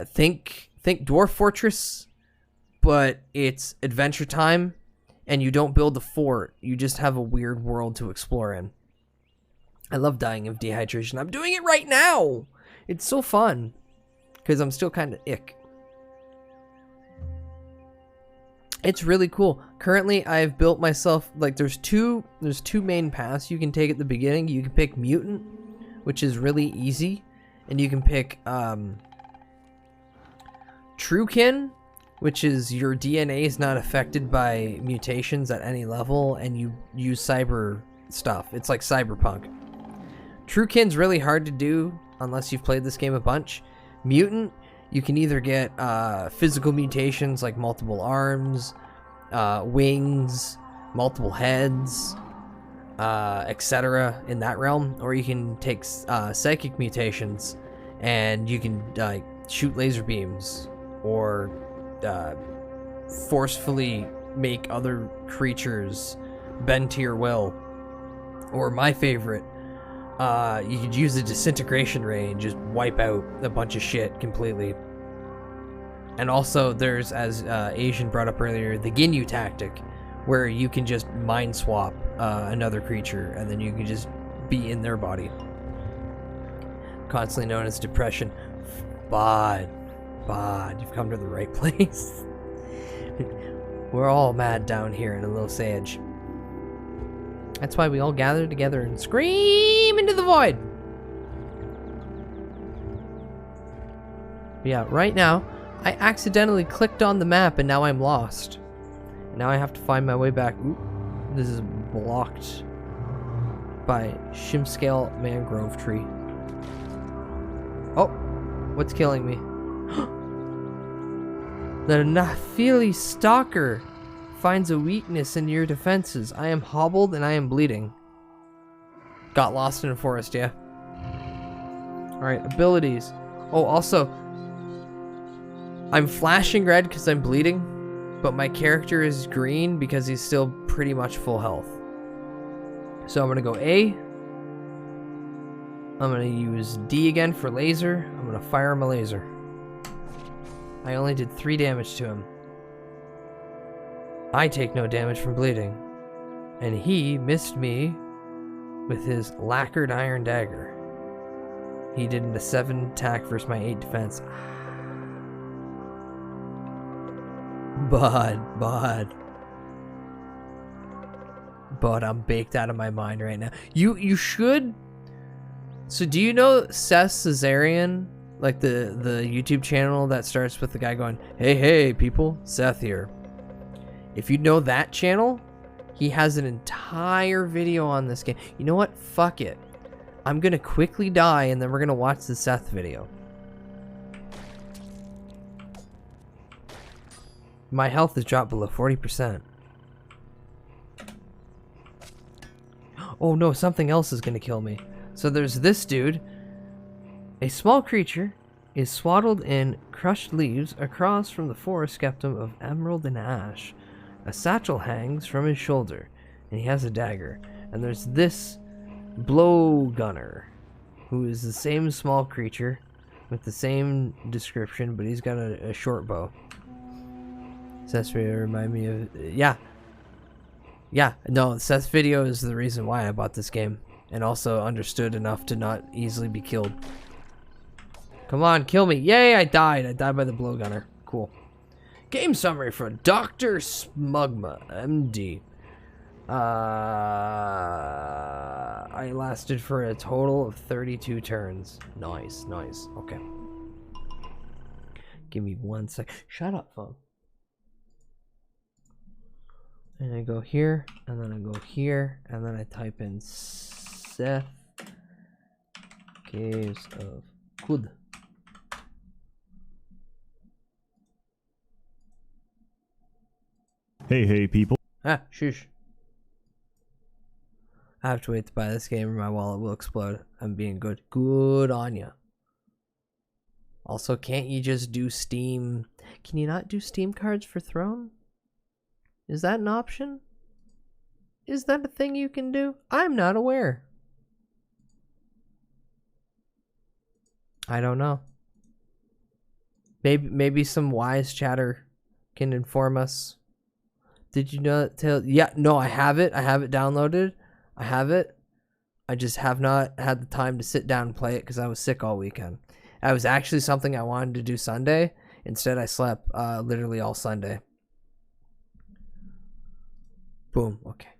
think Dwarf Fortress, but it's Adventure Time, and you don't build a fort. You just have a weird world to explore in. I love dying of dehydration. I'm doing it right now. It's so fun because I'm still kind of ick. It's really cool. Currently, I've built myself, like, there's two main paths you can take at the beginning. You can pick Mutant, which is really easy, and you can pick Truekin, which is your DNA is not affected by mutations at any level, and you use cyber stuff. It's like cyberpunk. Truekin's really hard to do unless you've played this game a bunch. Mutant, you can either get physical mutations like multiple arms, wings, multiple heads, etc. in that realm, or you can take psychic mutations and you can shoot laser beams or forcefully make other creatures bend to your will. Or my favorite, you could use the disintegration ray and just wipe out a bunch of shit completely. And also there's, as Asian brought up earlier, the Ginyu tactic, where you can just mind swap another creature and then you can just be in their body. Constantly known as depression. Bod, you've come to the right place. We're all mad down here in a little sage. That's why we all gather together and scream into the void. But yeah, right now, I accidentally clicked on the map and now I'm lost. Now I have to find my way back. Oop, this is blocked by Shimscale mangrove tree. Oh, what's killing me? The Nafili Stalker finds a weakness in your defenses. I am hobbled and I am bleeding. Got lost in a forest, yeah. Alright, abilities. Oh, also, I'm flashing red because I'm bleeding, but my character is green because he's still pretty much full health. So I'm going to go A. I'm going to use D again for laser. I'm going to fire him a laser. I only did 3 damage to him. I take no damage from bleeding. And he missed me with his lacquered iron dagger. He did a 7 attack versus my 8 defense. But I'm baked out of my mind right now. You should. So do you know Seth Caesarian? Like the YouTube channel that starts with the guy going, hey people, Seth here. If you know that channel, he has an entire video on this game. You know what? Fuck it. I'm gonna quickly die and then we're gonna watch the Seth video. My health has dropped below 40%. Oh no, something else is gonna kill me. So there's this dude. A small creature is swaddled in crushed leaves across from the forest skeptum of emerald and ash. A satchel hangs from his shoulder, and he has a dagger. And there's this blow gunner, who is the same small creature with the same description, but he's got a short bow. Seth's video remind me of no, Seth's video is the reason why I bought this game, and also understood enough to not easily be killed. Come on, kill me. Yay, I died. I died by the blow gunner. Cool. Game summary for Dr. Smugma, MD. I lasted for a total of 32 turns. Nice. Okay. Give me 1 sec. Shut up, phone. And I go here, and then I go here, and then I type in Seth Caves of Quod. Hey people. Shush. I have to wait to buy this game or my wallet will explode. I'm being good. Good on ya. Also, can't you just do Steam? Can you not do Steam cards for Throne? Is that an option? Is that a thing you can do? I'm not aware. I don't know. Maybe some wise chatter can inform us. Did you not tell? Yeah, no, I have it. I have it downloaded. I have it. I just have not had the time to sit down and play it because I was sick all weekend. That was actually something I wanted to do Sunday. Instead, I slept literally all Sunday. Boom. Okay.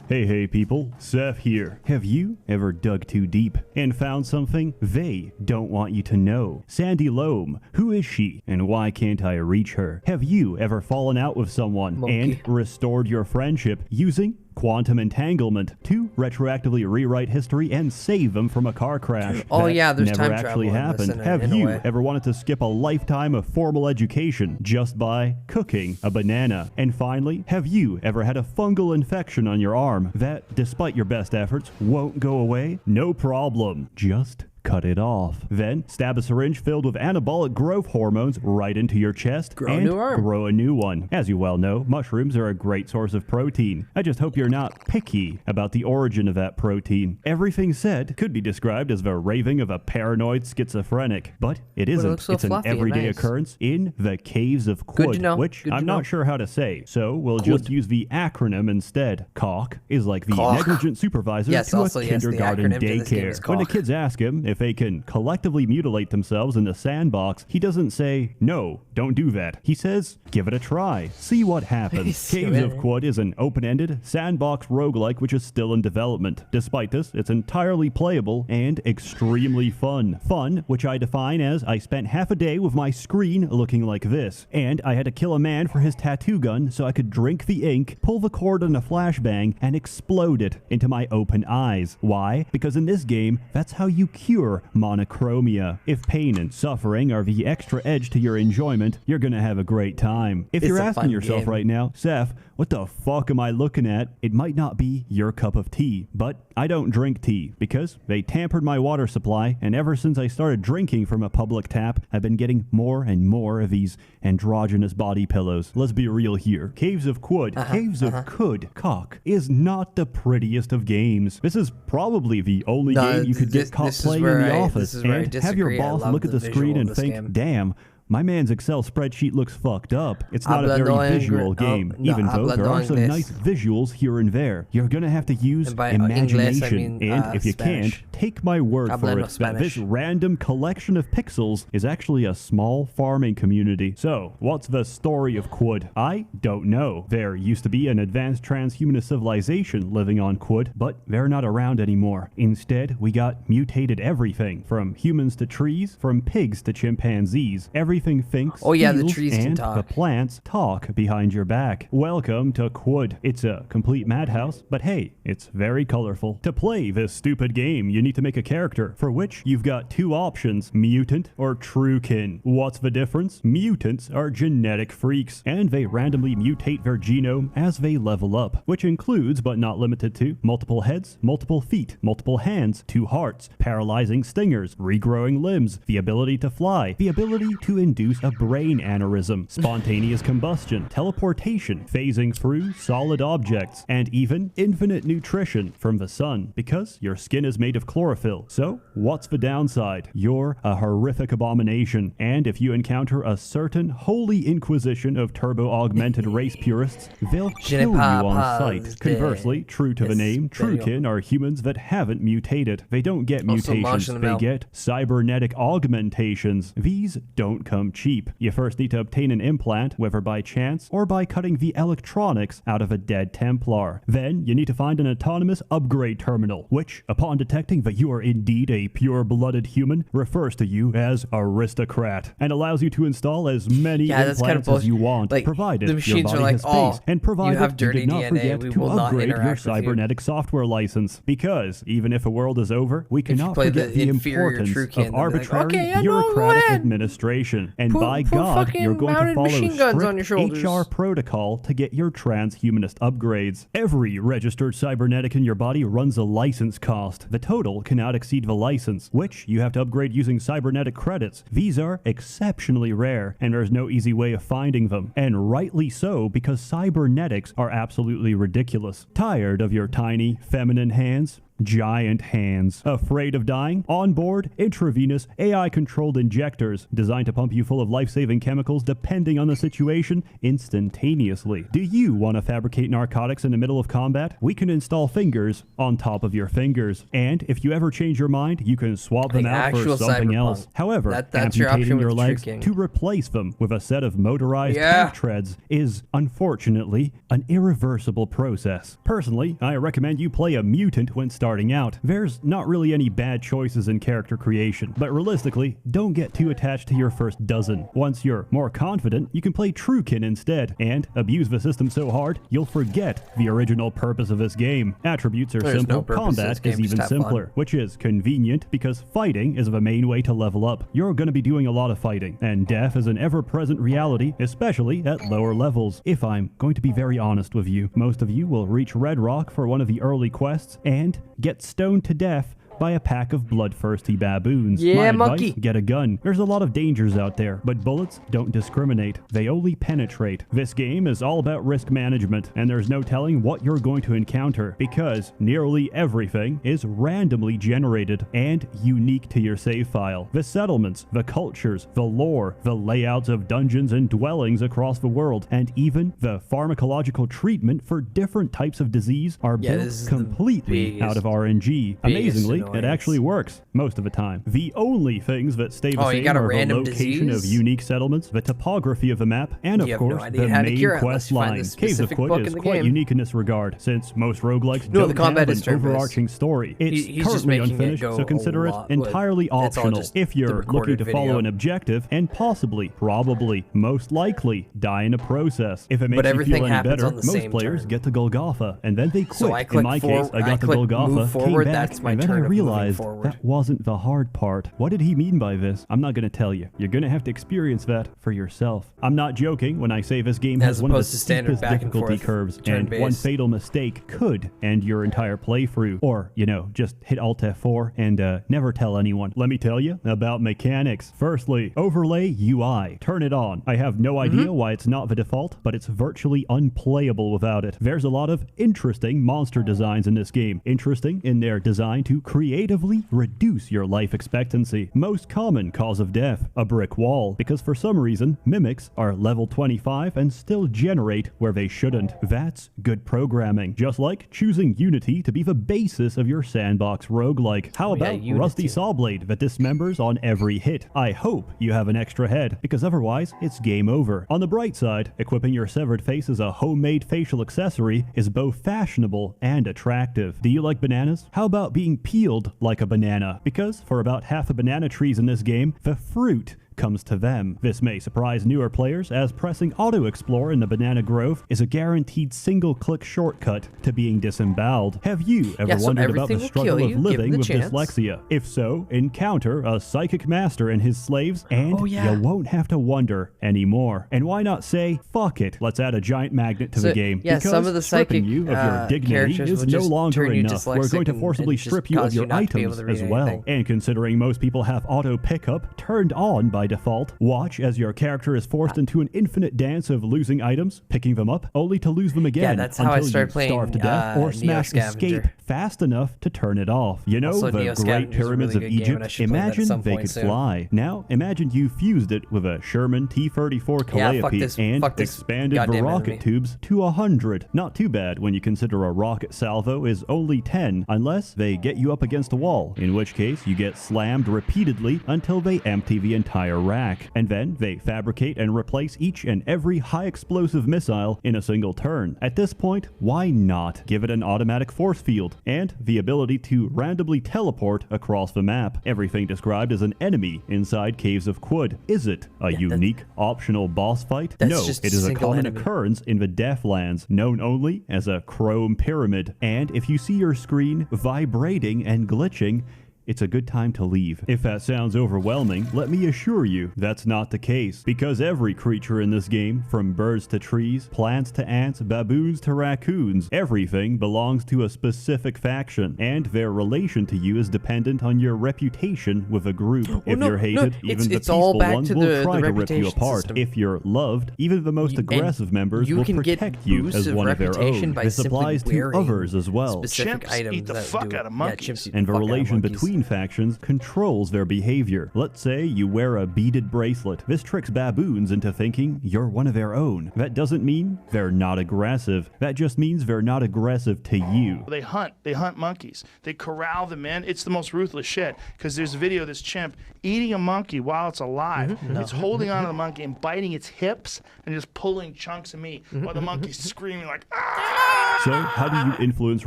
Hey people, Seth here. Have you ever dug too deep and found something they don't want you to know? Sandy Loam, who is she and why can't I reach her? Have you ever fallen out with someone and restored your friendship using quantum entanglement to retroactively rewrite history and save them from a car crash? Oh yeah, there's never time actually travel happened. Have you ever wanted to skip a lifetime of formal education just by cooking a banana? And finally, have you ever had a fungal infection on your arm that, despite your best efforts, won't go away? No problem. Just cut it off. Then stab a syringe filled with anabolic growth hormones right into your chest and grow a new one. As you well know, mushrooms are a great source of protein. I just hope you're not picky about the origin of that protein. Everything said could be described as the raving of a paranoid schizophrenic, but it isn't. It's an everyday occurrence in the caves of Quod, which I'm not sure how to say, so we'll just use the acronym instead. COC is like the negligent supervisor to a kindergarten daycare. When the kids ask him if they can collectively mutilate themselves in the sandbox, he doesn't say, no, don't do that. He says, give it a try. See what happens. Caves of Quod is an open-ended sandbox roguelike which is still in development. Despite this, it's entirely playable and extremely fun. Fun, which I define as I spent half a day with my screen looking like this, and I had to kill a man for his tattoo gun so I could drink the ink, pull the cord on a flashbang, and explode it into my open eyes. Why? Because in this game, that's how you cure monochromia. If pain and suffering are the extra edge to your enjoyment, you're gonna have a great time. If you're asking yourself right now, Seth, what the fuck am I looking at? It might not be your cup of tea, but I don't drink tea because they tampered my water supply, and ever since I started drinking from a public tap, I've been getting more and more of these androgynous body pillows. Let's be real here. Caves of Quod, Caves of Quod, cock, is not the prettiest of games. This is probably the only game you could get caught playing in the office and have your boss look at the screen and think, damn, My man's Excel spreadsheet looks fucked up. It's not a very visual game, even though there are some nice visuals here and there. You're gonna have to use imagination, and if you can't, take my word for it that this random collection of pixels is actually a small farming community. So, what's the story of Quud? I don't know. There used to be an advanced transhumanist civilization living on Quud, but they're not around anymore. Instead, we got mutated everything, from humans to trees, from pigs to chimpanzees. Everything thinks, the trees and can talk. The plants talk behind your back. Welcome to Quud. It's a complete madhouse, but hey, it's very colorful. To play this stupid game, you need to make a character, for which you've got two options, mutant or truekin. What's the difference? Mutants are genetic freaks, and they randomly mutate their genome as they level up, which includes, but not limited to, multiple heads, multiple feet, multiple hands, 2 hearts, paralyzing stingers, regrowing limbs, the ability to fly, the ability to induce a brain aneurysm, spontaneous combustion, teleportation, phasing through solid objects, and even infinite nutrition from the sun, because your skin is made of chlorophyll. So, what's the downside? You're a horrific abomination, and if you encounter a certain holy inquisition of turbo-augmented race purists, they'll kill you on sight. Conversely, true to the name, truekin are humans that haven't mutated. They don't get mutations, they get cybernetic augmentations. These don't come cheap. You first need to obtain an implant, whether by chance or by cutting the electronics out of a dead Templar. Then, you need to find an autonomous upgrade terminal, which, upon detecting that you are indeed a pure-blooded human, refers to you as aristocrat, and allows you to install as many implants as you want, provided the your body has space, and provided you have dirty did not DNA, forget we to will not upgrade your interact with you. cybernetic software license. Because, even if a world is over, we cannot forget the importance of arbitrary bureaucratic administration. And by God, you're going to follow strict HR protocol to get your transhumanist upgrades. Every registered cybernetic in your body runs a license cost. The total cannot exceed the license, which you have to upgrade using cybernetic credits. These are exceptionally rare, and there's no easy way of finding them. And rightly so, because cybernetics are absolutely ridiculous. Tired of your tiny, feminine hands? Giant hands. Afraid of dying? Onboard, intravenous, AI-controlled injectors designed to pump you full of life-saving chemicals depending on the situation instantaneously. Do you want to fabricate narcotics in the middle of combat? We can install fingers on top of your fingers. And if you ever change your mind, you can swap them out for something else. However, that's amputating your legs to replace them with a set of motorized tank treads is, unfortunately, an irreversible process. Personally, I recommend you play a mutant when starting out. There's not really any bad choices in character creation, but realistically, don't get too attached to your first dozen. Once you're more confident, you can play truekin instead, and abuse the system so hard, you'll forget the original purpose of this game. Attributes are simple, combat is even simpler, which is convenient because fighting is the main way to level up. You're going to be doing a lot of fighting, and death is an ever-present reality, especially at lower levels. If I'm going to be very honest with you, most of you will reach Red Rock for one of the early quests, and get stoned to death by a pack of bloodthirsty baboons. Yeah, My monkey. advice, get a gun. There's a lot of dangers out there, but bullets don't discriminate. They only penetrate. This game is all about risk management, and there's no telling what you're going to encounter, because nearly everything is randomly generated and unique to your save file. The settlements, the cultures, the lore, the layouts of dungeons and dwellings across the world, and even the pharmacological treatment for different types of disease are built completely out of RNG. Amazingly, it actually works most of the time. The only things that stay the same are the location of unique settlements, the topography of the map, and of course, the main quest line. Caves of Quud is quite unique in this regard, since most roguelikes don't have an overarching story. It's currently unfinished, so consider it entirely optional if you're looking to follow an objective and possibly, probably, most likely, die in the process. If it makes you feel any better, most players get to Golgotha, and then they quit. In my case, I got to Golgotha, came back, and then I realized that wasn't the hard part. What did he mean by this? I'm not going to tell you. You're going to have to experience that for yourself. I'm not joking when I say this game has one of the steepest difficulty curves, and one fatal mistake could end your entire playthrough. Or, you know, just hit Alt F4 and never tell anyone. Let me tell you about mechanics. Firstly, overlay UI. Turn it on. I have no idea why it's not the default, but it's virtually unplayable without it. There's a lot of interesting monster designs in this game. Interesting in their design to create creatively reduce your life expectancy. Most common cause of death, a brick wall, because for some reason, mimics are level 25 and still generate where they shouldn't. That's good programming. Just like choosing Unity to be the basis of your sandbox roguelike. How about Rusty Sawblade that dismembers on every hit? I hope you have an extra head, because otherwise it's game over. On the bright side, equipping your severed face as a homemade facial accessory is both fashionable and attractive. Do you like bananas? How about being peeled like a banana? Because for about half the banana trees in this game, the fruit comes to them. This may surprise newer players, as pressing Auto Explore in the Banana Grove is a guaranteed single-click shortcut to being disemboweled. Have you ever wondered about the struggle of living with dyslexia? If so, encounter a psychic master and his slaves, and you won't have to wonder anymore. And why not say, fuck it, let's add a giant magnet to the game? Because some of the stripping you of your dignity is no longer enough. We're going to forcibly strip you of your items as well. And considering most people have auto pickup turned on by default, watch as your character is forced into an infinite dance of losing items, picking them up, only to lose them again until you starve to death or smash escape fast enough to turn it off. You know, Also, the Great Pyramids of Egypt? Imagine they could fly. Now, imagine you fused it with a Sherman T-34 Calliope and expanded the rocket tubes to 100. Not too bad when you consider a rocket salvo is only 10, unless they get you up against a wall, in which case you get slammed repeatedly until they empty the entire rack. And then they fabricate and replace each and every high explosive missile in a single turn. At this point, why not give it an automatic force field and the ability to randomly teleport across the map? Everything described as an enemy inside Caves of Quud. Is it a unique, optional boss fight? No, it is a common occurrence in the Deathlands, known only as a chrome pyramid. And if you see your screen vibrating and glitching, it's a good time to leave. If that sounds overwhelming, let me assure you that's not the case, because every creature in this game, from birds to trees, plants to ants, baboons to raccoons, everything belongs to a specific faction, and their relation to you is dependent on your reputation with a group. If you're hated, even the peaceful ones will try to rip you apart. If you're loved, even the most aggressive members will protect you as one of their own. This applies to others as well. Chimps eat the fuck out of monkeys. And the relation between factions controls their behavior. Let's say you wear a beaded bracelet. This tricks baboons into thinking you're one of their own. That doesn't mean they're not aggressive. That just means they're not aggressive to you. They hunt monkeys. They corral them in. It's the most ruthless shit, because there's a video of this chimp eating a monkey while it's alive. It's holding onto the monkey and biting its hips and just pulling chunks of meat while the monkey's screaming like, ah! So, how do you influence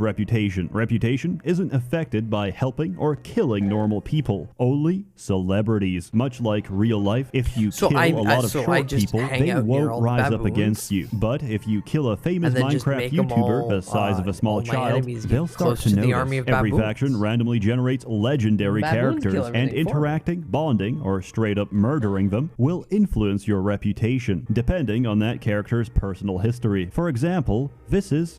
reputation? Reputation isn't affected by helping or killing normal people. Only celebrities. Much like real life, if you kill a lot of short people, they won't rise up against you. But if you kill a famous Minecraft YouTuber the size of a small child, they'll start to notice. Every faction randomly generates legendary characters, and interacting, bonding, or straight up murdering them will influence your reputation, depending on that character's personal history. For example, this is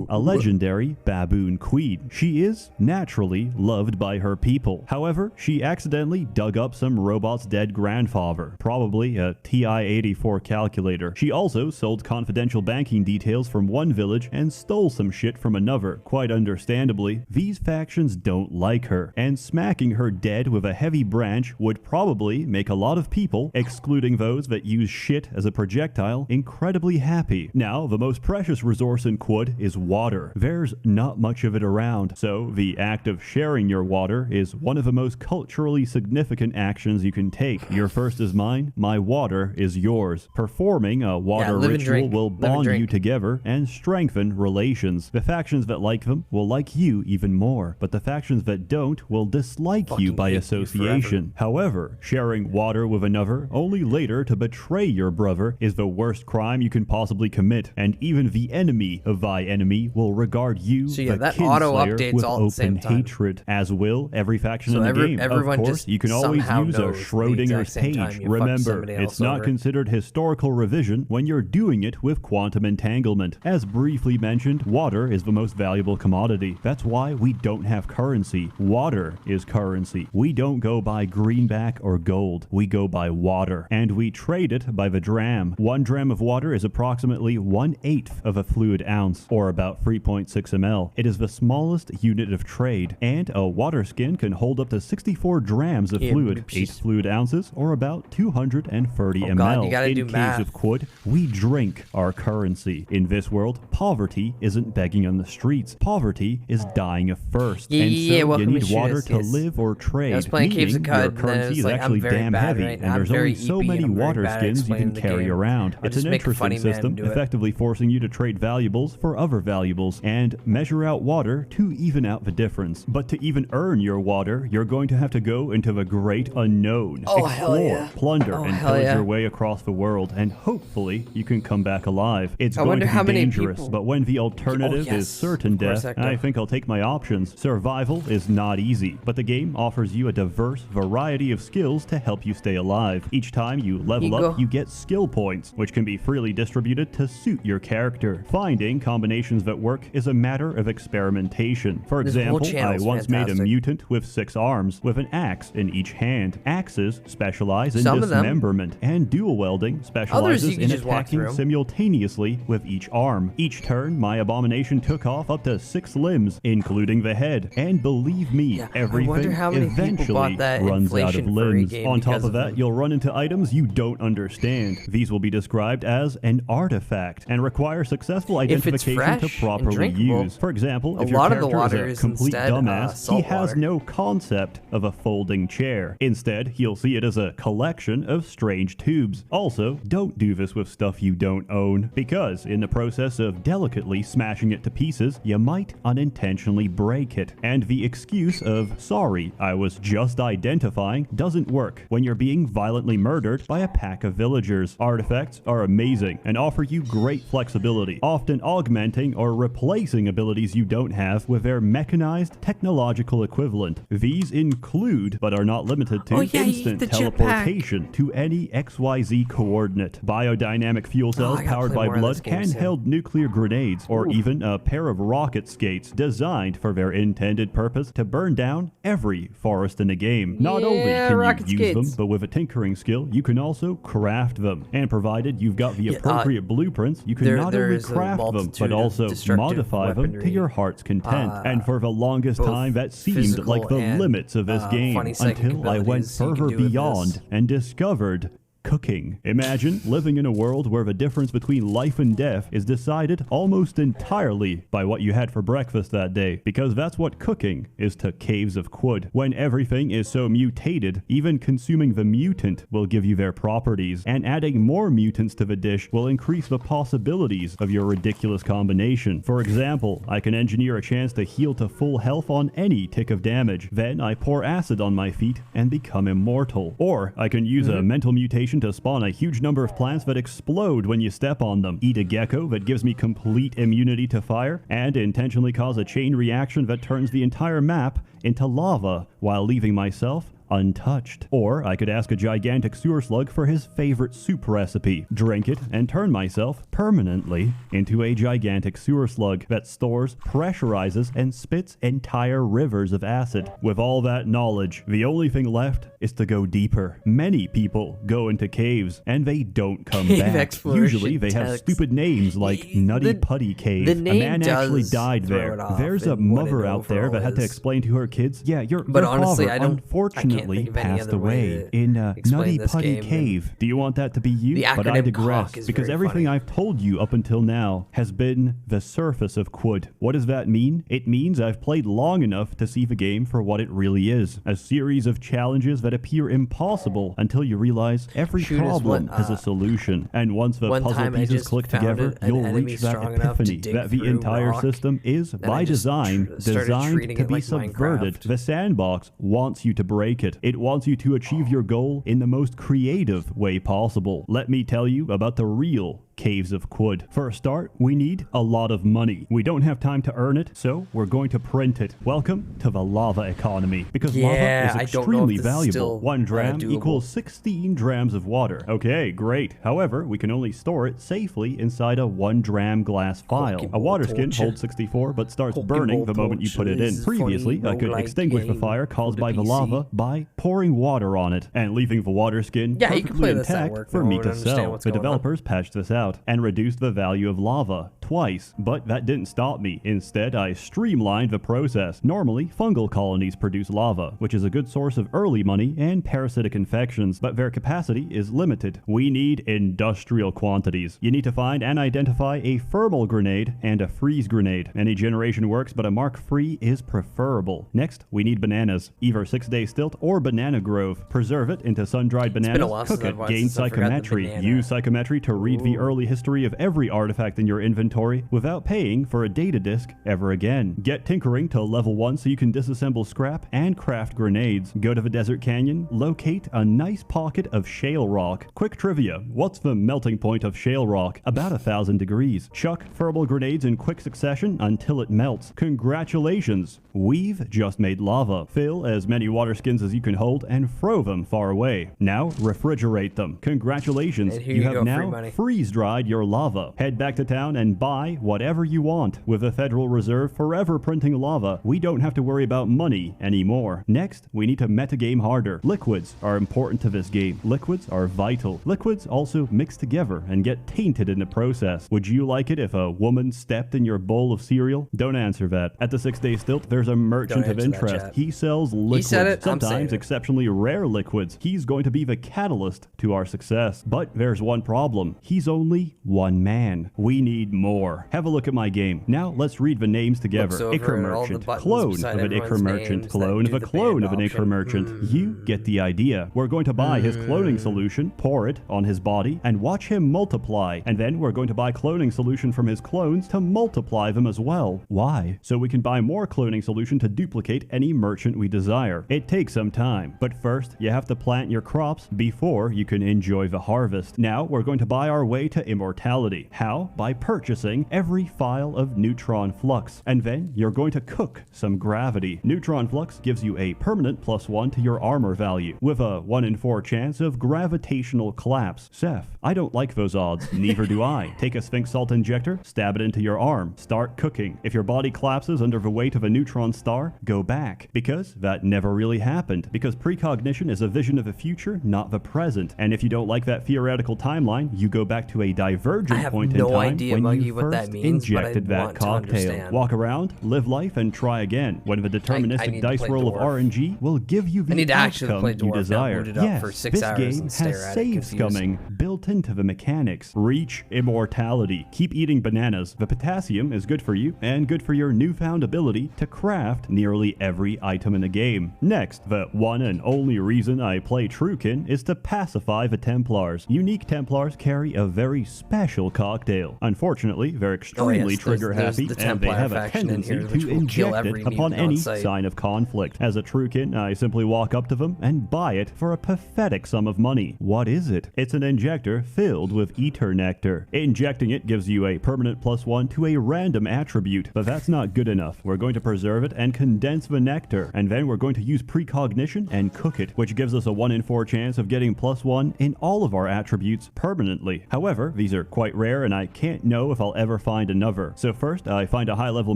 a legendary baboon queen. She is naturally loved by her people. However, she accidentally dug up some robot's dead grandfather, probably a TI-84 calculator. She also sold confidential banking details from one village and stole some shit from another. Quite understandably, these factions don't like her, and smacking her dead with a heavy branch would probably make a lot of people, excluding those that use shit as a projectile, incredibly happy. Now, the most precious resource in Quud is water. There's not much of it around, so the act of sharing your water is one of the most culturally significant actions you can take. Your thirst is mine, my water is yours. Performing a water ritual will bond you together and strengthen relations. The factions that like them will like you even more, but the factions that don't will dislike you by association. However, sharing water with another only later to betray your brother is the worst crime you can possibly commit, and even the enemy of thy enemy will regard you, the kinslayer, with open hatred, as will every faction in the game. Of course, you can always use a Schrodinger's page. Remember, it's not considered historical revision when you're doing it with quantum entanglement. As briefly mentioned, water is the most valuable commodity. That's why we don't have currency. Water is currency. We don't go by greenback or gold. We go by water, and we trade it by the dram. 1 dram of water is approximately 1 1/8 of a fluid ounce, or about 3.6 ml. It is the smallest unit of trade, and a water skin can hold up to 64 drams of fluid, 8 fluid ounces, or about 230 ml. God, you gotta do in math. Caves of Quud, we drink our currency. In this world, poverty isn't begging on the streets. Poverty is dying of thirst. Yeah, and yeah, so yeah, you welcome need to water Shooters, to yes. live or trade. I was playing Caves of Meaning your Quud, and then currency it's is like, I'm actually very damn bad heavy, right now. and I'm there's very only so EP, many I'm very water bad at skins you can explaining the carry game. around. I It's just an make a funny interesting man system, do it. effectively forcing you to trade valuables for other valuables and measure out water to even out the difference. But to even earn your water, you're going to have to go into the great unknown. Oh, hell Explore, yeah. plunder, Oh, and hell pillage yeah. your way across the world, and hopefully you can come back alive. It's I going wonder to how be many dangerous, people- but when the alternative yes, is certain of course, death, Hector. I think I'll take my options. Survival is not easy, but the game offers you a diverse variety of skills to help you stay alive. Each time you level Here you up, go. you get skill points, which can be freely distributed to suit your character. Finding combinations that work is a matter of experimentation. For This whole example, I channel's once made a fantastic. mutant with 6 arms, with an axe in each hand. Axes specialize in Some of them. dismemberment, and dual welding Others specializes you can in just walk attacking through. simultaneously with each arm. Each turn, my abomination took off up to 6 limbs, including the head. And believe me, I wonder everything how many people eventually bought that runs out of inflation for a limbs. game On top because of of that, them. you'll run into items you don't understand. These will be described as an artifact and require successful If it's identification fresh to and properly drinkable, use. For example, a if your lot of the character water is is a complete instead, dumbass, he salt has water. no concept of a folding chair. Instead, he'll see it as a collection of strange tubes. Also, don't do this with stuff you don't own, because in the process of delicately smashing it to pieces, you might unintentionally break it. And the excuse of, sorry, I was just identifying, doesn't work when you're being violently murdered by a pack of villagers. Artifacts are amazing and offer you great flexibility, often augmenting or replacing abilities you don't have with their mechanized technological equivalent. These include, but are not limited to, Oh, yeah, instant the jetpack. teleportation to any XYZ coordinate, biodynamic fuel cells I gotta powered play by more of this blood, game soon. handheld nuclear grenades, or even a pair of rocket skates designed for their intended purpose to burn down every forest in the game. Not only Yeah, can rocket you use skates. them, but with a tinkering skill, you can also craft them. And provided you've got the Yeah, appropriate blueprints, you can not there only is a craft them, multitude but of also destructive modify them to weaponry, your heart's content. And for the longest both time, that seemed physical like the and, limits of this game, funny psychic until I went abilities you can further do with beyond this. and discovered cooking. Imagine living in a world where the difference between life and death is decided almost entirely by what you had for breakfast that day, because that's what cooking is to Caves of Quud. When everything is so mutated, even consuming the mutant will give you their properties, and adding more mutants to the dish will increase the possibilities of your ridiculous combination. For example, I can engineer a chance to heal to full health on any tick of damage. Then I pour acid on my feet and become immortal. Or I can use a mental mutation to spawn a huge number of plants that explode when you step on them, eat a gecko that gives me complete immunity to fire, and intentionally cause a chain reaction that turns the entire map into lava while leaving myself untouched. Or I could ask a gigantic sewer slug for his favorite soup recipe, drink it, and turn myself permanently into a gigantic sewer slug that stores, pressurizes, and spits entire rivers of acid. With all that knowledge, the only thing left is to go deeper. Many people go into caves and they don't come Cave back. exploration Usually they have text. stupid names like Nutty Putty Cave. the A name man actually does died throw there. it off There's a in what mother it out there that had to overall is. explain to her kids, yeah, your But your honestly, father I can't unfortunately think of any passed other way away to in explain Nutty this Putty game than- Cave. Do you want that to be you? The But I acronym digress, COCK is because very everything funny. I've told you up until now has been the surface of Quud. What does that mean? It means I've played long enough to see the game for what it really is. A series of challenges that appear impossible until you realize every Shoot is problem what, has a solution. And once the one puzzle time I pieces just click found together, an you'll enemy reach that strong enough to epiphany dig that the through entire rock, system is, then by I just design, started designed treating to it be like subverted. Minecraft. The sandbox wants you to break it. It wants you to achieve your goal in the most creative way possible. Let me tell you about the real Caves of Quud. For a start, we need a lot of money. We don't have time to earn it, so we're going to print it. Welcome to the lava economy, because Yeah, lava I is don't know if extremely this is valuable. still, 1 dram doable. equals 16 drams of water. Okay, great. However, we can only store it safely inside a 1 dram glass vial. A water skin holds 64, but starts burning the moment you put it in. Previously, I could extinguish the fire caused by the lava by pouring water on it and leaving the water skin Yeah, you can perfectly play this at intact work. for No me one to understand sell. what's The going on. developers patched this out. out, and reduced the value of lava twice. But that didn't stop me. Instead, I streamlined the process. Normally, fungal colonies produce lava, which is a good source of early money and parasitic infections, but their capacity is limited. We need industrial quantities. You need to find and identify a thermal grenade and a freeze grenade. Any generation works, but a Mark III is preferable. Next, we need bananas, either 6-day stilt or banana grove. Preserve it into sun-dried bananas, cook it, gain psychometry. Use psychometry to read the early history of every artifact in your inventory without paying for a data disk ever again. Get tinkering to level 1 so you can disassemble scrap and craft grenades. Go to the desert canyon, locate a nice pocket of shale rock. Quick trivia, what's the melting point of shale rock? About 1,000 degrees. Chuck thermal grenades in quick succession until it melts. Congratulations, we've just made lava. Fill as many water skins as you can hold and throw them far away. Now refrigerate them. Congratulations, you have now freeze-dried your lava. Head back to town and buy whatever you want. With the Federal Reserve forever printing lava, we don't have to worry about money anymore. Next, we need to metagame harder. Liquids are important to this game. Liquids are vital. Liquids also mix together and get tainted in the process. Would you like it if a woman stepped in your bowl of cereal? Don't answer that. At the 6-day stilt, there's a merchant of interest. He sells liquids, sometimes exceptionally rare liquids. He's going to be the catalyst to our success. But there's one problem. He's only one man. We need more. Have a look at my game. Now let's read the names together. Ichor Merchant, clone of an Ichor Merchant, clone of a clone of an Ichor Merchant. You get the idea. We're going to buy his cloning solution, pour it on his body, and watch him multiply. And then we're going to buy cloning solution from his clones to multiply them as well. Why? So we can buy more cloning solution to duplicate any merchant we desire. It takes some time, but first you have to plant your crops before you can enjoy the harvest. Now we're going to buy our way to immortality. How? By purchasing every file of neutron flux. And then you're going to cook some gravity. Neutron flux gives you a permanent +1 to your armor value, with a 1 in 4 chance of gravitational collapse. Seth, I don't like those odds. Neither do I. Take a Sphinx Salt Injector, stab it into your arm, start cooking. If your body collapses under the weight of a neutron star, go back. Because that never really happened. Because precognition is a vision of the future, not the present. And if you don't like that theoretical timeline, you go back to a divergent point in time when you first injected that cocktail. Walk around, live life, and try again. When the deterministic dice roll of RNG will give you the outcome you desire. Yes, this game has save scumming built into the mechanics. Reach immortality. Keep eating bananas. The potassium is good for you and good for your newfound ability to craft nearly every item in the game. Next, the one and only reason I play Truekin is to pacify the Templars. Unique Templars carry a very special cocktail. Unfortunately, they're extremely trigger happy and they have a tendency to inject it upon any sign of conflict. As a Truekin, I simply walk up to them and buy it for a pathetic sum of money. What is it? It's an injector filled with ether nectar. Injecting it gives you a permanent +1 to a random attribute, but that's not good enough. We're going to preserve it and condense the nectar, and then we're going to use precognition and cook it, which gives us a 1 in 4 chance of getting +1 in all of our attributes permanently. However, these are quite rare and I can't know if I'll ever find another. So first, I find a high-level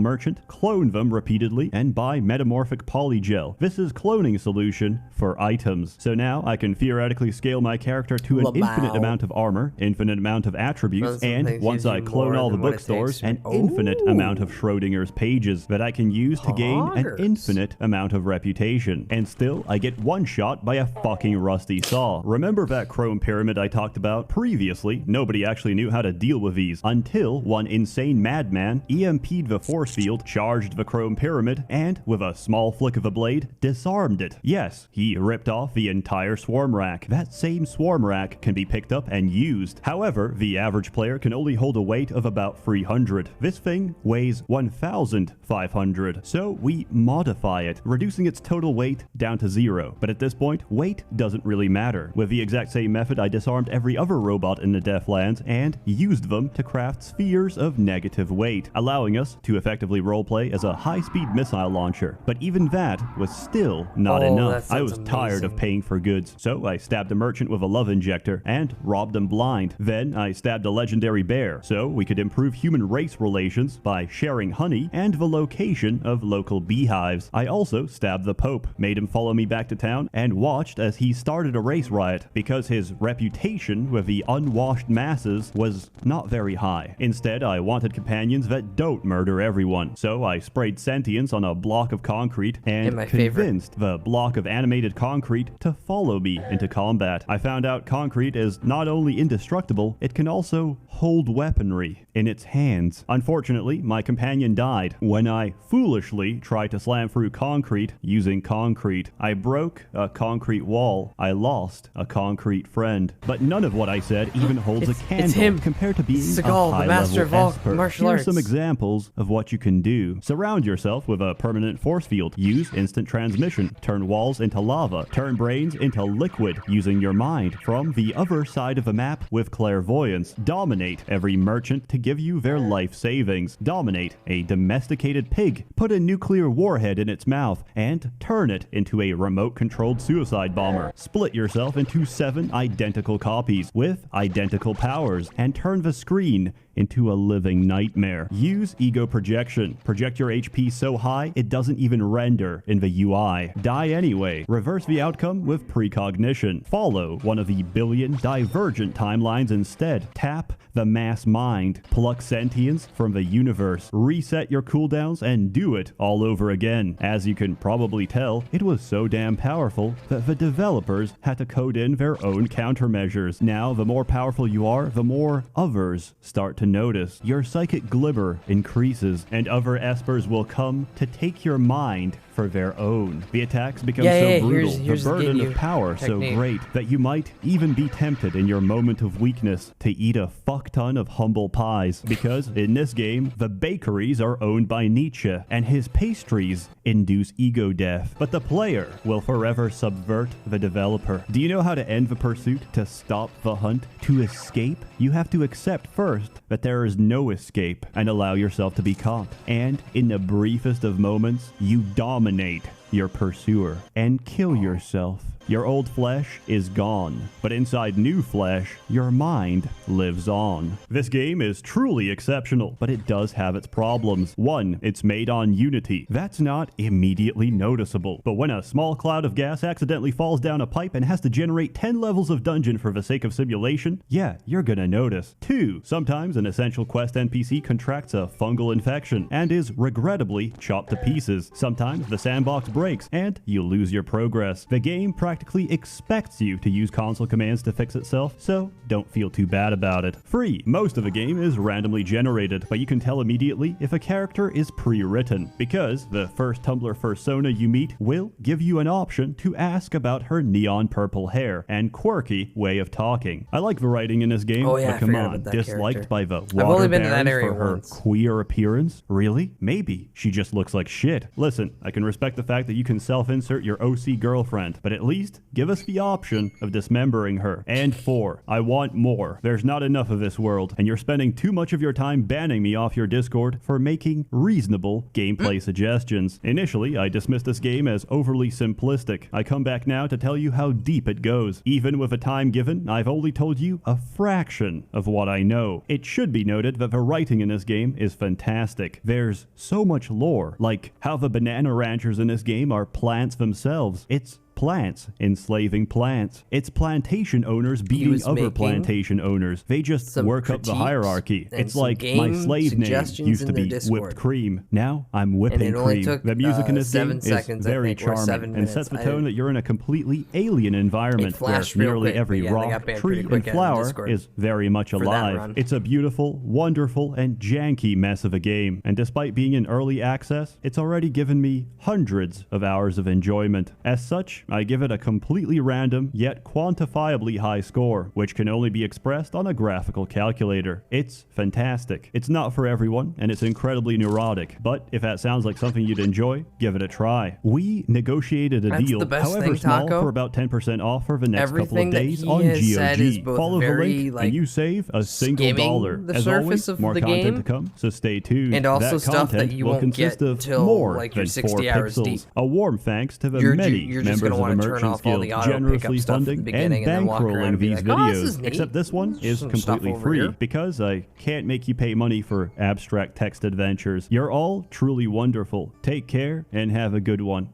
merchant, clone them repeatedly, and buy metamorphic polygel. This is cloning solution for items. So now I can theoretically scale my character to an infinite amount of armor, infinite amount of attributes, and once I clone all the bookstores, an infinite amount of Schrodinger's pages that I can use to gain an infinite amount of reputation. And still, I get one shot by a fucking rusty saw. Remember that chrome pyramid I talked about? Previously, nobody actually knew how to deal with these until one insane madman EMP'd the force field, charged the chrome pyramid, and with a small flick of a blade, disarmed it. Yes, he ripped off the entire swarm rack. That same swarm rack can be picked up and used. However, the average player can only hold a weight of about 300. This thing weighs 1,500. So we modify it, reducing its total weight down to 0. But at this point, weight doesn't really matter. With the exact same method, I disarmed every other robot in the Deathlands and used them to craft spheres years of negative weight, allowing us to effectively roleplay as a high-speed missile launcher. But even that was still not enough. I was tired of paying for goods, so I stabbed a merchant with a love injector and robbed him blind. Then I stabbed a legendary bear, so we could improve human race relations by sharing honey and the location of local beehives. I also stabbed the Pope, made him follow me back to town, and watched as he started a race riot because his reputation with the unwashed masses was not very high. Instead, I wanted companions that don't murder everyone, so I sprayed sentience on a block of concrete and convinced the block of animated concrete to follow me into combat. I found out concrete is not only indestructible, it can also hold weaponry in its hands. Unfortunately, my companion died when I foolishly tried to slam through concrete using concrete. I broke a concrete wall. I lost a concrete friend. But none of what I said even holds a candle compared to being Seagal, a high-level master of all expert. martial Here are arts. some examples of what you can do. Surround yourself with a permanent force field. Use instant transmission. Turn walls into lava. Turn brains into liquid using your mind from the other side of the map with clairvoyance. Dominate every merchant to give you their life savings. Dominate a domesticated pig. Put a nuclear warhead in its mouth and turn it into a remote-controlled suicide bomber. Split yourself into 7 identical copies with identical powers and turn the screen into a living nightmare. Use ego projection. Project your HP so high it doesn't even render in the UI. Die anyway. Reverse the outcome with precognition. Follow one of the billion divergent timelines instead. Tap the mass mind. Pluck sentience from the universe. Reset your cooldowns and do it all over again. As you can probably tell, it was so damn powerful that the developers had to code in their own countermeasures. Now, the more powerful you are, the more others start to notice. Your psychic glimmer increases, and other espers will come to take your mind for their own. The attacks become so brutal, the burden of power so great, that you might even be tempted in your moment of weakness to eat a fuck ton of humble pies. Because in this game, the bakeries are owned by Nietzsche, and his pastries induce ego death. But the player will forever subvert the developer. Do you know how to end the pursuit? To stop the hunt? To escape? You have to accept first that there is no escape and allow yourself to be caught. And in the briefest of moments, you dominate your pursuer and kill yourself. Your old flesh is gone, but inside new flesh, your mind lives on. This game is truly exceptional, but it does have its problems. One, it's made on Unity. That's not immediately noticeable, but when a small cloud of gas accidentally falls down a pipe and has to generate 10 levels of dungeon for the sake of simulation, yeah, you're gonna notice. Two, sometimes an essential quest NPC contracts a fungal infection and is regrettably chopped to pieces. Sometimes the sandbox breaks and you lose your progress. The game practically expects you to use console commands to fix itself, so don't feel too bad about it. Free. Most of the game is randomly generated, but you can tell immediately if a character is pre-written, because the first Tumblr fursona you meet will give you an option to ask about her neon purple hair and quirky way of talking. I like the writing in this game, but come on, disliked by the water barons for her queer appearance? Really? Maybe. She just looks like shit. Listen, I can respect the fact that you can self-insert your OC girlfriend, but at least give us the option of dismembering her. And 4, I want more. There's not enough of this world, and you're spending too much of your time banning me off your Discord for making reasonable gameplay suggestions. Initially, I dismissed this game as overly simplistic. I come back now to tell you how deep it goes. Even with a time given, I've only told you a fraction of what I know. It should be noted that the writing in this game is fantastic. There's so much lore, like how the banana ranchers in this game are plants themselves. It's plants enslaving plants. It's plantation owners beating other plantation owners. They just work up the hierarchy. It's like my slave name used to be whipped cream. Now I'm whipping cream. The music in this game is very charming and sets the tone that you're in a completely alien environment where nearly every rock, tree, and flower is very much alive. It's a beautiful, wonderful, and janky mess of a game. And despite being in early access, it's already given me hundreds of hours of enjoyment. As such, I give it a completely random, yet quantifiably high score, which can only be expressed on a graphical calculator. It's fantastic. It's not for everyone, and it's incredibly neurotic, but if that sounds like something you'd enjoy, give it a try. We negotiated a deal, however small, for about 10% off for the next couple of days on GOG. Follow the link, and you save a single dollar. As always, more content to come, so stay tuned. And also that stuff that content you will won't consist get of till more like than you're 4 60 hours pixels. deep. A warm thanks to the many members of the Merchants Guild generously funding and bankrolling these videos. Except this one is completely free because I can't make you pay money for abstract text adventures. You're all truly wonderful. Take care and have a good one.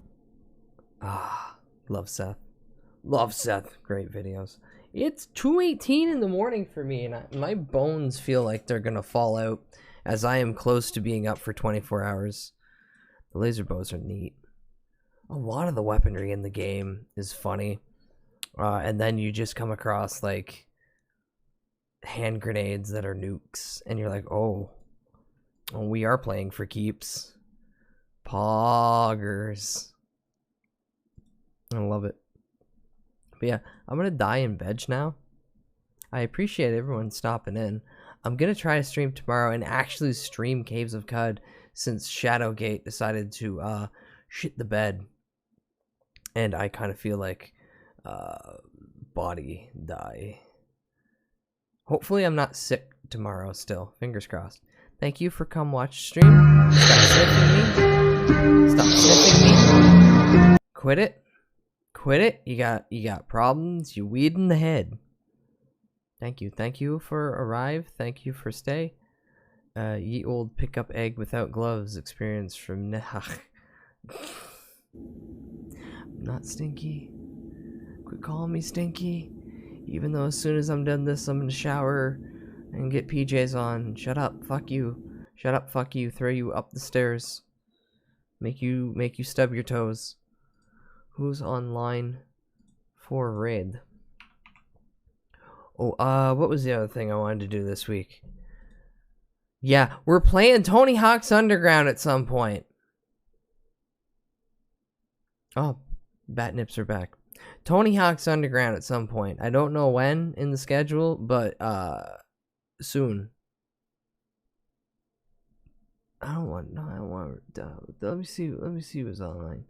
Ah, love Seth. Love Seth. Great videos. It's 2:18 in the morning for me, and my bones feel like they're gonna fall out as I am close to being up for 24 hours. The laser bows are neat. A lot of the weaponry in the game is funny. And then you just come across like hand grenades that are nukes, and you're like, oh, we are playing for keeps. Poggers. I love it. But yeah, I'm gonna die in veg now. I appreciate everyone stopping in. I'm gonna try to stream tomorrow and actually stream Caves of Cud, since Shadowgate decided to shit the bed, and I kind of feel like body die. Hopefully I'm not sick tomorrow still. Fingers crossed. Thank you for come watch stream. Stop sniffing me. Stop sniffing me. Quit it. Quit it. You got problems. You weed in the head. Thank you. Thank you for arrive. Thank you for stay. Ye old pick up egg without gloves experience from Nehach. I'm not stinky. Quit calling me stinky. Even though as soon as I'm done this, I'm gonna shower and get PJs on. Shut up. Fuck you. Shut up. Fuck you. Throw you up the stairs. Make you stub your toes. Who's online for raid? Oh, what was the other thing I wanted to do this week? Yeah, we're playing Tony Hawk's Underground at some point. Oh, bat nips are back. Tony Hawk's Underground at some point. I don't know when in the schedule, but soon. I don't want. Let me see what's online.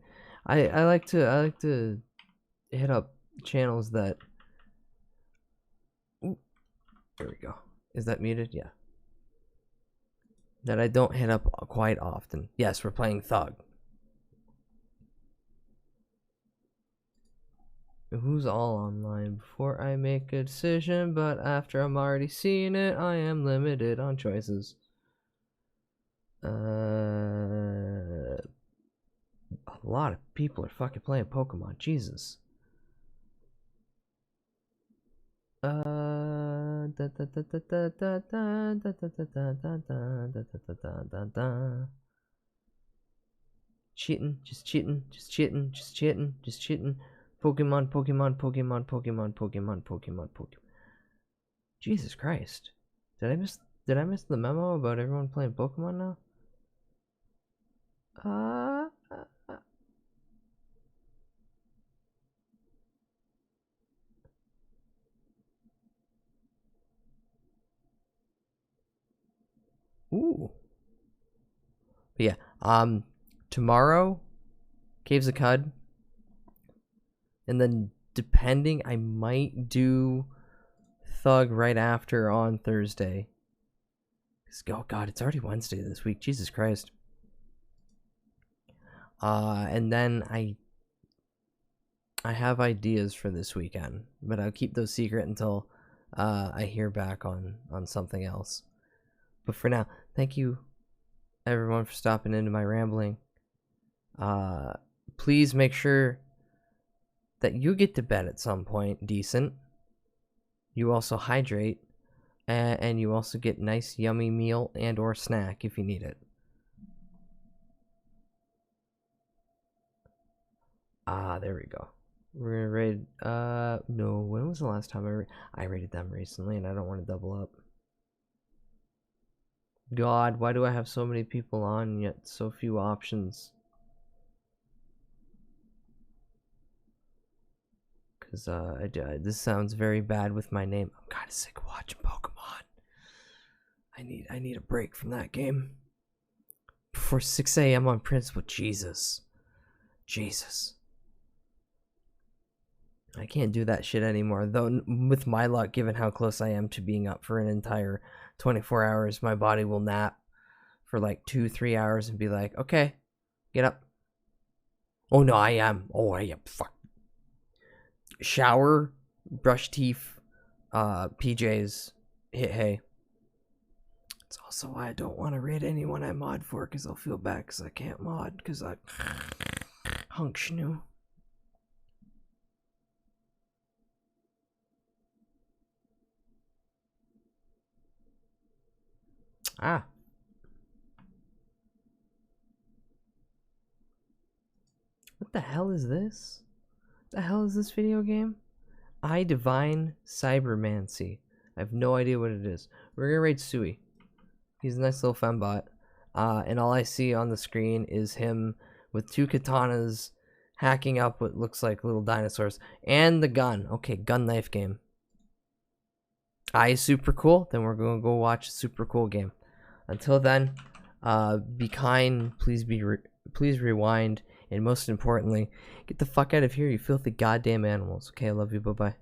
I like to hit up channels that. Ooh, there we go. Is that muted? Yeah. That I don't hit up quite often. Yes, we're playing Thug. Who's all online before I make a decision, but after I'm already seeing it, I am limited on choices. A lot of people are fucking playing Pokemon. Jesus. Cheating, just cheating, just cheating, just cheating, just cheating. Pokemon. Jesus Christ. Did I miss the memo about everyone playing Pokemon now? Ooh. But yeah, tomorrow, Caves of Cud. And then, depending, I might do Thug right after on Thursday. Oh god, it's already Wednesday this week. Jesus Christ. And then I have ideas for this weekend, but I'll keep those secret until I hear back on something else. But for now, thank you everyone for stopping into my rambling. Please make sure that you get to bed at some point decent. You also hydrate, and you also get nice yummy meal and or snack if you need it. There we go. We're gonna raid. No. When was the last time I raided them recently, and I don't want to double up. God, why do I have so many people on yet so few options? because this sounds very bad with my name. I'm kind of sick of watching Pokemon. I need a break from that game. Before 6 a.m. on principle. Jesus. I can't do that shit anymore. Though, with my luck, given how close I am to being up for an entire 24 hours, my body will nap for like 2-3 hours and be like, okay, get up. Oh no, I am. Fuck. Shower, brush teeth, PJs, hit hay. It's also why I don't want to raid anyone I mod for, because I'll feel bad because I can't mod, because I hunk schnoo. Ah. What the hell is this? What the hell is this video game? I Divine Cybermancy. I have no idea what it is. We're gonna raid Sui. He's a nice little fembot. And all I see on the screen is him with 2 katanas hacking up what looks like little dinosaurs. And the gun. Okay, gun knife game. Is super cool. Then we're gonna go watch a super cool game. Until then, be kind. Please rewind. And most importantly, get the fuck out of here, you filthy goddamn animals. Okay, I love you. Bye-bye.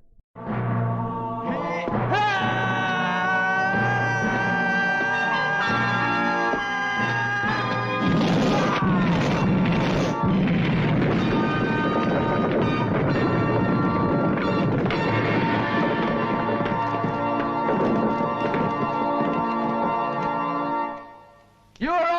You're